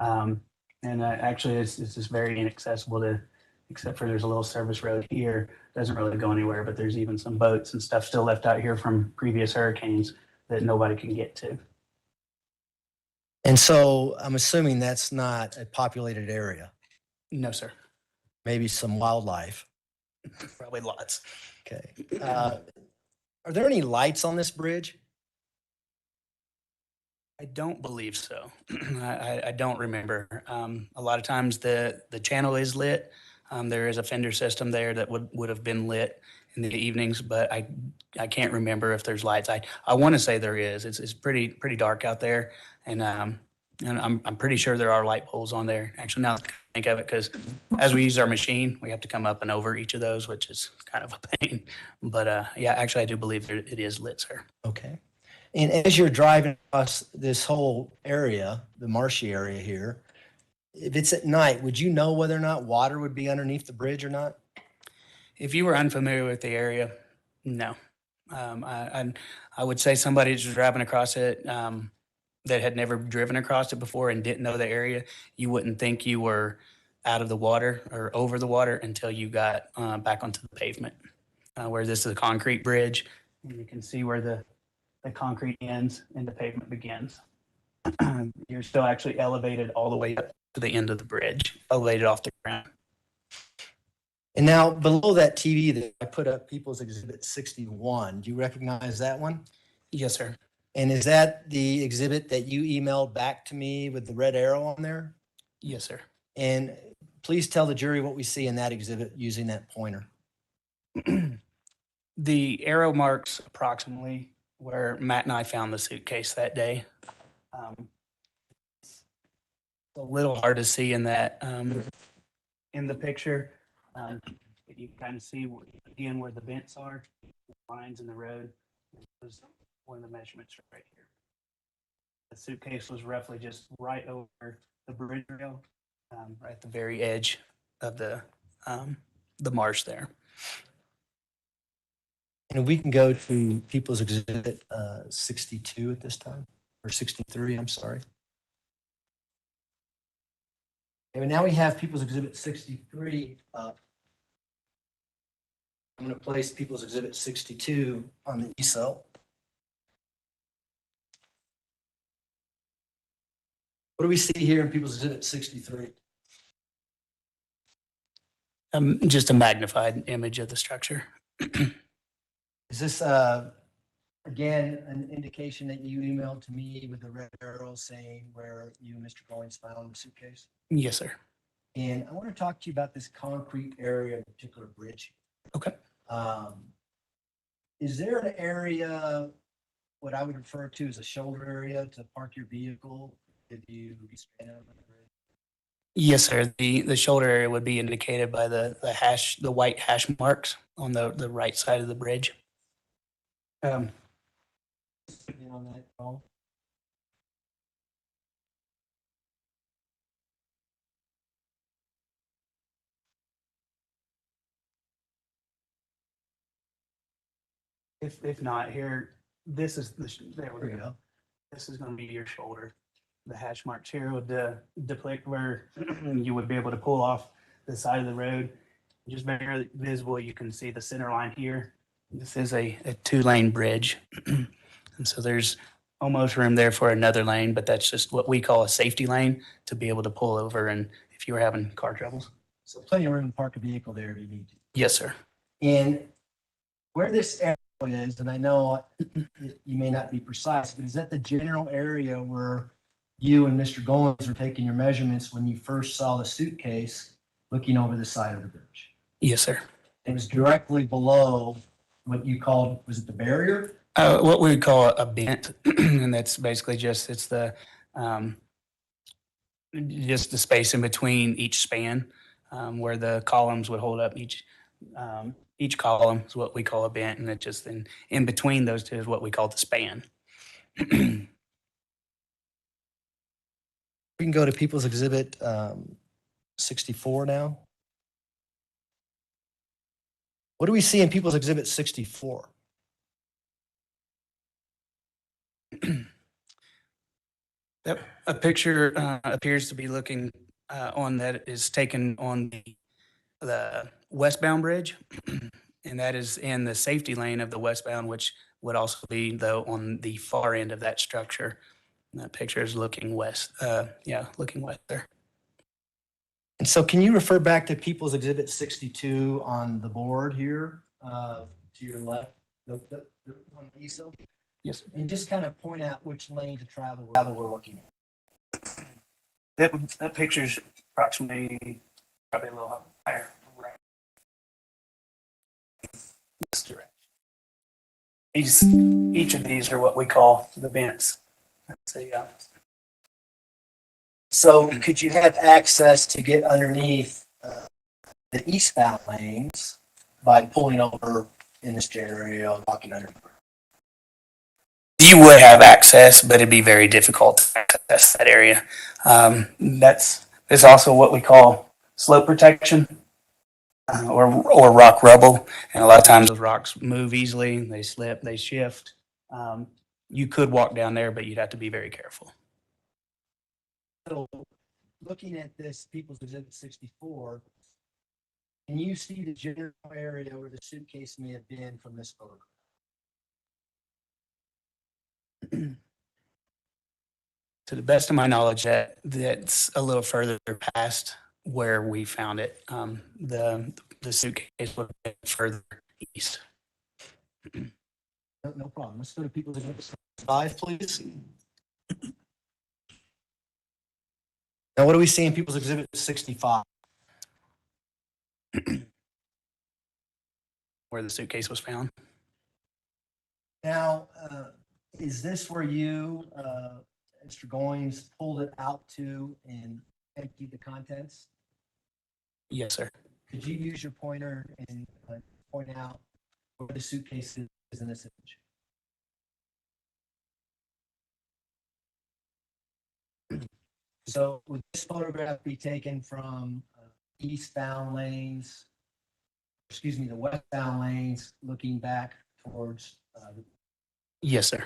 and actually it's just very inaccessible to, except for there's a little service road here. Doesn't really go anywhere, but there's even some boats and stuff still left out here from previous hurricanes that nobody can get to. And so I'm assuming that's not a populated area, No, sir. maybe some wildlife. Probably lots. Okay. Are there any lights on this bridge? I don't believe so. I don't remember. A lot of times the channel is lit. There is a fender system there that would have been lit in the evenings, but I can't remember if there's lights. I want to say there is. It's pretty dark out there, and I'm pretty sure there are light poles on there. Actually, now that I think of it, because as we use our machine, we have to come up and over each of those, which is kind of a pain. But yeah, actually, I do believe it is lit, sir. Okay. And as you're driving across this whole area, the marshy area here, if it's at night, would you know whether or not water would be underneath the bridge or not? If you were unfamiliar with the area, no. I would say somebody just driving across it that had never driven across it before and didn't know the area, you wouldn't think you were out of the water or over the water until you got back onto the pavement. Where this is a concrete bridge, and you can see where the concrete ends and the pavement begins. You're still actually elevated all the way up to the end of the bridge, elevated off the ground. And now below that TV that I put up, People's Exhibit 61, do you recognize that one? Yes, sir. And is that the exhibit that you emailed back to me with the red arrow on there? Yes, sir. And please tell the jury what we see in that exhibit using that pointer. The arrow marks approximately where Matt and I found the suitcase that day. It's a little hard to see in that in the picture. But you kind of see again where the vents are, the lines in the road. Those are one of the measurements right here. The suitcase was roughly just right over the bridge rail, right at the very edge of the marsh there. And we can go to People's Exhibit 62 at this time, or 63, I'm sorry. And now we have People's Exhibit 63 up. I'm going to place People's Exhibit 62 on the easel. What do we see here in People's Exhibit 63? Just a magnified image of the structure. Is this, again, an indication that you emailed to me with the red arrow saying where you and Mr. Goings found the suitcase? Yes, sir. And I want to talk to you about this concrete area, in particular bridge. Okay. Is there an area, what I would refer to as a shoulder area to park your vehicle if you stand out on the bridge? Yes, sir. The shoulder area would be indicated by the white hash marks on the right side of the bridge. in on that call? If not, here, this is there There we we go. go. This is going to be your shoulder. The hash marks here would depict where you would be able to pull off the side of the road. Just very visible. You can see the center line here. This is a 2-lane bridge. And so there's almost room there for another lane, but that's just what we call a safety lane to be able to pull over and if you were having car troubles. So plenty of room to park a vehicle there if you need to. Yes, sir. And where this area is, and I know you may not be precise, but is that the general area where you and Mr. Goins were taking your measurements when you first saw the suitcase looking over the side of the bridge? Yes, sir. It was directly below what you called, was it the barrier? What we would call a bent, and that's basically just it's the just the space in between each span where the columns would hold up. Each column is what we call a bent, and it just in between those two is what we call the span. We can go to People's Exhibit 64 now. What do we see in People's Exhibit 64? That a picture appears to be looking on that is taken on the westbound bridge, and that is in the safety lane of the westbound, which would also be though on the far end of that structure. And that picture is looking west. Looking west there. And so can you refer back to People's Exhibit 62 on the board here to your left? On the easel? Yes. And just kind of point out which lane to travel we're looking at. That picture's approximately probably a little higher. Right. This direction. Each of these are what we call the bents. So could you have access to get underneath the eastbound lanes by pulling over in this general area, walking under? You would have access, but it'd be very difficult to access that area. There's also what we call slope protection or rock rubble. And a lot of times those rocks move easily, they slip, they shift. You could walk down there, but you'd have to be very careful. So looking at this People's Exhibit 64, can you see the general area where the suitcase may have been from this photograph? To the best of my knowledge, that's a little further past where we found it. The suitcase would have been further east. No problem. Let's go to People's Exhibit 5, please. Now, what do we see in People's Exhibit 65? Where the suitcase was found. Now, is this where you, Mr. Goins, pulled it out to and emptied the contents? Yes, sir. Could you use your pointer and point out where the suitcase is in this image? So would this photograph be taken from eastbound lanes, the westbound lanes, looking back towards? Yes, sir.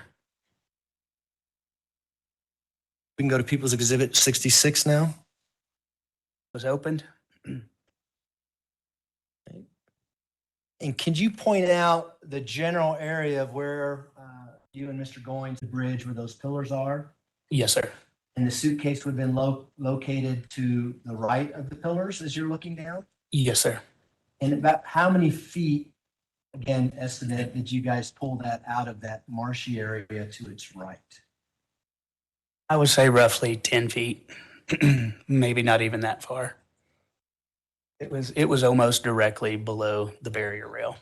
We can go to People's Exhibit 66 now. Was opened. And can you point out the general area of where you and Mr. Goins, the bridge where those pillars are? Yes, sir. And the suitcase would have been located to the right of the pillars as you're looking down? Yes, sir. And about how many feet, again, estimate, did you guys pull that out of that marshy area to its right? I would say roughly 10 feet, maybe not even that far. It was almost directly below the barrier rail.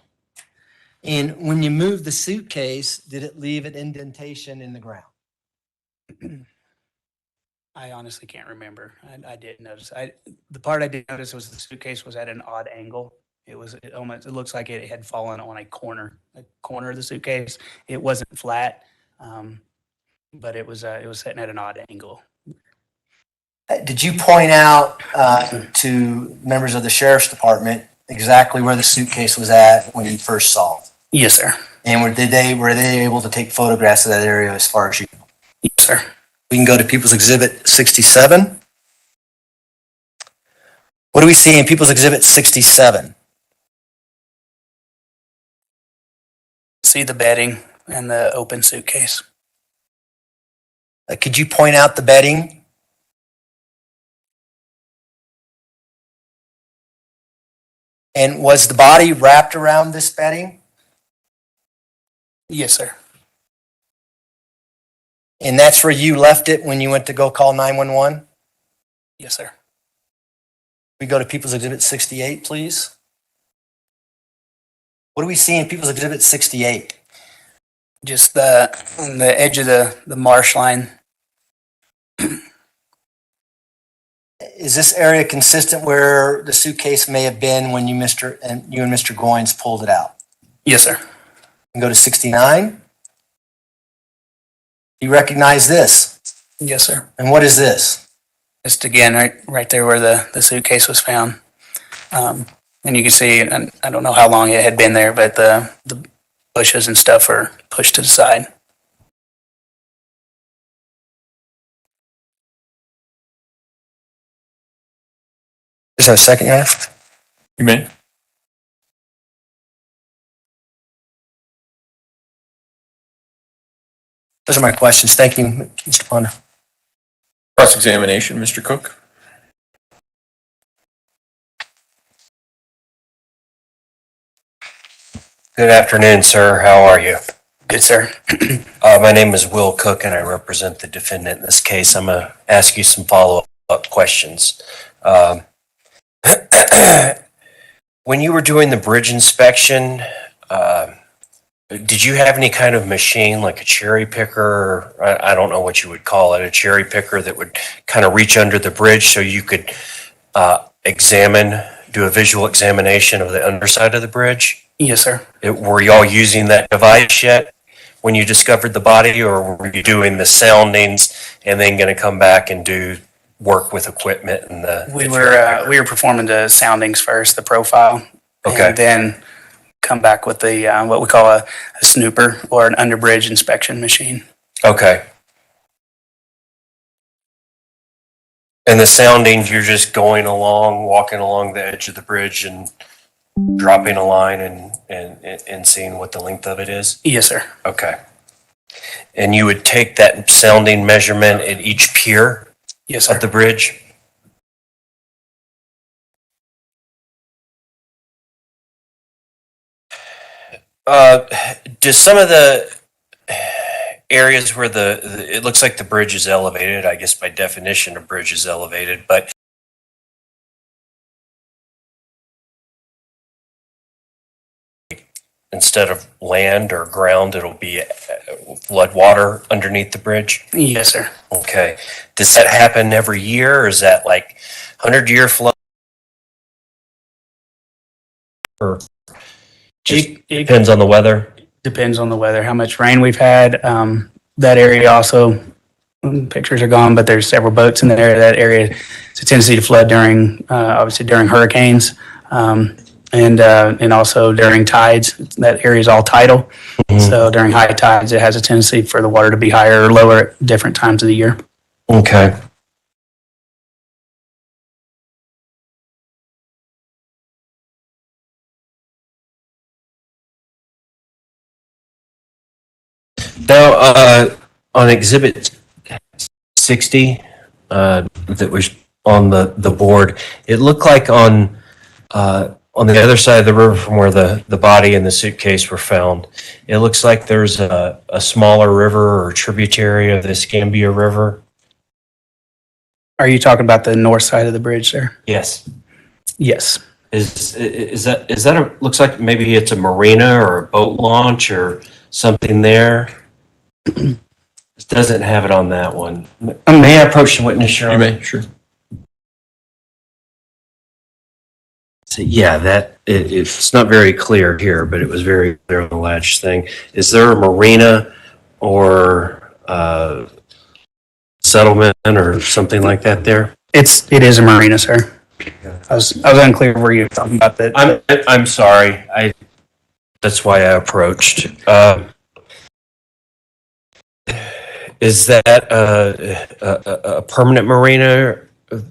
And when you moved the suitcase, did it leave an indentation in the ground? I honestly can't remember. I didn't notice. The part I did notice was the suitcase was at an odd angle. It looks like it had fallen on a corner of the suitcase. It wasn't flat. But it was sitting at an odd angle. Did you point out to members of the sheriff's department exactly where the suitcase was at when you first saw it? Yes, sir. And were they able to take photographs of that area as far as you know? Yes, sir. We can go to People's Exhibit 67. What do we see in People's Exhibit 67? See the bedding and the open suitcase. Could you point out the bedding? And was the body wrapped around this bedding? Yes, sir. And that's where you left it when you went to go call 911? Yes, sir. We go to People's Exhibit 68, please. What do we see in People's Exhibit 68? Just the edge of the marsh line. Is this area consistent where the suitcase may have been when you and Mr. Goins pulled it out? Yes, sir. And go to 69. You recognize this? Yes, sir. And what is this? Just again, right there where the suitcase was found. And you can see, and I don't know how long it had been there, but the bushes and stuff are pushed to the side. Just have a second, Your Honor. You may. Those are my questions. Thank you, Mr. Ponder. Cross-examination, Mr. Cook. Good afternoon, sir. How are you? Good, sir. My name is Will Cook, and I represent the defendant in this case. I'm going to ask you some follow-up questions. When you were doing the bridge inspection, did you have any kind of machine, like a cherry picker? Or I don't know what you would call it, a cherry picker that would kind of reach under the bridge so you could do a visual examination of the underside of the bridge? Yes, sir. Were y'all using that device yet when you discovered the body, or were you doing the soundings and then going to come back and do work with equipment and We were performing the soundings first, the profile, Okay. and then come back with the what we call a snooper or an underbridge inspection machine. Okay. And the soundings, you're just going along, walking along the edge of the bridge and dropping a line and seeing what the length of it is? Yes, sir. Okay. And you would take that sounding measurement at each pier Yes, sir. of the bridge? Does some of the areas where it looks like the bridge is elevated, I guess by definition a bridge is elevated, but instead of land or ground, it'll be flood water underneath the bridge? Yes, sir. Okay. Does that happen every year, or is that like 100-year flood? Or just It depends on the weather? depends on the weather, how much rain we've had. That area also, pictures are gone, but there's several boats in the area. That area has a tendency to flood obviously during hurricanes. And also during tides. That area is all tidal. Mhm. So during high tides, it has a tendency for the water to be higher or lower at different times of the year. Okay. Now, on Exhibit 60 that was on the board, it looked like on the other side of the river from where the body and the suitcase were found, it looks like there's a smaller river or tributary of the Escambia River. Are you talking about the north side of the bridge there? Yes. Yes. Is that looks like maybe it's a marina or a boat launch or something there? It doesn't have it on that one. May I approach the witness, Your Honor? You may, sure. So, yeah, it's not very clear here, but it was very clear on the latch thing. Is there a marina or settlement or something like that there? It is a marina, sir. I was unclear where you're talking about that. I'm sorry. That's why I approached. Is that a permanent marina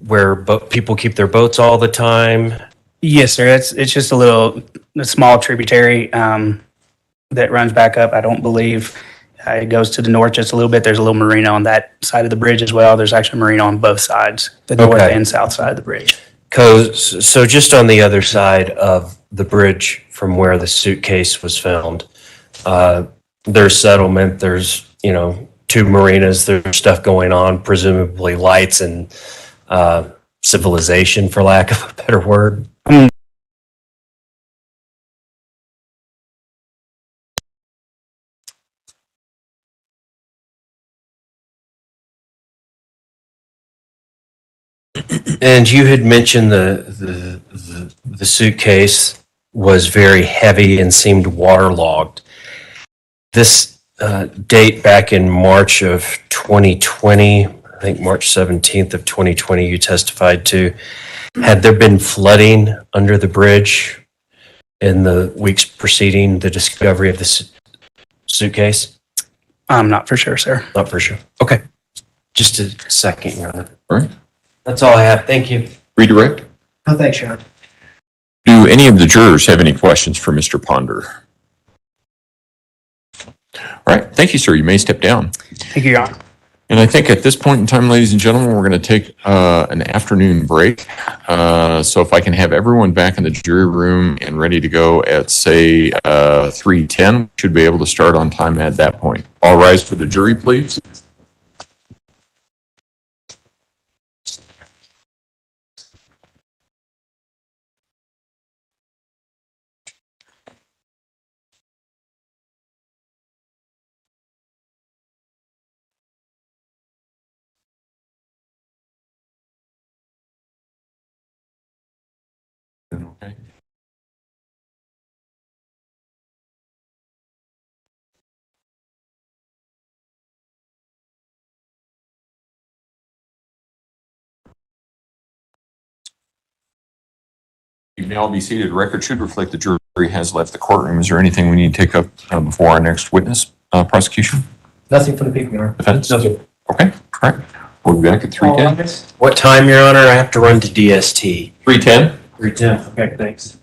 where people keep their boats all the time? Yes, sir. It's just a small tributary that runs back up. I don't believe it goes to the north just a little bit. There's a little marina on that side of the bridge as well. There's actually a marina on both sides, the north Okay. and south side of the bridge. So just on the other side of the bridge from where the suitcase was found, there's settlement, there's, two marinas, there's stuff going on, presumably lights and civilization, for lack of a better word. And you had mentioned the suitcase was very heavy and seemed waterlogged. This date back in March of 2020, I think March 17th of 2020, you testified to. Had there been flooding under the bridge in the weeks preceding the discovery of the suitcase? I'm not for sure, sir. Not for sure. Okay. Just a second, Your Honor. All right. That's all I have. Thank you. Redirect. Oh, thanks, Sean. Do any of the jurors have any questions for Mr. Ponder? All right. Thank you, sir. You may step down. Thank you, Your Honor. And I think at this point in time, ladies and gentlemen, we're going to take an afternoon break. So if I can have everyone back in the jury room and ready to go at, say, 3:10, should be able to start on time at that point. All rise for the jury, please. Okay. You may all be seated. Record should reflect the jury has left the courtroom. Is there anything we need to take up before our next witness prosecution? Nothing for the people, Your Honor. Defense? Okay, all right. We'll be back at 3:10. What time, Your Honor? I have to run to DST. 3:10? 3:10. Okay, thanks.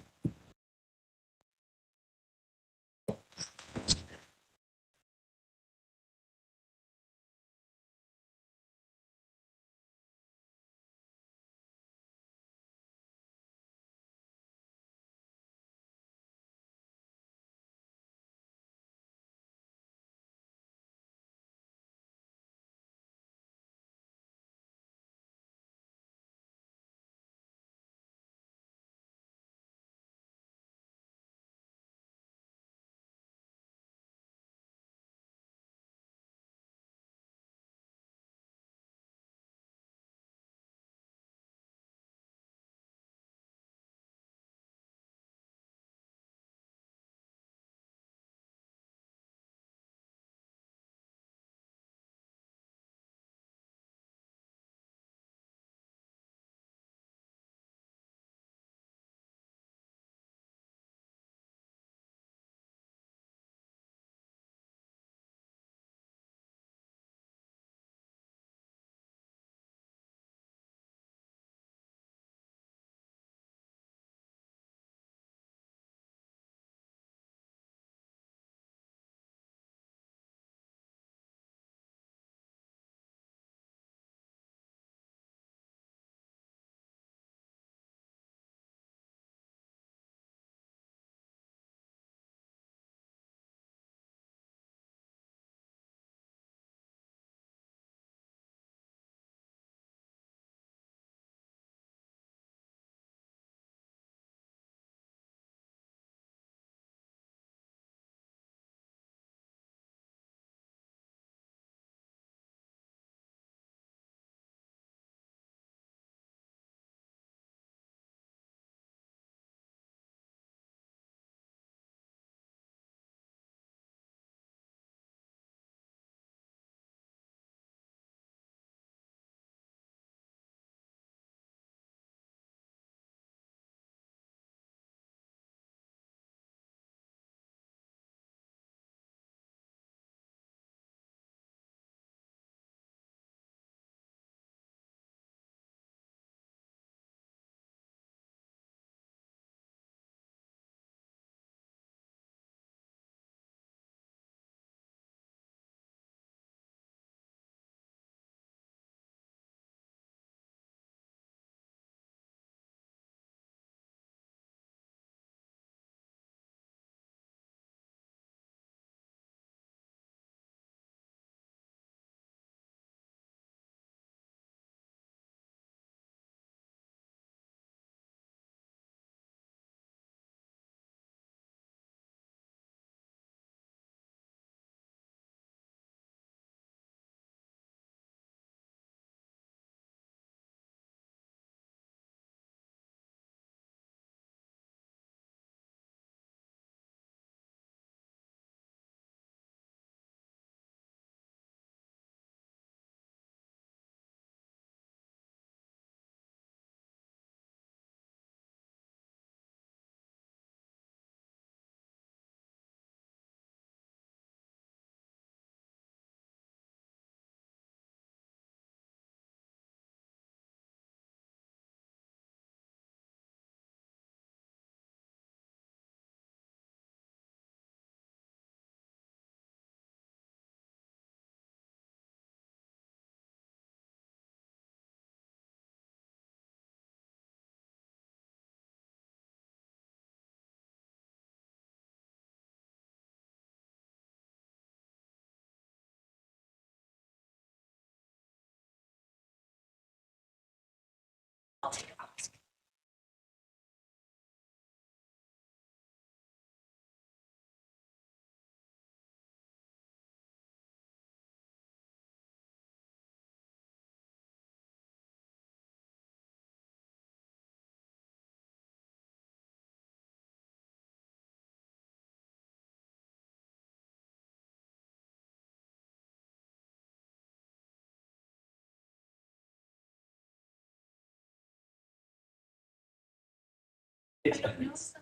That's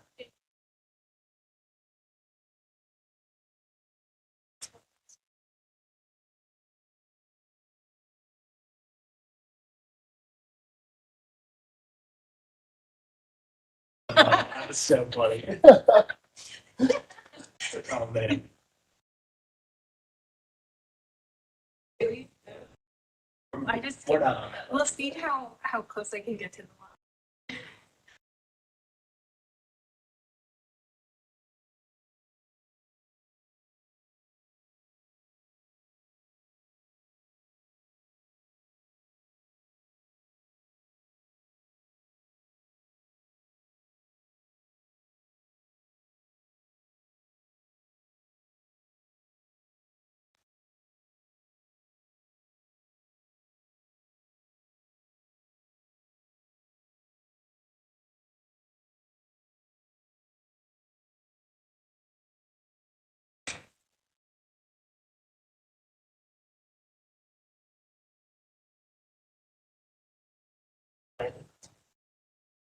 so funny. Oh, man. I just, we'll see how close I can get to the line.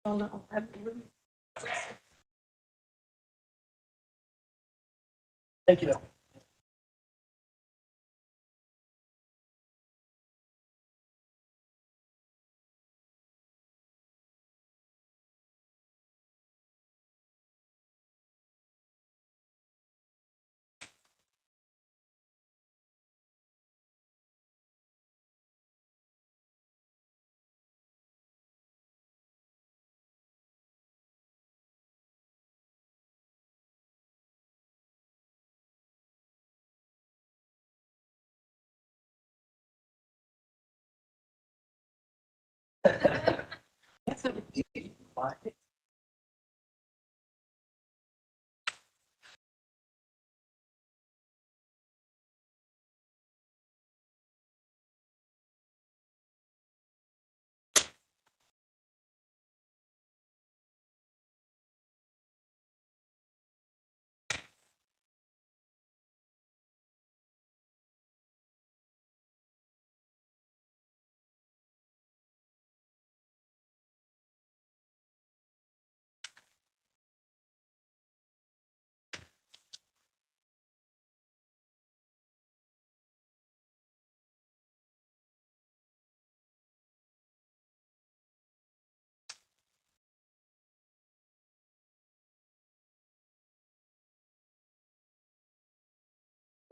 Oh, no. Thank you.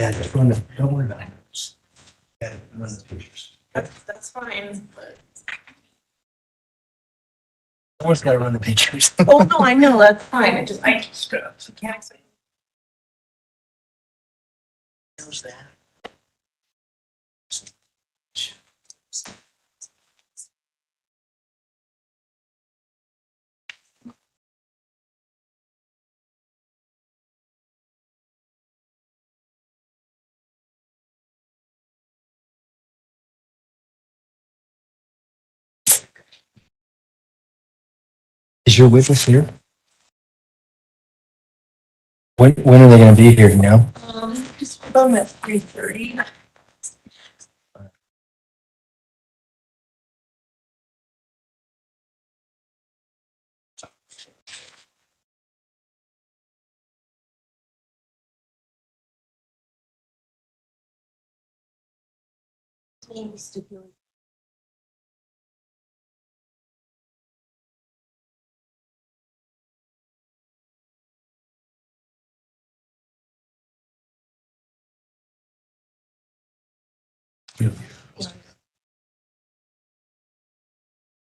Yeah, just run the, don't worry about it. Yeah, run the pictures. That's fine, but. Someone's got to run the pictures. Oh, no, I know, that's fine. I just can't. How's that? Is your witness here? When are they going to be here now? Just about at 3:30.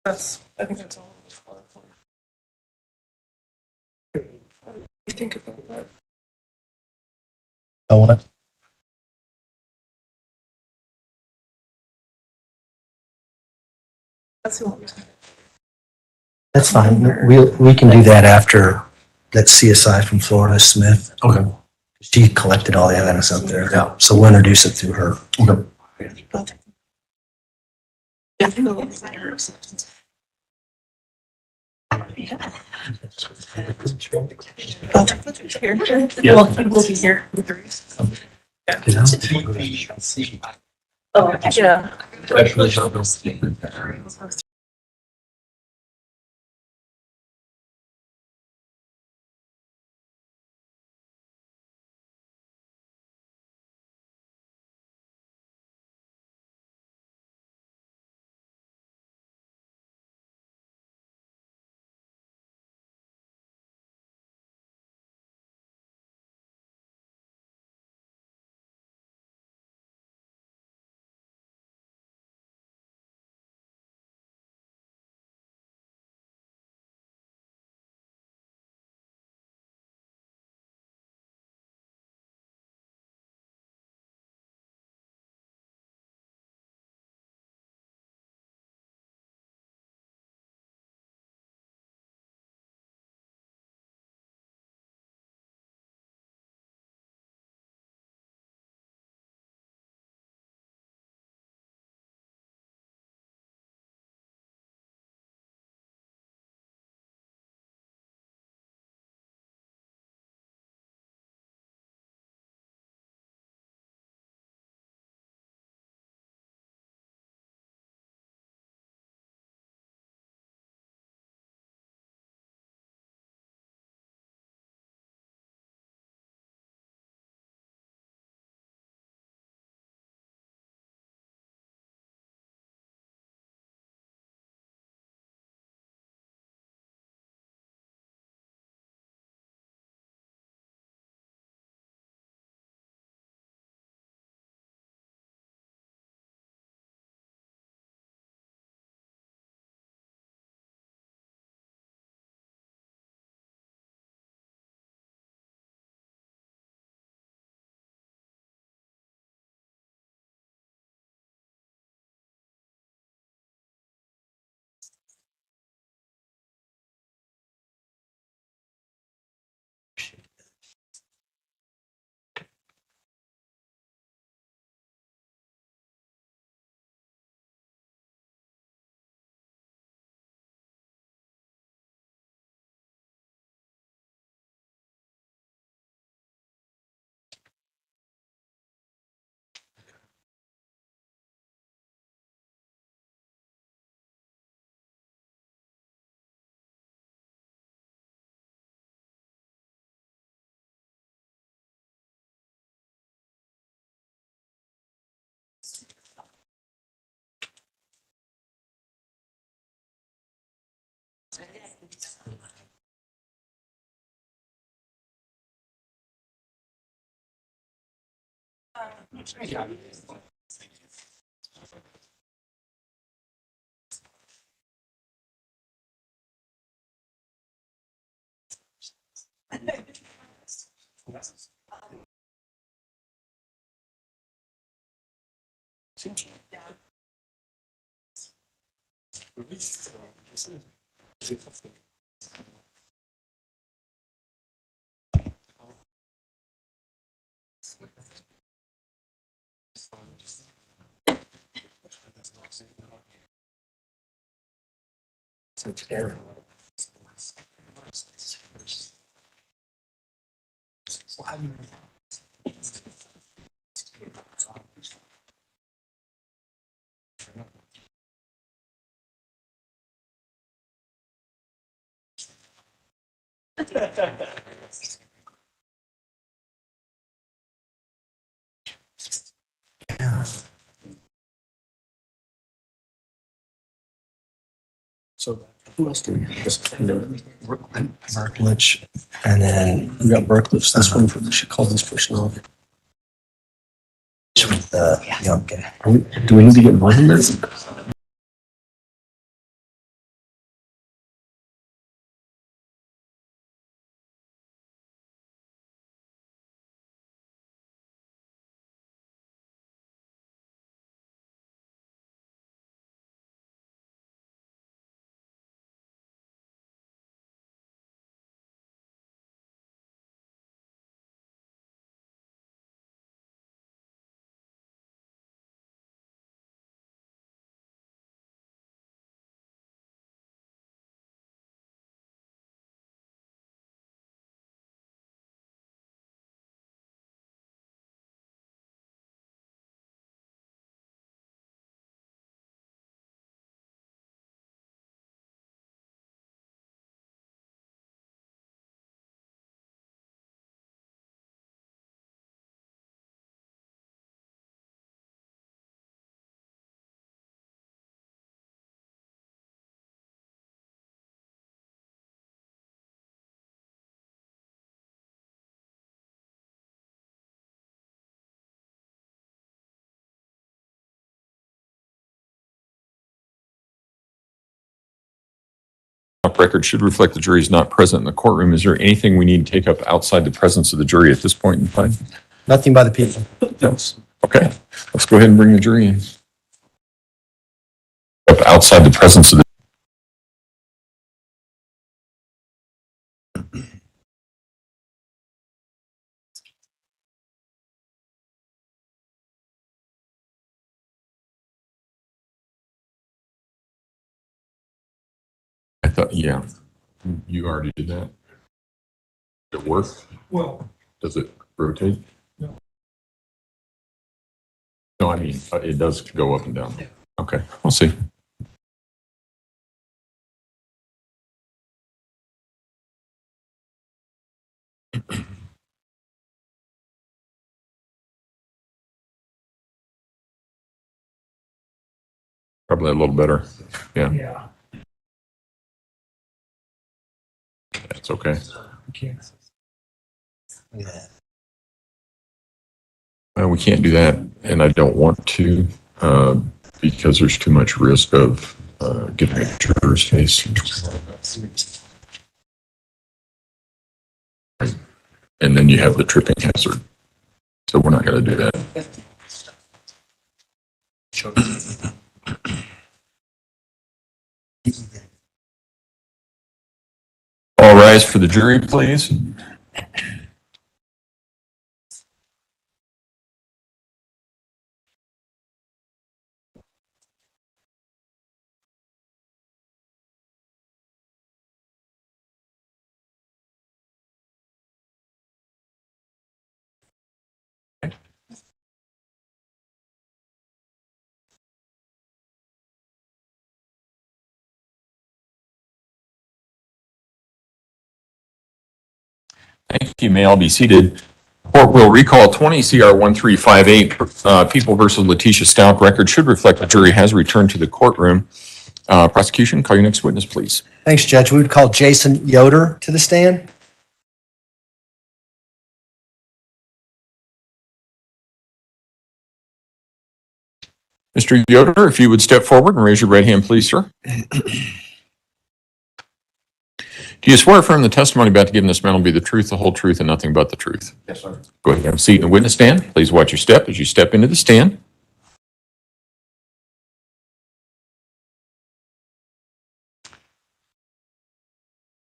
I think that's all. You think about that? Oh, what? That's who I'm. That's fine. We can do that after that CSI from Florida, Smith. Okay. She collected all the evidence up there. Yeah. So we'll introduce it to her. Okay. Yeah. Well, he will be here. Oh, yeah. So who else do we have? Berklich, and then we got Berklich. This one, we should call this person off. Yeah, okay. Do we need to get more than this? Record should reflect the jury is not present in the courtroom. Is there anything we need to take up outside the presence of the jury at this point in time? Nothing by the people. Yes. Okay, let's go ahead and bring the jury in. Outside the presence of the I thought, yeah, you already did that. Did it work? Well, does it rotate? No. No, I mean, it does go up and down. Okay, we'll see. Probably a little better. Yeah. That's okay. We can't do that, and I don't want to, because there's too much risk of getting a juror's face. And then you have the tripping hazard. So we're not going to do that. All rise for the jury, please. Thank you. May all be seated. Court will recall 20 CR 1358, People versus Letecia Stauch. Record should reflect the jury has returned to the courtroom. Prosecution, call your next witness, please. Thanks, Judge. We would call Jason Yoder to the stand. Mr. Yoder, if you would step forward and raise your right hand, please, sir. Do you swear or affirm the testimony about to give in this matter will be the truth, the whole truth, and nothing but the truth? Yes, sir. Go ahead and have a seat in the witness stand. Please watch your step as you step into the stand.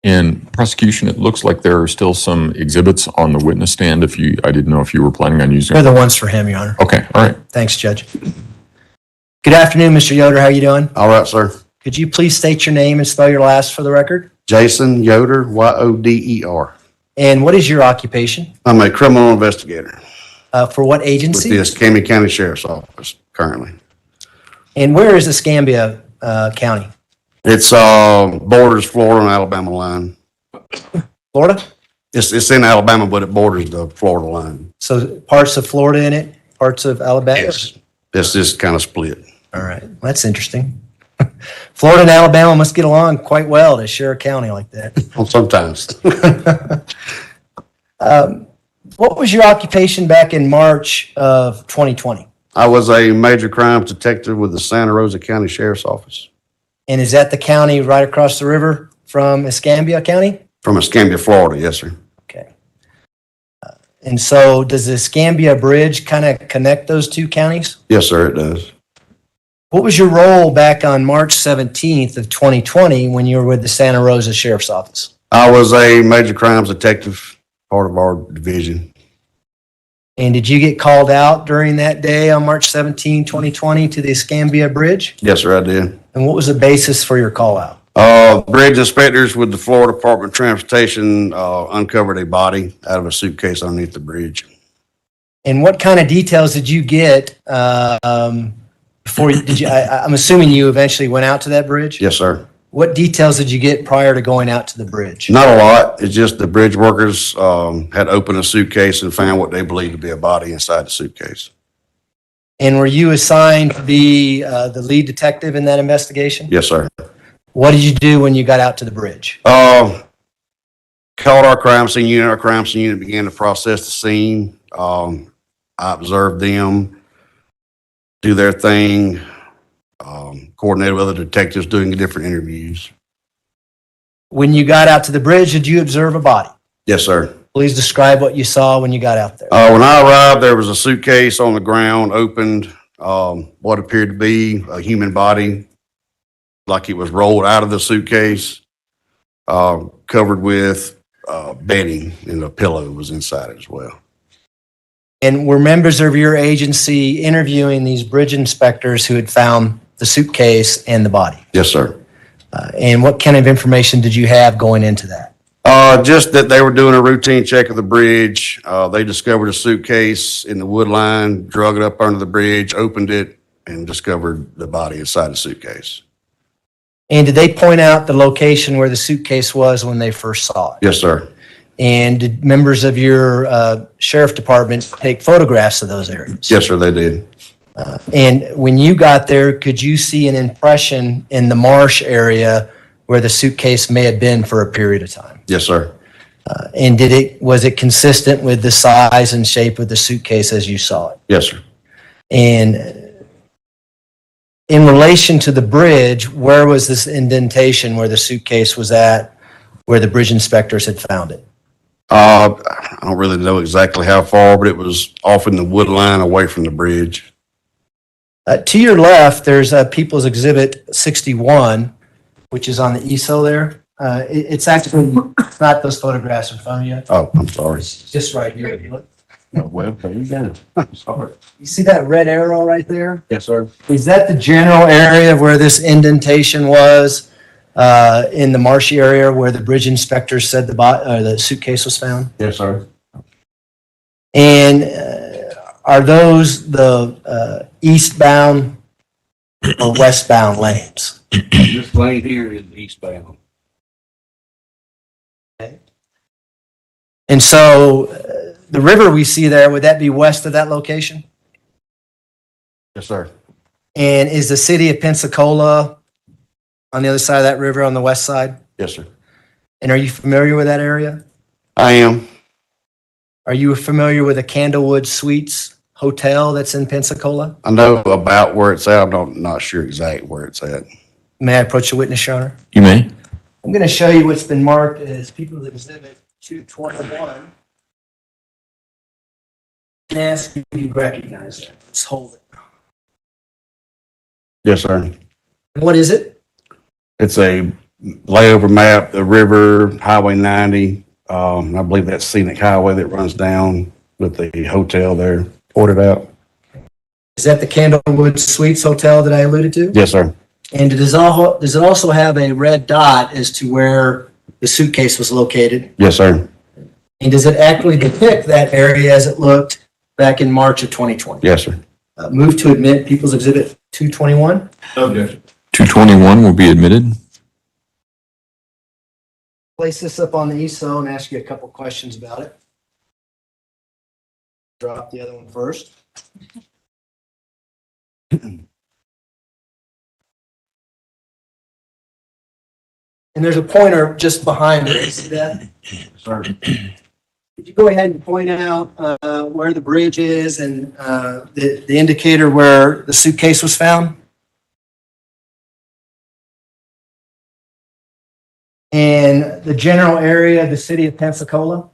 In prosecution, it looks like there are still some exhibits on the witness stand. I didn't know if you were planning on using They're them. the ones for him, Your Honor. Okay, all right. Thanks, Judge. Good afternoon, Mr. Yoder. How you doing? All right, sir. Could you please state your name and spell your last for the record? Jason Yoder, Yoder. And what is your occupation? I'm a criminal investigator For what with agency? the Escambia County Sheriff's Office currently. And where is Escambia County? It's borders Florida and Alabama line. Florida? It's in Alabama, but it borders the Florida line. So parts of Florida in it, parts of Alabama? Yes, it's just kind of split. All right. Well, that's interesting. Florida and Alabama must get along quite well to share a county like that. Well, sometimes. What was your occupation back in March of 2020? I was a major crimes detective with the Santa Rosa County Sheriff's Office And is that the county right across the river from Escambia County? from Escambia, Florida. Yes, sir. Okay. And so does the Escambia Bridge kind of connect those two counties? Yes, sir, it does. What was your role back on March 17th of 2020 when you were with the Santa Rosa Sheriff's Office? I was a major crimes detective, part of our division. And did you get called out during that day on March 17, 2020 to the Escambia Bridge? Yes, sir, I did. And what was the basis for your call out? Bridge inspectors with the Florida Department of Transportation uncovered a body out of a suitcase underneath the bridge. And what kind of details did you get before you, I'm assuming you eventually went out to that bridge? Yes, sir. What details did you get prior to going out to the bridge? Not a lot. It's just the bridge workers had opened a suitcase and found what they believed to be a body inside the suitcase. And were you assigned to be the lead detective in that investigation? Yes, sir. What did you do when you got out to the bridge? Called our crime scene unit. Our crime scene unit began to process the scene. I observed them do their thing, coordinated with other detectives doing different interviews. When you got out to the bridge, did you observe a body? Yes, sir. Please describe what you saw when you got out there. When I arrived, there was a suitcase on the ground, opened, what appeared to be a human body, like it was rolled out of the suitcase, covered with bedding, and a pillow was inside it as well. And were members of your agency interviewing these bridge inspectors who had found the suitcase and the body? Yes, sir. And what kind of information did you have going into that? Just that they were doing a routine check of the bridge. They discovered a suitcase in the wood line, drug it up under the bridge, opened it, and discovered the body inside the suitcase. And did they point out the location where the suitcase was when they first saw it? Yes, sir. And did members of your sheriff department take photographs of those areas? Yes, sir, they did. And when you got there, could you see an impression in the marsh area where the suitcase may have been for a period of time? Yes, sir. And was it consistent with the size and shape of the suitcase as you saw it? Yes, sir. And in relation to the bridge, where was this indentation where the suitcase was at, where the bridge inspectors had found it? I don't really know exactly how far, but it was off in the wood line away from the bridge. To your left, there's People's Exhibit 61, which is on the ESO there. It's actually not those photographs in front of you. Oh, I'm sorry. It's just right here. Look. Well, there you go. I'm sorry. You see that red arrow right there? Yes, sir. Is that the general area where this indentation was in the marshy area where the bridge inspector said the suitcase was found? Yes, sir. And are those the eastbound or westbound lanes? This lane here is eastbound. And so the river we see there, would that be west of that location? Yes, sir. And is the city of Pensacola on the other side of that river on the west side? Yes, sir. And are you familiar with that area? I am. Are you familiar with the Candlewood Suites Hotel that's in Pensacola? I know about where it's at. I'm not sure exactly where it's at. May I approach the witness, Your Honor? You may. I'm going to show you what's been marked as People's Exhibit 221. And ask if you recognize it. Let's hold it. Yes, sir. What is it? It's a layover map, the river, Highway 90. I believe that's scenic highway that runs down with the hotel there, ported out. Is that the Candlewood Suites Hotel that I alluded to? Yes, sir. And does it also have a red dot as to where the suitcase was located? Yes, sir. And does it accurately depict that area as it looked back in March of 2020? Yes, sir. Move to admit People's Exhibit 221. Okay. 221 will be admitted. Place this up on the ESO and ask you a couple questions about it. Drop the other one first. And there's a pointer just behind it. See that? Sir. Could you go ahead and point out where the bridge is and the indicator where the suitcase was found? And the general area of the city of Pensacola?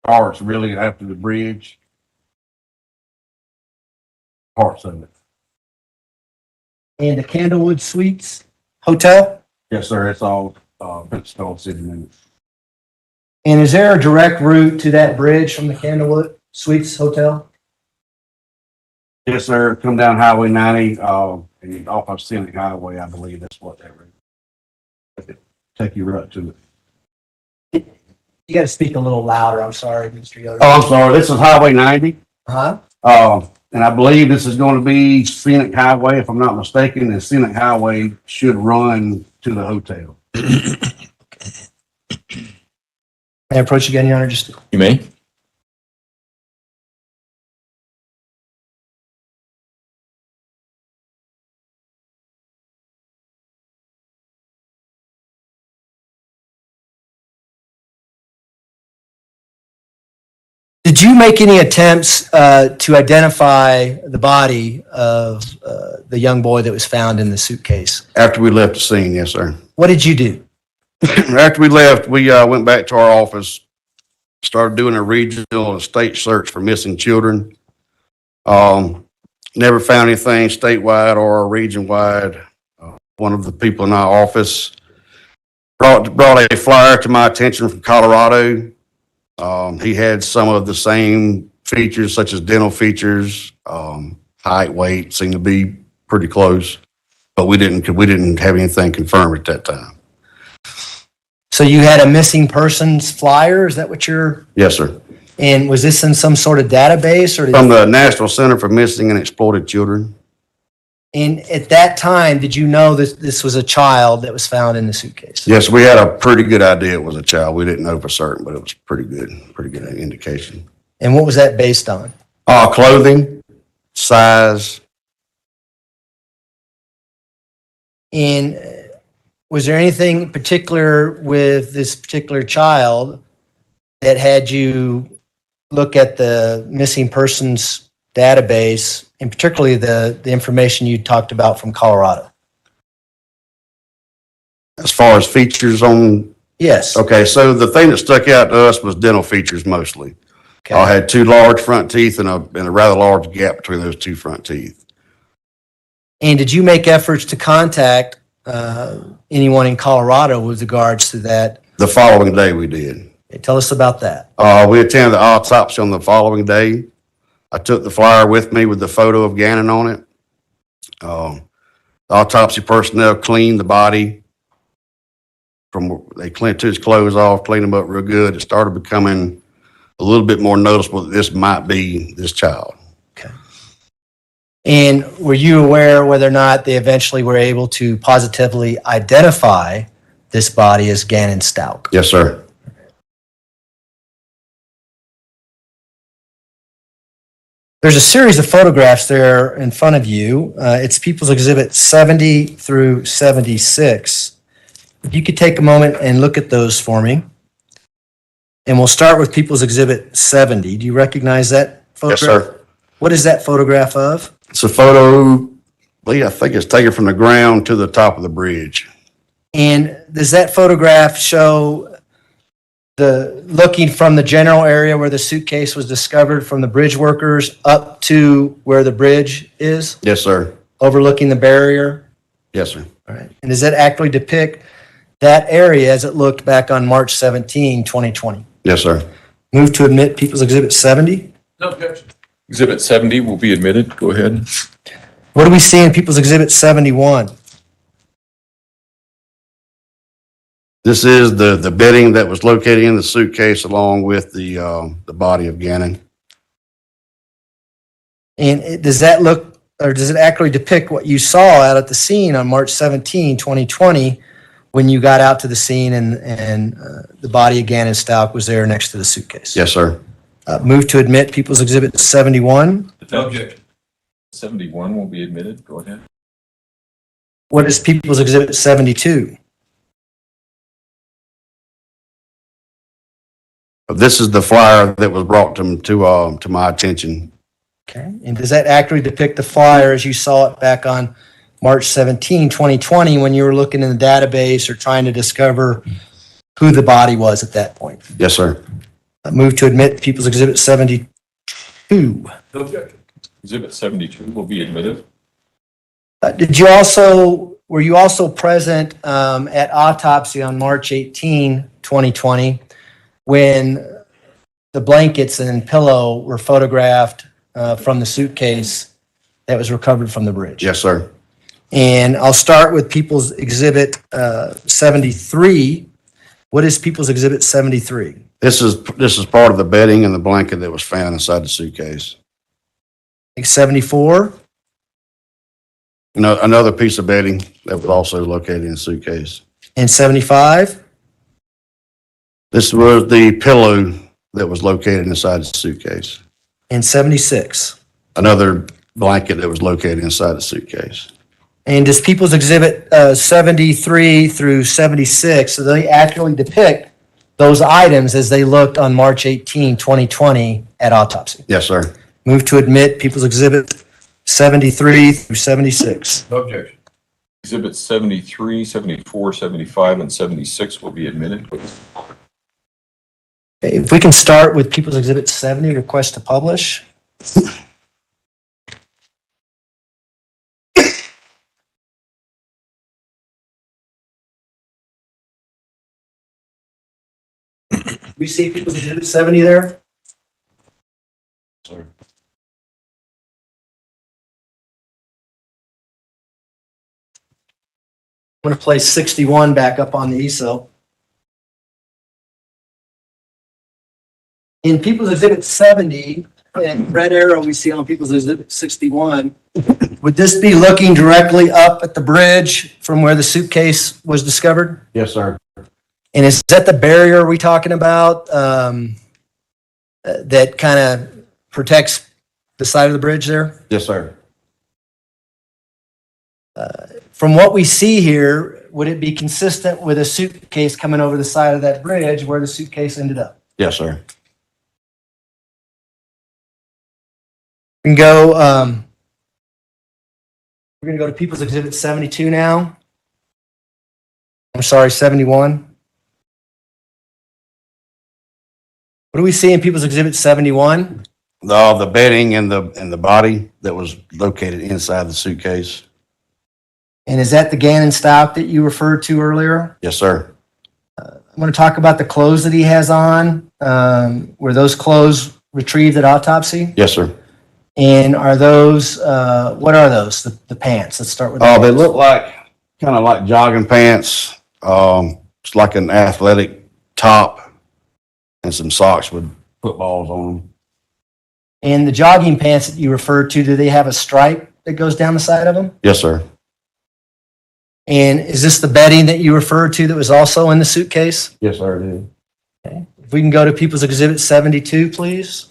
Parts really after the bridge. Parts of it. And the Candlewood Suites Hotel? Yes, sir. It's all Pensacola city limits. And is there a direct route to that bridge from the Candlewood Suites Hotel? Yes, sir. Come down Highway 90, and off of Scenic Highway, I believe that's what that route. Take you right to it. You got to speak a little louder. I'm sorry, Mr. Yoder. Oh, I'm sorry. This is Highway 90. Huh? And I believe this is going to be Scenic Highway, if I'm not mistaken, and Scenic Highway should run to the hotel. May I approach again, Your Honor? Just You may. Did you make any attempts to identify the body of the young boy that was found in the suitcase? After we left the scene, yes, sir. What did you do? After we left, we went back to our office, started doing a regional and state search for missing children. Never found anything statewide or region-wide. One of the people in our office brought a flyer to my attention from Colorado. He had some of the same features, such as dental features, height, weight, seemed to be pretty close, but we didn't have anything confirmed at that time. So you had a missing persons flyer? Is that what you're? Yes, sir. And was this in some sort of database or? From the National Center for Missing and Exploited Children. And at that time, did you know that this was a child that was found in the suitcase? Yes, we had a pretty good idea it was a child. We didn't know for certain, but it was pretty good indication. And what was that based on? Clothing, size. And was there anything particular with this particular child that had you look at the missing persons database, and particularly the information you talked about from Colorado? As far as features on, Yes. okay, so the thing that stuck out to us was dental features mostly. Okay. I had two large front teeth and a rather large gap between those two front teeth. And did you make efforts to contact anyone in Colorado with regards to that? The following day we did. Okay, tell us about that. We attended the autopsy on the following day. I took the flyer with me with the photo of Gannon on it. The autopsy personnel cleaned the body. They took his clothes off, cleaned him up real good. It started becoming a little bit more noticeable that this might be this child. Okay. And were you aware whether or not they eventually were able to positively identify this body as Gannon Stauch? Yes, sir. There's a series of photographs there in front of you. It's People's Exhibit 70 through 76. If you could take a moment and look at those for me. And we'll start with People's Exhibit 70. Do you recognize that Yes, photograph? sir. What is that photograph of? It's a photo, I think it's taken from the ground to the top of the bridge. And does that photograph show looking from the general area where the suitcase was discovered from the bridge workers up to where the bridge is, Yes, sir. overlooking the barrier? Yes, sir. All right. And does that actually depict that area as it looked back on March 17, 2020? Yes, sir. Move to admit People's Exhibit 70. No objection. Exhibit 70 will be admitted. Go ahead. What do we see in People's Exhibit 71? This is the bedding that was located in the suitcase along with the body of Gannon. And does that look, or does it actually depict what you saw out at the scene on March 17, 2020, when you got out to the scene and the body of Gannon Stauch was there next to the suitcase? Yes, sir. Move to admit People's Exhibit 71. No objection. 71 will be admitted. Go ahead. What is People's Exhibit 72? This is the flyer that was brought to my attention. Okay. And does that actually depict the flyer as you saw it back on March 17, 2020, when you were looking in the database or trying to discover who the body was at that point? Yes, sir. Move to admit People's Exhibit 72. No objection. Exhibit 72 will be admitted. Were you also present at autopsy on March 18, 2020, when the blankets and pillow were photographed from the suitcase that was recovered from the bridge? Yes, sir. And I'll start with People's Exhibit 73. What is People's Exhibit 73? This is part of the bedding and the blanket that was found inside the suitcase. 74? Another piece of bedding that was also located in the suitcase. And 75? This was the pillow that was located inside the suitcase. And 76? Another blanket that was located inside the suitcase. And does People's Exhibit 73 through 76, do they accurately depict those items as they looked on March 18, 2020 at autopsy? Yes, sir. Move to admit People's Exhibit 73 through 76. No objection. Exhibit 73, 74, 75, and 76 will be admitted. Okay, if we can start with People's Exhibit 70, request to publish. We see People's Exhibit 70 there? Sorry. I'm going to place 61 back up on the ESO. In People's Exhibit 70, and red arrow we see on People's Exhibit 61, would this be looking directly up at the bridge from where the suitcase was discovered? Yes, sir. And is that the barrier we're talking about that kind of protects the side of the bridge there? Yes, sir. From what we see here, would it be consistent with a suitcase coming over the side of that bridge where the suitcase ended up? Yes, sir. We can go, we're going to go to People's Exhibit 72 now. I'm sorry, 71. What do we see in People's Exhibit 71? The bedding and the body that was located inside the suitcase. And is that the Gannon Stauch that you referred to earlier? Yes, sir. I'm going to talk about the clothes that he has on. Were those clothes retrieved at autopsy? Yes, sir. And are those, what are those? The pants? Let's start with Oh, they those. look kind of like jogging pants. It's like an athletic top and some socks with footballs on them. And the jogging pants that you referred to, do they have a stripe that goes down the side of them? Yes, sir. And is this the bedding that you referred to that was also in the suitcase? Yes, sir, it is. Okay. If we can go to People's Exhibit 72, please.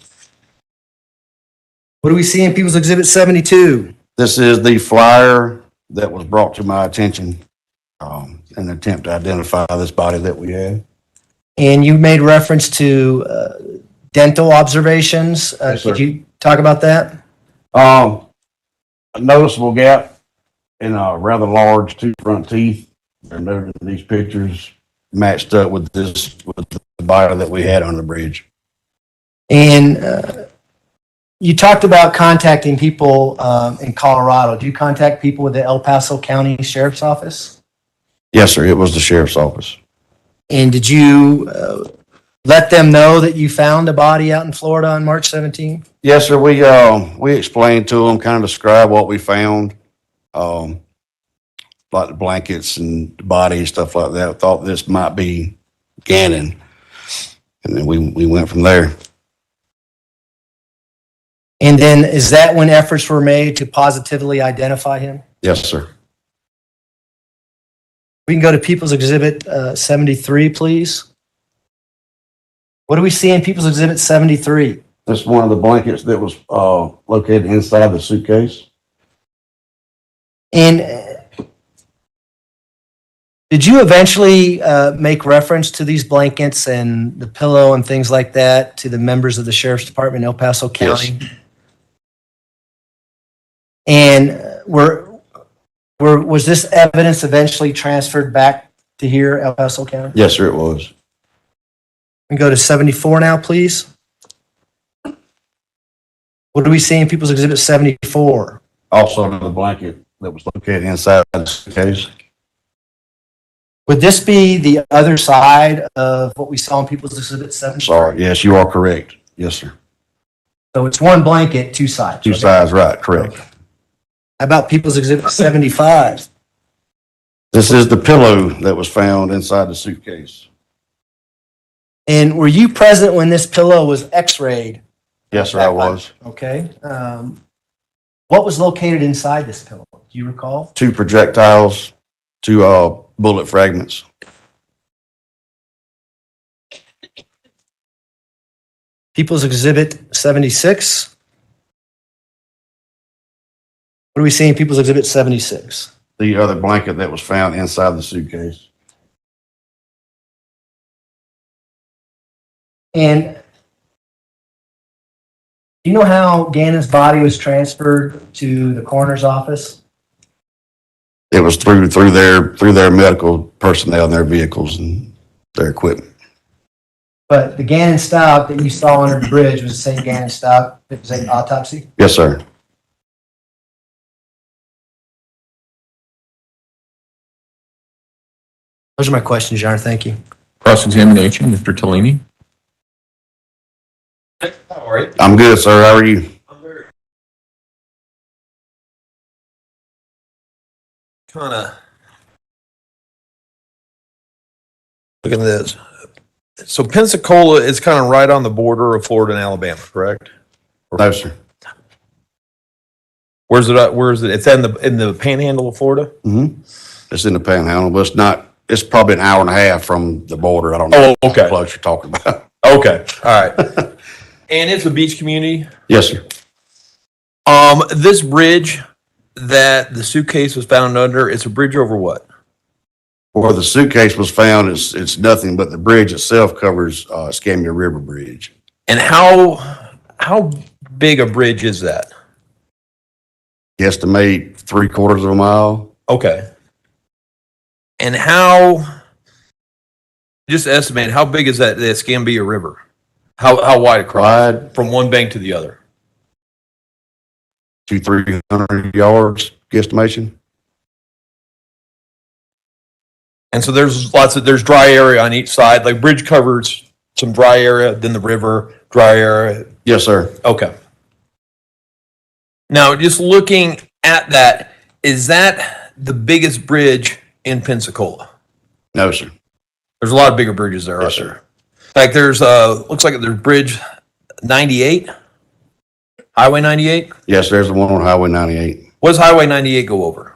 What do we see in People's Exhibit 72? This is the flyer that was brought to my attention in an attempt to identify this body that we had. And you made reference to dental observations. Yes, sir. Could you talk about that? A noticeable gap in a rather large two front teeth. They're noted in these pictures, matched up with the body that we had on the bridge. And you talked about contacting people in Colorado. Do you contact people with the El Paso County Sheriff's Office? Yes, sir. It was the sheriff's office. And did you let them know that you found a body out in Florida on March 17? Yes, sir. We explained to them, kind of described what we found, like the blankets and the body and stuff like that. Thought this might be Gannon, and then we went from there. And then is that when efforts were made to positively identify him? Yes, sir. We can go to People's Exhibit 73, please. What do we see in People's Exhibit 73? This is one of the blankets that was located inside the suitcase. And did you eventually make reference to these blankets and the pillow and things like that to the members of the Sheriff's Department in El Paso County? Yes. And was this evidence eventually transferred back to here, El Paso County? Yes, sir, it was. We can go to 74 now, please. What do we see in People's Exhibit 74? Also another blanket that was located inside the suitcase. Would this be the other side of what we saw in People's Exhibit 74? Sorry. Yes, you are correct. Yes, sir. So it's one blanket, two sides. Two okay? sides, right, correct. How about People's Exhibit 75? This is the pillow that was found inside the suitcase. And were you present when this pillow was x-rayed? Yes, sir, I was. Okay. What was located inside this pillow? Do you recall? 2 projectiles, 2 bullet fragments. People's Exhibit 76. What do we see in People's Exhibit 76? The other blanket that was found inside the suitcase. And do you know how Gannon's body was transferred to the coroner's office? It was through their medical personnel and their vehicles and their equipment. But the Gannon Stauch that you saw under the bridge was the same Gannon Stauch that was in autopsy? Yes, sir. Those are my questions, Your Honor. Thank you. Cross-examination, Mr. Tellini. All right. I'm good, sir. How are you? I'm very kind of look at this. So Pensacola is kind of right on the border of Florida and Alabama, correct? No, sir. Where's it at? Where is it? It's in the panhandle of Florida? Mm-hmm. It's in the Panhandle, but it's probably an hour and a half from the border. I don't know Oh, okay. how close you're talking about. Okay. All right. And it's a beach community. Yes, sir. This bridge that the suitcase was found under, it's a bridge over what? Where the suitcase was found, it's nothing but the bridge itself covers Escambia River Bridge. And how big a bridge is that? Guesstimate 3/4 of a mile. Okay. And just estimate, how big is that, the Escambia River? How wide across? Wide, From one bank to the other? 200-300 yards, guesstimation. And so there's dry area on each side, like bridge covers some dry area, then the river, dry area. Yes, sir. Okay. Now, just looking at that, is that the biggest bridge in Pensacola? No, sir. There's a lot of bigger bridges there, Yes, aren't there? sir. Like there's looks like there's bridge 98, Highway 98. Yes, there's the one on Highway 98. What does Highway 98 go over?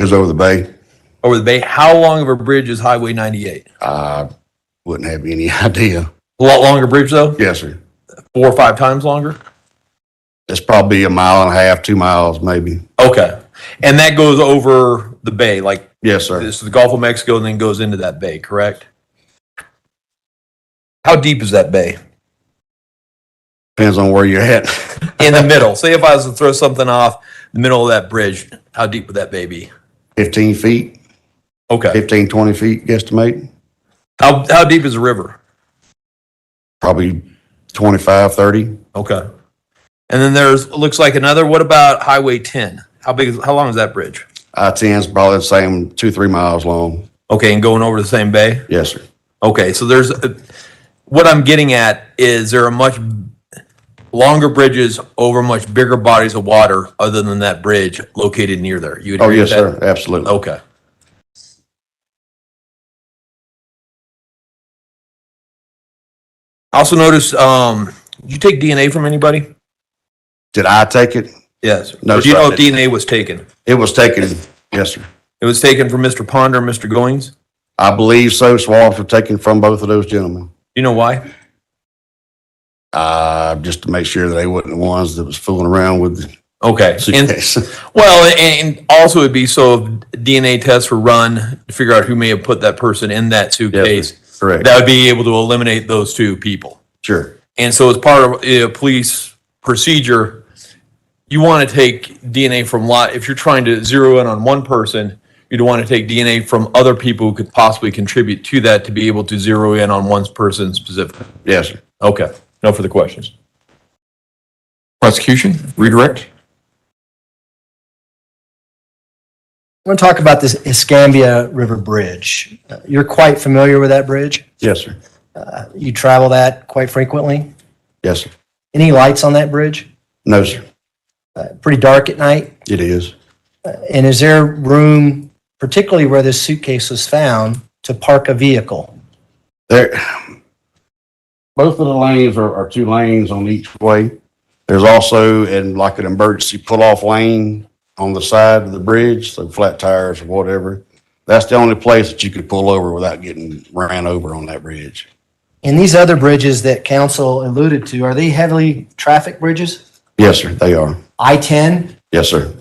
It's over the bay. Over the bay. How long of a bridge is Highway 98? I wouldn't have any idea. A lot longer bridge though? Yes, sir. 4 or 5 times longer? It's probably 1.5 miles, 2 miles, maybe. Okay. And that goes over the bay, like Yes, sir. this is the Gulf of Mexico and then goes into that bay, correct? How deep is that bay? Depends on where you're at. In the middle. Say if I was to throw something off the middle of that bridge, how deep would that bay be? 15 feet, Okay. 15, 20 feet, guesstimate. How deep is the river? Probably 25, 30. Okay. And then looks like another, what about Highway 10? How long is that bridge? I-10 is probably the same 2-3 miles long. Okay, and going over the same bay? Yes, sir. Okay, so what I'm getting at is there are much longer bridges over much bigger bodies of water other than that bridge located near there. You would Oh, agree yes, with that? sir. Absolutely. Okay. I also noticed, did you take DNA from anybody? Did I take it? Yes. No, Or do you sir, know I if DNA was taken? It was taken. Yes, sir. It was taken from Mr. Ponder and Mr. Goings? I believe so. Swabs were taken from both of those gentlemen. You know why? Just to make sure that they wasn't the ones that was fooling around with the Okay. And, suitcase. well, and also it'd be so if DNA tests were run to figure out who may have put that person in that suitcase. Correct. That would be able to eliminate those two people. Sure. And so as part of a police procedure, you want to take DNA from if you're trying to zero in on one person, you'd want to take DNA from other people who could possibly contribute to that to be able to zero in on one person specifically. Yes, sir. Okay. No further questions. Prosecution, redirect. I want to talk about this Escambia River Bridge. You're quite familiar with that bridge? Yes, sir. You travel that quite frequently? Yes, sir. Any lights on that bridge? No, sir. Pretty dark at night? It is. And is there room, particularly where this suitcase was found, to park a vehicle? There, both of the lanes are 2 lanes on each way. There's also in like an emergency pull-off lane on the side of the bridge, so flat tires or whatever. That's the only place that you could pull over without getting ran over on that bridge. And these other bridges that council alluded to, are they heavily traffic bridges? Yes, sir, they are. I-10, Yes, sir.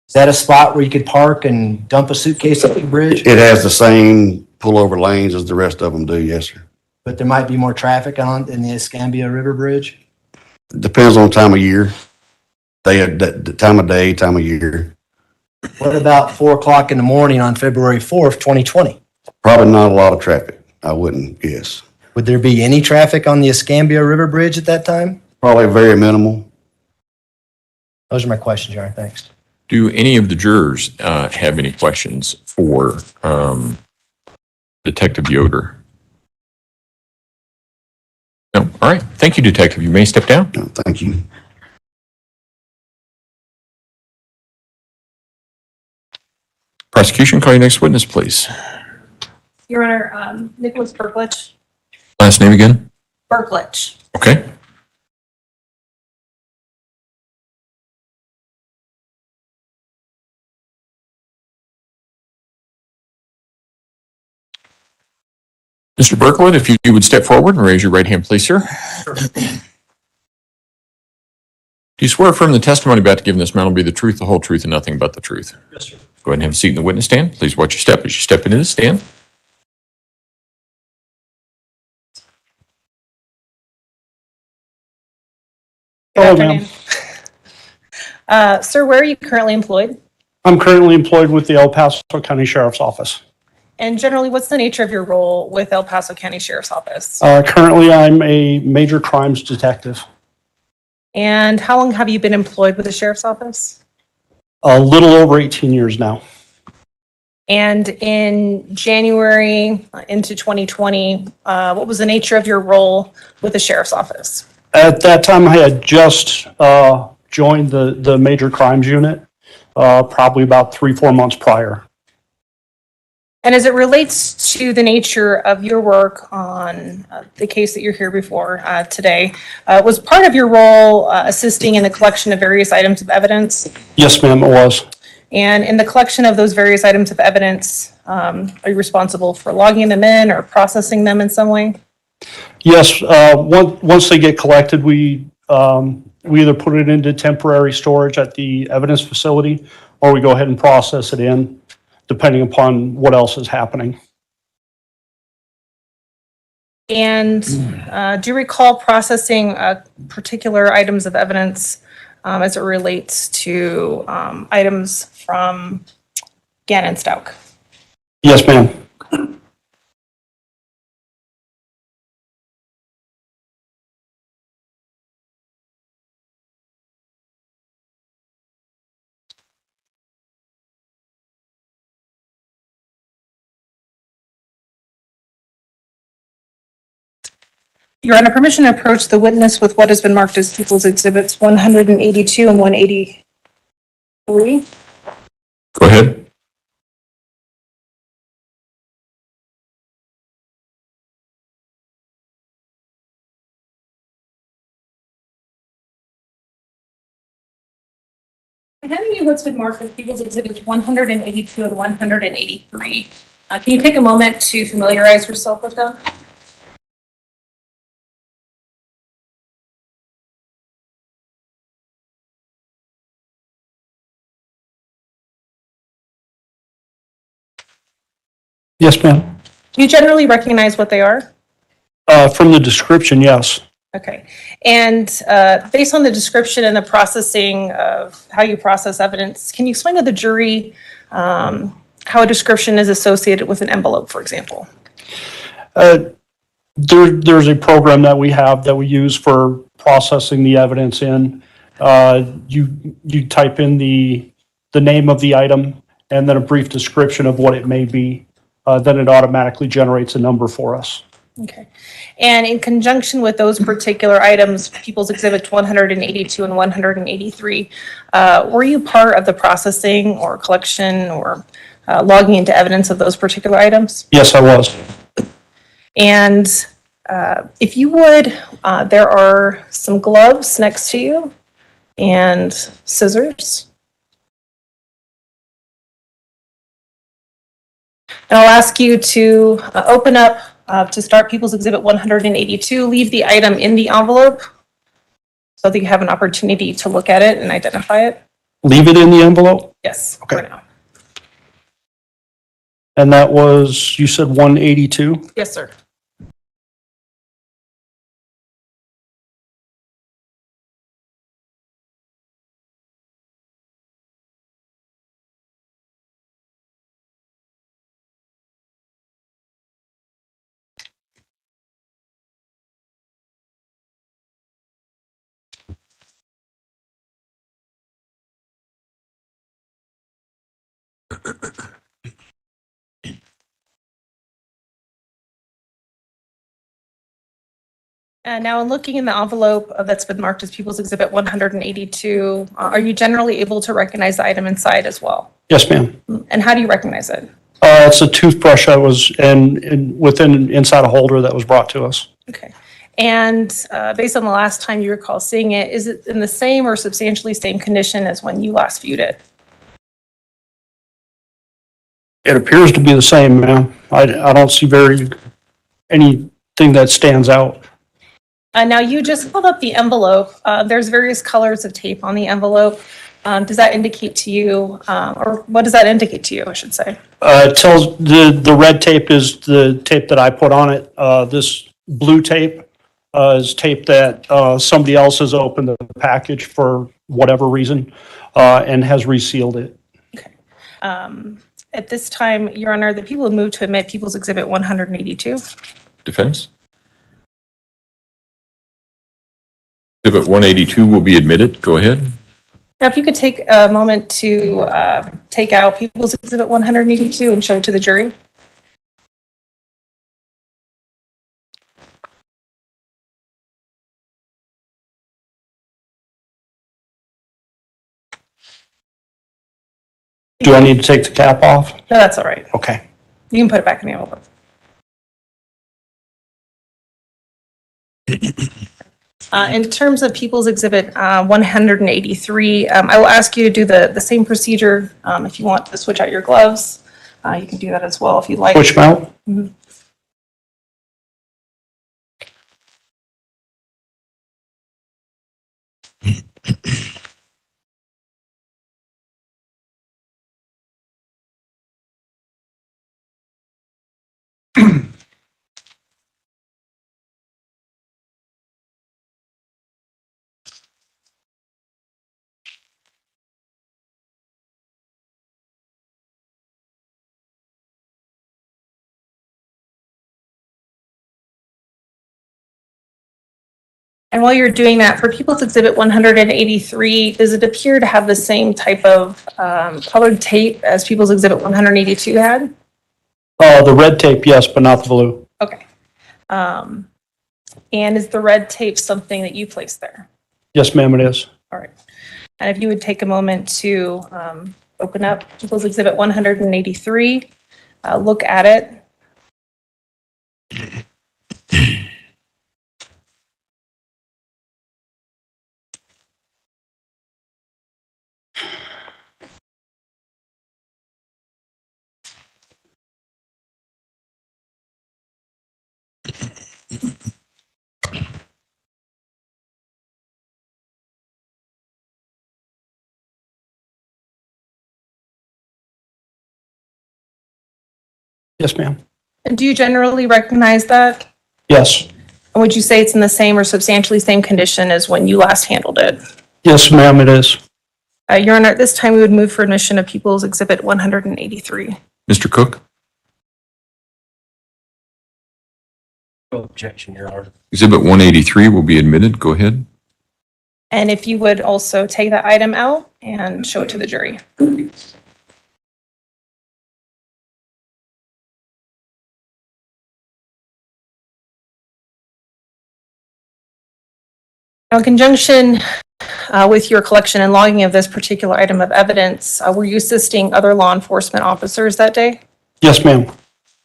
is that a spot where you could park and dump a suitcase up the bridge? It has the same pullover lanes as the rest of them do, yes, sir. But there might be more traffic on in the Escambia River Bridge? Depends on time of year. The time of day, time of year. What about 4:00 in the morning on February 4th, 2020? Probably not a lot of traffic, I wouldn't guess. Would there be any traffic on the Escambia River Bridge at that time? Probably very minimal. Those are my questions, Your Honor. Thanks. Do any of the jurors have any questions for Detective Yoder? No. All right. Thank you, Detective. You may step down. No, thank you. Prosecution, call your next witness, please. Your Honor, Nicholas Berklich. Last name again? Berklich. Okay. Mr. Berkowitz, if you would step forward and raise your right hand, please, sir. Do you swear affirm the testimony about to give in this matter will be the truth, the whole truth, and nothing but the truth? Yes, sir. Go ahead and have a seat in the witness stand. Please watch your step as you step into the stand. Good afternoon. Sir, where are you currently employed? I'm currently employed with the El Paso County Sheriff's Office. And generally, what's the nature of your role with El Paso County Sheriff's Office? Currently, I'm a major crimes detective. And how long have you been employed with the Sheriff's Office? A little over 18 years now. And in January into 2020, what was the nature of your role with the Sheriff's Office? At that time, I had just joined the major crimes unit, probably about 3-4 months prior. And as it relates to the nature of your work on the case that you're here before today, was part of your role assisting in the collection of various items of evidence? Yes, ma'am, it was. And in the collection of those various items of evidence, are you responsible for logging them in or processing them in some way? Yes, once they get collected, we we either put it into temporary storage at the evidence facility, or we go ahead and process it in, depending upon what else is happening. And do you recall processing particular items of evidence as it relates to items from Gannon Stauch? Yes, ma'am. You're under permission to approach the witness with what has been marked as People's Exhibits 182 and 183. Go ahead. I'm handing you what's been marked as People's Exhibits 182 and 183. Can you take a moment to familiarize yourself with them? Yes, ma'am. Do you generally recognize what they are? From the description, yes. Okay. And based on the description and the processing of how you process evidence, can you explain to the jury how a description is associated with an envelope, for example? There's a program that we have that we use for processing the evidence in. You type in the name of the item and then a brief description of what it may be. Then it automatically generates a number for us. Okay. And in conjunction with those particular items, People's Exhibit 182 and 183, were you part of the processing or collection or logging into evidence of those particular items? Yes, I was. And if you would, there are some gloves next to you and scissors. And I'll ask you to open up to start People's Exhibit 182, leave the item in the envelope so that you have an opportunity to look at it and identify it. Leave it in the envelope? Yes, Okay. for now. And that was, you said 182? Yes, sir. And now in looking in the envelope that's been marked as People's Exhibit 182, are you generally able to recognize the item inside as well? Yes, ma'am. And how do you recognize it? It's a toothbrush that was inside a holder that was brought to us. Okay. And based on the last time you recall seeing it, is it in the same or substantially same condition as when you last viewed it? It appears to be the same, ma'am. I don't see anything that stands out. Now you just pulled up the envelope. There's various colors of tape on the envelope. Does that indicate to you, or what does that indicate to you, I should say? It tells the red tape is the tape that I put on it. This blue tape is tape that somebody else has opened the package for whatever reason and has resealed it. Okay. At this time, Your Honor, the people have moved to admit People's Exhibit 182. Defense? Exhibit 182 will be admitted. Go ahead. Now, if you could take a moment to take out People's Exhibit 182 and show it to the jury. Do I need to take the cap off? No, that's all right. Okay. You can put it back in the envelope. In terms of People's Exhibit 183, I will ask you to do the same procedure. If you want to switch out your gloves, you can do that as well if you'd like. Switch them out? Mhm. And while you're doing that, for People's Exhibit 183, does it appear to have the same type of colored tape as People's Exhibit 182 had? The red tape, yes, but not the blue. Okay. And is the red tape something that you placed there? Yes, ma'am, it is. All right. And if you would take a moment to open up People's Exhibit 183, look at it. Yes, ma'am. And do you generally recognize that? Yes. And would you say it's in the same or substantially same condition as when you last handled it? Yes, ma'am, it is. Your Honor, at this time, we would move for admission of People's Exhibit 183. Mr. Cook? No objection, Your Honor. Exhibit 183 will be admitted. Go ahead. And if you would also take that item out and show it to the jury. Now, in conjunction with your collection and logging of this particular item of evidence, were you assisting other law enforcement officers that day? Yes, ma'am.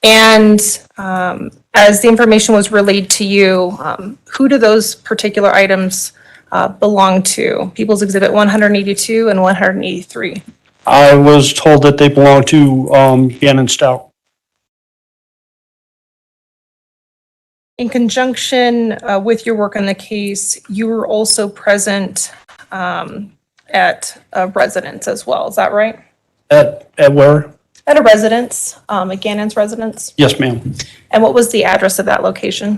And as the information was relayed to you, who do those particular items belong to? People's Exhibit 182 and 183. I was told that they belong to Letecia Stauch. In conjunction with your work on the case, you were also present at a residence as well. Is that right? At where? At a residence, at Gannon's residence. Yes, ma'am. And what was the address of that location?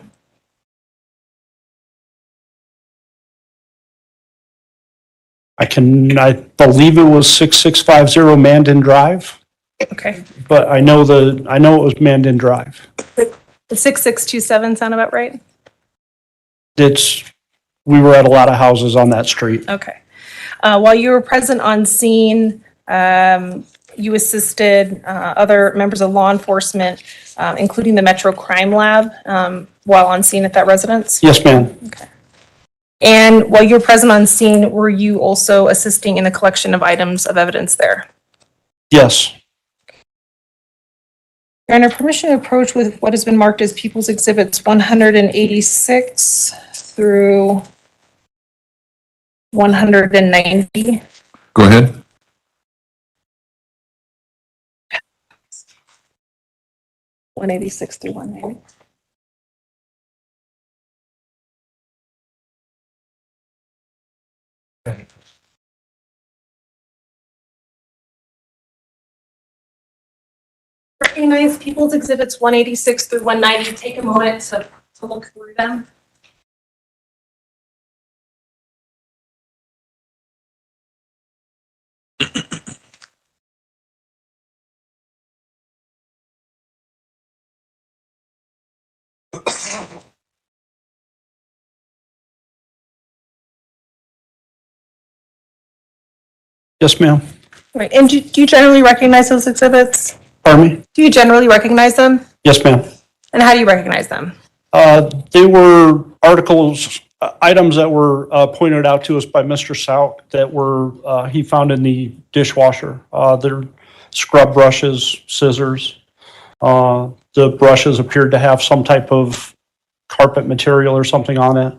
I believe it was 6650 Mandan Drive, Okay. but I know it was Mandan Drive. The 6627 sound about right? We were at a lot of houses on that street. Okay. While you were present on scene, you assisted other members of law enforcement, including the Metro Crime Lab, while on scene at that residence? Yes, ma'am. Okay. And while you were present on scene, were you also assisting in the collection of items of evidence there? Yes. Your Honor, permission to approach with what has been marked as People's Exhibits 186 through 190. Go ahead. (186 through 190). Recognize People's Exhibits 186 through 190. Take a moment to look through them. Yes, ma'am. Right. And do you generally recognize those exhibits? Pardon me? Do you generally recognize them? Yes, ma'am. And how do you recognize them? They were articles, items that were pointed out to us by Mr. Stauch that he found in the dishwasher. They're scrub brushes, scissors. The brushes appeared to have some type of carpet material or something on it.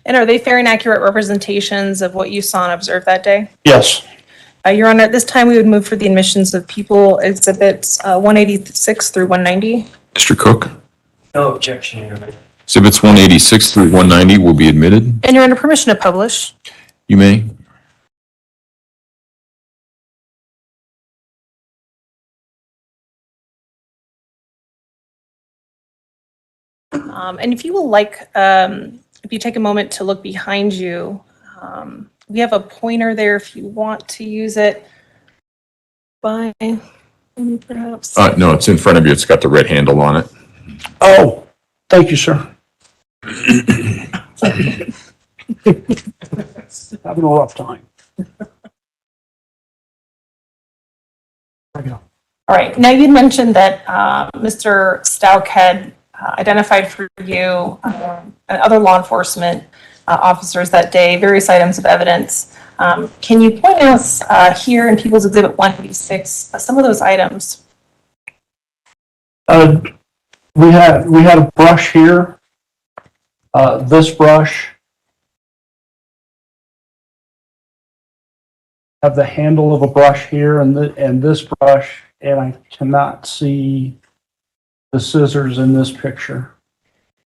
And are they fair and accurate representations of what you saw and observed that day? Yes. Your Honor, at this time, we would move for the admissions of People Exhibits 186 through 190. Mr. Cook? No objection, Your Honor. Exhibits 186 through 190 will be admitted. And you're under permission to publish. You may. And if you will like, if you take a moment to look behind you, we have a pointer there if you want to use it. By perhaps. No, it's in front of you. It's got the red handle on it. Oh, thank you, sir. Having a rough time. All right. Now you mentioned that Mr. Stauch had identified for you and other law enforcement officers that day various items of evidence. Can you point out here in People's Exhibit 186 some of those items? We had a brush here. This brush. Have the handle of a brush here and this brush, and I cannot see the scissors in this picture.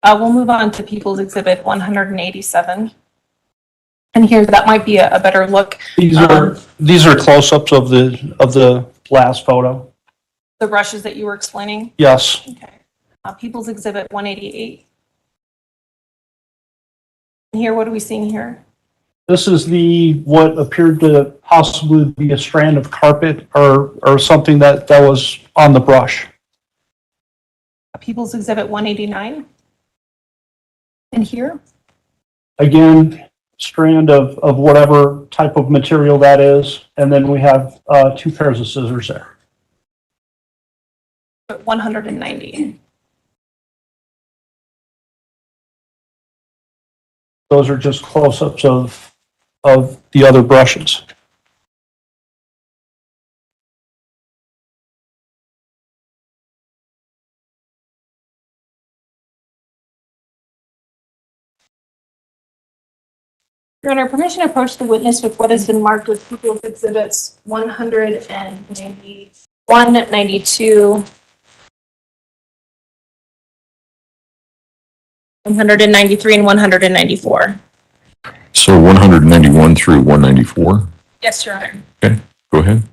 We'll move on to People's Exhibit 187. And here, that might be a better look. These are close-ups of the last photo. The brushes that you were explaining? Yes. Okay. People's Exhibit 188. And here, what are we seeing here? This is what appeared to possibly be a strand of carpet or something that was on the brush. People's Exhibit 189. And here? Again, strand of whatever type of material that is. And then we have 2 pairs of scissors there. 190. Those are just close-ups of the other brushes. Your Honor, permission to approach the witness with what has been marked with People's Exhibits 190, 192, 193, and 194. So 191 through 194. Yes, Your Honor. Okay, go ahead.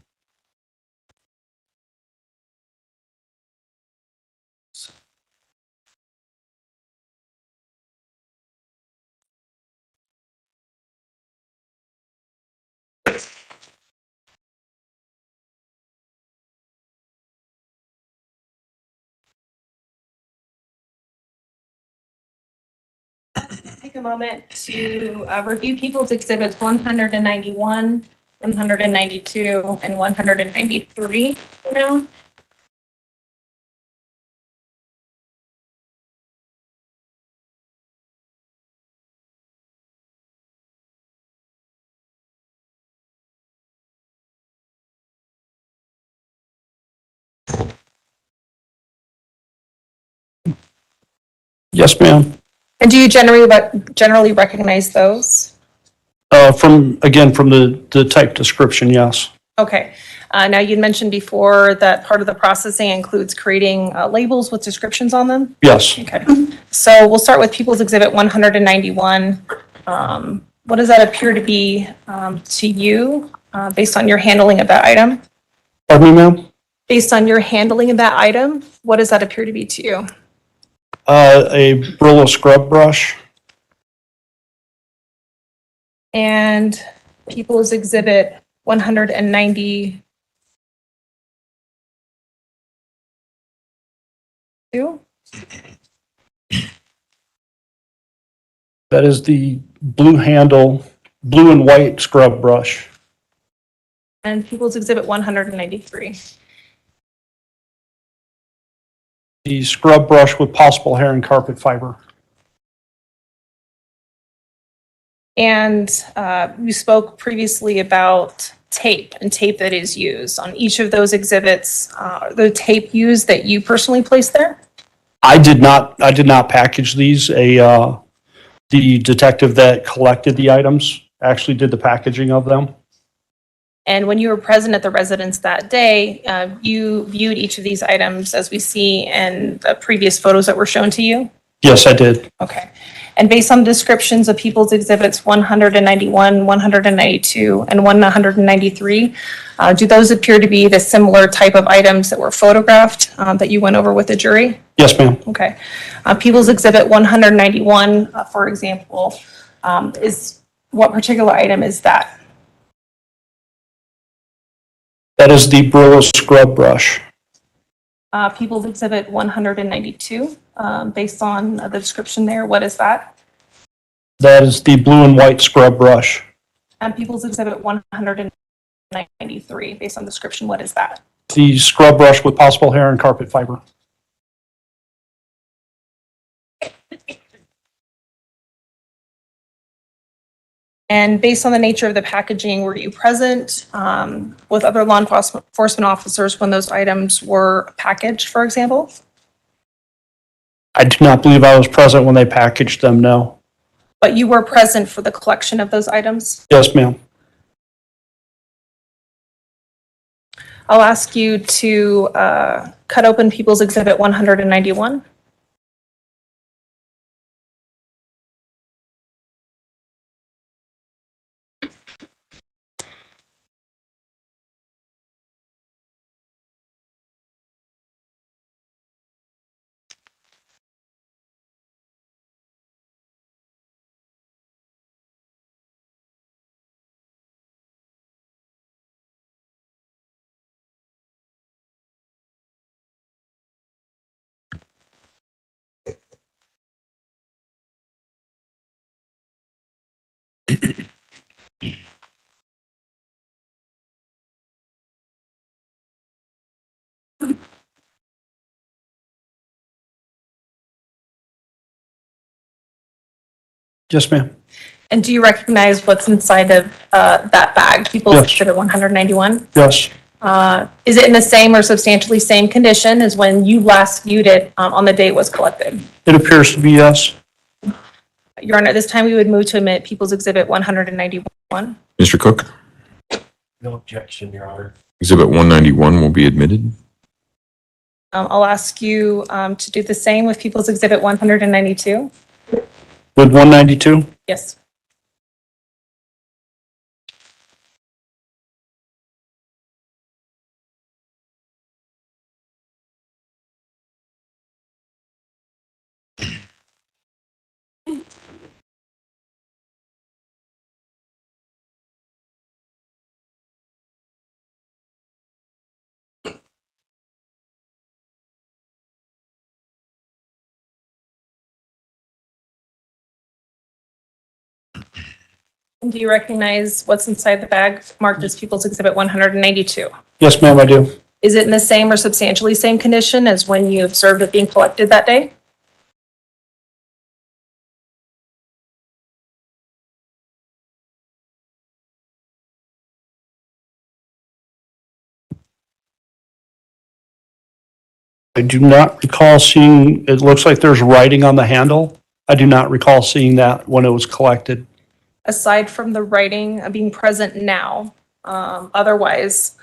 Take a moment to review People's Exhibits 191, 192, and 193 now. Yes, ma'am. And do you generally recognize those? From the type description, yes. Okay. Now you'd mentioned before that part of the processing includes creating labels with descriptions on them. Yes. Okay. So we'll start with People's Exhibit 191. What does that appear to be to you based on your handling of that item? Pardon me, ma'am? Based on your handling of that item, what does that appear to be to you? A Brillo scrub brush. And People's Exhibit 192. That is the blue handle, blue and white scrub brush. And People's Exhibit 193. The scrub brush with possible hair and carpet fiber. And you spoke previously about tape and tape that is used on each of those exhibits. The tape used that you personally placed there? I did not package these. The detective that collected the items actually did the packaging of them. And when you were present at the residence that day, you viewed each of these items as we see in the previous photos that were shown to you? Yes, I did. Okay. And based on descriptions of people's exhibits 191, 192, and 193, do those appear to be the similar type of items that were photographed that you went over with the jury? Yes, ma'am. Okay. People's exhibit 191, for example, is what particular item is that? That is the Brillo scrub brush. People's exhibit 192, based on the description there, what is that? That is the blue and white scrub brush. And people's exhibit 193, based on description, what is that? The scrub brush with possible hair and carpet fiber. And based on the nature of the packaging, were you present with other law enforcement officers when those items were packaged, for example? I do not believe I was present when they packaged them, no. But you were present for the collection of those items? Yes, ma'am. I'll ask you to cut open People's Exhibit 191. Yes, ma'am. And do you recognize what's inside of that bag, People's Yes. Exhibit 191? Yes. Is it in the same or substantially same condition as when you last viewed it on the day it was collected? It appears to be yes. Your Honor, at this time we would move to admit People's Exhibit 191. Mr. Cook, No objection, Your Honor. Exhibit 191 will be admitted. I'll ask you to do the same with People's Exhibit 192. With 192? Yes. Do you recognize what's inside the bag marked as People's Exhibit 192? Yes, ma'am, I do. Is it in the same or substantially same condition as when you observed it being collected that day? I do not recall seeing, it looks like there's writing on the handle. I do not recall seeing that when it was collected. Aside from the writing being present now, otherwise,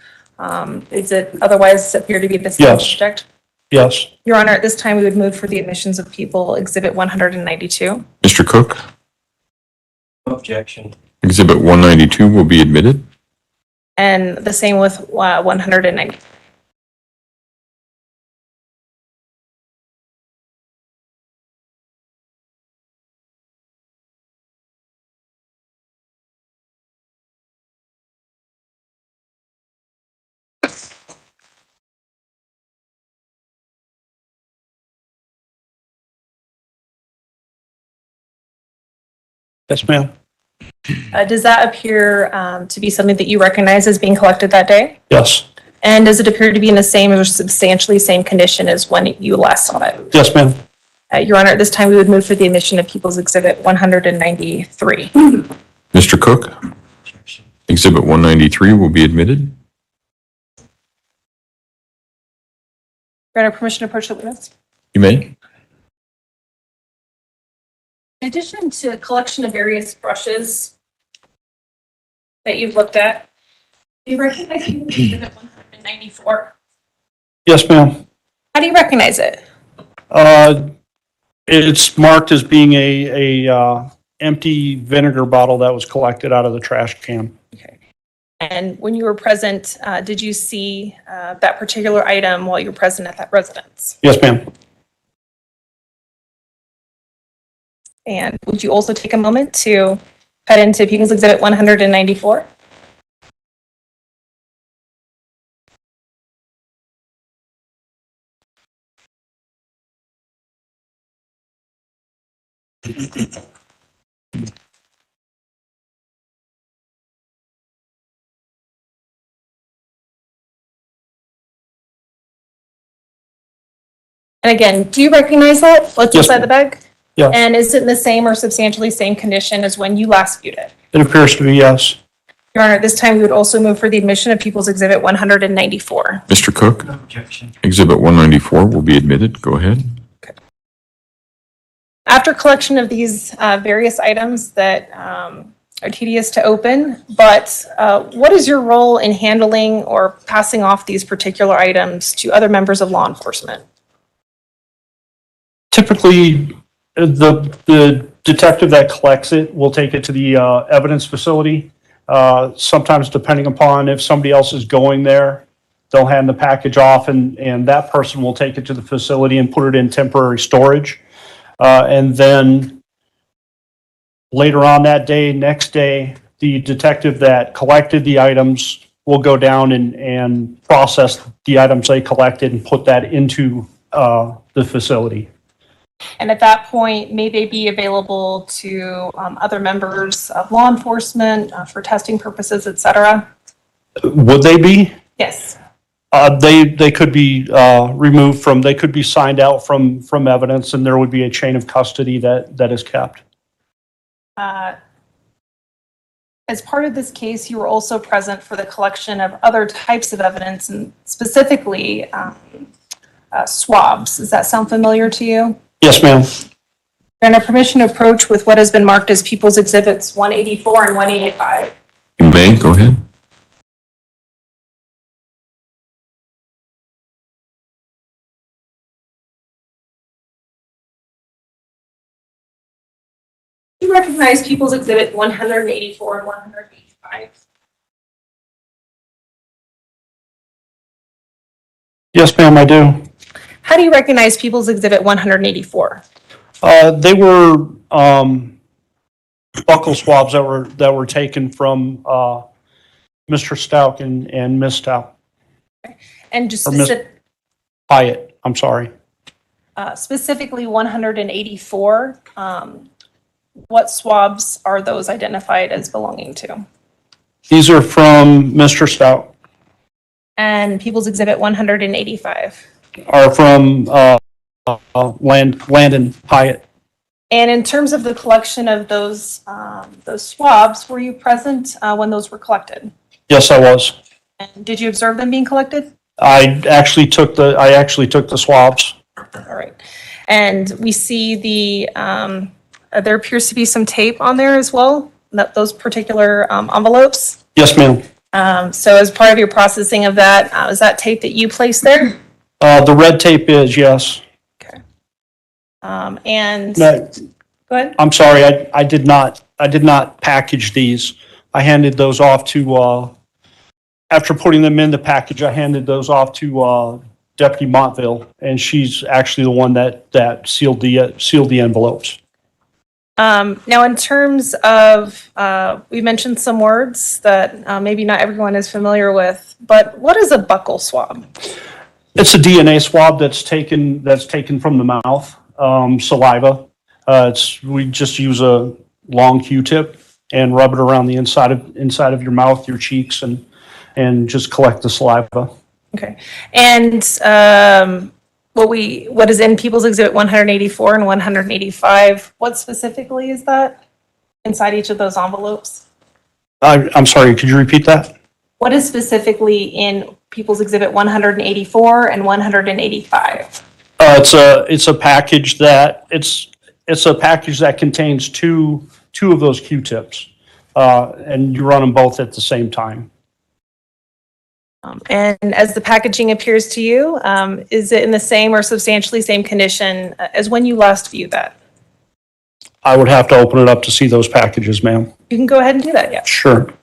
is it otherwise appear to be the same Yes. subject? Yes. Your Honor, at this time, we would move for the admissions of people, Exhibit 192. Mr. Cook, No objection. Exhibit 192 will be admitted. And the same with 190. Yes, ma'am. Does that appear to be something that you recognize as being collected that day? Yes. And does it appear to be in the same or substantially same condition as when you last saw it? Yes, ma'am. Your Honor, at this time, we would move for the admission of People's Exhibit 193. Mr. Cook, Exhibit 193 will be admitted. Your Honor, permission to approach the witness? You may. In addition to a collection of various brushes that you've looked at, do you recognize People's Exhibit 194? Yes, ma'am. How do you recognize it? It's marked as being a empty vinegar bottle that was collected out of the trash can. Okay. And when you were present, did you see that particular item while you were present at that residence? Yes, ma'am. And would you also take a moment to head into People's Exhibit 194? And again, do you recognize that? What's Yes, inside ma'am. the bag? Yeah. And is it in the same or substantially same condition as when you last viewed it? It appears to be yes. Your Honor, at this time, we would also move for the admission of People's Exhibit 194. Mr. Cook, No objection. Exhibit 194 will be admitted. Go ahead. After collection of these various items that are tedious to open, but what is your role in handling or passing off these particular items to other members of law enforcement? Typically, the detective that collects it will take it to the evidence facility. Sometimes depending upon if somebody else is going there, they'll hand the package off and that person will take it to the facility and put it in temporary storage. And then later on that day, next day, the detective that collected the items will go down and process the items they collected and put that into the facility. And at that point, may they be available to other members of law enforcement for testing purposes, et cetera? Would they be? Yes. They could be removed from, they could be signed out from evidence, and there would be a chain of custody that is kept. As part of this case, you were also present for the collection of other types of evidence, and specifically swabs. Does that sound familiar to you? Yes, ma'am. And a permission to approach with what has been marked as People's Exhibits 184 and 185. You may. Go ahead. Do you recognize People's Exhibit 184 and 185? Yes, ma'am, I do. How do you recognize People's Exhibit 184? They were buccal swabs that were taken from Mr. Stauch and Miss Stauch. And just Or Miss- Hyatt, I'm sorry. specifically 184, what swabs are those identified as belonging to? These are from Mr. Stauch, And People's Exhibit 185. are from Landon Hyatt. And in terms of the collection of those swabs, were you present when those were collected? Yes, I was. And did you observe them being collected? I actually took the swabs. All right. And we see there appears to be some tape on there as well, those particular envelopes. Yes, ma'am. So as part of your processing of that, is that tape that you placed there? The red tape is, yes. Okay. And No, go ahead. I'm sorry, I did not package these. I handed those off to, after putting them in the package, I handed those off to Deputy Montville, and she's actually the one that sealed the envelopes. Now, in terms of, we mentioned some words that maybe not everyone is familiar with, but what is a buccal swab? It's a DNA swab that's taken from the mouth, saliva. We just use a long Q-tip and rub it around the inside of your mouth, your cheeks, and just collect the saliva. Okay. And what is in People's Exhibit 184 and 185, what specifically is that inside each of those envelopes? I'm sorry, could you repeat that? What is specifically in People's Exhibit 184 and 185? It's a package that contains two of those Q-tips, and you run them both at the same time. And as the packaging appears to you, is it in the same or substantially same condition as when you last viewed that? I would have to open it up to see those packages, ma'am. You can go ahead and do that, yes. Sure.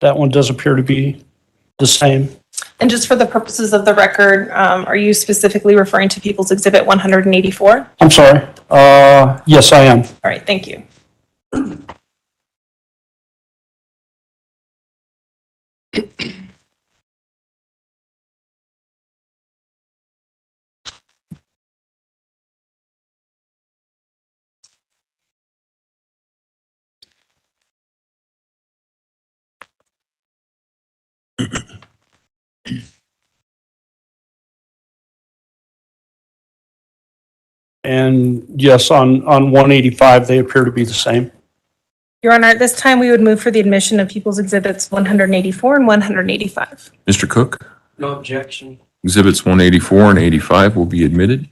That one does appear to be the same. And just for the purposes of the record, are you specifically referring to People's Exhibit 184? I'm sorry. Yes, I am. All right, thank you. And yes, on 185, they appear to be the same. Your Honor, at this time, we would move for the admission of People's Exhibits 184 and 185. Mr. Cook, No objection. exhibits 184 and 85 will be admitted.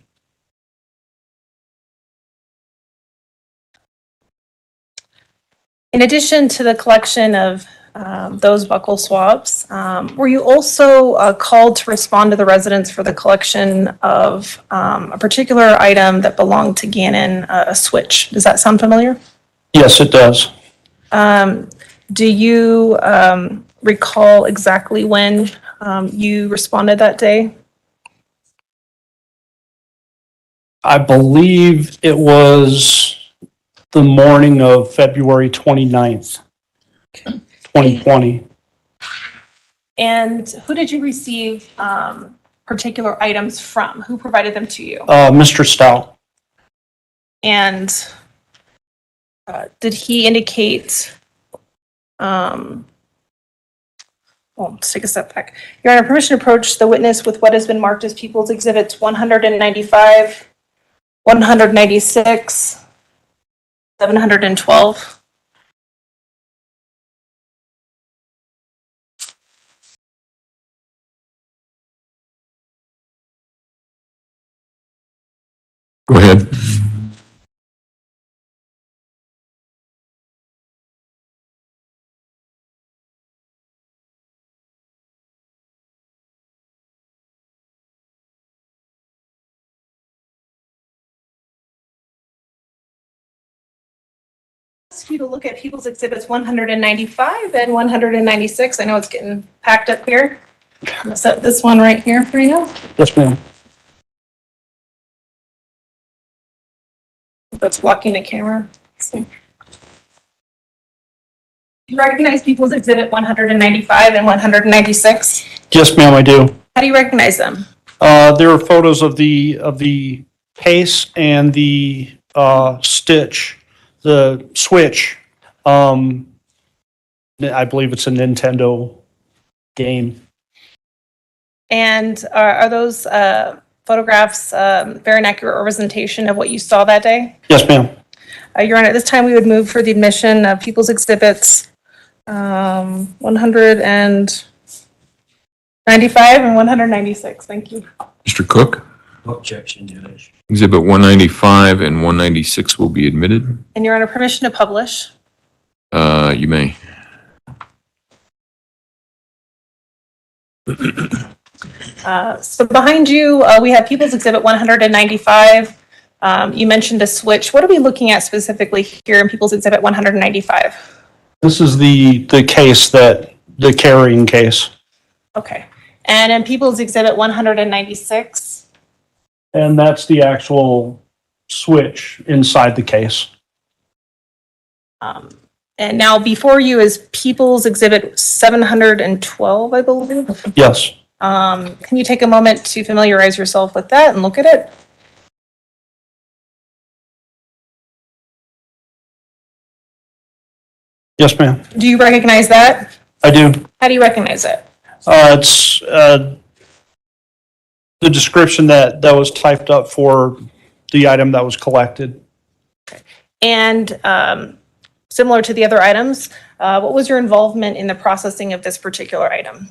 In addition to the collection of those buccal swabs, were you also called to respond to the residents for the collection of a particular item that belonged to Gannon, a switch? Does that sound familiar? Yes, it does. Do you recall exactly when you responded that day? I believe it was the morning of February 29th, 2020. And who did you receive particular items from? Who provided them to you? Mr. Stauch. And did he indicate, well, let's take a step back. Your Honor, permission to approach the witness with what has been marked as People's Exhibits 195, 196, 712. Go ahead. Ask you to look at People's Exhibits 195 and 196. I know it's getting packed up here. I'm gonna set this one right here for you. Yes, ma'am. That's blocking the camera. You recognize People's Exhibit 195 and 196? Yes, ma'am, I do. How do you recognize them? There are photos of the case and the stitch, the switch. I believe it's a Nintendo game. And are those photographs very accurate representation of what you saw that day? Yes, ma'am. Your Honor, at this time, we would move for the admission of People's Exhibits 195 and 196. Thank you. Mr. Cook, No objection, Judge. exhibit 195 and 196 will be admitted. And Your Honor, permission to publish. You may. So behind you, we have People's Exhibit 195. You mentioned a switch. What are we looking at specifically here in People's Exhibit 195? This is the case the carrying case. Okay. And in People's Exhibit 196? And that's the actual switch inside the case. And now before you is People's Exhibit 712, I believe. Yes. Can you take a moment to familiarize yourself with that and look at it? Yes, ma'am. Do you recognize that? I do. How do you recognize it? It's the description that was typed up for the item that was collected. And similar to the other items, what was your involvement in the processing of this particular item?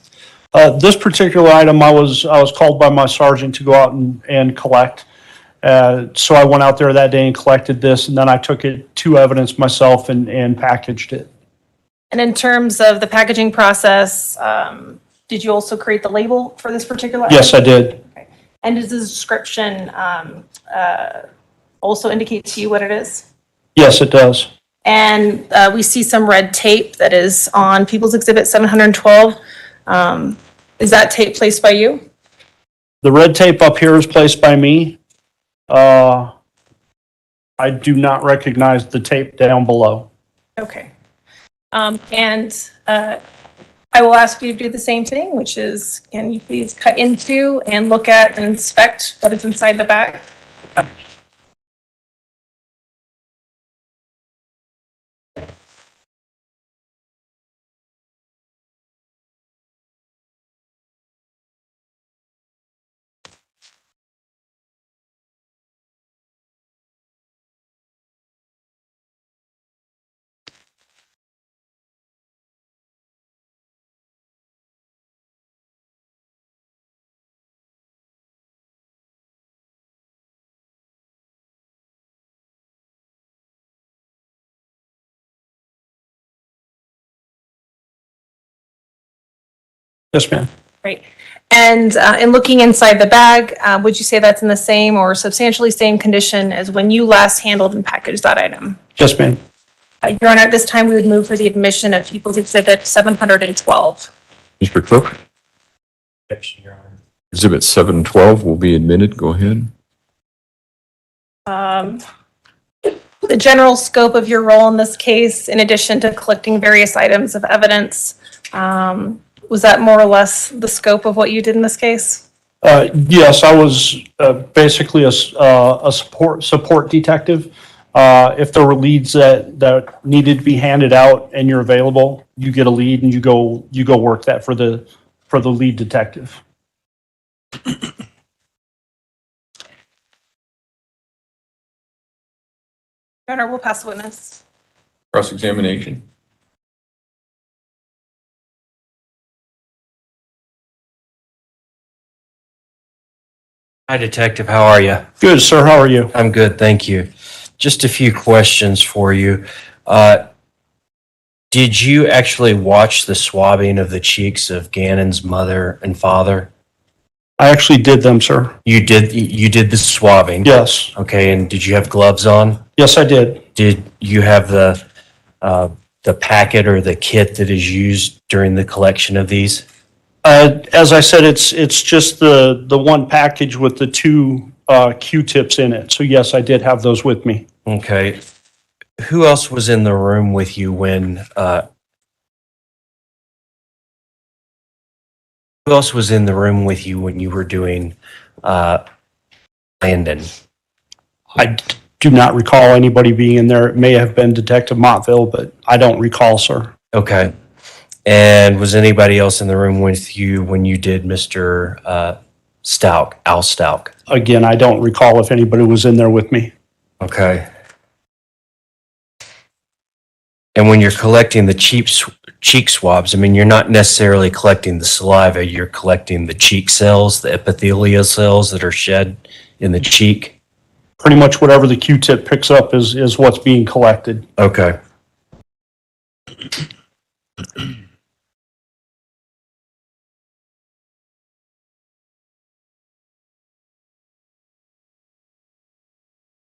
This particular item, I was called by my sergeant to go out and collect. So I went out there that day and collected this, and then I took it to evidence myself and packaged it. And in terms of the packaging process, did you also create the label for this particular item? Yes, I did. Okay. And does the description also indicate to you what it is? Yes, it does. And we see some red tape that is on People's Exhibit 712. Is that tape placed by you? The red tape up here is placed by me. I do not recognize the tape down below. Okay. And I will ask you to do the same thing, which is, can you please cut into and look at and inspect what is inside the bag? Yes, ma'am. Great. And in looking inside the bag, would you say that's in the same or substantially same condition as when you last handled and packaged that item? Yes, ma'am. Your Honor, at this time, we would move for the admission of People's Exhibit 712. Mr. Clerk, Exhibit 712 will be admitted. Go ahead. The general scope of your role in this case, in addition to collecting various items of evidence, was that more or less the scope of what you did in this case? Yes, I was basically a support detective. If there were leads that needed to be handed out and you're available, you get a lead and you go work that for the lead detective. Your Honor, we'll pass the witness. Cross-examination. Hi, Detective. How are you? Good, sir. How are you? I'm good, thank you. Just a few questions for you. Did you actually watch the swabbing of the cheeks of Gannon's mother and father? I actually did them, sir. You did the swabbing? Yes. Okay, and did you have gloves on? Yes, I did. Did you have the packet or the kit that is used during the collection of these? As I said, it's just the one package with the two Q-tips in it. So yes, I did have those with me. Okay. Who else was in the room with you when who else was in the room with you when you were doing Landon? I do not recall anybody being in there. It may have been Detective Montville, but I don't recall, sir. Okay. And was anybody else in the room with you when you did Mr. Stauch, Al Stauch? Again, I don't recall if anybody was in there with me. Okay. And when you're collecting the cheek swabs, I mean, you're not necessarily collecting the saliva, you're collecting the cheek cells, the epithelial cells that are shed in the cheek? Pretty much whatever the Q-tip picks up is what's being collected. Okay.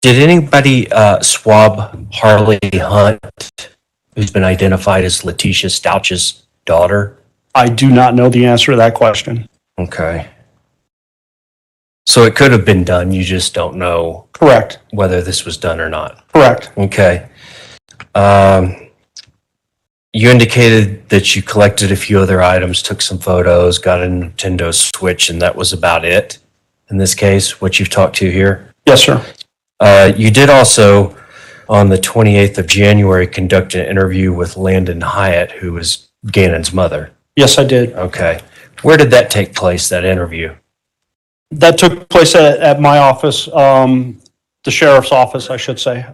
Did anybody swab Harley Hunt, who's been identified as Letecia Stauch's daughter? I do not know the answer to that question. Okay. So it could have been done. You just don't know Correct, whether this was done or not. correct. Okay. You indicated that you collected a few other items, took some photos, got a Nintendo Switch, and that was about it in this case, what you've talked to here. Yes, sir. You did also, on the 28th of January, conduct an interview with Landon Hyatt, who was Gannon's mother. Yes, I did. Okay. Where did that take place, that interview? That took place at my office, the sheriff's office, I should say.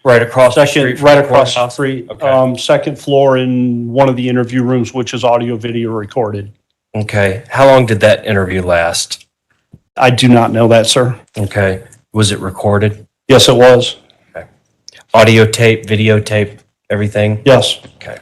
Right across the street Second, from right the across the courthouse? street, Okay. second floor in one of the interview rooms, which is audio video recorded. Okay. How long did that interview last? I do not know that, sir. Okay. Was it recorded? Yes, it was. Audio tape, videotape, everything? Yes. Okay.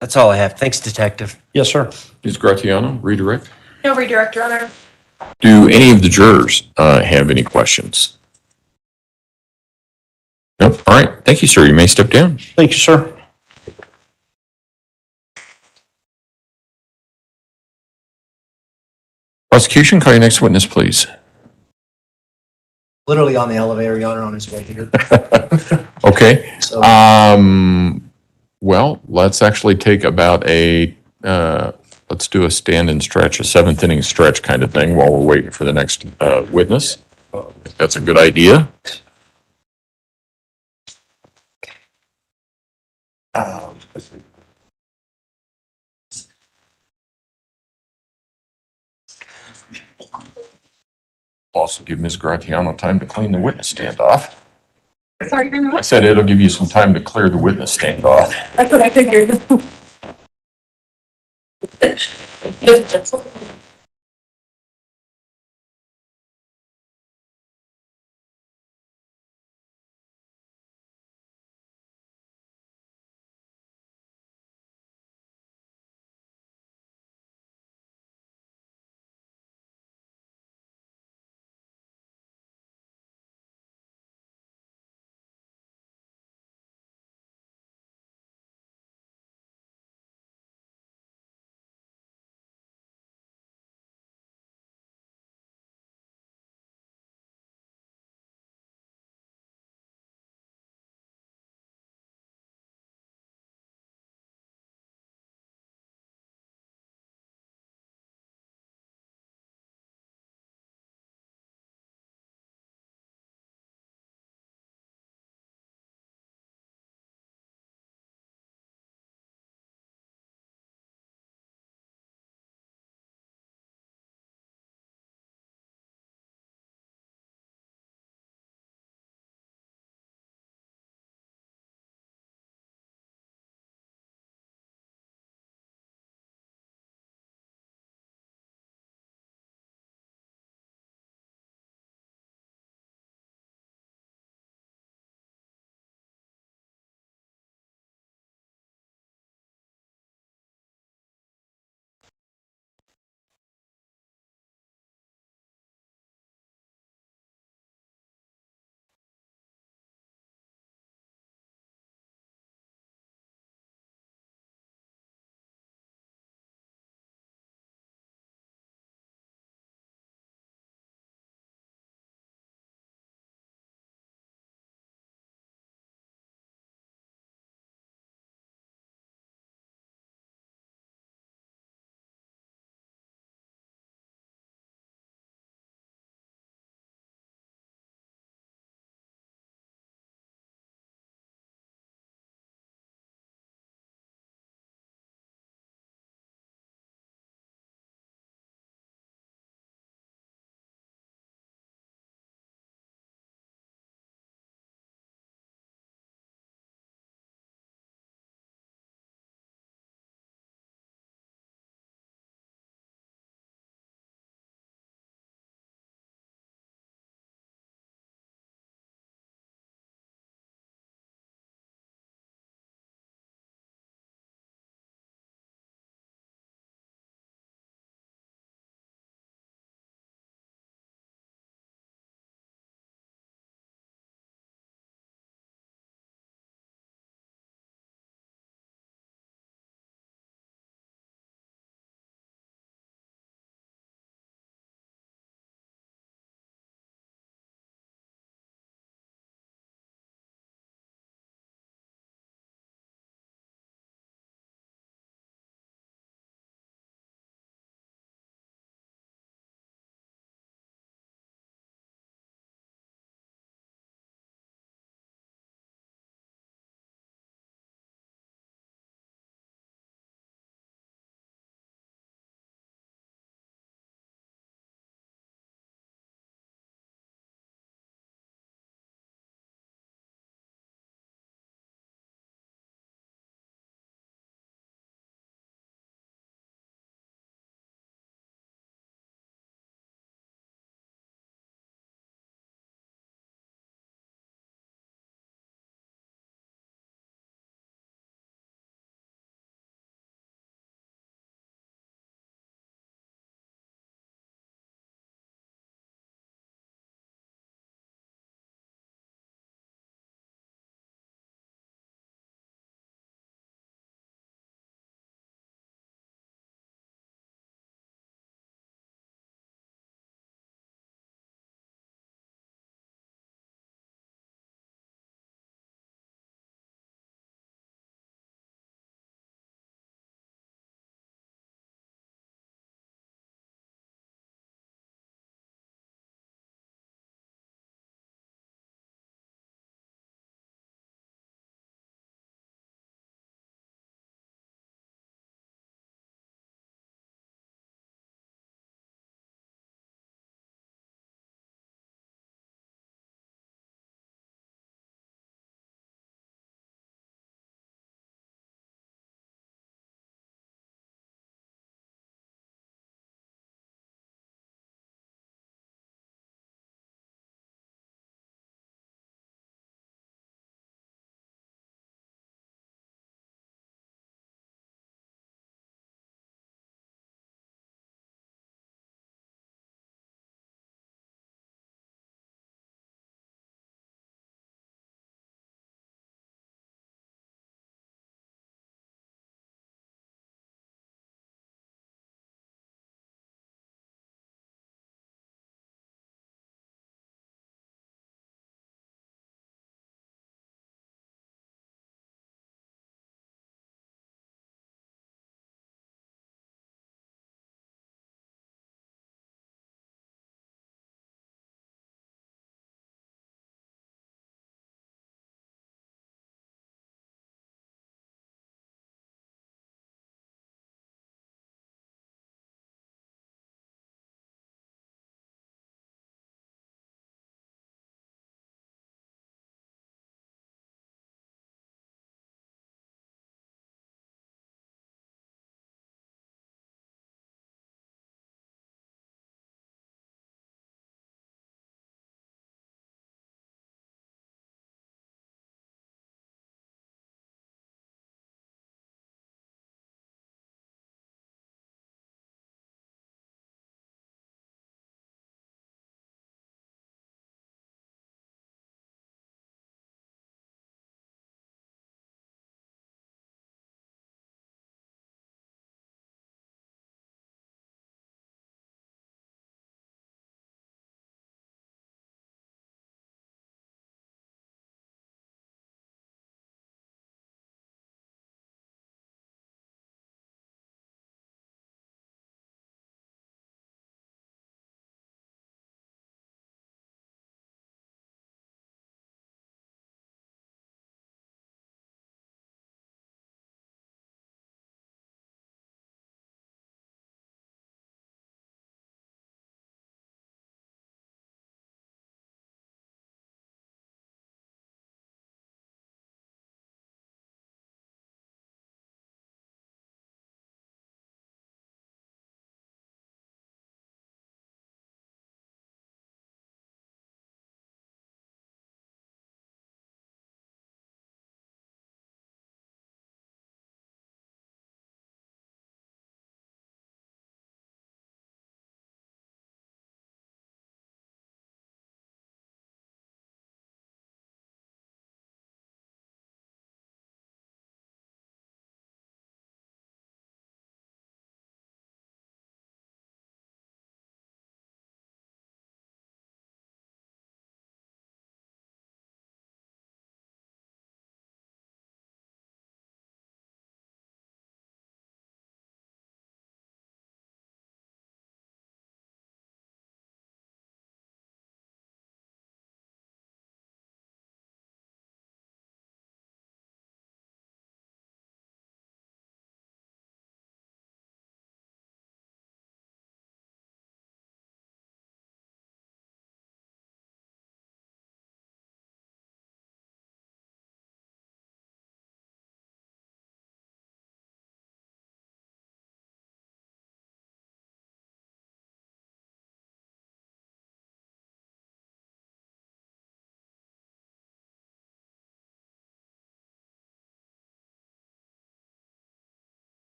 That's all I have. Thanks, Detective. Yes, sir. Ms. Gratiano, redirect. No redirect, Your Honor. Do any of the jurors have any questions? Nope. All right. Thank you, sir. You may step down. Thank you, sir. Prosecution, call your next witness, please. Literally on the elevator, Your Honor, on his way here. Okay. So Well, let's actually take about let's do a stand and stretch, a seventh inning stretch kind of thing while we're waiting for the next witness. That's a good idea. Also give Ms. Gratiano time to clean the witness stand off. Sorry, Your Honor. I said it'll give you some time to clear the witness stand off. That's what I figured.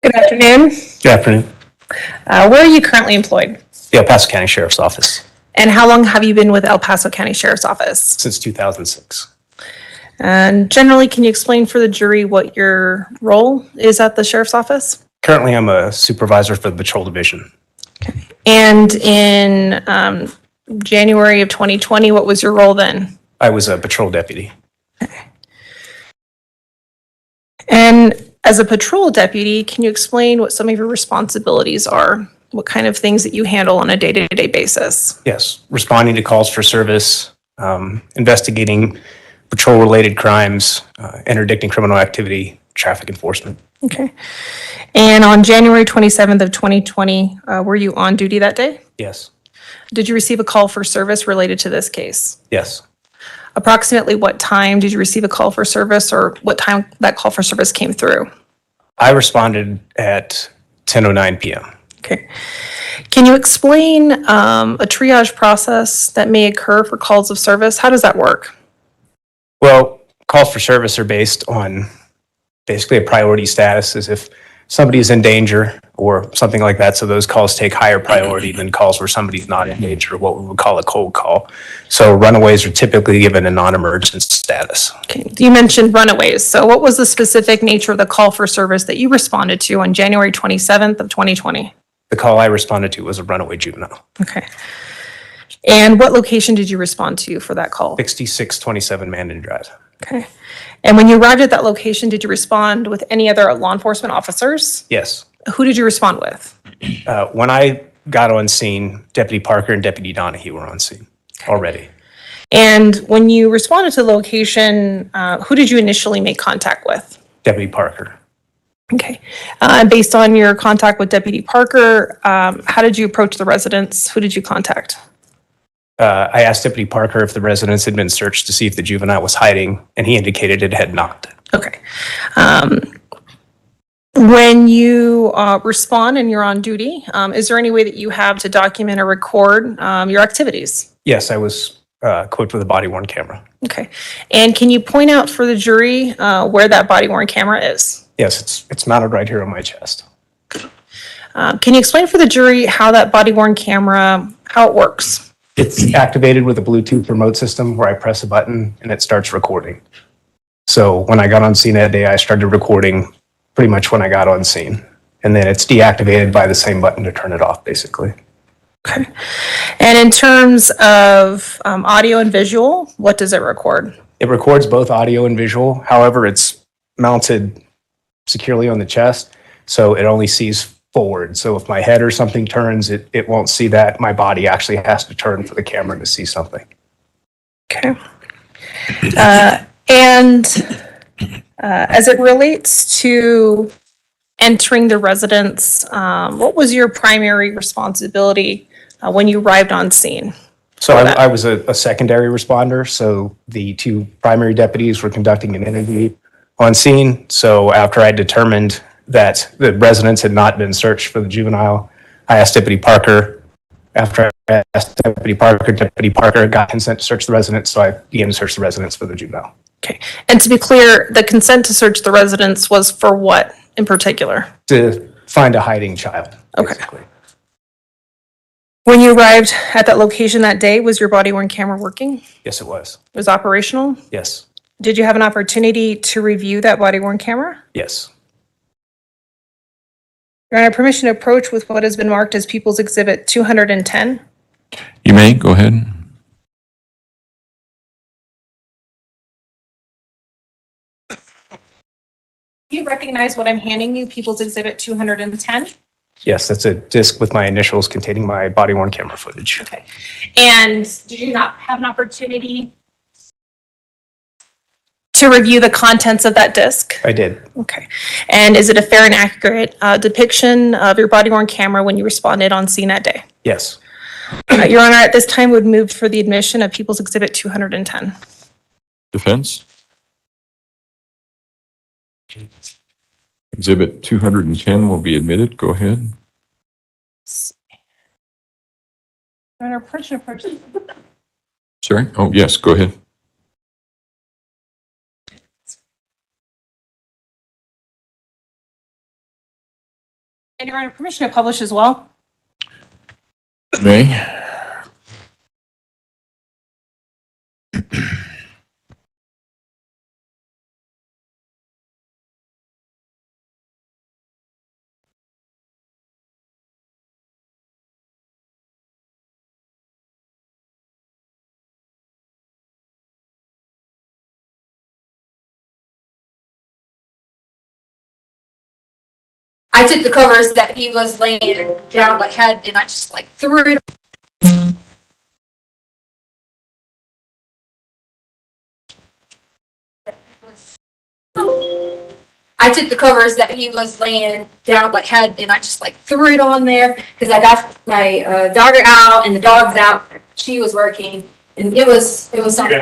Good afternoon. Good afternoon. Where are you currently employed? The El Paso County Sheriff's Office And how long have you been with El Paso County Sheriff's Office? since 2006. And generally, can you explain for the jury what your role is at the Sheriff's Office? Currently, I'm a supervisor for the Patrol Division. And in January of 2020, what was your role then? I was a patrol deputy. And as a patrol deputy, can you explain what some of your responsibilities are? What kind of things that you handle on a day-to-day basis? Yes, responding to calls for service, investigating patrol-related crimes, interdicting criminal activity, traffic enforcement. Okay. And on January 27th of 2020, were you on duty that day? Yes, Did you receive a call for service related to this case? yes. Approximately what time did you receive a call for service, or what time that call for service came through? I responded at 10:09 p.m. Okay. Can you explain a triage process that may occur for calls of service? How does that work? Well, calls for service are based on basically a priority status, as if somebody is in danger or something like that. So those calls take higher priority than calls where somebody's not in danger, what we would call a cold call. So runaways are typically given a non-emergent status. Okay. You mentioned runaways. So what was the specific nature of the call for service that you responded to on January 27th of 2020? The call I responded to was a runaway juvenile. Okay. And what location did you respond to for that call? 6627 Mandan Drive. Okay. And when you arrived at that location, did you respond with any other law enforcement officers? Yes. Who did you respond with? When I got on scene, Deputy Parker and Deputy Donahue were on scene already. And when you responded to the location, who did you initially make contact with? Deputy Parker. Okay. Based on your contact with Deputy Parker, how did you approach the residents? Who did you contact? I asked Deputy Parker if the residence had been searched to see if the juvenile was hiding, and he indicated it had not. Okay. When you respond and you're on duty, is there any way that you have to document or record your activities? Yes, I was equipped with a body-worn camera. Okay. And can you point out for the jury where that body-worn camera is? Yes, it's mounted right here on my chest. Can you explain for the jury how that body-worn camera, how it works? It's activated with a Bluetooth remote system where I press a button and it starts recording. So when I got on scene that day, I started recording pretty much when I got on scene. And then it's deactivated by the same button to turn it off, basically. Okay. And in terms of audio and visual, what does it record? It records both audio and visual. However, it's mounted securely on the chest, so it only sees forward. So if my head or something turns, it won't see that. My body actually has to turn for the camera to see something. Okay. And as it relates to entering the residence, what was your primary responsibility when you arrived on scene? So I was a secondary responder. So the two primary deputies were conducting an interview on scene. So after I determined that the residence had not been searched for the juvenile, I asked Deputy Parker. After I asked Deputy Parker got consent to search the residence, so I began to search the residence for the juvenile. Okay. And to be clear, the consent to search the residence was for what in particular? To find a hiding child. Okay. Basically. When you arrived at that location that day, was your body-worn camera working? Yes, it was. It was operational? Yes. Did you have an opportunity to review that body-worn camera? Yes. Your Honor, permission to approach with what has been marked as People's Exhibit 210. You may, go ahead. Do you recognize what I'm handing you, People's Exhibit 210? Yes, that's a disc with my initials containing my body-worn camera footage. Okay. And did you not have an opportunity to review the contents of that disc? I did. Okay. And is it a fair and accurate depiction of your body-worn camera when you responded on scene that day? Yes. Your Honor, at this time would move for the admission of People's Exhibit 210. Defense? Exhibit 210 will be admitted. Go ahead. Your Honor, approach. Sorry? Oh, yes, go ahead. And Your Honor, permission to publish as well? Me? I took the covers that he was laying down, like had, and I just like threw it. I took the covers that he was laying down, like had, and I just like threw it on there because I got my daughter out and the dog's out. She was working, and it was something.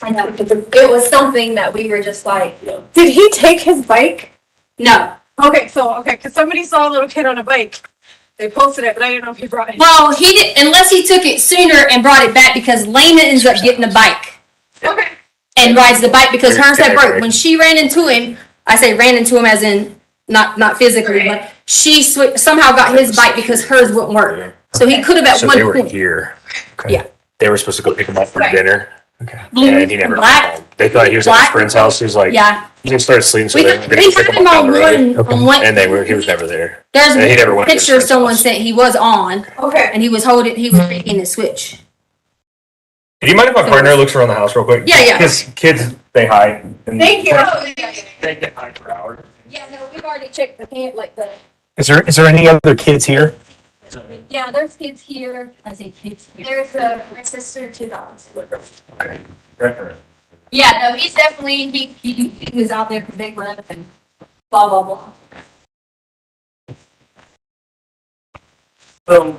I know, it was something that we were just like. Did he take his bike? No. Okay, because somebody saw a little kid on a bike. They posted it, but I didn't know if he brought it. Well, he did, unless he took it sooner and brought it back because Lena ends up getting a bike. Okay. And rides the bike because hers had broke. When she ran into him, I say ran into him as in not physically, but she somehow got his bike because hers wouldn't work. So he could have at So one they were point. here. Okay. Yeah. They were supposed to go pick him up for Right. dinner. Okay. Blue, And he never black, came home. They thought he was at his friend's house. He was like, Yeah. he just started sleeping. So We they had were gonna pick him up on down the road. one, on one. And he was never there. There's And he never a went to his picture friend's someone house. sent he was on. Okay. And he was picking the switch. Do you mind if my partner looks around the house real quick? Yeah, yeah. Because kids, they hide. And Thank you. They can hide for hours. Yeah, no, we've already checked the camp, like the. Is there any other kids here? Yeah, there's kids here. I say kids. There's my sister, 2 dogs. Okay. Yeah, no, he's definitely, he was out there for big run and blah, blah, blah. So,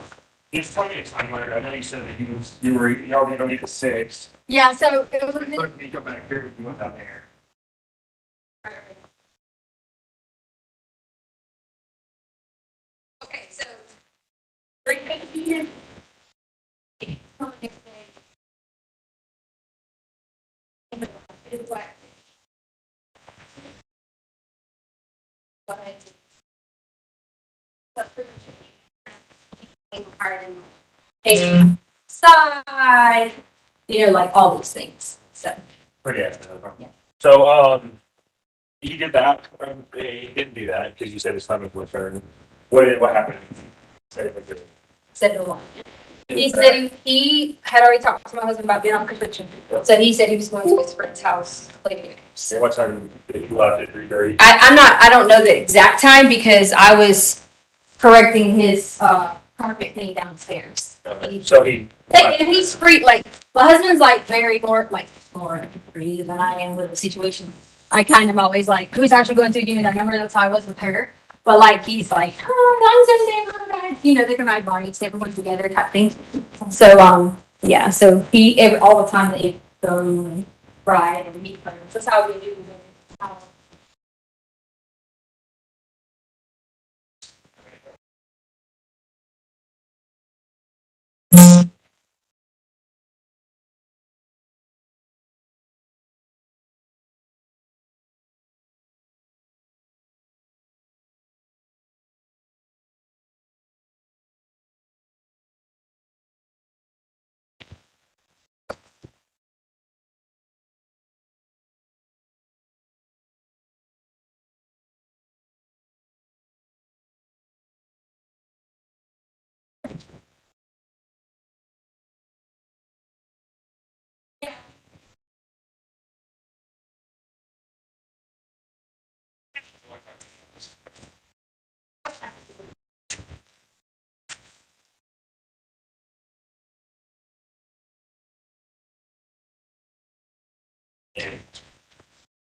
he's telling me a timeline. I know you said that y'all didn't only the 6. Yeah, so it was. But you come back here, you went down there. Okay, so. Side, like all these things. So. Yeah. So, he did that. He didn't do that because you said his stomach was hurting. What happened? Said no one. He said he had already talked to my husband about being on conviction. So he said he was going to his friend's house. So what time did you left at 3:30? I don't know the exact time because I was correcting his carpet cleaning downstairs. So he. And he's free, like, my husband's like very more free than I am with the situation. I kind of always like, who's actually going through doing that? Remember that's how I was with her. But like, he's like, oh, I'm so sad. They can ride bikes, everyone together type thing. So, yeah, so all the time they go and ride and meet friends. That's how we do it.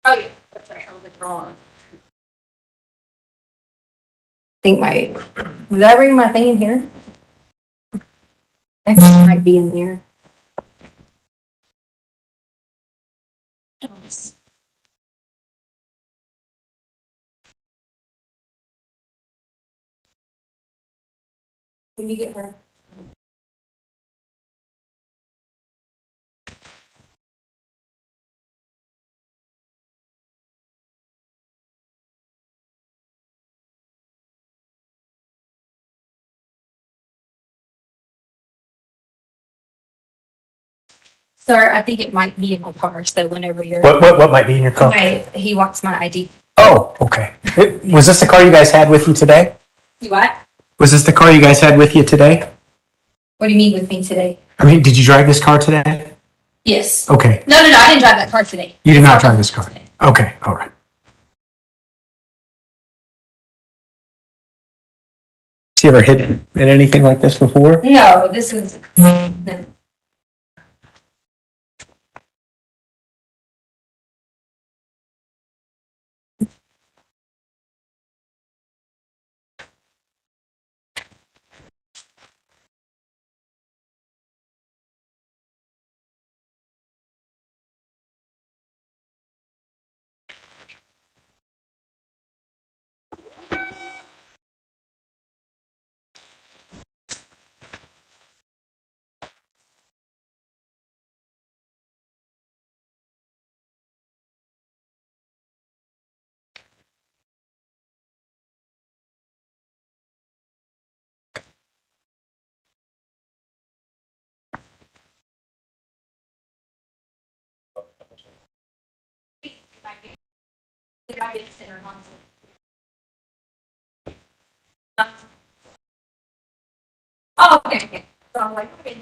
Oh, yeah, that's right. I was like wrong. Did I bring my thing in here? I think it might be in there. Can you get her? Sir, I think it might be in my car, so whenever you're. What might be in your car? He wants my ID. Oh, okay. Was this the car you guys had with you today? You what? Was this the car you guys had with you today? What do you mean with me today? I mean, did you drive this car today? Yes. Okay. No, I didn't drive that car today. You did not drive this car. Okay, all right. Has he ever hit in anything like this before? No, this is. No. Oh, okay. So I'm like, okay.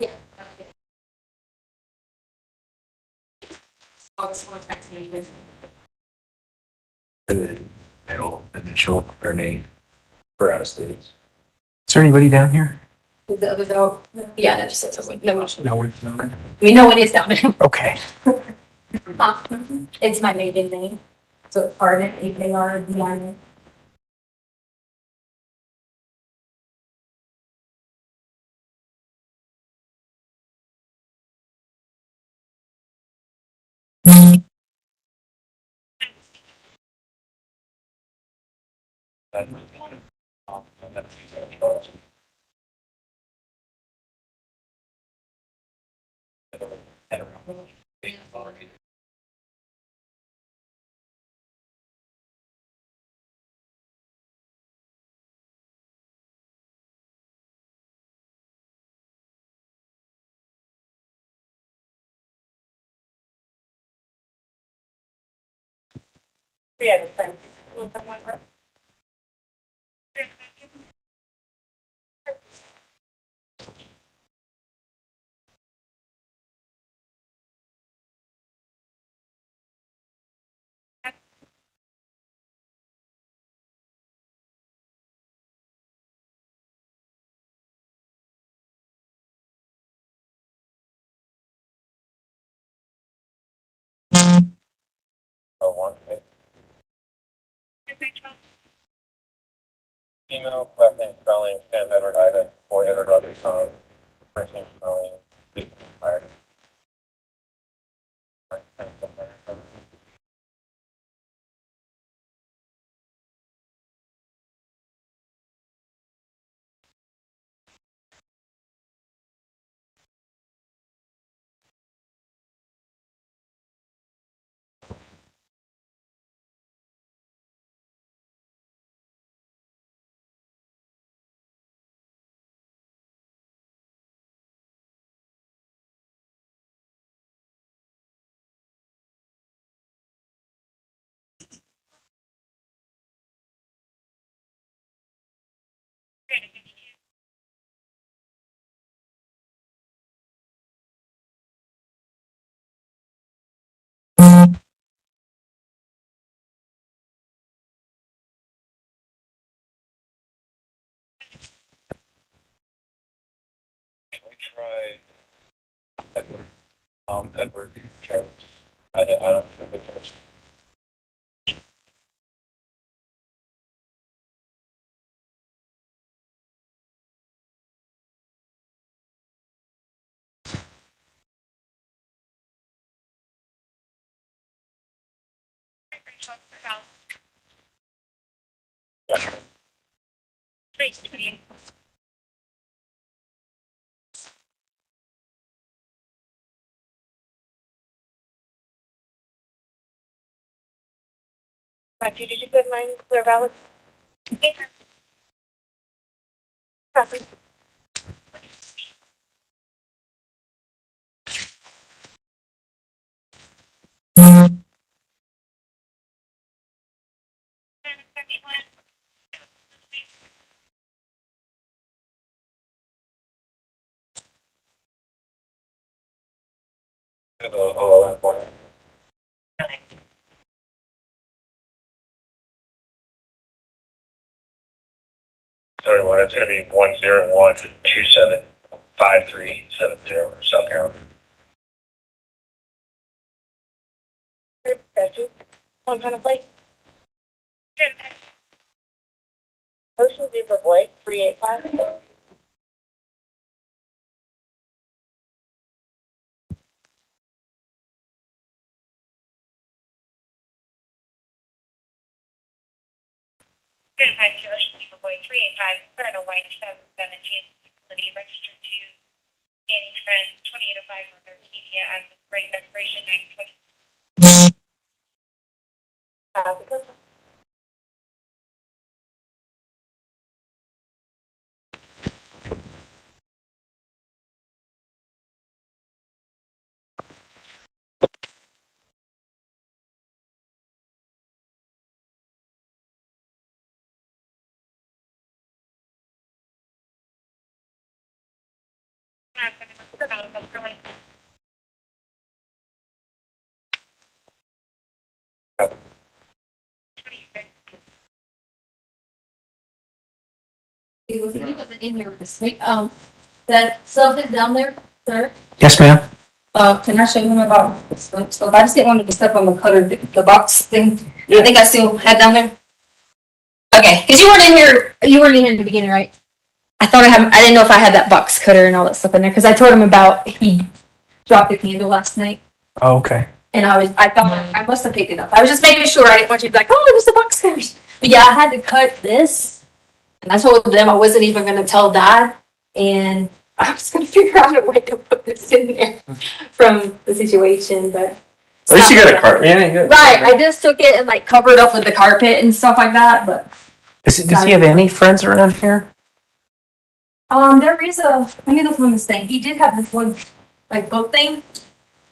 Yeah. Okay. I'll just want to text me with. Middle initial or name for out of states. Is there anybody down here? The other dog. Yeah, that just says something. No one. No one. Okay. I mean, no one is down there. Okay. It's my maiden name. So Arden, AKRDIN. Yeah. Email, last name spelling, Sam Edward Ida, or Edward Rodriguez, first name spelling, expired. Try Edward, Edward, Charles. I don't know which one. Did you put mine clear valid? Copy. Sorry, it's gonna be 101275370, South Carolina. One kind of plate. Ocean Zebra Blake 385. Good night, Ocean Zebra Blake 385. We're at a white 717 facility registered to Danny Friend 2805 media as the great expiration 920. He wasn't in here this week. That stuff is down there, sir. Yes, ma'am. Can I show him about, so if I just didn't want to step on the cutter, the box thing, I think I still had down there. Okay, because you weren't in here in the beginning, right? I didn't know if I had that box cutter and all that stuff in there, because I told him about, he dropped the candle last night, Oh, okay. and I thought, I must have picked it up. I was just making sure, I didn't want you to be like, oh, it was the box cutters. But yeah, I had to cut this, and I told them I wasn't even gonna tell Dad, and I was gonna figure out a way to put this in there from the situation, but. At least you got a carpet. Yeah, good. Right, I just took it and like covered up with the carpet and stuff like that, but. Does he have any friends around here? There is let me look on this thing. He did have this one, like, boat thing.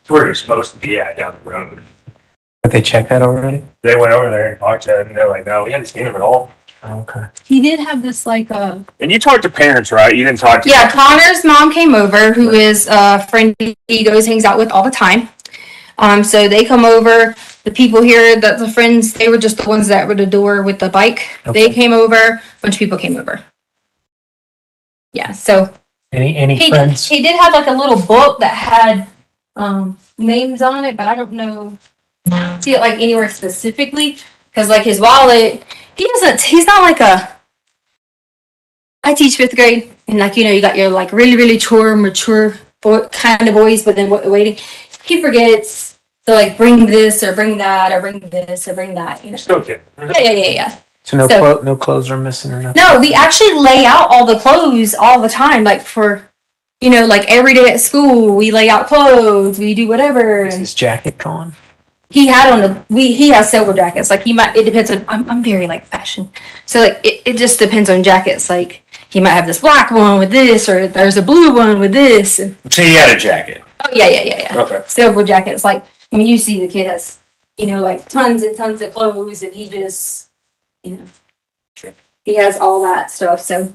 It's where you're supposed to be at down the road. Did they check that already? They went over there and talked to him, and they're like, no, we haven't seen him at all. Oh, okay. He did have this like, And you talked to parents, right? You didn't talk to. yeah, Connor's mom came over, who is a friend he goes hangs out with all the time. So they come over. The people here, the friends, they were just the ones that were the door with the bike. Okay. They came over. A bunch of people came over. Yeah. So Any he friends? he did have like a little book that had names on it, but I don't know. See it like anywhere specifically because like his wallet. He's not like I teach 5th grade and like, you got your like really, really mature kind of boys, but then waiting, he forgets to like bring this or bring that or bring this or bring that, Still kidding. Yeah. So no clothes are missing or nothing? No, we actually lay out all the clothes all the time, like for, like every day at school, we lay out clothes, we do whatever. Is his jacket gone? He had he has several jackets. Like it depends on, I'm very like fashion. So like it just depends on jackets. Like he might have this black one with this, or there's a blue one with this. So he had a jacket. Oh yeah. Okay. Several jackets. Like, you see the kid has, like tons and tons of clothes and he just, he has all that stuff. So.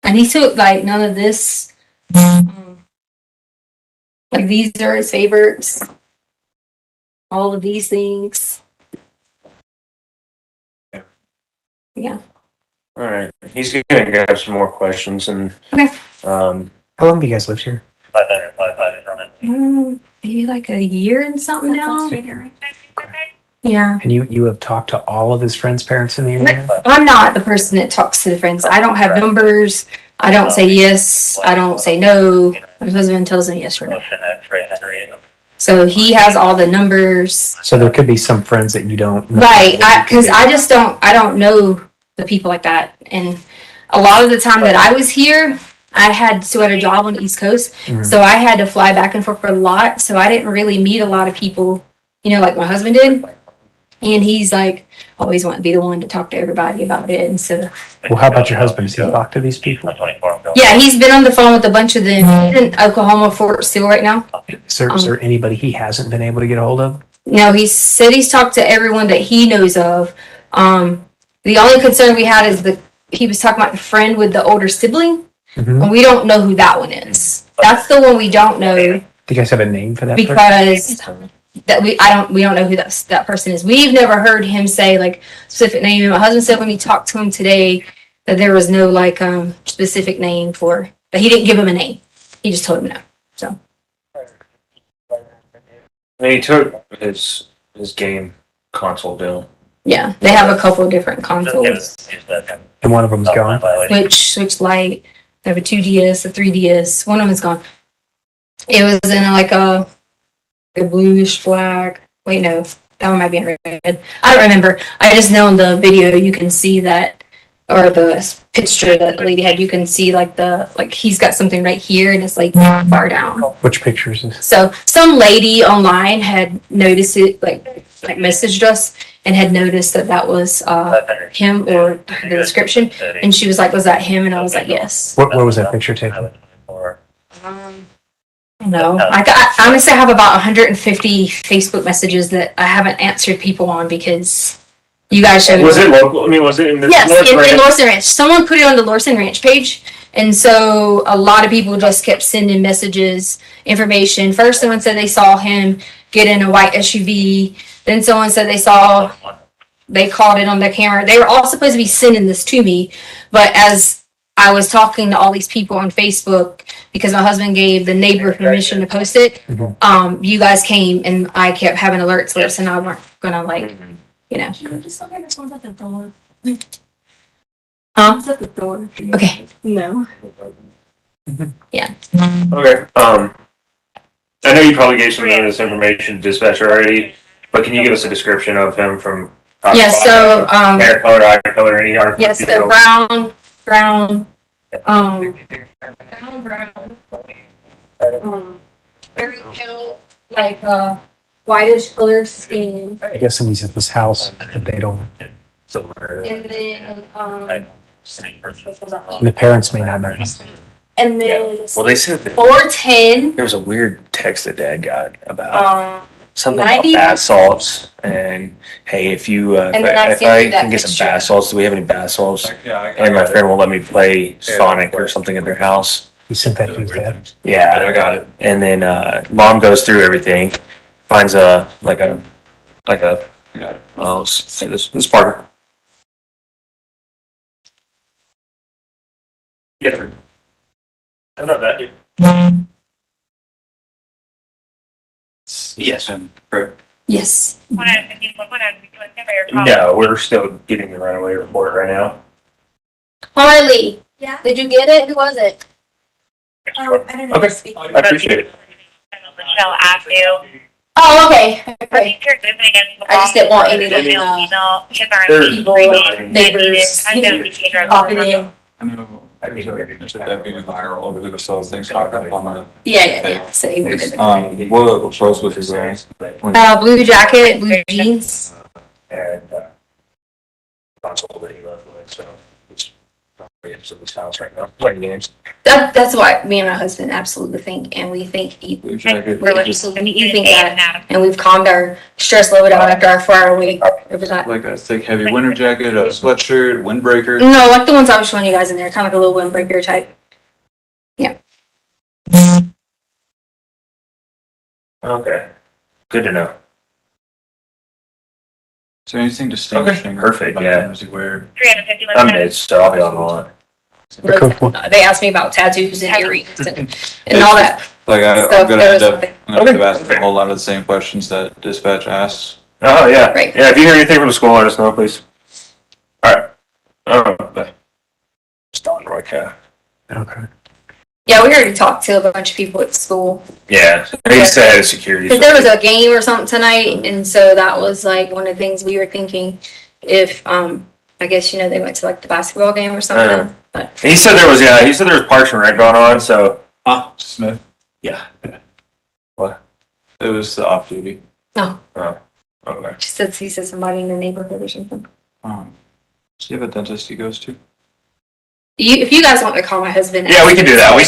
And he took like none of this. Like these are his favorites. All of these things. Yeah. All right. He's gonna grab some more questions and. Okay. How long have you guys lived here? 500 from it. Maybe like a year and something now. Yeah. And you have talked to all of his friends' parents in the area? I'm not the person that talks to the friends. I don't have numbers. I don't say yes. I don't say no. My husband tells me yes or no. So he has all the numbers. So there could be some friends that you don't know. Right. Because I don't know the people like that. And a lot of the time that I was here, I had a job on the East Coast. Mhm. So I had to fly back and forth for a lot. So I didn't really meet a lot of people, like my husband did. And he's like always wanting to be the one to talk to everybody about it. And so, Well, how about your husband? Does he talk to these people? yeah, he's been on the phone with a bunch of them. He's in Oklahoma, Fort Steele right now. Is there anybody he hasn't been able to get a hold of? No, he said he's talked to everyone that he knows of. The only concern we had is he was talking about the friend with the older sibling. Mhm. And we don't know who that one is. That's the one we don't know Do you guys have a name for that person? because we don't know who that person is. We've never heard him say like specific name. My husband said when we talked to him today that there was no like specific name but he didn't give him a name. He just told him no. So And he took his game console down. yeah, they have a couple of different consoles. And one of them's gone? Switch Lite. They have a 2DS, a 3DS. One of them's gone. It was in like a bluish black. Wait, no, that one might be in red. I don't remember. I just know in the video you can see that, or the picture that the lady had. You can see like he's got something right here, and it's like far down. Which pictures is? So some lady online had noticed it, like messaged us and had noticed that was him or the description, and she was like, "Was that him?" And I was like, "Yes." Where was that picture taken? No, I honestly have about 150 Facebook messages that I haven't answered people on because you guys showed. Was it local? I mean, was it in the Yes, North in Ranch? Lawson Ranch. Someone put it on the Lawson Ranch page. And so a lot of people just kept sending messages, information. First, someone said they saw him get in a white SUV. Then someone said they caught it on their camera. They were all supposed to be sending this to me. But as I was talking to all these people on Facebook, because my husband gave the neighbor permission to post it, you guys came and I kept having alerts lists and I weren't going to at the door. Okay. No. Yeah. Okay. I know you probably gave some of this information to dispatcher already, but can you give us a description of him from? Yes. So hair color, eye color, any art? yes. So brown. Very pale, like whitish color skin. I guess when he's at this house, they don't. And then The parents may not know. and then Well, they said that 410. there was a weird text that Dad got about something 90? about bath salts, and hey, if you And then I if sent I you that can get some picture. bath salts, do we have any bath salts? And my friend will let me play Sonic or something at their house. He sent that to his dad. Yeah, I got it. And then Mom goes through everything, finds like a let's say this part. Yeah. I know that. Yes. Correct. Yes. No, we're still getting the runaway report right now. Harley. Yeah. Did you get it? Who was it? Okay, I appreciate it. Michelle Avenue. Oh, okay. I Okay. think you're living in. I just didn't want any Email, There's- people, neighbors, popping in. I think we're getting that being viral over the so things pop up on the. Yeah. So you were good. What close with his eyes? Blue jacket, blue jeans. And console that he left with, so it's probably into this house right now, playing games. That's what me and my husband absolutely think, and we think we think that, and we've calmed our stress level down after our 4-hour wait over that. Like a thick, heavy winter jacket, a sweatshirt, windbreaker. No, like the ones I was showing you guys in there, kind of like a little windbreaker type. Yeah. Okay, good to know. Is there anything distinguishing? Perfect, yeah. Is he wear? I'm mid, so I'll be on the line. They asked me about tattoos and earrings and all that. Like I'm stuff. gonna There end was up, something. I'm gonna have to ask a whole lot of the same questions that dispatch asks. Oh, yeah. Right. Yeah, if you hear anything from the school, let us know, please. All right. Bye. Just on okay. Yeah, we already talked to a bunch of people at school. Yeah, he said security. Because there was a game or something tonight, and so that was like one of the things we were thinking. If I guess they went to like the basketball game or something. But He said there was Parks and Rec going on, so. Smith. Yeah. It was the off duty. no, Oh, okay. he said somebody in the neighborhood or something. Does he have a dentist he goes to? If you guys want to call my husband, Yeah, we can do that. We'll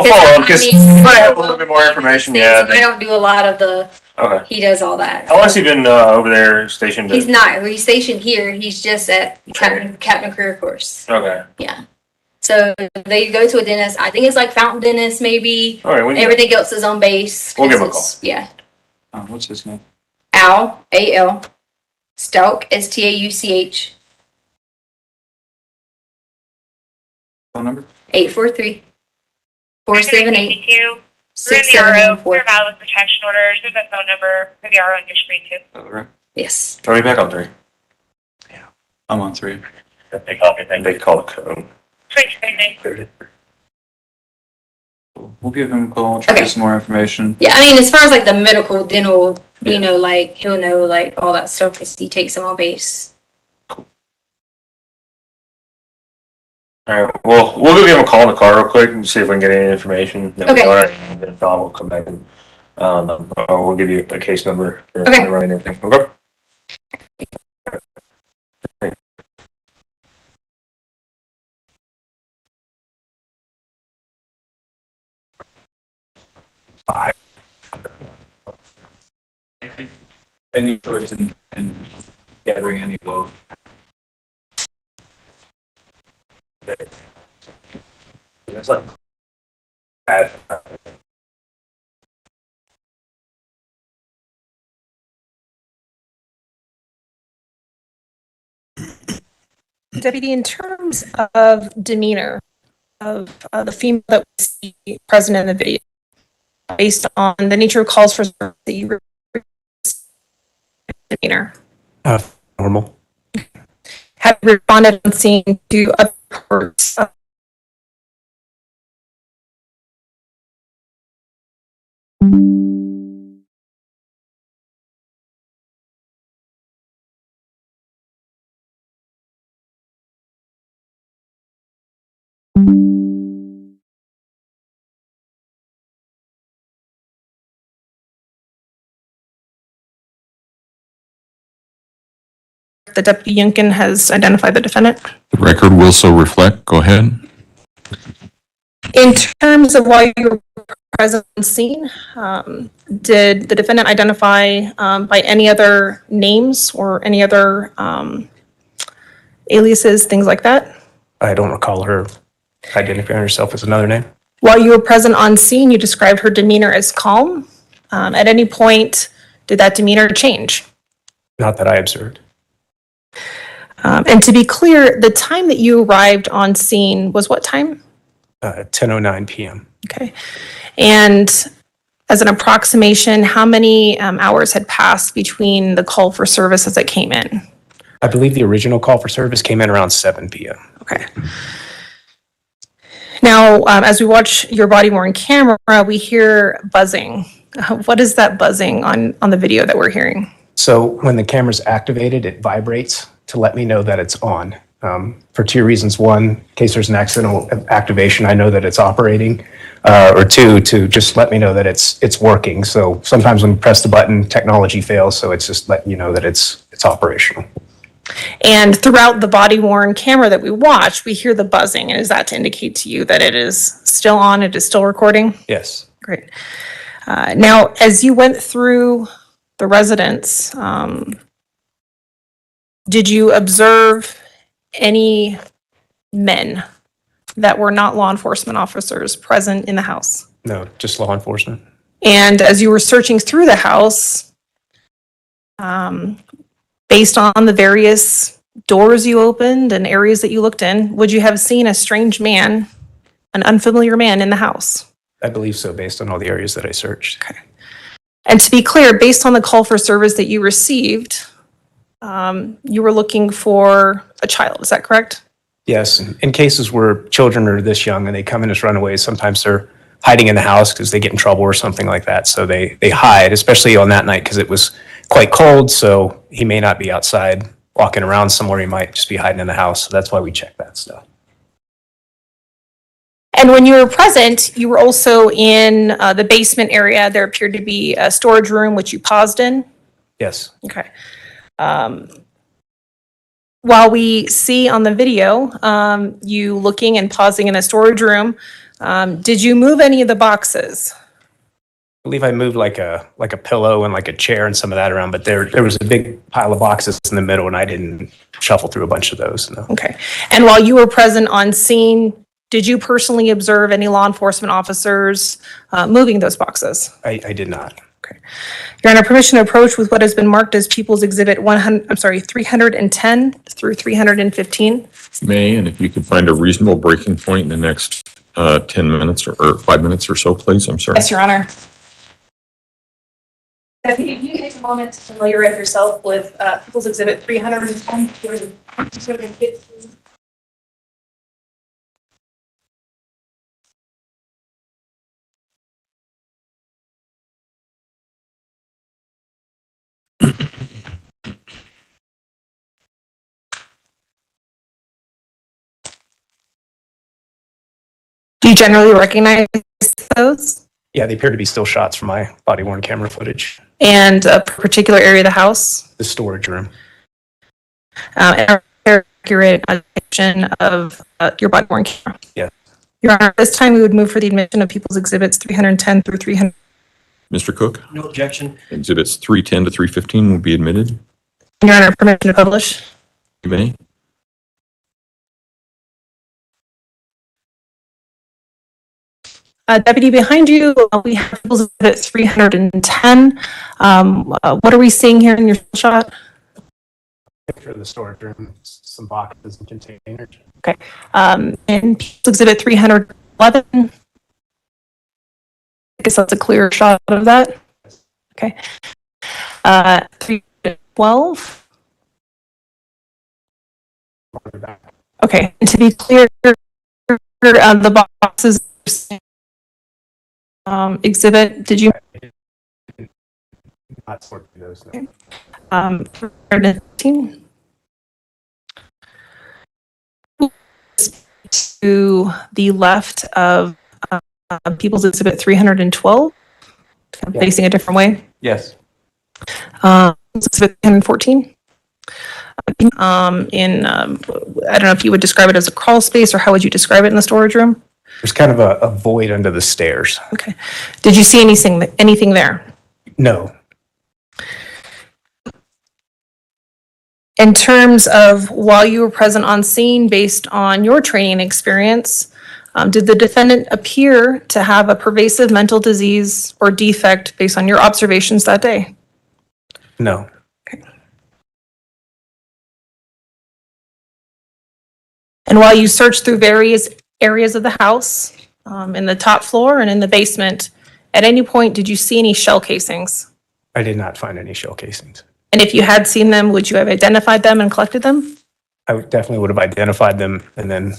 follow up because we might have a little bit more information. Yeah. I don't do a lot of the. Okay. He does all that. How long has he been over there stationed? He's not. He's stationed here. He's just at Captain Career Course. Okay. Yeah. So they go to a dentist. I think it's like Fountain Dentist, maybe. All right. Everything else is on base. We'll give him a call. Yeah. What's his name? Al, A-L, Stauch, S-T-A-U-C-H, Phone number? 843-478-6714. Clear valid protection orders. There's a phone number for the RO on your screen too. All right. Yes. Are we back on 3? I'm on 3. They call the code. We'll give him a call, try to get some more information. Yeah, I mean, as far as like the medical, dental, like he'll know like all that stuff because he takes them on base. All right. Well, we'll go give him a call in the car real quick and see if we can get any information. Then Okay. If not, we'll come back and we'll give you a case number. Okay. Everything. Okay. Any person in gathering any load. It's like bad. Deputy, in terms of demeanor of the female that we see present in the video, based on the nature of calls for service that you demeanor, Normal. have you responded on scene to other reports of the Deputy Yunkin has identified the defendant? The record will so reflect. Go ahead. In terms of while you were present on scene, did the defendant identify by any other names or any other aliases, things like that? I don't recall her identifying herself as another name. While you were present on scene, you described her demeanor as calm. At any point, did that demeanor change? Not that I observed. And to be clear, the time that you arrived on scene was what time? 10:09 p.m. Okay. And as an approximation, how many hours had passed between the call for service as it came in? I believe the original call for service came in around 7 p.m. Okay. Now, as we watch your body-worn camera, we hear buzzing. What is that buzzing on the video that we're hearing? So when the camera's activated, it vibrates to let me know that it's on. For 2 reasons. 1, in case there's an accidental activation, I know that it's operating. Or 2, to just let me know that it's working. So sometimes when you press the button, technology fails. So it's just letting you know that it's operational. And throughout the body-worn camera that we watch, we hear the buzzing. And is that to indicate to you that it is still on, it is still recording? Yes. Great. Now, as you went through the residence, did you observe any men that were not law enforcement officers present in the house? No, just law enforcement. And as you were searching through the house, based on the various doors you opened and areas that you looked in, would you have seen a strange man, an unfamiliar man in the house? I believe so, based on all the areas that I searched. Okay. And to be clear, based on the call for service that you received, you were looking for a child, is that correct? Yes, in cases where children are this young and they come in as runaways, sometimes they're hiding in the house because they get in trouble or something like that. So they hide, especially on that night because it was quite cold. So he may not be outside walking around somewhere. He might just be hiding in the house. So that's why we check that stuff. And when you were present, you were also in the basement area. There appeared to be a storage room, which you paused in. Yes. Okay. While we see on the video you looking and pausing in a storage room, did you move any of the boxes? I believe I moved like a pillow and like a chair and some of that around, but there was a big pile of boxes in the middle and I didn't shuffle through a bunch of those. No. Okay. And while you were present on scene, did you personally observe any law enforcement officers moving those boxes? I did not. Okay. Your Honor, permission to approach with what has been marked as People's Exhibit 310 through 315. May, and if you could find a reasonable breaking point in the next 10 minutes or 5 minutes or so, please. I'm sorry. Yes, Your Honor. If you take a moment to familiarize yourself with People's Exhibit 310 through 315. Do you generally recognize those? Yeah, they appear to be still shots from my body worn camera footage. And a particular area of the house? The storage room. And accurate depiction of your body worn camera? Yeah. Your Honor, this time we would move for the admission of People's Exhibits 310 through 300. Mr. Cook, No objection. exhibits 310 to 315 will be admitted. Your Honor, permission to publish? You may. Deputy, behind you, we have People's Exhibit 310. What are we seeing here in your shot? Picture of the storage room, some boxes and containers. Okay. And People's Exhibit 311. I guess that's a clear shot of that. Okay. 312. Okay. And to be clear, the boxes exhibit, did you? Not sort through those. No. 315. To the left of People's Exhibit 312, Yeah. facing a different way. Yes. Exhibit 314. I don't know if you would describe it as a crawl space or how would you describe it in the storage room? There's kind of a void under the stairs. Okay. Did you see anything there? No. In terms of while you were present on scene, based on your training and experience, did the defendant appear to have a pervasive mental disease or defect based on your observations that day? No. And while you searched through various areas of the house, in the top floor and in the basement, at any point did you see any shell casings? I did not find any shell casings. And if you had seen them, would you have identified them and collected them? I definitely would have identified them, and then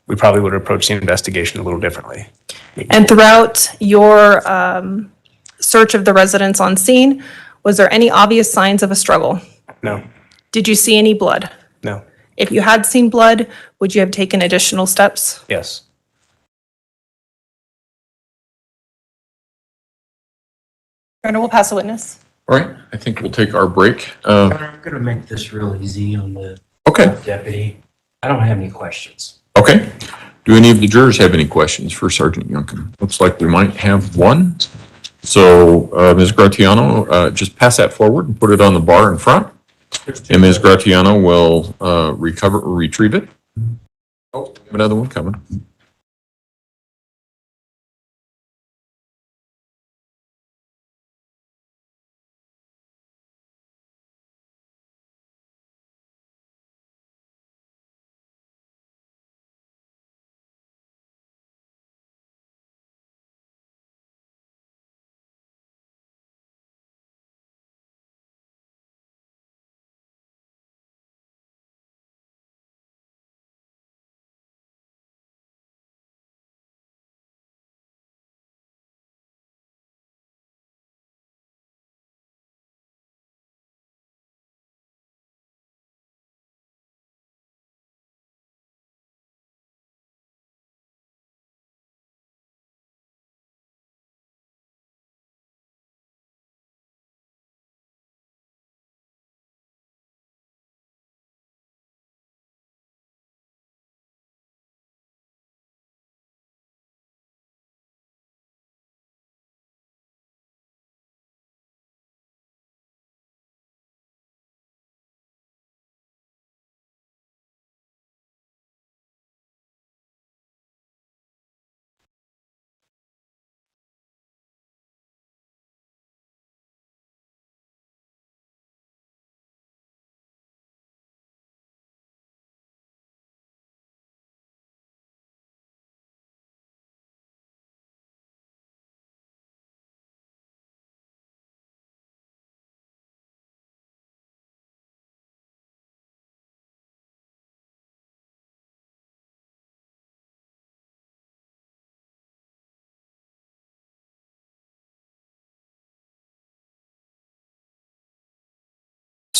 we probably would have approached the investigation a little differently. And throughout your search of the residence on scene, was there any obvious signs of a struggle? No. Did you see any blood? No. If you had seen blood, would you have taken additional steps? Yes. Your Honor, we'll pass a witness. All right, I think we'll take our break. I'm going to make this real easy on the Okay, deputy. I don't have any questions. okay. Do any of the jurors have any questions for Sergeant Yunkin? Looks like we might have one. So, Ms. Gratiano, just pass that forward and put it on the bar in front. And Ms. Gratiano will retrieve it. Oh, another one coming.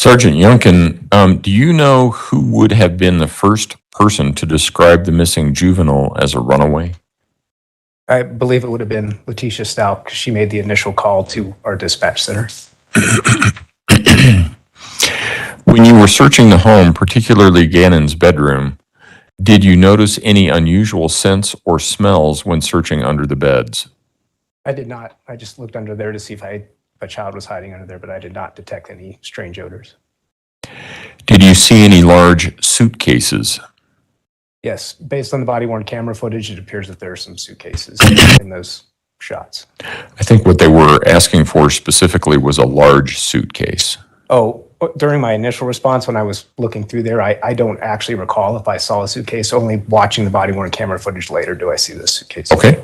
Sergeant Youngkin, do you know who would have been the first person to describe the missing juvenile as a runaway? I believe it would have been Letecia Stauch because she made the initial call to our dispatch center. When you were searching the home, particularly Gannon's bedroom, did you notice any unusual scents or smells when searching under the beds? I did not. I just looked under there to see if a child was hiding under there, but I did not detect any strange odors. Did you see any large suitcases? Yes, based on the body-worn camera footage, it appears that there are some suitcases in those shots. I think what they were asking for specifically was a large suitcase. Oh, during my initial response, when I was looking through there, I don't actually recall if I saw a suitcase. Only watching the body-worn camera footage later do I see this suitcase. Okay.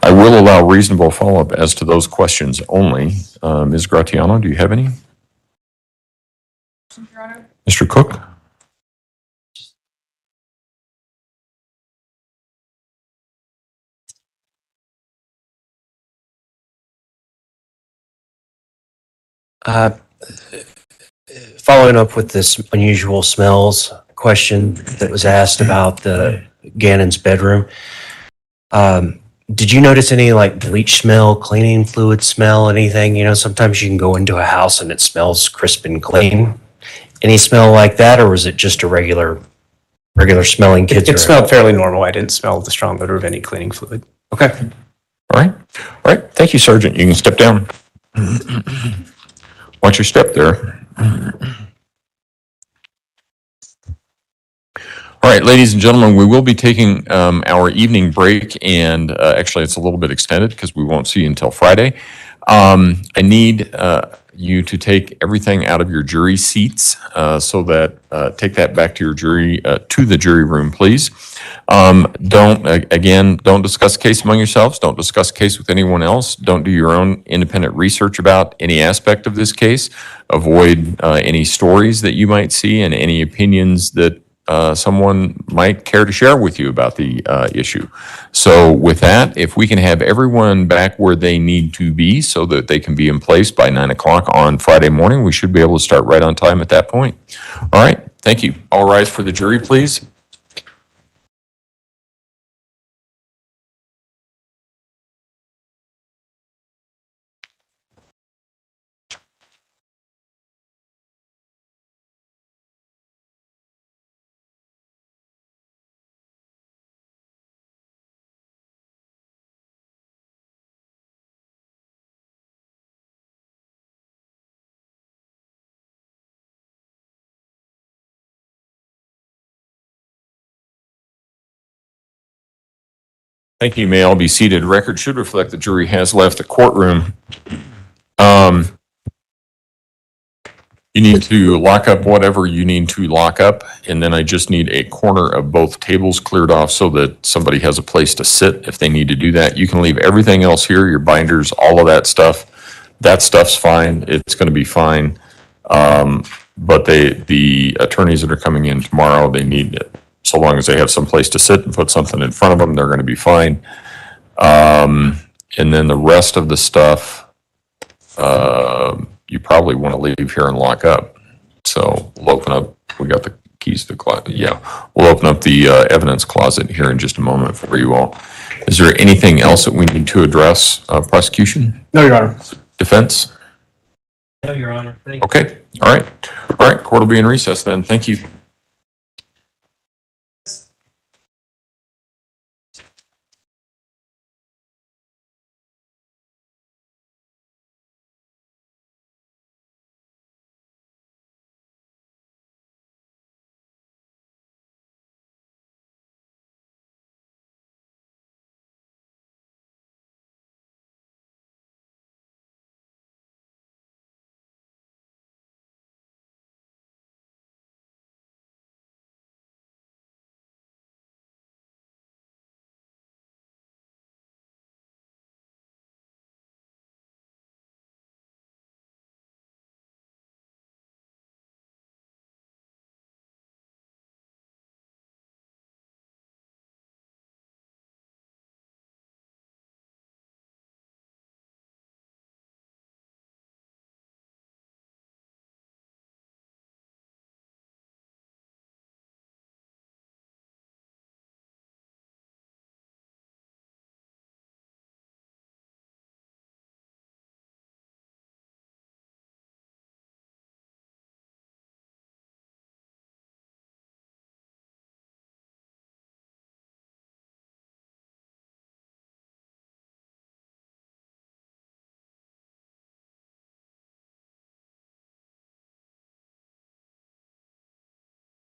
I will allow reasonable follow-up as to those questions only. Ms. Gratiano, do you have any? Your Honor. Mr. Cook? Following up with this unusual smells question that was asked about the Gannon's bedroom, did you notice any like bleach smell, cleaning fluid smell, anything? You know, sometimes you can go into a house and it smells crisp and clean. Any smell like that, or was it just a regular smelling kids? It smelled fairly normal. I didn't smell the strong odor of any cleaning fluid. Okay. All right. All right. Thank you, Sergeant. You can step down. Watch your step there. All right, ladies and gentlemen, we will be taking our evening break, and actually it's a little bit extended because we won't see you until Friday. I need you to take everything out of your jury seats so that take that back to your jury, to the jury room, please. Don't discuss the case among yourselves. Don't discuss the case with anyone else. Don't do your own independent research about any aspect of this case. Avoid any stories that you might see and any opinions that someone might care to share with you about the issue. So with that, if we can have everyone back where they need to be so that they can be in place by 9 o'clock on Friday morning, we should be able to start right on time at that point. All right, thank you. All rise for the jury, please. Thank you. May all be seated. Record should reflect the jury has left the courtroom. You need to lock up whatever you need to lock up, and then I just need a corner of both tables cleared off so that somebody has a place to sit if they need to do that. You can leave everything else here, your binders, all of that stuff. That stuff's fine. It's going to be fine. But the attorneys that are coming in tomorrow, they need it. So long as they have some place to sit and put something in front of them, they're going to be fine. And then the rest of the stuff, you probably want to leave here and lock up. So we'll open up, we got the keys to the closet. Yeah, we'll open up the evidence closet here in just a moment for you all. Is there anything else that we need to address? Prosecution? No, Your Honor. Defense? No, Your Honor. Thank you. Okay, all right. All right, court will be in recess then. Thank you.